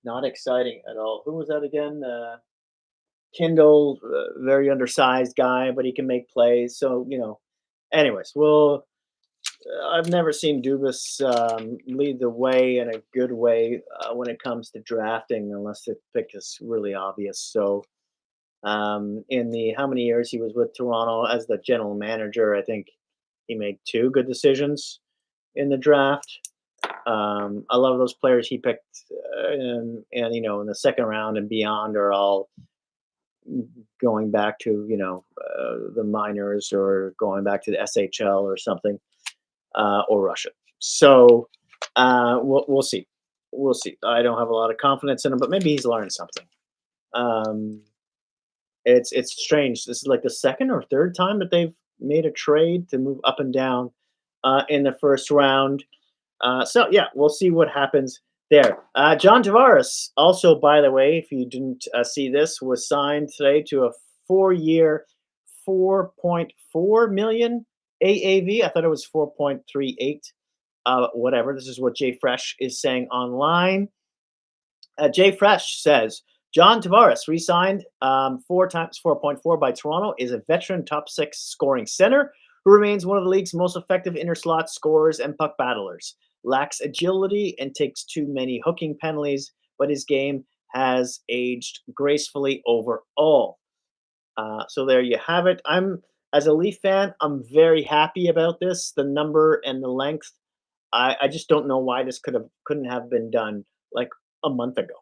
Not exciting at all. Who was that again? Kindle, very undersized guy, but he can make plays. So, anyways, I've never seen Dubas lead the way in a good way when it comes to drafting, unless the pick is really obvious. So, in the how many years he was with Toronto as the general manager, I think he made 2 good decisions in the draft. A lot of those players he picked, and in the second round and beyond, are all going back to the minors or going back to the SHL or something, or Russia. So we'll see. We'll see. I don't have a lot of confidence in him, but maybe he's learned something. It's strange. This is like the second or third time that they've made a trade to move up and down in the first round. So yeah, we'll see what happens there. John Tavares, also, by the way, if you didn't see this, was signed today to a 4-year, $4.4 million AAV. I thought it was 4.38. Whatever. This is what Jay Fresh is saying online. Jay Fresh says John Tavares, re-signed 4 times 4.4 by Toronto, is a veteran top 6 scoring center who remains one of the league's most effective inner-slot scorers and puck battlers. Lacks agility and takes too many hooking penalties, but his game has aged gracefully overall. So there you have it. As a Leaf fan, I'm very happy about this. The number and the length. I just don't know why this couldn't have been done like a month ago.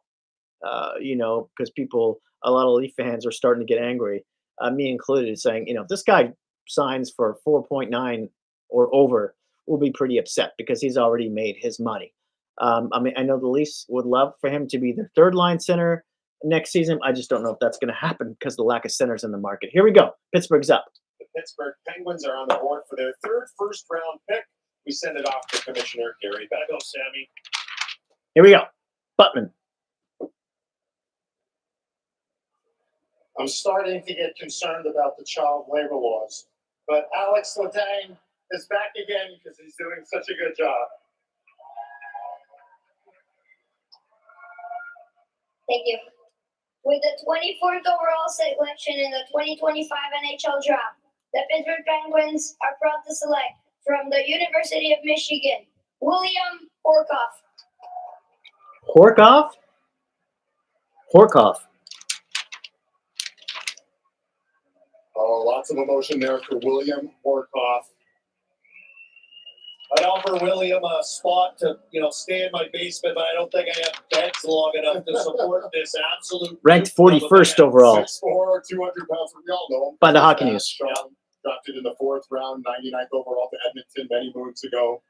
Because a lot of Leaf fans are starting to get angry, me included, saying, if this guy signs for 4.9 or over, we'll be pretty upset because he's already made his money. I know the Leafs would love for him to be their third line center next season. I just don't know if that's going to happen because of the lack of centers in the market. Here we go. Pittsburgh's up. The Pittsburgh Penguins are on the board for their 3rd first-round pick. We send it off to Commissioner Gary. Gotta go, Sammy. Here we go. Buttman. I'm starting to get concerned about the child labor laws, but Alex Letang is back again because he's doing such a good job. Thank you. With the 24th overall selection in the 2025 NHL Draft, the Pittsburgh Penguins are proud to select from the University of Michigan, William Horkoff. Horkoff? Horkoff. Oh, lots of emotion there for William Horkoff. I'd offer William a spot to, stay in my basement, but I don't think I have beds long enough to support this absolute. Ranked 41st overall. 6'4", 200 pounds. We all know him. By the Hockey News. Drafted in the 4th round, 99th overall to Edmonton many moons ago.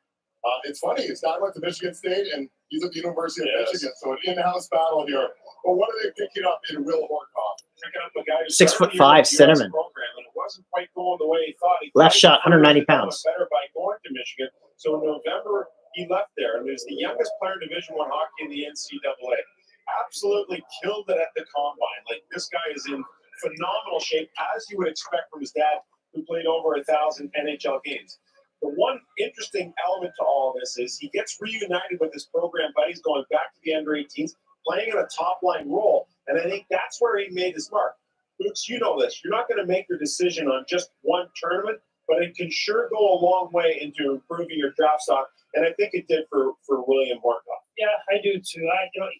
It's funny, his dad went to Michigan State, and he's at the University of Michigan, so an in-house battle here. But what are they picking up in Will Horkoff? Picking up a guy 6'5" centerman. Program, and it wasn't quite going the way he thought. Left shot, 190 pounds. Better by going to Michigan. So in November, he left there, and was the youngest player in Division I hockey in the NCAA. Absolutely killed it at the combine. Like, this guy is in phenomenal shape, as you would expect from his dad, who played over 1,000 NHL games. The one interesting element to all of this is he gets reunited with his program buddies, going back to the under-18s, playing in a top-line role, and I think that's where he made his mark. Luke, you know this. You're not going to make your decision on just one tournament, but it can sure go a long way into improving your draft stock, and I think it did for William Horkoff. Yeah, I do too.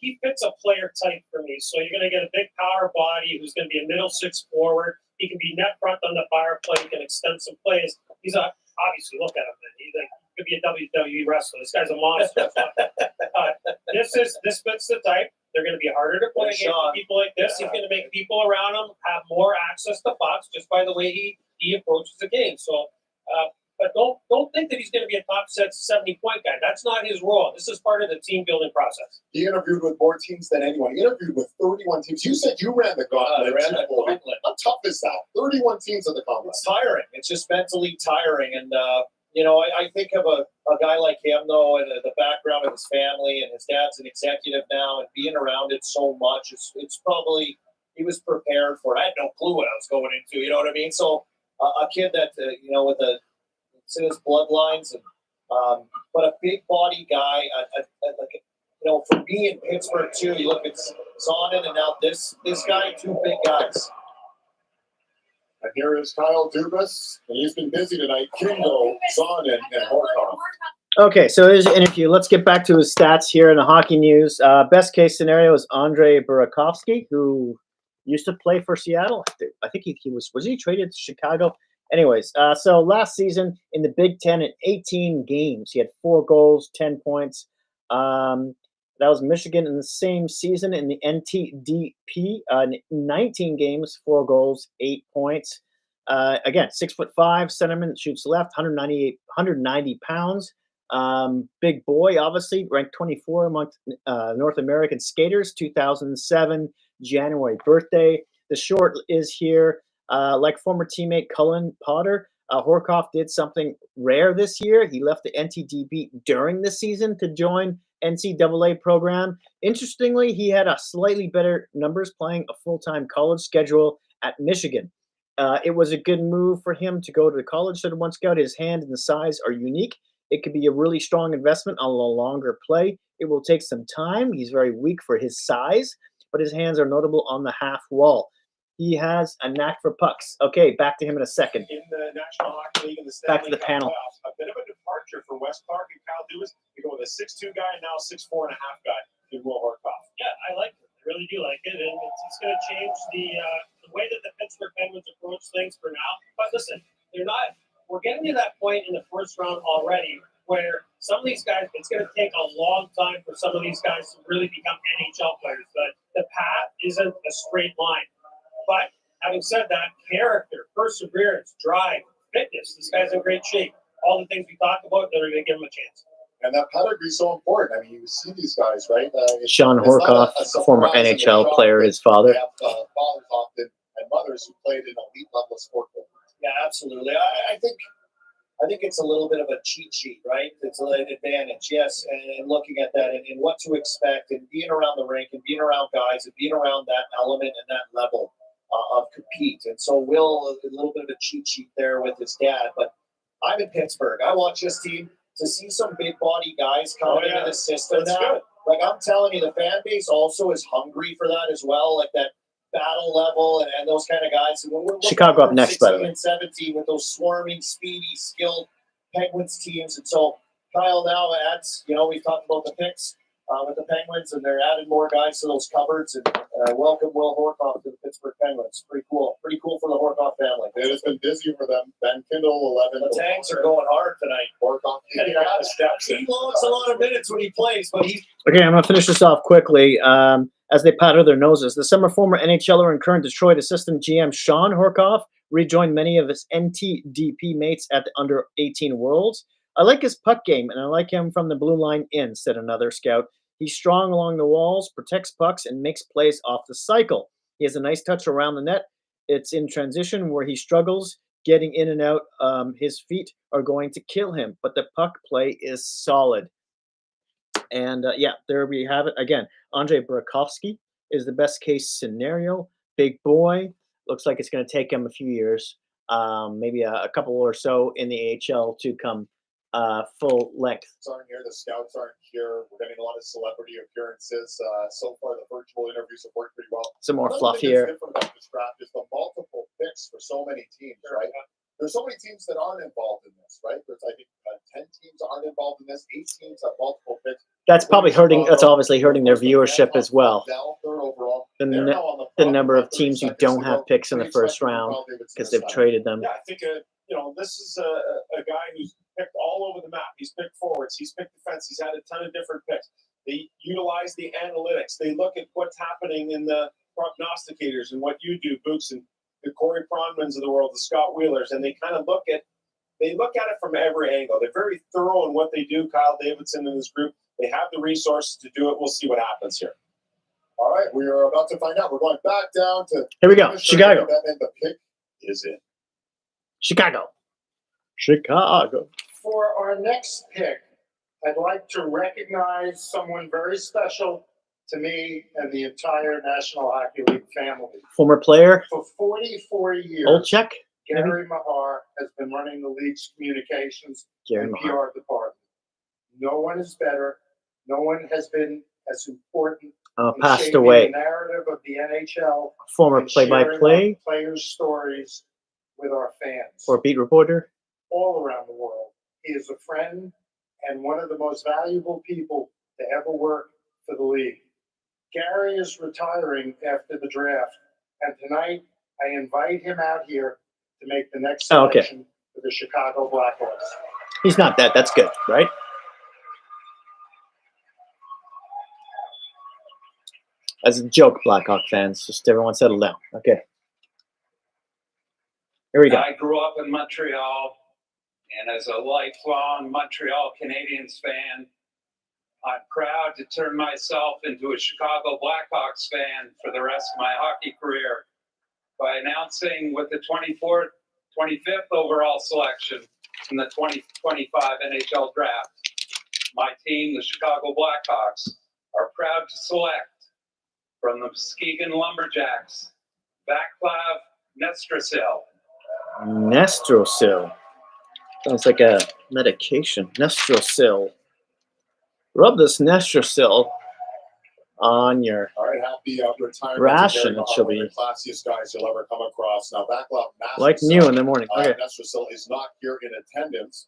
He fits a player type for me. So you're going to get a big power body who's going to be a middle 6 forward. He can be net front on the power play. He can extend some plays. He's obviously, look at him. He could be a WWE wrestler. This guy's a monster. This fits the type. They're going to be harder to play against people like this. He's going to make people around him have more access to pucks just by the way he approaches the game. So, but don't think that he's going to be a top 70-point guy. That's not his role. This is part of the team building process. He interviewed with more teams than anyone. He interviewed with 31 teams. You said you ran the gauntlet. How tough is that? 31 teams at the combine. It's tiring. It's just mentally tiring. And, I think of a guy like him, though, and the background of his family, and his dad's an executive now, and being around it so much, it's probably, he was prepared for it. I had no clue what I was going into, you know what I mean? So a kid that, with it's in his bloodlines, and but a big body guy, for me in Pittsburgh too. You look at Zonin and now this guy, two big guys. And here is Kyle Dubas, and he's been busy tonight. Kingo, Zonin, and Horkoff. Okay, so there's an interview. Let's get back to his stats here in the hockey news. Best case scenario is Andre Burakovsky, who used to play for Seattle. I think he was he traded to Chicago? Anyways, so last season in the Big Ten in 18 games, he had 4 goals, 10 points. That was Michigan in the same season in the NTDP. 19 games, 4 goals, 8 points. Again, 6'5", centerman, shoots left, 190 pounds. Big boy, obviously, ranked 24 among North American skaters, 2007 January birthday. The short is here. Like former teammate Cullen Potter, Horkoff did something rare this year. He left the NTDP during the season to join NCAA program. Interestingly, he had a slightly better numbers playing a full-time college schedule at Michigan. It was a good move for him to go to the college. So one scout, his hand and the size are unique. It could be a really strong investment on a longer play. It will take some time. He's very weak for his size, but his hands are notable on the half wall. He has a knack for pucks. Okay, back to him in a second. In the National Hockey League and the Back Stanley to the Cup panel. playoffs, a bit of a departure for Wes Clark and Kyle Dubas. They go with a 6'2" guy and now a 6'4" and a half guy in Will Horkoff. Yeah, I like it. I really do like it, and it's going to change the way that the Pittsburgh Penguins approach things for now. But listen, they're not. We're getting to that point in the first round already where some of these guys, it's going to take a long time for some of these guys to really become NHL players. But the path isn't a straight line. But having said that, character, perseverance, drive, fitness. This guy's in great shape. All the things we talked about, they're going to give him a chance. And that pedigree is so important. I mean, you see these guys, right? Sean Horkoff, a former NHL player, his father. They have fathers often and mothers who played in elite level sport. Yeah, absolutely. I think it's a little bit of a cheat sheet, right? It's an advantage, yes. And looking at that and what to expect and being around the rink and being around guys and being around that element and that level of compete. And so Will, a little bit of a cheat sheet there with his dad. But I'm in Pittsburgh. I watch this team to see some big body guys coming into the system now. Good. Like I'm telling you, the fan base also is hungry for that as well. Like that battle level and those kind of guys. And we're Chicago up next, by the way. 16 and 17 with those swarming, speedy, skilled Penguins teams. And so Kyle now adds, we've talked about the picks with the Penguins, and they're adding more guys to those cupboards. And welcome Will Horkoff to the Pittsburgh Penguins. Pretty cool. Pretty cool for the Horkoff family. It has been busy for them. Ben Kindle, 11. The Tanks are going hard tonight. Horkoff. He logs a lot of minutes when he plays, but he's Okay, I'm going to finish this off quickly. As they powder their noses, the former NHLer and current Detroit assistant GM Sean Horkoff rejoined many of his NTDP mates at the Under-18 Worlds. I like his puck game, and I like him from the blue line in, said another scout. He's strong along the walls, protects pucks, and makes plays off the cycle. He has a nice touch around the net. It's in transition where he struggles getting in and out. His feet are going to kill him, but the puck play is solid. And there we have it. Again, Andre Burakovsky is the best case scenario. Big boy. Looks like it's going to take him a few years, maybe a couple or so in the AHL to come full length. Aren't here. The scouts aren't here. We're getting a lot of celebrity appearances. So far, the virtual interviews have worked pretty well. Some more Another fluff thing here. that's different about this draft is the multiple picks for so many teams, right? There's so many teams that aren't involved in this, right? There's, I think, 10 teams aren't involved in this. 8 teams have multiple picks. That's probably hurting. That's obviously hurting their viewership as well. The number of teams who don't have picks in the first round because they've traded them. Yeah, I think this is a guy who's picked all over the map. He's picked forwards. He's picked defense. He's had a ton of different picks. They utilize the analytics. They look at what's happening in the prognosticators and what you do, Boots, and the Corey Pronmans of the world, the Scott Wheelers, and they kind of look at it from every angle. They're very thorough in what they do. Kyle Davidson and his group, they have the resources to do it. We'll see what happens here. All right, we are about to find out. We're going back down to here we go. Chicago. And the pick is in. Chicago. For our next pick, I'd like to recognize someone very special to me and the entire National Hockey League family. Former player. For 44 years, Olchek, Gary Mahar has been running the league's communications Gary and Mahar. PR department. No one is better. No one has been as important passed shaping away. the narrative of the NHL. Former and sharing play-by-play our players' stories with our fans or beat reporter. all around the world. He is a friend and one of the most valuable people to ever work for the league. Gary is retiring after the draft, and tonight I invite him out here to make the next selection for the Chicago Blackhawks. He's not dead. That's good, right? As a joke, Blackhawk fans, just everyone settle down. Okay. Here we go. I grew up in Montreal, and as a lifelong Montreal Canadiens fan, I'm proud to turn myself into a Chicago Blackhawks fan for the rest of my hockey career by announcing with the 25th overall selection in the 2025 NHL Draft, my team, the Chicago Blackhawks, are proud to select from the Muskegon Lumberjacks, Vaclav Nestrasil. Nestrasil. Sounds like a medication. Nestrasil. Rub this Nestrasil on your All right, happy retirement. ration. It should One be of the classiest guys you'll ever come across. Now, Vaclav like new in the morning. Okay. Nestrasil is not here in attendance,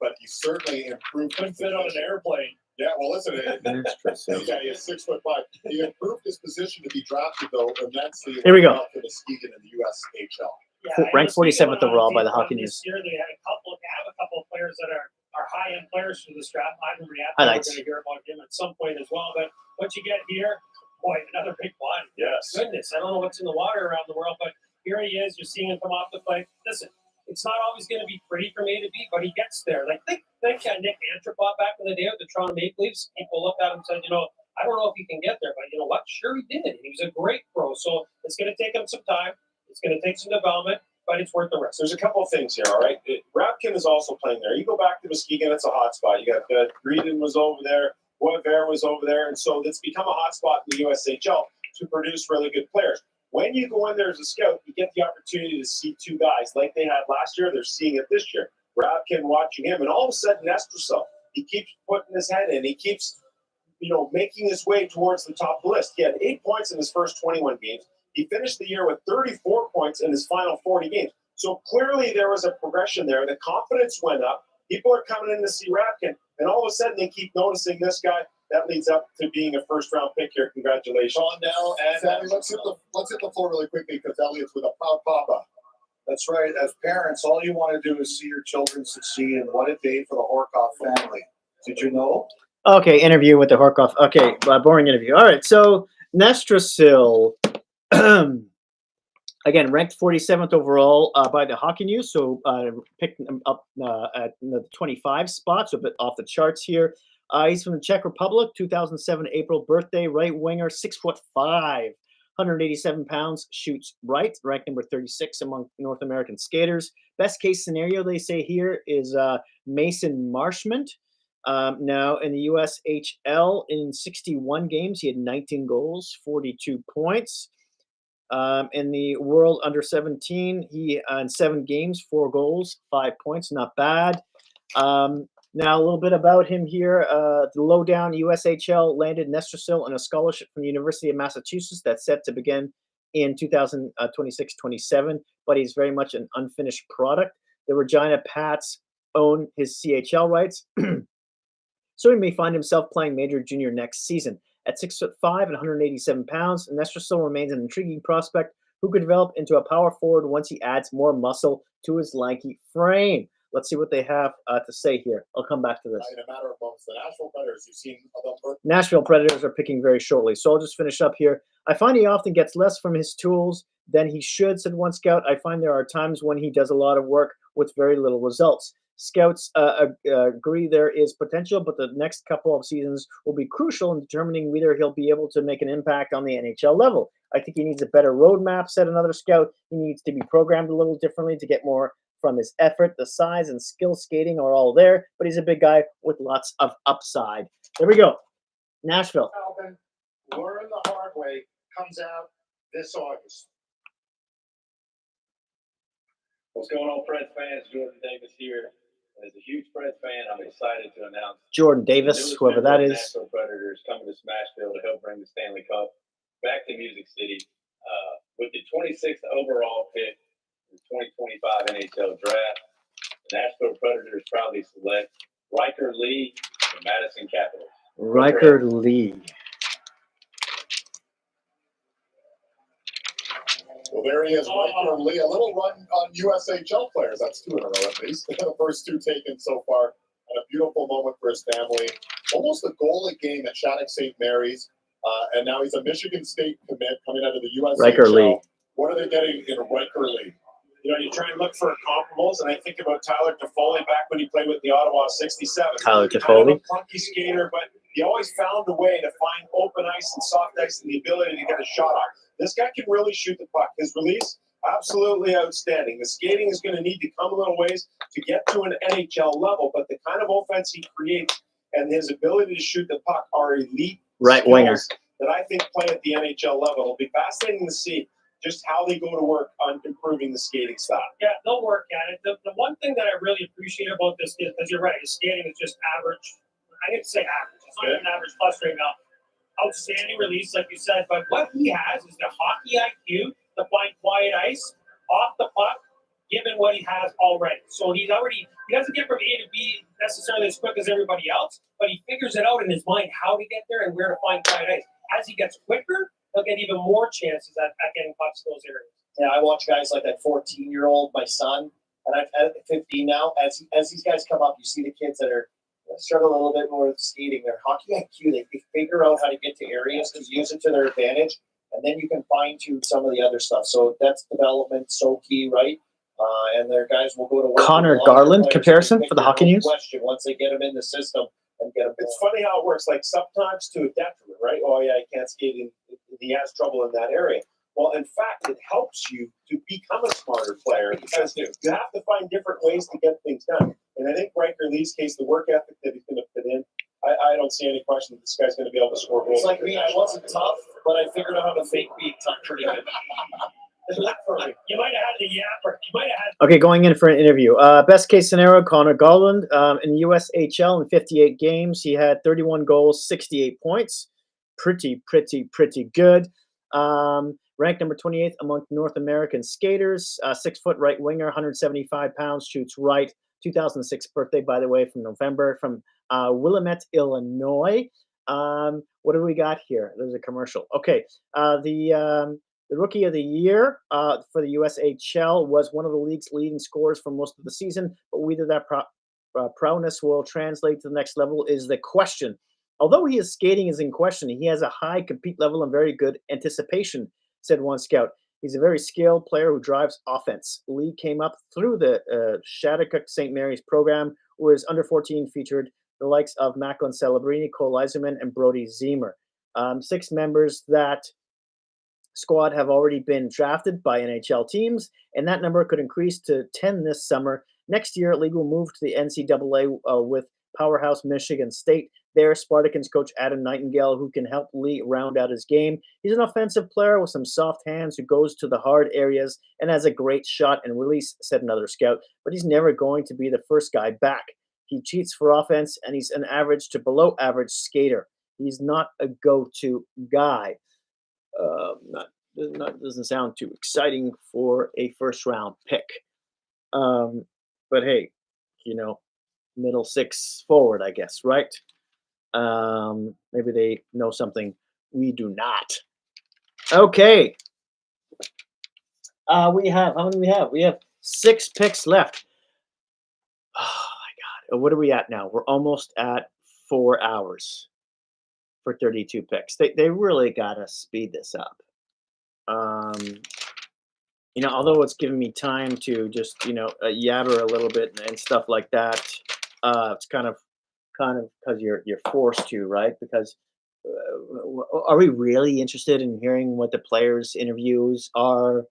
but he certainly improved. Couldn't fit on an airplane. Yeah, well, listen, yeah, he is 6'5". He improved his position to be drafted, though, immensely. Here we go. To Muskegon in the USHL. Yeah, Ranked 47th overall by the Hockey News. This year they had a couple of players that are high-end players for this draft. I remember Highlights. we're going to hear about him at some point as well. But what you get here, boy, another big one. Yes. Goodness, I don't know what's in the water around the world, but here he is. You're seeing him come off the plate. Listen, it's not always going to be pretty from A to B, but he gets there. Like, think Nick Antropov back in the day with the Toronto Maple Leafs. People looked at him and said, I don't know if he can get there, but you know what? Sure he did. He was a great pro. So it's going to take him some time. It's going to take some development, but it's worth the risk. There's a couple of things here, all right? Rapkin is also playing there. You go back to Muskegon, it's a hot spot. You got Greedon was over there, Boisvert was over there, and so it's become a hot spot in the USHL to produce really good players. When you go in there as a scout, you get the opportunity to see two guys like they had last year. They're seeing it this year. Rapkin watching him, and all of a sudden, Nestrasil, he keeps putting his head in. He keeps, making his way towards the top of the list. He had 8 points in his first 21 games. He finished the year with 34 points in his final 40 games. So clearly there was a progression there. The confidence went up. People are coming in to see Rapkin, and all of a sudden they keep noticing this guy. That leads up to being a first-round pick here. Congratulations. Sean now, and Sammy, let's hit the floor really quickly because Elliot's with a proud papa. That's right. As parents, all you want to do is see your children succeed, and what a day for the Horkoff family. Did you know? Okay, interview with the Horkoff. Okay, boring interview. All right, so Nestrasil, again, ranked 47th overall by the Hockey News, so picked him up at the 25 spot, so a bit off the charts here. He's from the Czech Republic, 2007 April birthday, right winger, 6'5", 187 pounds, shoots right, ranked number 36 among North American skaters. Best case scenario, they say here, is Mason Marshment. Now, in the USHL, in 61 games, he had 19 goals, 42 points. In the World Under 17, he in 7 games, 4 goals, 5 points, not bad. Now, a little bit about him here. The lowdown USHL landed Nestrasil on a scholarship from the University of Massachusetts that's set to begin in 2026-27, but he's very much an unfinished product. The Regina Pats own his CHL rights, so he may find himself playing major junior next season. At 6'5" and 187 pounds, Nestrasil remains an intriguing prospect who could develop into a power forward once he adds more muscle to his lanky frame. Let's see what they have to say here. I'll come back to this. In a matter of moments, the Nashville Predators, you've seen them. Nashville Predators are picking very shortly, so I'll just finish up here. I find he often gets less from his tools than he should, said one scout. I find there are times when he does a lot of work with very little results. Scouts agree there is potential, but the next couple of seasons will be crucial in determining whether he'll be able to make an impact on the NHL level. I think he needs a better roadmap, said another scout. He needs to be programmed a little differently to get more from his effort. The size and skill skating are all there, but he's a big guy with lots of upside. There we go. Nashville. Album, Learn the Hard Way, comes out this August. What's going on, Preds fans? Jordan Davis here. As a huge Preds fan, I'm excited to announce Jordan Davis, whoever that is. Nashville Predators coming to bring the Stanley Cup back to Music City. With the 26th overall pick in the 2025 NHL Draft, the Nashville Predators proudly select Riker Lee, the Madison Capitals. Riker Lee. Well, there he is, Riker Lee. A little run on USHL players. That's 2 in a row at least. The first 2 taken so far. And a beautiful moment for his family. Almost a goal a game at Shattuck St. Mary's. And now he's a Michigan State commit coming out of the USHL. Riker Lee. What are they getting in Riker Lee? You know, you try and look for comparables, and I think about Tyler Toffoli back when he played with the Ottawa 67. Tyler Kind Toffoli. of a clunky skater, but he always found a way to find open ice and soft ice and the ability to get a shot off. This guy can really shoot the puck. His release, absolutely outstanding. The skating is going to need to come a little ways to get to an NHL level, but the kind of offense he creates and his ability to shoot the puck are elite Right skills winger. that I think play at the NHL level. It'll be fascinating to see just how they go to work on improving the skating style. Yeah, they'll work at it. The one thing that I really appreciate about this is, because you're right, his skating is just average. I didn't say average. It's not even average plus right now. Outstanding release, like you said, but what he has is the hockey IQ to find quiet ice off the puck, given what he has already. So he doesn't get from A to B necessarily as quick as everybody else, but he figures it out in his mind how to get there and where to find quiet ice. As he gets quicker, he'll get even more chances at getting pucks to those areas. Yeah, I watch guys like that 14-year-old, my son, and I'm at 15 now. As these guys come up, you see the kids that are struggle a little bit more with skating. Their hockey IQ, they figure out how to get to areas to use it to their advantage, and then you can fine-tune some of the other stuff. So that's development, so key, right? And their guys will go to work. Connor Garland comparison for the Hockey News. Question once they get them in the system and get them. It's funny how it works. Like sometimes to a detriment, right? Oh yeah, he can't skate, and he has trouble in that area. Well, in fact, it helps you to become a smarter player because you have to find different ways to get things done. And I think Riker Lee's case, the work ethic that he's going to fit in, I don't see any question that this guy's going to be able to score goals. It's like me. I wasn't tough, but I figured out how to fake being tough pretty good. You might have had the yapper. You might have had. Okay, going in for an interview. Best case scenario, Connor Garland in USHL in 58 games. He had 31 goals, 68 points. Pretty good. Ranked number 28th among North American skaters. 6-foot right winger, 175 pounds, shoots right. 2006 birthday, by the way, from November, from Willamette, Illinois. What do we got here? There's a commercial. Okay, the Rookie of the Year for the USHL was one of the league's leading scorers for most of the season, but whether that prowess will translate to the next level is the question. Although his skating is in question, he has a high compete level and very good anticipation, said one scout. He's a very skilled player who drives offense. Lee came up through the Shattuck St. Mary's program, where his under-14 featured the likes of Macklin Celebrini, Cole Eiserman, and Brody Zemer. 6 members that squad have already been drafted by NHL teams, and that number could increase to 10 this summer. Next year, League will move to the NCAA with powerhouse Michigan State. There, Spartacans coach Adam Nightingale, who can help Lee round out his game. He's an offensive player with some soft hands who goes to the hard areas and has a great shot and release, said another scout. But he's never going to be the first guy back. He cheats for offense, and he's an average to below average skater. He's not a go-to guy. Doesn't sound too exciting for a first-round pick. But hey, middle 6 forward, I guess, right? Maybe they know something we do not. Okay. How many do we have? We have 6 picks left. Oh my God. What are we at now? We're almost at 4 hours for 32 picks. They really got to speed this up. Although it's giving me time to just, yabber a little bit and stuff like that, it's kind of because you're forced to, right? Because are we really interested in hearing what the players' interviews are?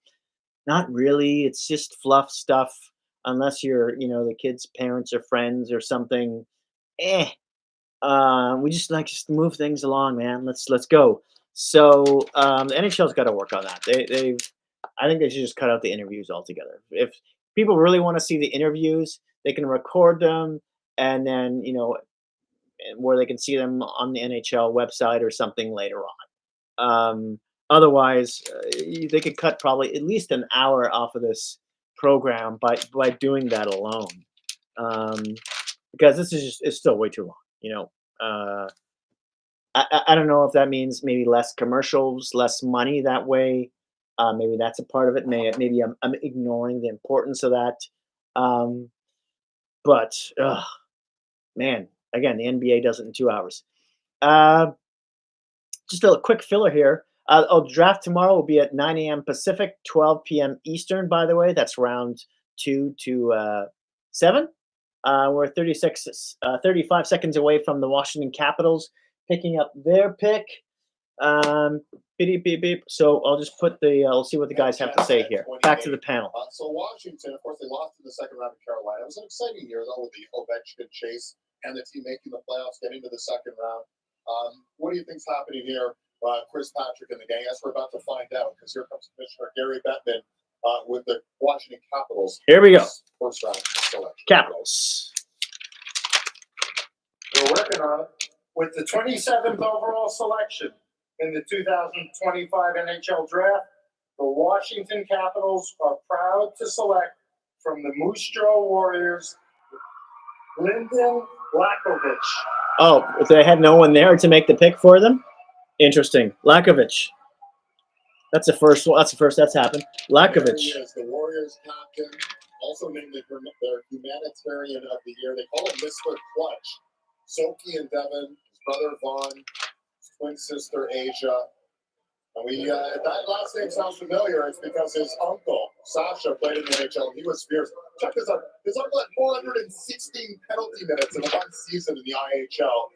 Not really. It's just fluff stuff, unless you're, the kids' parents or friends or something. We just move things along, man. Let's go. So the NHL's got to work on that. I think they should just cut out the interviews altogether. If people really want to see the interviews, they can record them, and then where they can see them on the NHL website or something later on. Otherwise, they could cut probably at least an hour off of this program by doing that alone. Because this is just it's still way too long. I don't know if that means maybe less commercials, less money that way. Maybe that's a part of it. Maybe I'm ignoring the importance of that. But man, again, the NBA does it in 2 hours. Just a quick filler here. Draft tomorrow will be at 9 a.m. Pacific, 12 p.m. Eastern, by the way. That's round 2 to 7. We're 35 seconds away from the Washington Capitals picking up their pick. Beep, beep, beep. So I'll just put I'll see what the guys have to say here. Back to the panel. So Washington, of course, they lost in the second round of Carolina. It was an exciting year, though, with the Ovechkin chase and the team making the playoffs, getting to the second round. What do you think's happening here, Chris Patrick and the gang? As we're about to find out, because here comes Commissioner Gary Bettman with the Washington Capitals. Here we go. First round selection. Capitals. We're working on it. With the 27th overall selection in the 2025 NHL Draft, the Washington Capitals are proud to select from the Moose Jaw Warriors, Lyndon Lakovic. Oh, if they had no one there to make the pick for them? Interesting. Lakovic. That's the first one. That's happened. Lakovic. There he is, the Warriors captain, also named their humanitarian of the year. They call him Mr. Clutch. Sophie and Devin, his brother Vaughn, his twin sister Asia. And if that last name sounds familiar, it's because his uncle, Sasha, played in the NHL. He was fierce. Check this out. His uncle had 416 penalty minutes in one season in the IHL.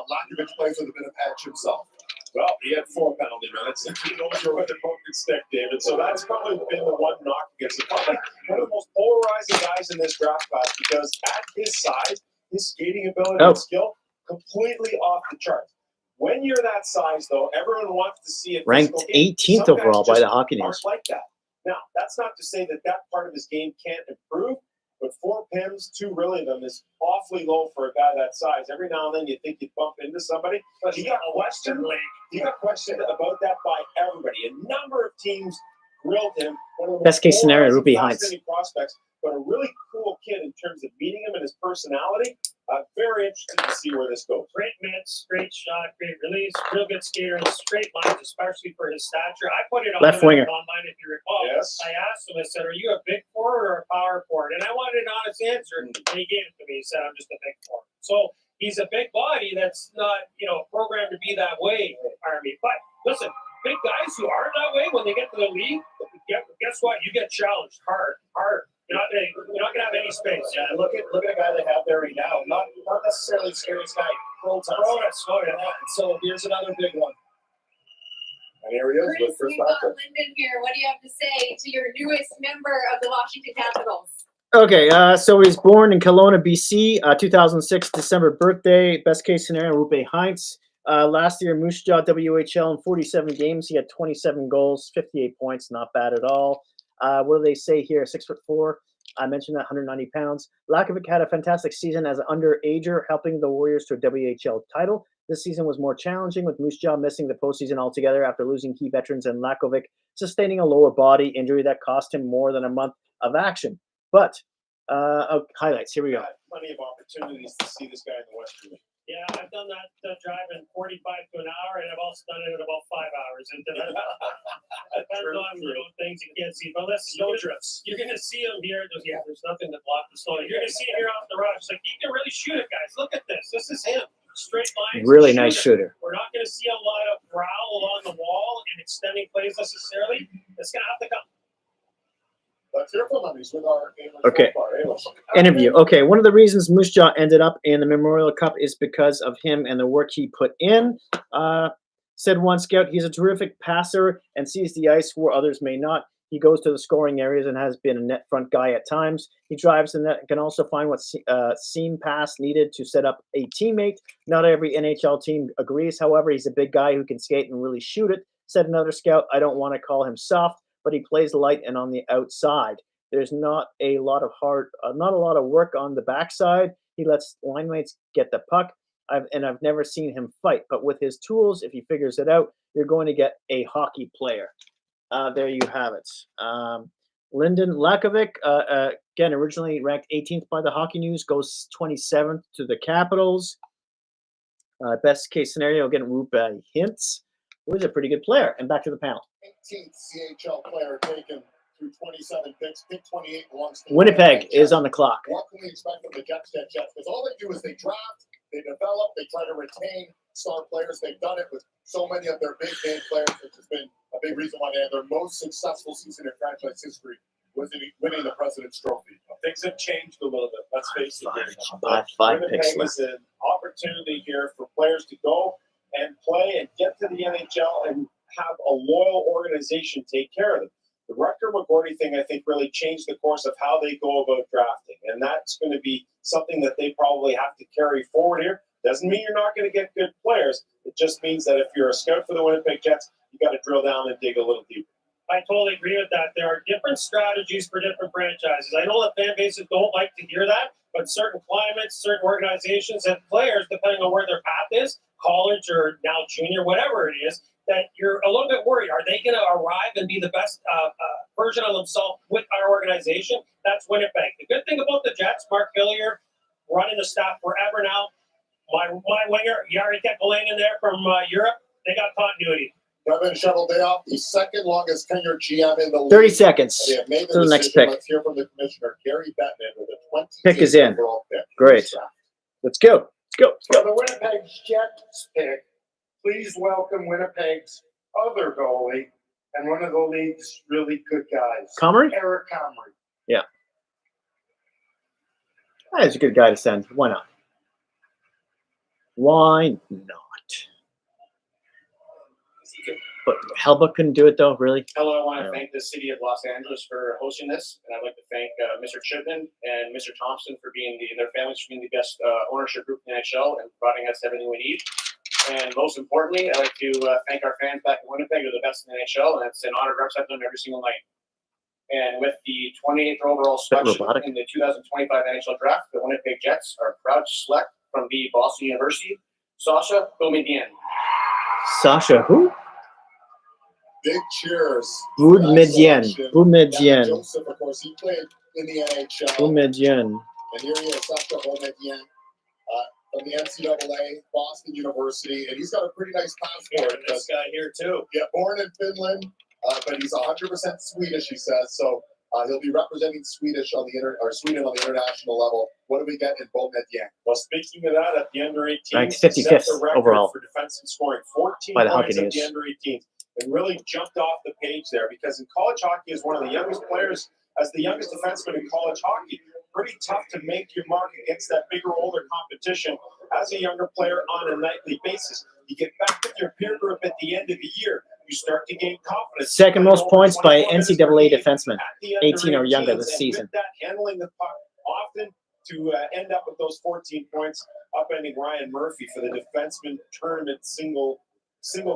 Lakovic plays with a bit of edge himself. Well, he had 4 penalty minutes. He knows you're with a broken stick, David. So that's probably been the one knock against him. Probably one of the most polarizing guys in this draft class because at his size, his skating ability and skill, completely off the charts. When you're that size, though, everyone wants to see it. Ranked 18th overall by the Hockey News. Like that. Now, that's not to say that part of his game can't improve, but 4 PIMs, 2 really of them is awfully low for a guy that size. Every now and then you think you bump into somebody, but he got questioned about that by everybody. A number of teams grilled him. One of the Best case scenario, Ruby Heinz. Prospects, but a really cool kid in terms of meeting him and his personality. Very interested to see where this goes. Great mitts, great shot, great release, real good skater, and straight lines, especially for his stature. I put it on Left winger. online, if you recall. Yes. I asked him, I said, are you a big forward or a power forward? And I wanted an honest answer, and he gave it to me. He said, I'm just a big forward. So he's a big body that's not, programmed to be that way, Army. But listen, big guys who are that way, when they get to the league, guess what? You get challenged hard. You're not gonna have any space. Yeah, look at a guy they have there right now. Not necessarily the scariest guy. Protas. Yeah. So here's another big one. And here he is with Chris We've got Patrick. Lyndon here. What do you have to say to your newest member of the Washington Capitals? Okay, so he was born in Kelowna, BC, 2006, December birthday. Best case scenario, Rupe Heinz. Last year, Moose Jaw WHL in 47 games. He had 27 goals, 58 points. Not bad at all. What do they say here? 6'4". I mentioned that, 190 pounds. Lakovic had a fantastic season as an underager, helping the Warriors to a WHL title. This season was more challenging, with Moose Jaw missing the postseason altogether after losing key veterans and Lakovic sustaining a lower body injury that cost him more than a month of action. But highlights. Here we go. Plenty of opportunities to see this guy in the Western League. Yeah, I've done that drive in 45 to an hour, and I've also done it in about 5 hours. And depends on things you can't see. But listen, you're going to see him here. There's nothing to block the snow. You're going to see him here off the rush. Like, he can really shoot it, guys. Look at this. This is him. Straight lines. Really nice shooter. We're not going to see a lot of growl along the wall and extending plays necessarily. It's going to have to come. Let's hear from him. He's with our Interview. Okay, one of the reasons Moose Jaw ended up in the Memorial Cup is because of him and the work he put in. Said one scout, he's a terrific passer and sees the ice where others may not. He goes to the scoring areas and has been a net front guy at times. He drives the net and can also find what seam pass needed to set up a teammate. Not every NHL team agrees. However, he's a big guy who can skate and really shoot it. Said another scout, I don't want to call him soft, but he plays light and on the outside. There's not a lot of work on the backside. He lets line mates get the puck. I've never seen him fight, but with his tools, if he figures it out, you're going to get a hockey player. There you have it. Lyndon Lakovic, again, originally ranked 18th by the Hockey News, goes 27th to the Capitals. Best case scenario, again, Rupa Hintz, who is a pretty good player. And back to the panel. 18th CHL player taken through 27 picks. Pick 28 belongs to Winnipeg is on the clock. What can we expect from the Jets? Because all they do is they draft, they develop, they try to retain star players. They've done it with so many of their big name players, which has been a big reason why they had their most successful season in franchise history, was winning the President's Trophy. Things have changed a little bit. Let's face it. Five picks Winnipeg left. is an opportunity here for players to go and play and get to the NHL and have a loyal organization take care of them. The Rutger McGorty thing, I think, really changed the course of how they go about drafting. And that's going to be something that they probably have to carry forward here. Doesn't mean you're not going to get good players. It just means that if you're a scout for the Winnipeg Jets, you got to drill down and dig a little deeper. I totally agree with that. There are different strategies for different franchises. I know that fan bases don't like to hear that, but certain climates, certain organizations, and players, depending on where their path is, college or now junior, whatever it is, that you're a little bit worried. Are they going to arrive and be the best version of themselves with our organization? That's Winnipeg. The good thing about the Jets, Mark Hillier, running the staff forever now. My winger, Jari Kekalainen there from Europe, they got continuity. Kevin Cheveldayoff, the second longest tenured GM in the league. 30 seconds They have made to the next decision. pick. Let's hear from the commissioner, Gary Bettman, with a 20 Pick is in. Great. Let's go. Let's go. For the Winnipeg Jets pick, please welcome Winnipeg's other goalie and one of the league's really good guys. Comrie? Eric Comrie. Yeah. That's a good guy to send. Why not? Why not? But Helba couldn't do it, though, really? Hello, I want to thank the city of Los Angeles for hosting this, and I'd like to thank Mr. Chipman and Mr. Thompson for being their families for being the best ownership group in the NHL and providing us everything we need. And most importantly, I'd like to thank our fans back in Winnipeg. They're the best in the NHL, and it's an honor to represent them every single night. And with the 28th overall selection in the 2025 NHL Draft, the Winnipeg Jets are proud to select from the Boston University, Sasha Boumedienne. Sasha who? Big cheers. Boumedienne. Boumedienne. Joseph, of course, he played in the NHL. Boumedienne. And here he is, Sasha Boumedienne, from the NCAA, Boston University, and he's got a pretty nice passport. This guy here too. Yeah, born in Finland, but he's 100% Swedish, he says. So he'll be representing Sweden on the international level. What do we get in Boumedienne? Well, speaking of that, at the under 18, ranked 55th overall for defense and scoring, 14 by the points Hockey at the News. under 18, and really jumped off the page there because in college hockey is one of the youngest players, as the youngest defenseman in college hockey. Pretty tough to make your mark against that bigger, older competition as a younger player on a nightly basis. You get back with your peer group at the end of the year. You start to gain confidence. Second most points by NCAA defenseman, 18 or younger this season. With that, handling the puck often to end up with those 14 points, upending Ryan Murphy for the defenseman tournament single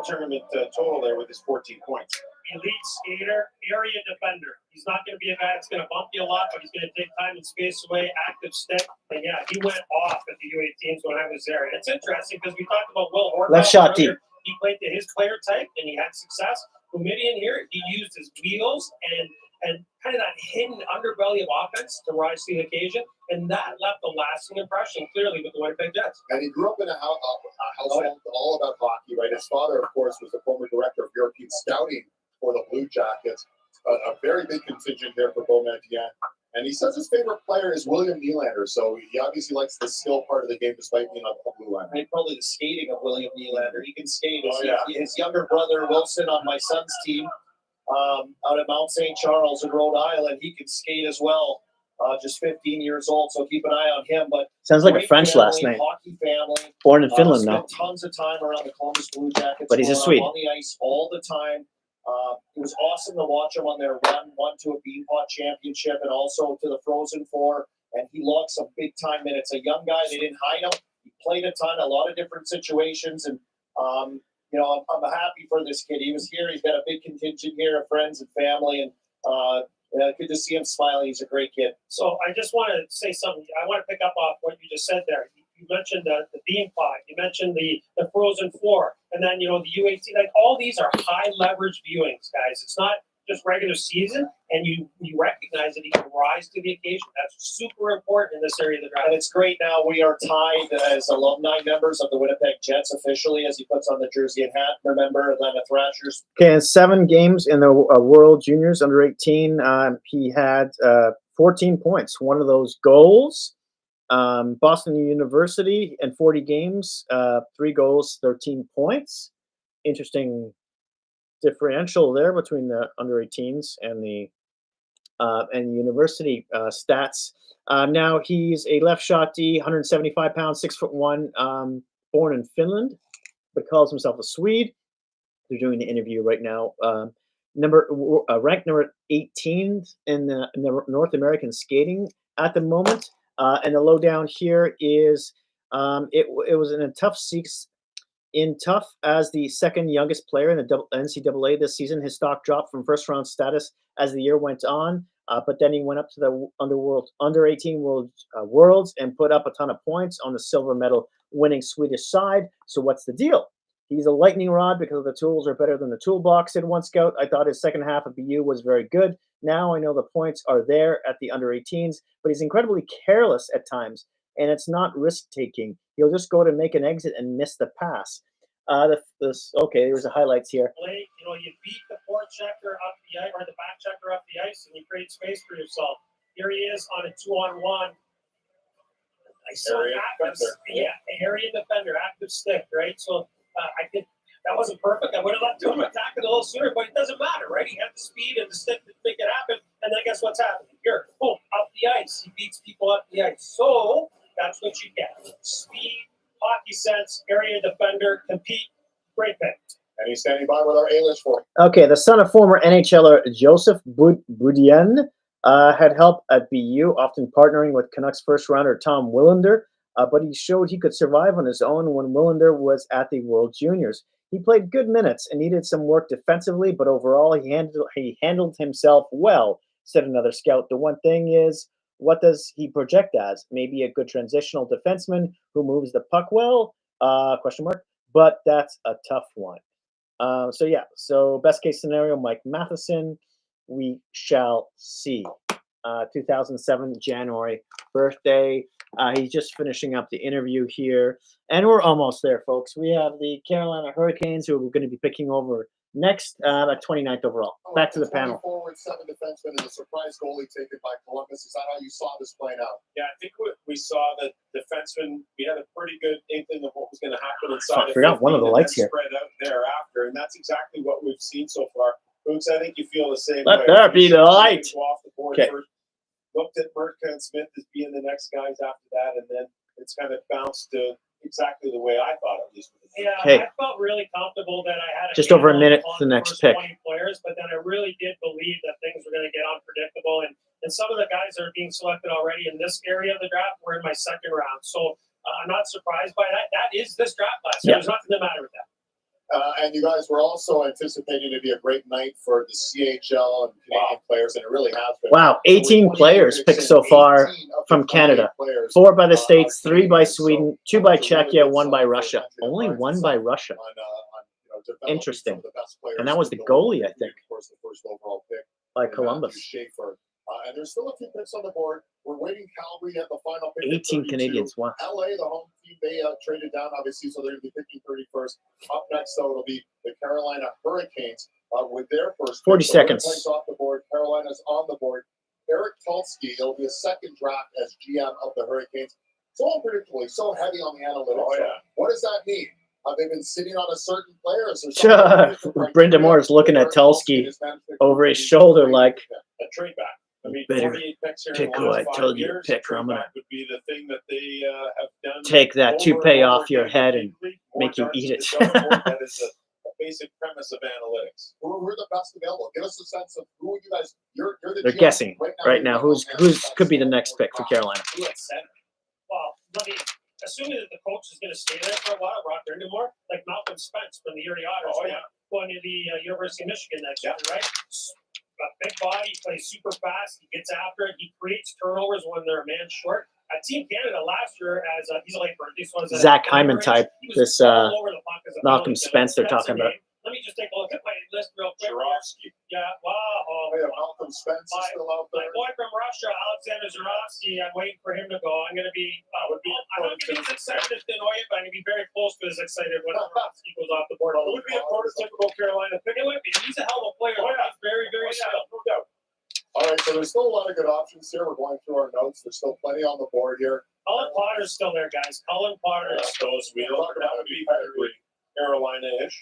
tournament total there with his 14 points. Elite skater, area defender. He's not going to be a guy that's going to bump you a lot, but he's going to take time and space away, active stick. And yeah, he went off at the U18s when I was there. And it's interesting because we talked about Will Horvath. Left shot deep. He played to his player type and he had success. Boumedienne here, he used his wheels and kind of that hidden underbelly of offense to rise to the occasion. And that left a lasting impression, clearly, with the Winnipeg Jets. And he grew up in a household all about hockey, right? His father, of course, was the former director of European scouting for the Blue Jackets. A very big contingent there for Boumedienne. And he says his favorite player is William Nylander. So he obviously likes the skill part of the game despite being on the blue line. And probably the skating of William Nylander. He can skate. Yeah. His younger brother, Wilson, on my son's team, out at Mount St. Charles in Rhode Island, he can skate as well. Just 15 years old, so keep an eye on him. But sounds like a great French family, last name. Hockey family. Born in Finland Spent now. tons of time around the Columbus Blue Jackets. But he's a Swede. On the ice all the time. It was awesome to watch him on their run, one to a Beanpot championship and also to the Frozen Four. And he logged some big time minutes. A young guy, they didn't hide him. He played a ton, a lot of different situations. And, I'm happy for this kid. He was here. He's got a big contingent here of friends and family. And good to see him smiling. He's a great kid. So I just want to say something. I want to pick up off what you just said there. you mentioned the bean pot, you mentioned the frozen floor, and then, you know, the U18. Like, all these are high leverage viewings, guys. It's not just regular season, and you recognize that he can rise to the occasion. That's super important in this area of the draft. And it's great now we are tied as alumni members of the Winnipeg Jets officially as he puts on the jersey and hat. Remember, Atlanta Thrashers. Okay, in 7 games in the World Juniors under 18, he had 14 points. One of those goals, Boston University in 40 games, 3 goals, 13 points. Interesting differential there between the under 18s and the university stats. Now he's a left shot D, 175 pounds, 6'1", born in Finland, but calls himself a Swede. They're doing the interview right now. Ranked number 18 in the North American skating at the moment. And the lowdown here is it was in a tough as the second youngest player in the NCAA this season. His stock dropped from first round status as the year went on, but then he went up to the under 18 worlds and put up a ton of points on the silver medal winning Swedish side. So what's the deal? He's a lightning rod because the tools are better than the toolbox, said one scout. I thought his second half of BU was very good. Now I know the points are there at the under 18s, but he's incredibly careless at times, and it's not risk-taking. He'll just go to make an exit and miss the pass. Okay, there's the highlights here. Play, you know, you beat the forechecker up the ice or the back checker up the ice, and you create space for yourself. Here he is on a 2-on-1. Area defender, active stick, right? So I think that wasn't perfect. I would have let him attack it a little sooner, but it doesn't matter, right? He had the speed and the stick to make it happen, and then guess what's happening? Here, boom, up the ice. He beats people up the ice. So that's what you get. Speed, hockey sense, area defender, compete, great pick. And he's standing by with our A-list for him. Okay, the son of former NHLer Joseph Boudien had help at BU, often partnering with Canucks first-rounder Tom Willander, but he showed he could survive on his own when Willander was at the World Juniors. He played good minutes and needed some work defensively, but overall he handled himself well, said another scout. The one thing is, what does he project as? Maybe a good transitional defenseman who moves the puck well? But that's a tough one. So best case scenario, Mike Matheson. We shall see. 2007 January birthday. He's just finishing up the interview here, and we're almost there, folks. We have the Carolina Hurricanes, who we're going to be picking over next at 29th overall. Back to the panel. Forward, 7 defensemen, and a surprise goalie taken by Columbus. Is that how you saw this playing out? Yeah, I think we saw the defenseman. We had a pretty good inkling of what was going to happen inside. I forgot one of the lights here. Spread out thereafter, and that's exactly what we've seen so far. Boots, I think you feel the same way. Let there be the light. Off the board first. Looked at Mertka and Smith as being the next guys after that, and then it's kind of bounced to exactly the way I thought at least. Yeah, I felt really comfortable that I had just over a minute to the next pick. 20 players, but then I really did believe that things were going to get unpredictable, and some of the guys that are being selected already in this area of the draft were in my second round. So I'm not surprised by that. That is this draft class. So there's nothing the matter with that. And you guys were also anticipating to be a great night for the CHL and Canadian players, and it really has been. Wow, 18 players picked so far from Canada. 4 by the States, 3 by Sweden, 2 by Czechia, 1 by Russia. Only 1 by Russia. Interesting. And that was the goalie, I think, of course, the first overall pick by Columbus. And there's still a few picks on the board. We're waiting Calgary at the final pick. 18 Canadians. Wow. LA, the home team, they traded down, obviously, so they're going to be picking 31st. Up next, though, it'll be the Carolina Hurricanes with their first 40 pick. seconds. Place off the board. Carolina's on the board. Eric Tulsky, it'll be a second draft as GM of the Hurricanes. So unpredictable. He's so heavy on the analytics. Oh, yeah. What does that mean? They've been sitting on a certain player. Brenda Moore is looking at Tulsky over his shoulder like, a trade back. I mean, better 48 picks here pick in the who last I 5 told you to years. pick. Trade I'm gonna back would be the thing that they have done. take that over toupee and over off your again head and repeatedly. make you More eat yards it. to the board. That is a basic premise of analytics. Who are the best available? Give us a sense of who you guys. You're the They're GM guessing right now who's could be the next pick for Carolina. Who at center? Well, assuming that the coach is going to stay there for a while, Brock Brindamore, like Malcolm Spence from the Erie Otters, going to the University of Michigan next year, right? A big body, plays super fast, he gets after it, he creates turnovers when they're a man short. At Team Canada last year as he's a late bird. This one's Zach Hyman type. This all over the puck as a Malcolm penalty killer. Spence they're That's a talking about. name. Let me just take a look at my list real quick. Zurovsky. Yeah, wow. Oh, yeah, Malcolm Spence is still out My there. boy from Russia, Alexander Zurovsky, I'm waiting for him to go. I'm going to be, I'm not going to be as excited as Denoya, but I'm going to be very close to as excited when Zurovsky goes off the board. It would be a prototypical Carolina pick. It would be. He's a hell of a player. Oh, yeah. He's very, very skilled. No doubt. All right, so there's still a lot of good options here. We're going through our notes. There's still plenty on the board here. Cullen Potter's still there, guys. Cullen Potter. Those wheels are going to be very Carolina-ish.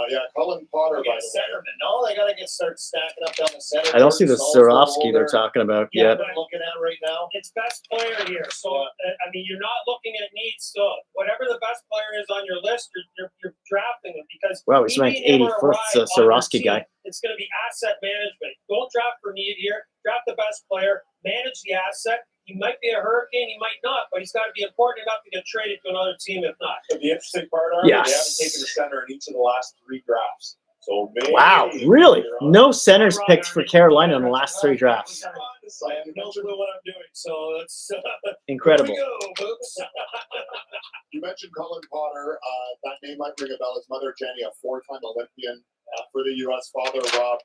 Yeah, Cullen Potter. Yeah, centerman. No, they got to start stacking up down the center. I don't see the Zurovsky they're talking about yet. I'm looking at right now. It's best player here. So, I mean, you're not looking at needs. So, whatever the best player is on your list, you're drafting them because. Wow, he's ranked 81st, the Zurovsky guy. It's going to be asset management. Don't draft for need here. Draft the best player. Manage the asset. He might be a Hurricane, he might not, but he's got to be important enough to get traded to another team if not. But the interesting part, they haven't taken the center in each of the last 3 drafts. So maybe Wow, really? No centers picked for Carolina in the last 3 drafts. I have no clue what I'm doing, so that's Incredible. Here we go, folks. You mentioned Cullen Potter. That name might ring a bell. His mother, Jenny, a 4-time Olympian for the U.S. Father, Rob.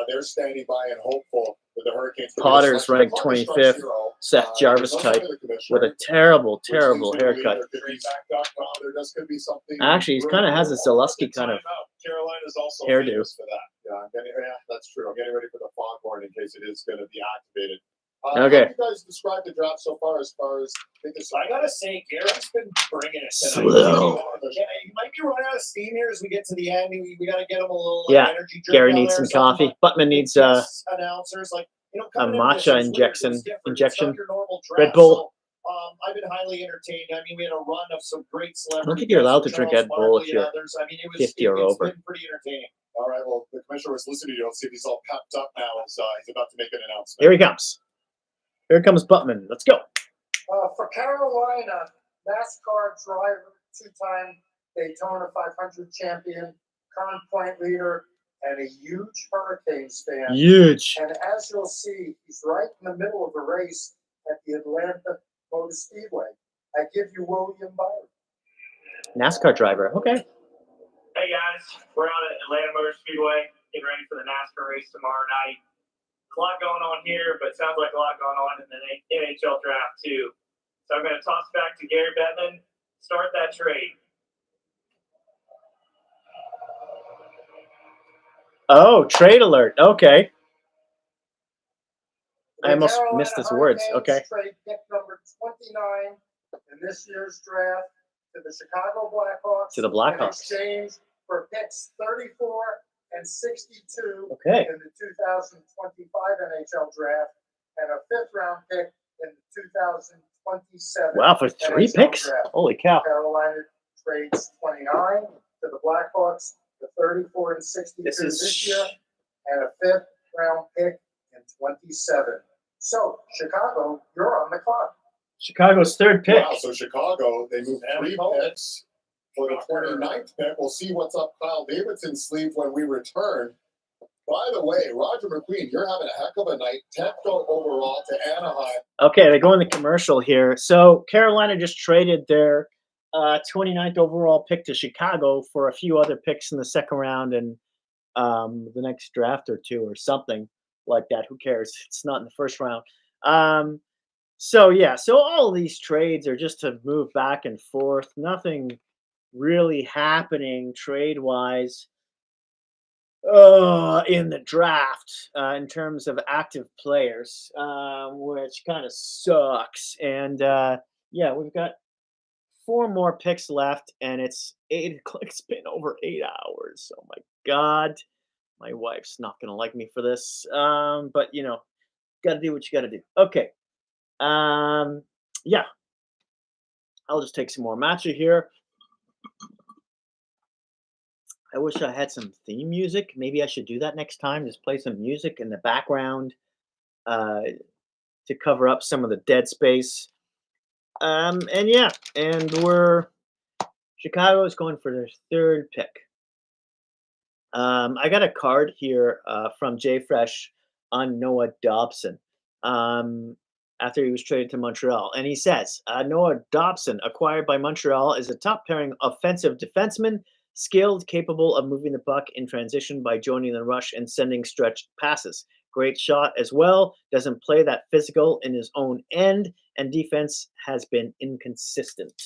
They're standing by and hopeful that the Hurricanes. Potter's ranked 25th. Seth Jarvis type with a terrible, terrible haircut. Actually, he kind of has a Zalewski kind of Carolina's also hairdo. for that. Yeah, that's true. I'm getting ready for the foghorn in case it is going to be activated. Okay. How do you guys describe the draft so far? I gotta say, Garrett's been bringing it tonight. Slow. Yeah, he might be running out of steam here as we get to the end. We gotta get him a little energy drink. Gary down needs there some or something. coffee. Butman needs Announcers like a coming into this matcha is weird. It was different. It's injection. not your normal Red draft, Bull. so, I've been highly entertained. I mean, we had a run of some great I celebrities. don't think you're allowed to drink Red Bull if you're others. I mean, it was 50 or it's over. been pretty entertaining. All right. Well, the commissioner was listening to you. Let's see if he's all pepped up now as he's about to make an announcement. Here he comes. Here comes Butman. Let's go. For Carolina, NASCAR driver, 2-time Daytona 500 champion, current point leader, and a huge Hurricanes fan. Huge. And as you'll see, he's right in the middle of the race at the Atlanta Motor Speedway. I give you William Byron. NASCAR driver. Okay. Hey guys, we're out at Atlanta Motor Speedway, getting ready for the NASCAR race tomorrow night. A lot going on here, but it sounds like a lot going on in the NHL draft too. So I'm going to toss it back to Gary Bettman. Start that trade. Oh, trade alert. Okay. I The almost Carolina missed his words. Hurricanes Okay. trade pick number 29 in this year's draft to the Chicago Blackhawks. To the Blackhawks. In exchange for picks 34 and 62 Okay. in the 2025 NHL draft and a 5th-round pick in the 2027. Wow, for 3 NHL picks? draft. Holy cow. Carolina trades 29 to the Blackhawks, the 34 and 62 this year, and a 5th-round pick in 27. So, Chicago, you're on the clock. Chicago's 3rd pick. Wow, so Chicago, they moved 3 picks for the 29th pick. We'll see what's up Kyle Davidson's sleeve when we return. By the way, Roger McQueen, you're having a heck of a night. 10th overall to Anaheim. Okay, they go in the commercial here. So Carolina just traded their 29th overall pick to Chicago for a few other picks in the 2nd round and the next draft or 2 or something like that. Who cares? It's not in the 1st round. So all of these trades are just to move back and forth. Nothing really happening trade-wise in the draft in terms of active players, which kind of sucks. And we've got 4 more picks left, and it's 8 o'clock. It's been over 8 hours. Oh my God. My wife's not going to like me for this. But, got to do what you got to do. Okay. I'll just take some more matcha here. I wish I had some theme music. Maybe I should do that next time. Just play some music in the background to cover up some of the dead space. And Chicago is going for their 3rd pick. I got a card here from Jay Fresh on Noah Dobson. after he was traded to Montreal. And he says, Noah Dobson, acquired by Montreal, is a top pairing offensive defenseman, skilled, capable of moving the puck in transition by joining the rush and sending stretch passes. Great shot as well. Doesn't play that physical in his own end, and defense has been inconsistent.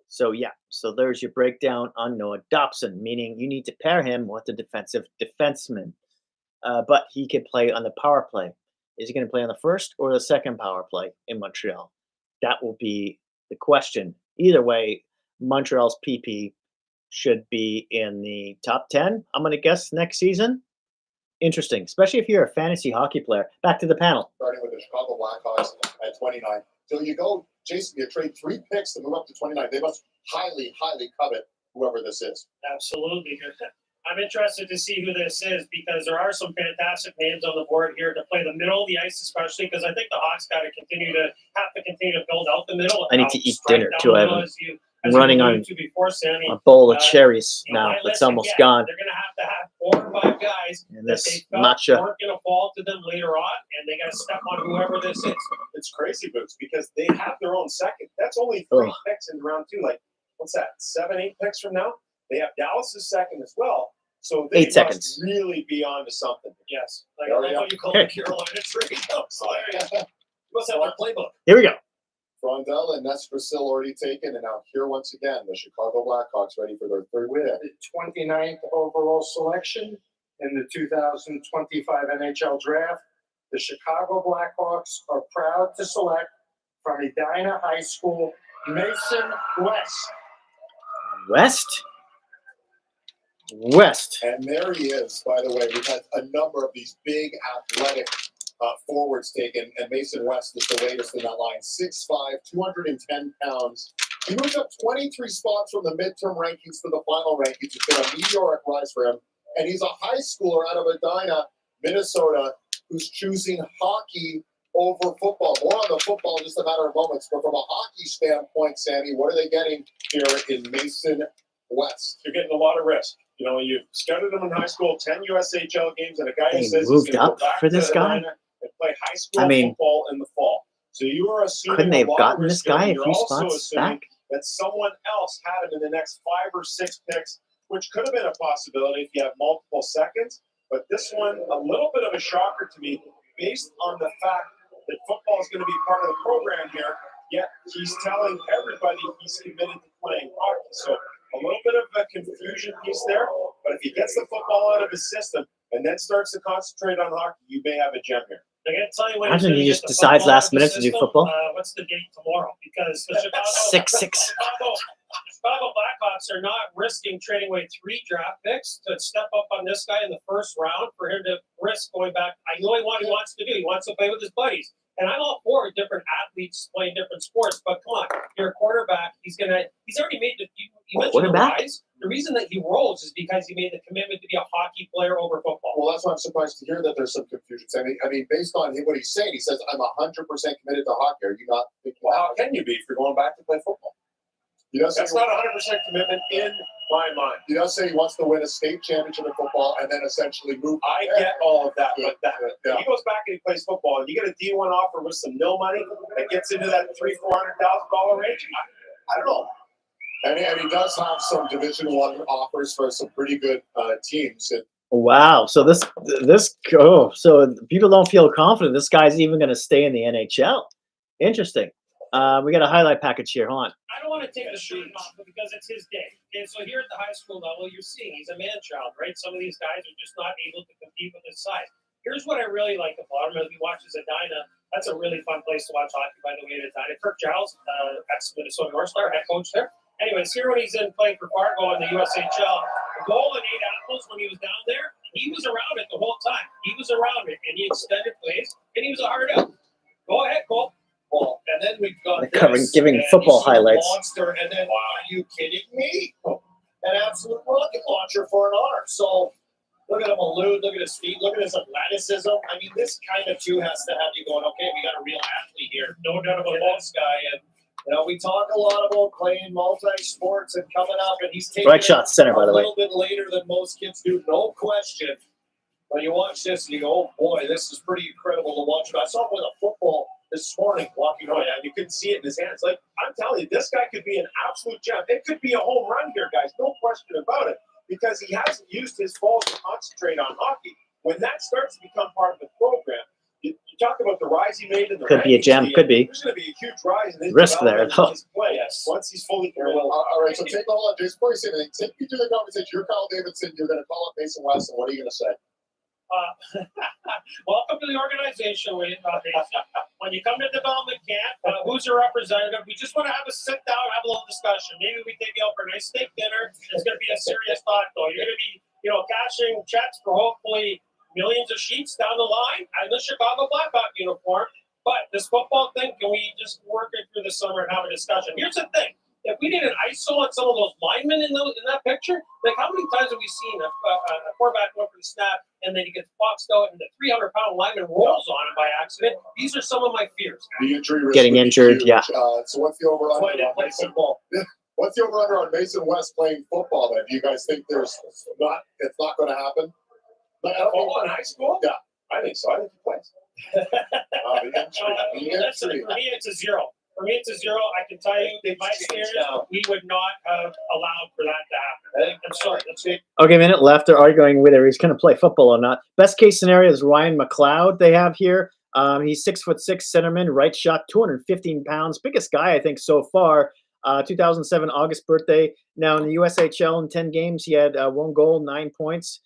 So, yeah, so there's your breakdown on Noah Dobson, meaning you need to pair him with a defensive defenseman. But he could play on the power play. Is he going to play on the first or the second power play in Montreal? That will be the question. Either way, Montreal's PP should be in the top 10, I'm going to guess, next season. Interesting, especially if you're a fantasy hockey player. Back to the panel. Starting with the Chicago Blackhawks at 29. So you go, Jason, you trade 3 picks to move up to 29. They must highly, highly covet whoever this is. Absolutely. I'm interested to see who this is because there are some fantastic names on the board here to play the middle of the ice, especially because I think the Hawks got to continue to build out the middle. I need to eat dinner too. I'm running on before, Sammy, a bowl of cherries now. It's almost gone. They're going to have 4 or 5 guys and that this they felt matcha weren't going to fall to them later on, and they got to step on whoever this is. It's crazy, Boots, because they have their own second. That's only 3 picks in round 2. Like, what's that? 7, 8 picks from now? They have Dallas's second as well. So they 8 seconds. Really be on to something. Yes. Like, I love what you call it Carolina Tree. What's that, our playbook? Here we go. Frondell and Nespersil already taken, and now here once again, the Chicago Blackhawks ready for their 3rd win. The 29th overall selection in the 2025 NHL Draft. The Chicago Blackhawks are proud to select from Edina High School, Mason West. West. And there he is, by the way. We've had a number of these big athletic forwards taken, and Mason West is the latest in that line. 6'5", 210 pounds. He moves up 23 spots from the midterm rankings to the final rankings. It's been a meteoric rise for him. And he's a high schooler out of Edina, Minnesota, who's choosing hockey over football. More on the football in just a matter of moments. But from a hockey standpoint, Sammy, what are they getting here in Mason West? You're getting a lot of risk. You know, you scouted him in high school, 10 USHL games, and a guy who They says moved he's going to up go back for to this guy? Edina and play high school football in the fall. So you are assuming Couldn't they have a lot gotten of this risk here, guy and a you're few also spots assuming back? that someone else had him in the next 5 or 6 picks, which could have been a possibility if you have multiple seconds. But this one, a little bit of a shocker to me, based on the fact that football is going to be part of the program here, yet he's telling everybody he's committed to playing hockey. So a little bit of a confusion piece there, but if he gets the football out of his system and then starts to concentrate on hockey, you may have a gem here. I got to tell you when Imagine he's he gonna just get the decides football last out of the minute to do system. football. What's the date tomorrow? Because the Chicago 6-6. Chicago Blackhawks are not risking trading away 3 draft picks to step up on this guy in the first round for him to risk going back. I know what he wants to do. He wants to play with his buddies. And I'm all for different athletes playing different sports, but come on, you're a quarterback. He's already made the. You mentioned the rise. The reason that he rolls is because he made the commitment to be a hockey player over football. Well, that's why I'm surprised to hear that there's some confusion. I mean, based on what he's saying, he says, "I'm 100% committed to hockey." Are you not thinking? Well, how can you be if you're going back to play football? That's not 100% commitment in my mind. He does say he wants to win a state championship in football and then essentially move. I get all of that, but if he goes back and he plays football, and you get a D1 offer with some nil money that gets into that $300,000-$400,000 range, I don't know. And he does have some Division I offers for some pretty good teams. Wow. So so people don't feel confident this guy's even going to stay in the NHL. Interesting. We got a highlight package here. Hold on. I don't want to take the shirt off because it's his day. And so here at the high school level, you're seeing he's a man-child, right? Some of these guys are just not able to compete with his size. Here's what I really like about him as he watches Edina. That's a really fun place to watch hockey, by the way, at Edina. Kirk Giles, ex-Minnesota North Star, head coach there. Anyways, here when he's in playing for Fargo in the USHL, a goal and 8 apples when he was down there, he was around it the whole time. He was around it, and he extended plays, and he was a hard out. Go ahead, Cole. And then we've got giving football highlights. Monster, and then are you kidding me? An absolute rocket launcher for an arm. So look at him elude, look at his feet, look at his athleticism. I mean, this kind of too has to have you going, okay, we got a real athlete here. No doubt about this guy. And we talk a lot about playing multi-sports and coming up, and he's taking Right shot center, by the way. a little bit later than most kids do, no question. When you watch this and you go, oh boy, this is pretty incredible to watch. I saw him with a football this morning walking away. You couldn't see it in his hands. Like, I'm telling you, this guy could be an absolute gem. It could be a home run here, guys. No question about it. Because he hasn't used his balls to concentrate on hockey. When that starts to become part of the program, you talk about the rise he made in the Could be a gem. Could be. There's going to be a huge rise in his Risk there, development though. in his play. Yes. Once he's fully committed. All right, so take all of this. Before you say anything, take me through the conversation. You're Kyle Davidson. You're going to call up Mason West, and what are you going to say? Welcome to the organization, Mason. When you come to development camp, who's your representative? We just want to have a sit down, have a little discussion. Maybe we take you out for a nice steak dinner. It's going to be a serious thought, though. You're going to be, cashing checks for hopefully millions of sheets down the line in the Chicago Blackhawk uniform. But this football thing, can we just work it through the summer and have a discussion? Here's the thing. If we did an ISO on some of those linemen in that picture, like how many times have we seen a quarterback go for the snap and then he gets boxed out and the 300-pound lineman rolls on him by accident? These are some of my fears. The injury risk Getting injured, huge. yeah. So what's the over-under on Mason? What's the over-under on Mason West playing football? Then do you guys think it's not going to happen? Like, Football in high school? Yeah, I think so. I think he plays. For me, it's a zero. For me, it's a zero. I can tell you, in my experience, we would not have allowed for that to happen. I'm sorry. Let's see. Okay, minute left. They're arguing whether he's going to play football or not. Best case scenario is Ryan McLeod they have here. He's 6'6" centerman, right shot, 215 pounds. Biggest guy, I think, so far. 2007 August birthday. Now in the USHL in 10 games, he had 1 goal, 9 points.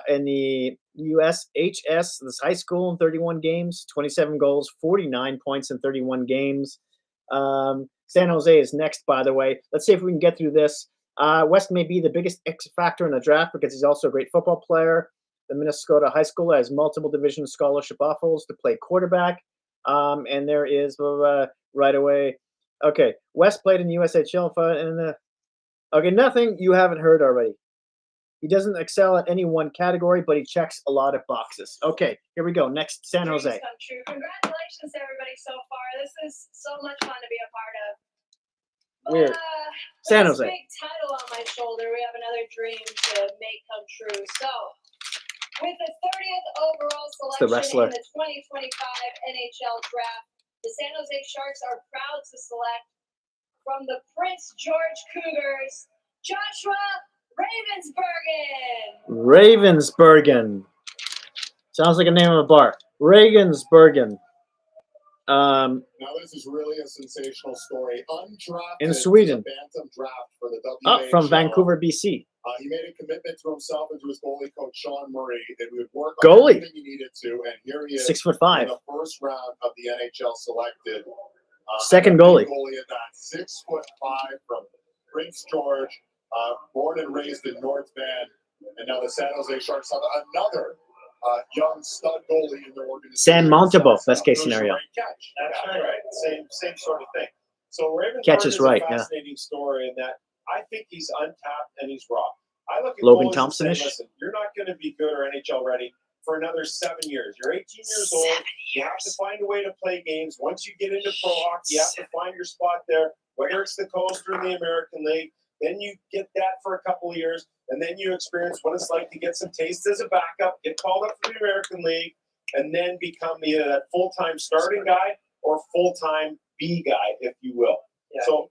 In the USHS, this high school in 31 games, 27 goals, 49 points in 31 games. San Jose is next, by the way. Let's see if we can get through this. West may be the biggest X factor in the draft because he's also a great football player. The Minnesota High School has multiple division scholarship offers to play quarterback. And there is right away. Okay, West played in the USHL. Okay, nothing you haven't heard already. He doesn't excel at any one category, but he checks a lot of boxes. Okay, here we go. Next, San Jose. Dreams come true. Congratulations to everybody so far. This is so much fun to be a part of. But, Weird. San with Jose. this big title on my shoulder, we have another dream to make come true. So, with the 30th overall the selection wrestler. in the 2025 NHL Draft, the San Jose Sharks are proud to select from the Prince George Cougars, Joshua Ravensburgen. Sounds like a name of a bar. Ravensburgen. Now this is really a sensational story. Undrafted In Sweden. Bantam draft for the Up WHL. from Vancouver, BC. He made a commitment to himself and to his goalie coach Sean Murray that we would work Goalie. on everything he needed to, and here he is. 6'5". In the first round of the NHL selected. Second goalie. Goalie at that, 6'5" from Prince George, born and raised in North Van, and now the San Jose Sharks have another young stud goalie in their organization. San Montebo, best case scenario. Great catch. That's right. Same sort of thing. So Ravensburg Catch is right, a yeah. fascinating story in that I think he's untapped and he's raw. I look at Logan goalies and say, Thompson-ish? listen, you're not going to be good or NHL ready for another 7 years. You're 18 years old. You have to find a way to play games. Once you get into pro hockey, you have to find your spot there, whether it's the Coast or the American League. Then you get that for a couple of years, and then you experience what it's like to get some taste as a backup, get called up for the American League, and then become either that full-time starting guy or full-time B guy, if you will. Yeah. So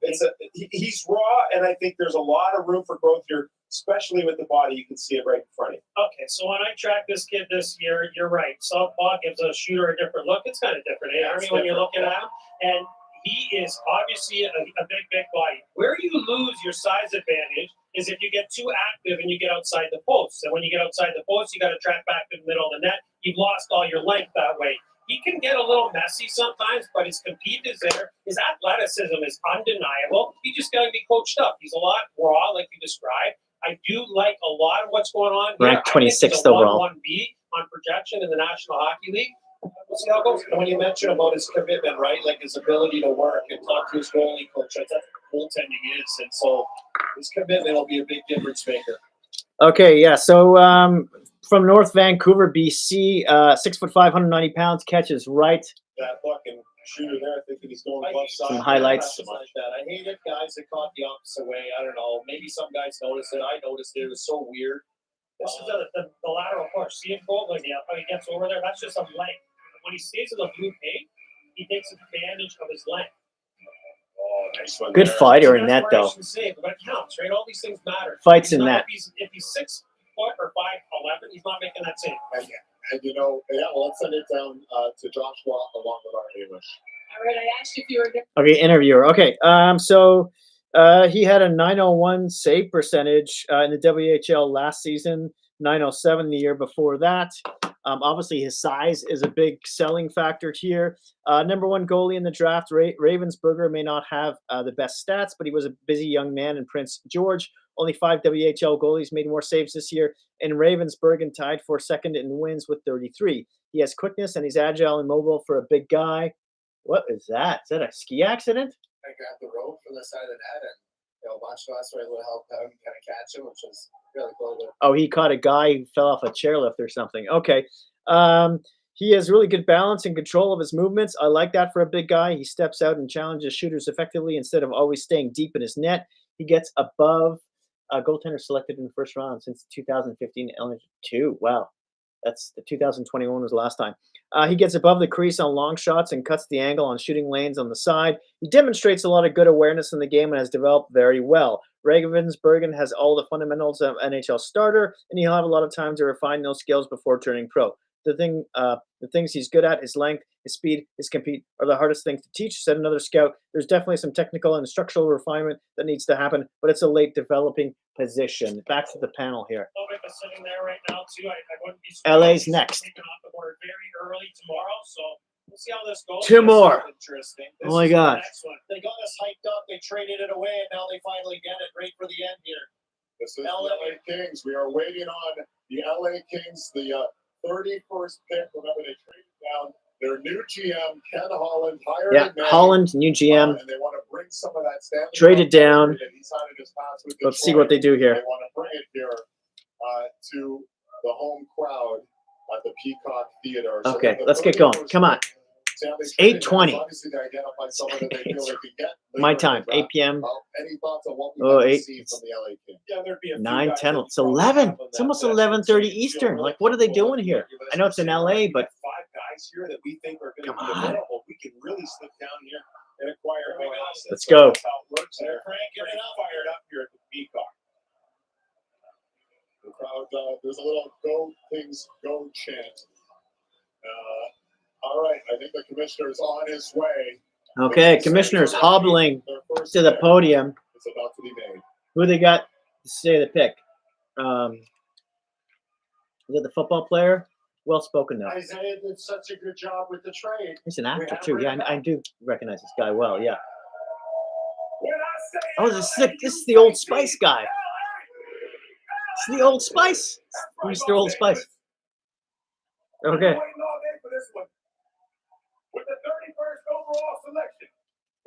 he's raw, and I think there's a lot of room for growth here, especially with the body. You can see it right in front of you. Okay, so when I tracked this kid this year, you're right. Southpaw gives a shooter a different look. It's kind of different, Army, when you're looking at him. And he is obviously a big body. Where you lose your size advantage is if you get too active and you get outside the post. And when you get outside the post, you got to track back to the middle of the net. You've lost all your length that way. He can get a little messy sometimes, but his compete is there. His athleticism is undeniable. He just got to be coached up. He's a lot raw, like you described. I do like a lot of what's going on here. Ranked 26th overall. 1B on projection in the National Hockey League. We'll see how it goes. And when you mention about his commitment, right, like his ability to work and talk to his goalie coach, that's what goaltending is. And so his commitment will be a big difference maker. Okay, yeah. So from North Vancouver, BC, 6'5", 190 pounds, catches right. That fucking shooter there, thinking he's going left side. Some highlights. Like that. I hate it, guys that caught the opposite way. I don't know. Maybe some guys noticed it. I noticed it. It was so weird. This is the lateral push. See him go like how he gets over there? That's just a length. When he stays in the blue paint, he takes advantage of his length. Oh, nice one. Good there. fighter in that, though. Save, but it counts, right? All these things matter. Fights He's in not- that. If he's 6 foot or 5'11", he's not making that save. And you know, yeah, well, let's send it down to Joshua along with our English. All right, I asked you if you were. Okay, interviewer. Okay, so he had a 901 save percentage in the WHL last season, 907 the year before that. Obviously, his size is a big selling factor here. Number 1 goalie in the draft, Ravensburger may not have the best stats, but he was a busy young man in Prince George. Only 5 WHL goalies made more saves this year, and Ravensburger tied for second in wins with 33. He has quickness, and he's agile and mobile for a big guy. What is that? Is that a ski accident? I grabbed the rope from the side of the net, and a bunch of us were able to help him kind of catch him, which was really cool. Oh, he caught a guy who fell off a chairlift or something. Okay. He has really good balance and control of his movements. I like that for a big guy. He steps out and challenges shooters effectively instead of always staying deep in his net. He gets above a goaltender selected in the first round since 2015 LNG2. Wow. That's the 2021 was the last time. He gets above the crease on long shots and cuts the angle on shooting lanes on the side. He demonstrates a lot of good awareness in the game and has developed very well. Ravensburger has all the fundamentals of NHL starter, and he'll have a lot of time to refine those skills before turning pro. The things he's good at, his length, his speed, his compete, are the hardest things to teach, said another scout. There's definitely some technical and structural refinement that needs to happen, but it's a late developing position. Back to the panel here. Slovak is sitting there right now, too. I wouldn't be LA's surprised if he's next. taken off the board very early tomorrow, so we'll see how this goes. 2 more. Interesting. Oh my God. Next one. They got us hyped up. They traded it away, and now they finally get it right for the end here. This is the LA Kings. We are waiting on the LA Kings, the 31st pick. Remember, they traded down their new GM, Ken Holland, hired Yeah, in May, Holland, new GM. and they want to bring some of that Stanley Traded Cup down. that he's had in his past with Let's see Detroit. what they do here. They want to bring it here to the home crowd at the Peacock Theater. So Okay, the let's get going. 31st Come on. pick, Stanley It's traded 8:20. down. Obviously, they identified someone that they feel they could get. My later in the time, draft. 8 p.m. Any thoughts on what we Oh, might 8. see from the LA Kings? Yeah, there'd be a few 9, guys 10. that It's you probably 11. have on It's that almost list. 11:30 So you feel Eastern. really Like, what are they comfortable doing with here? your I know it's in list. LA, We but got 5 guys here that we think are going to Come be on. available. We can really slip down here and acquire more assets. Let's So go. That's how it works there. Get it fired up here at the Peacock. The crowd, there's a little "Go Kings, Go" chant. All right, I think the commissioner's on his way. okay. Commissioner's hobbling to the podium. It's about to be made. Who they got to say the pick? Is it the football player? Well spoken though. Isaiah did such a good job with the trade. He's an We actor have too. Yeah, I do recognize this guy well. Yeah. Oh, this is the Old Spice guy. It's the Old Spice. Mr. Old Spice. Okay. Waiting all day for this one. With the 31st overall selection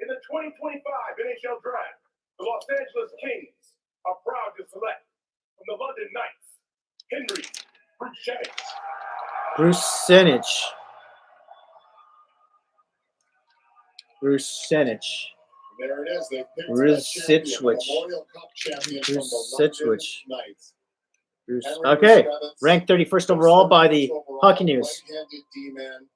in the 2025 NHL Draft, the Los Angeles Kings are proud to select from the London Knights, Henry Bruchevich. Brucenich. There it is. They picked Rusicwich. Memorial Cup champion from the London Rusicwich. Knights. Okay. Ranked 31st overall by the Hockey News. Right-handed D-man.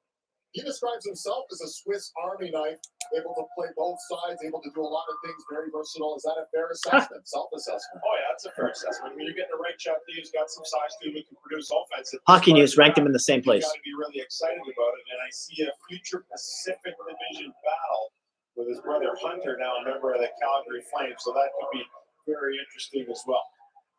He describes himself as a Swiss Army knife, able to play both sides, able to do a lot of things, very versatile. Is that a fair assessment? Self-assessment. Oh, yeah, that's a fair assessment. I mean, you're getting the right shot there. He's got some size to him. He can produce offense. Hockey News ranked him in the same place. You've got to be really excited about it. And I see a future Pacific Division battle with his brother Hunter, now a member of the Calgary Flames. So that could be very interesting as well.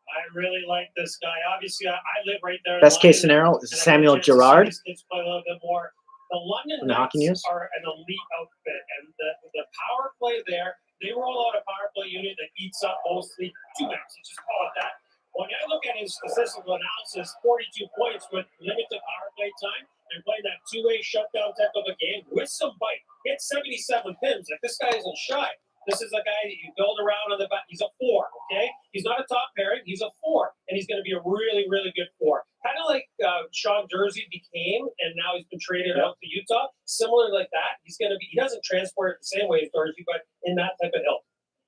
I really like this guy. Obviously, I live right there. in Best case London, scenario is and I Samuel get a chance to see Girard. these kids play a little bit more. The London From the Hockey Knights News? are an elite outfit, and the power play there, they roll out a power play unit that eats up mostly 2 X. Just call it that. When I look at his statistical analysis, 42 points with limited power play time and playing that two-way shutdown type of a game with some bite. He had 77 pins. Like, this guy isn't shy. This is a guy that you build around on the back. He's a 4, okay? He's not a top pairing. He's a 4, and he's going to be a really, really good 4. Kind of like Sean Jersey became, and now he's been traded out to Utah. Similar like that. He's going to be. He doesn't transport it the same way as Jersey, but in that type of ilk.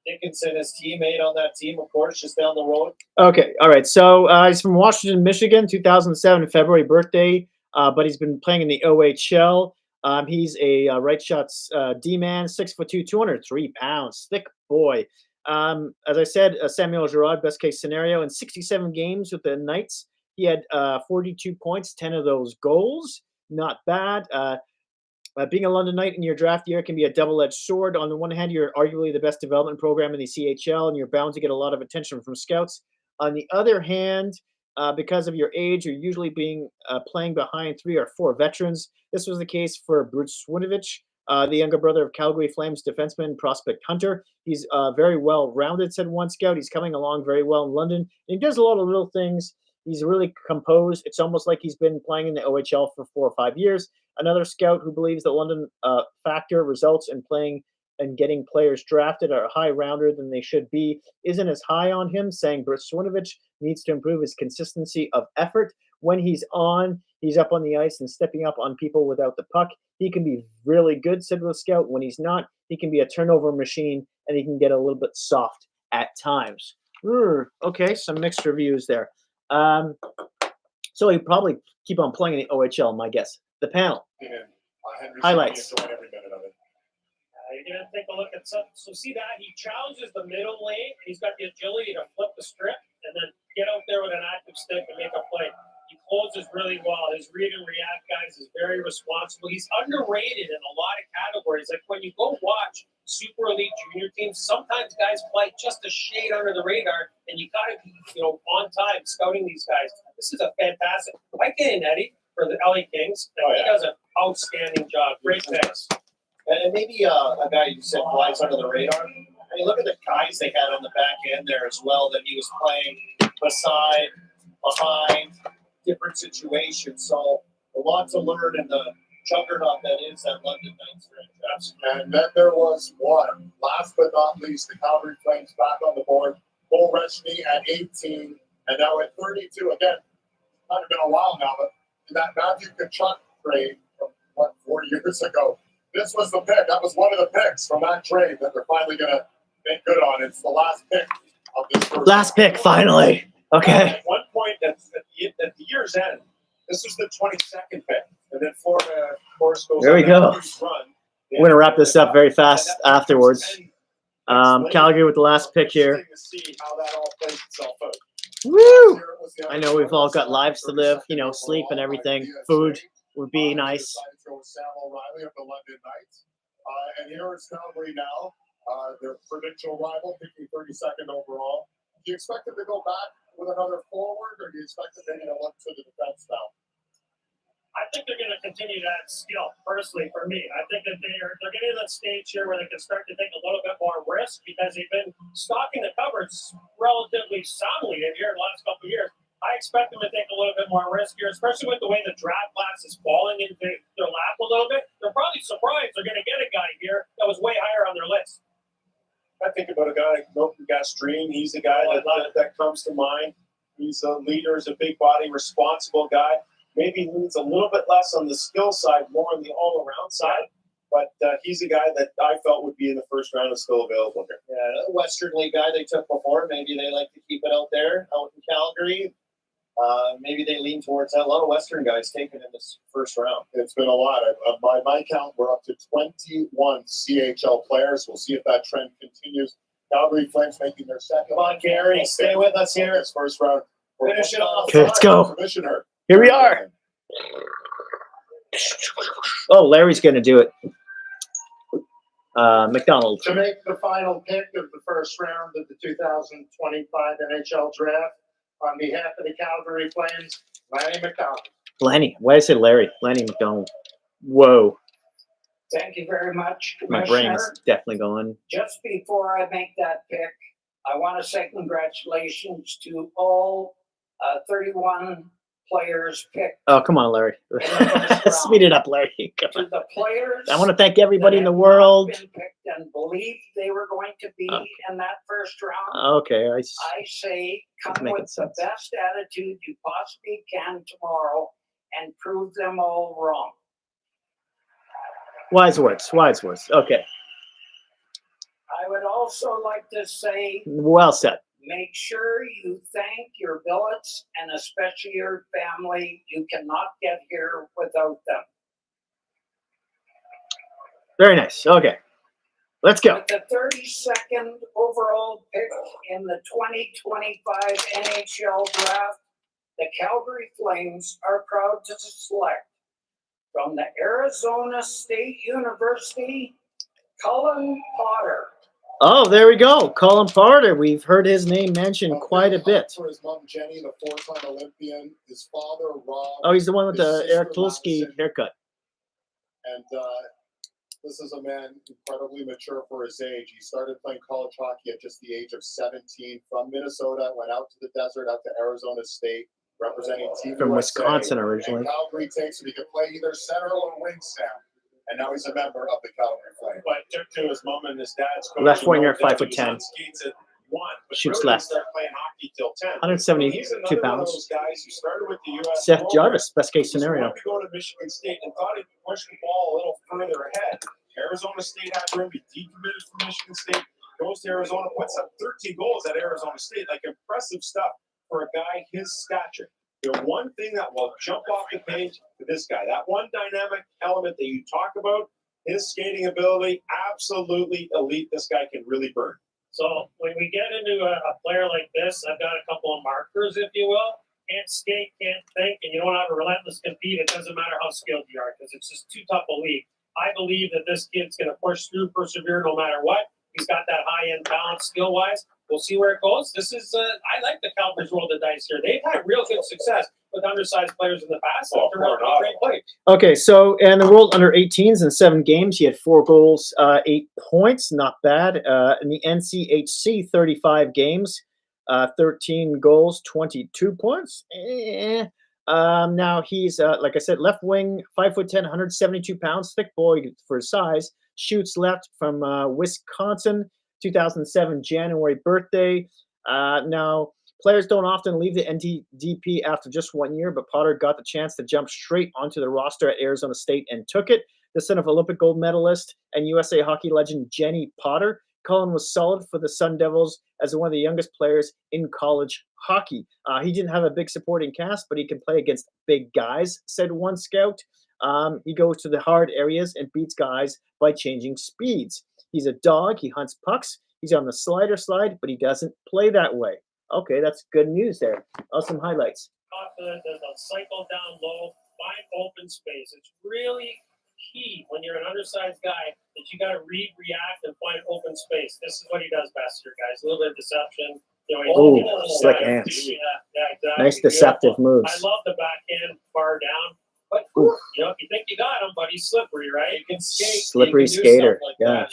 Dickinson, his teammate on that team, of course, just down the road. Okay, all right. So he's from Washington, Michigan, 2007, February birthday, but he's been playing in the OHL. He's a right shots D-man, 6'2", 203 pounds, thick boy. As I said, Samuel Girard, best case scenario, in 67 games with the Knights, he had 42 points, 10 of those goals. Not bad. Being a London Knight in your draft year can be a double-edged sword. On the one hand, you're arguably the best development program in the CHL, and you're bound to get a lot of attention from scouts. On the other hand, because of your age, you're usually playing behind 3 or 4 veterans. This was the case for Bruce Winovich, the younger brother of Calgary Flames defenseman prospect Hunter. He's very well-rounded, said one scout. He's coming along very well in London. And he does a lot of little things. He's really composed. It's almost like he's been playing in the OHL for 4 or 5 years. Another scout who believes that London factor results in playing and getting players drafted are a high rounder than they should be isn't as high on him, saying Bruce Winovich needs to improve his consistency of effort. When he's on, he's up on the ice and stepping up on people without the puck. He can be really good, said the scout. When he's not, he can be a turnover machine, and he can get a little bit soft at times. Okay, some mixed reviews there. So he'll probably keep on playing in the OHL, my guess. The panel. Highlights. You're going to take a look at some. So see that? He challenges the middle lane. He's got the agility to flip the strip and then get out there with an active stick and make a play. He closes really well. His read and react, guys, is very responsible. He's underrated in a lot of categories. Like when you go watch Super Elite Junior teams, sometimes guys play just a shade under the radar, and you got to be, on time scouting these guys. This is a fantastic. Mike Eddie for the LA Kings. He does an outstanding job. Great picks. And maybe a guy you said flies under the radar. I mean, look at the guys they had on the back end there as well that he was playing beside, behind, different situations. So a lot to learn in the juggernaut that is that London Knights franchise. And then there was one. Last but not least, the Calgary Flames back on the board. Cole Rechny at 18, and now at 32. Again, not been a while now, but that Matthew Tkachuk trade from 4 years ago. This was the pick. That was one of the picks from that trade that they're finally going to make good on. It's the last pick of this first. Last pick, finally. Okay. At one point, at the year's end, this was the 22nd pick. And then Florida, of course, goes There we on go. that huge run. We're going to wrap this up very fast afterwards. Calgary with the last pick here. To see how that all plays itself out. Woo! I know we've all got lives to live, sleep and everything. Food would be nice. Sam O'Reilly of the London Knights. And here is Calgary now, their provincial rival, picking 32nd overall. Do you expect them to go back with another forward, or do you expect them maybe to look to the defense now? I think they're going to continue that skill, personally, for me. I think that they're getting to that stage here where they can start to take a little bit more risk because they've been stocking the cupboards relatively soundly in here in the last couple of years. I expect them to take a little bit more risk here, especially with the way the draft class is falling into their lap a little bit. They're probably surprised they're going to get a guy here that was way higher on their list. I think about a guy like Milton Gastreen. He's a guy that comes to mind. He's a leader, he's a big body, responsible guy. Maybe he needs a little bit less on the skill side, more on the all-around side. But he's a guy that I felt would be in the first round and still available here. Yeah, a Western League guy they took before. Maybe they like to keep it out there, out in Calgary. Maybe they lean towards that. A lot of Western guys taken in this first round. It's been a lot. By my count, we're up to 21 CHL players. We'll see if that trend continues. Calgary Flames making their second. Come on, Gary, stay with us here. This first round. Finish it off. Okay, let's go. Commissioner. Here we are. Oh, Larry's going to do it. McDonald. To make the final pick of the first round of the 2025 NHL Draft, on behalf of the Calgary Flames, Lanny McDonald. Lanny. Why did I say Larry? Lanny McDonald. Whoa. Thank you very much, My Commissioner. brain is definitely going. Just before I make that pick, I want to say congratulations to all 31 players picked. Oh, come on, Larry. Speed it up, Larry. Come on. To the players, I want to thank everybody in the world. been picked and believed they were going to be in that first round. Okay. I say come making with the best attitude you possibly can tomorrow and prove them all wrong. Wise words. Wise words. Okay. I would also like to say, Well said. make sure you thank your billets and especially your family. You cannot get here without them. Very nice. Okay. Let's go. With the 32nd overall pick in the 2025 NHL Draft, the Calgary Flames are proud to select from the Arizona State University, Cullen Potter. Oh, there we go. Colin Porter. We've heard his name mentioned quite a bit. For his mom Jenny, the four-time Olympian, his father Rob. Oh, he's the one with his the sister, Eric Tulsky Madison. haircut. And this is a man incredibly mature for his age. He started playing college hockey at just the age of 17 from Minnesota, went out to the desert, out to Arizona State, representing Team From USA. Wisconsin originally. And Calgary takes him. He could play either center or wing Sam. And now he's a member of the Calgary Flames. But took to his mom and his dad's coach. Left winger, He was 5'10". on skates at 1, but Shoots really left. didn't start playing hockey till 10. 172 He's another one of pounds. those guys who started with the US Seth program. Jarvis, best case He scenario. wanted to go to Michigan State and thought he could push the ball a little further ahead. Arizona State had room. He decommitted from Michigan State, goes to Arizona, puts up 13 goals at Arizona State. Like, impressive stuff for a guy his stature. The one thing that will jump off the page to this guy, that one dynamic element that you talk about, his skating ability, absolutely elite. This guy can really burn. So when we get into a player like this, I've got a couple of markers, if you will. Can't skate, can't think, and you don't have a relentless compete. It doesn't matter how skilled you are because it's just too tough a league. I believe that this kid's going to push through, persevere no matter what. He's got that high-end talent skill-wise. We'll see where it goes. This is, I like the Calgary's roll the dice here. They've had real good success with undersized players in the past. That turned out to be great play. Okay, so in the World Under 18s in 7 games, he had 4 goals, 8 points, not bad. In the NCHC, 35 games, 13 goals, 22 points. Now he's, like I said, left wing, 5'10", 172 pounds, thick boy for his size. Shoots left from Wisconsin, 2007 January birthday. Now, players don't often leave the NTDP after just 1 year, but Potter got the chance to jump straight onto the roster at Arizona State and took it. The son of Olympic gold medalist and USA hockey legend Jenny Potter, Cullen was solid for the Sun Devils as one of the youngest players in college hockey. He didn't have a big supporting cast, but he can play against big guys, said one scout. He goes to the hard areas and beats guys by changing speeds. He's a dog. He hunts pucks. He's on the slider slide, but he doesn't play that way. Okay, that's good news there. Some highlights. Confident that they'll cycle down low, find open space. It's really key when you're an undersized guy that you got to read, react, and find open space. This is what he does best here, guys. A little bit of deception. Slick hands. Yeah, exactly. Nice deceptive moves. I love the backhand far down. But you know, you think you got him, but he's slippery, right? You can skate. Slippery skater. Like yeah.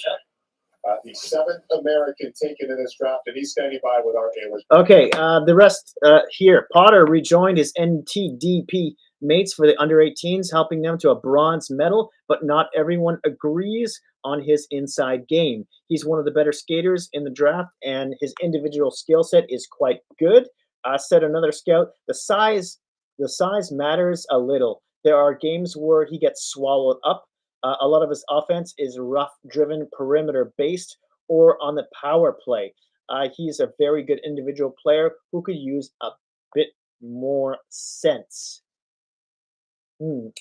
The 7th American taken in this draft, and he's standing by with our English. Okay, the rest here. Potter rejoined his NTDP mates for the under-18s, helping them to a bronze medal, but not everyone agrees on his inside game. He's one of the better skaters in the draft, and his individual skill set is quite good. Said another scout, the size matters a little. There are games where he gets swallowed up. A lot of his offense is rough-driven, perimeter-based, or on the power play. He's a very good individual player who could use a bit more sense.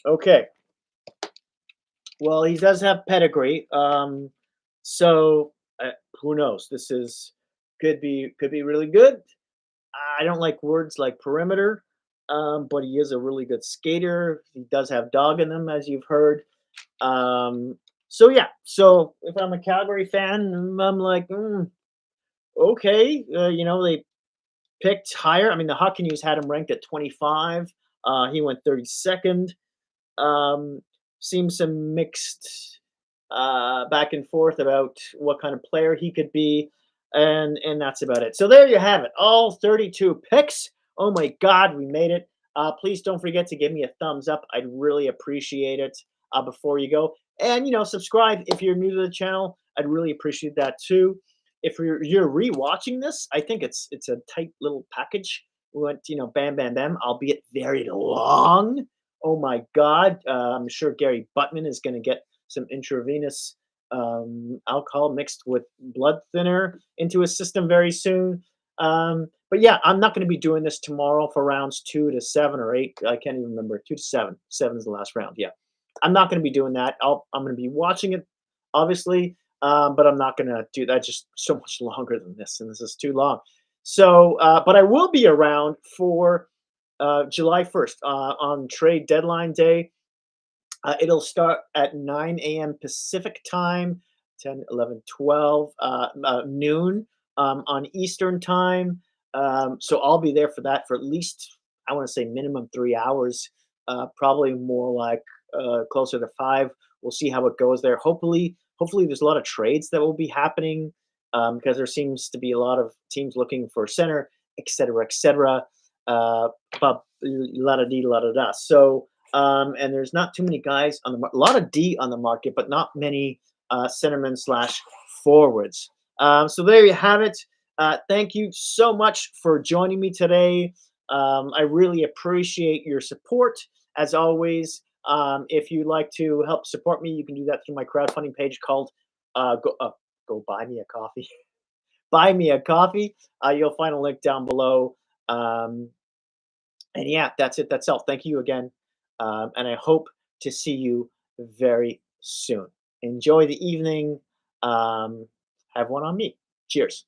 Okay. Well, he does have pedigree, so who knows? This could be really good. I don't like words like perimeter, but he is a really good skater. He does have dog in him, as you've heard. So yeah, so if I'm a Calgary fan, I'm like, okay, they picked higher. I mean, the Hockey News had him ranked at 25. He went 32nd. Seems some mixed back and forth about what kind of player he could be, and that's about it. So there you have it, all 32 picks. Oh my God, we made it. Please don't forget to give me a thumbs up. I'd really appreciate it. Before you go, and subscribe if you're new to the channel. I'd really appreciate that too. If you're rewatching this, I think it's a tight little package. We went bam bam bam, albeit very long. Oh my God, I'm sure Gary Buttman is going to get some intravenous alcohol mixed with blood thinner into his system very soon. But yeah, I'm not going to be doing this tomorrow for rounds 2 to 7 or 8. I can't even remember. 2 to 7. 7 is the last round. Yeah. I'm not going to be doing that. I'm going to be watching it obviously, but I'm not going to do that. Just so much longer than this, and this is too long. So, but I will be around for July 1st on trade deadline day. It'll start at 9 a.m. Pacific time, 10, 11, 12, noon on Eastern time. So I'll be there for that for at least, I want to say minimum 3 hours, probably more like closer to 5. We'll see how it goes there. Hopefully there's a lot of trades that will be happening because there seems to be a lot of teams looking for center, et cetera, et cetera. But la da dee, la da da. So, and there's not too many guys on the a lot of D on the market, but not many centermen / forwards. So there you have it. Thank you so much for joining me today. I really appreciate your support as always. If you'd like to help support me, you can do that through my crowdfunding page called Go Buy Me a Coffee. Buy Me a Coffee. You'll find a link down below. And yeah, that's it. That's all. Thank you again. And I hope to see you very soon. Enjoy the evening. Have one on me. Cheers.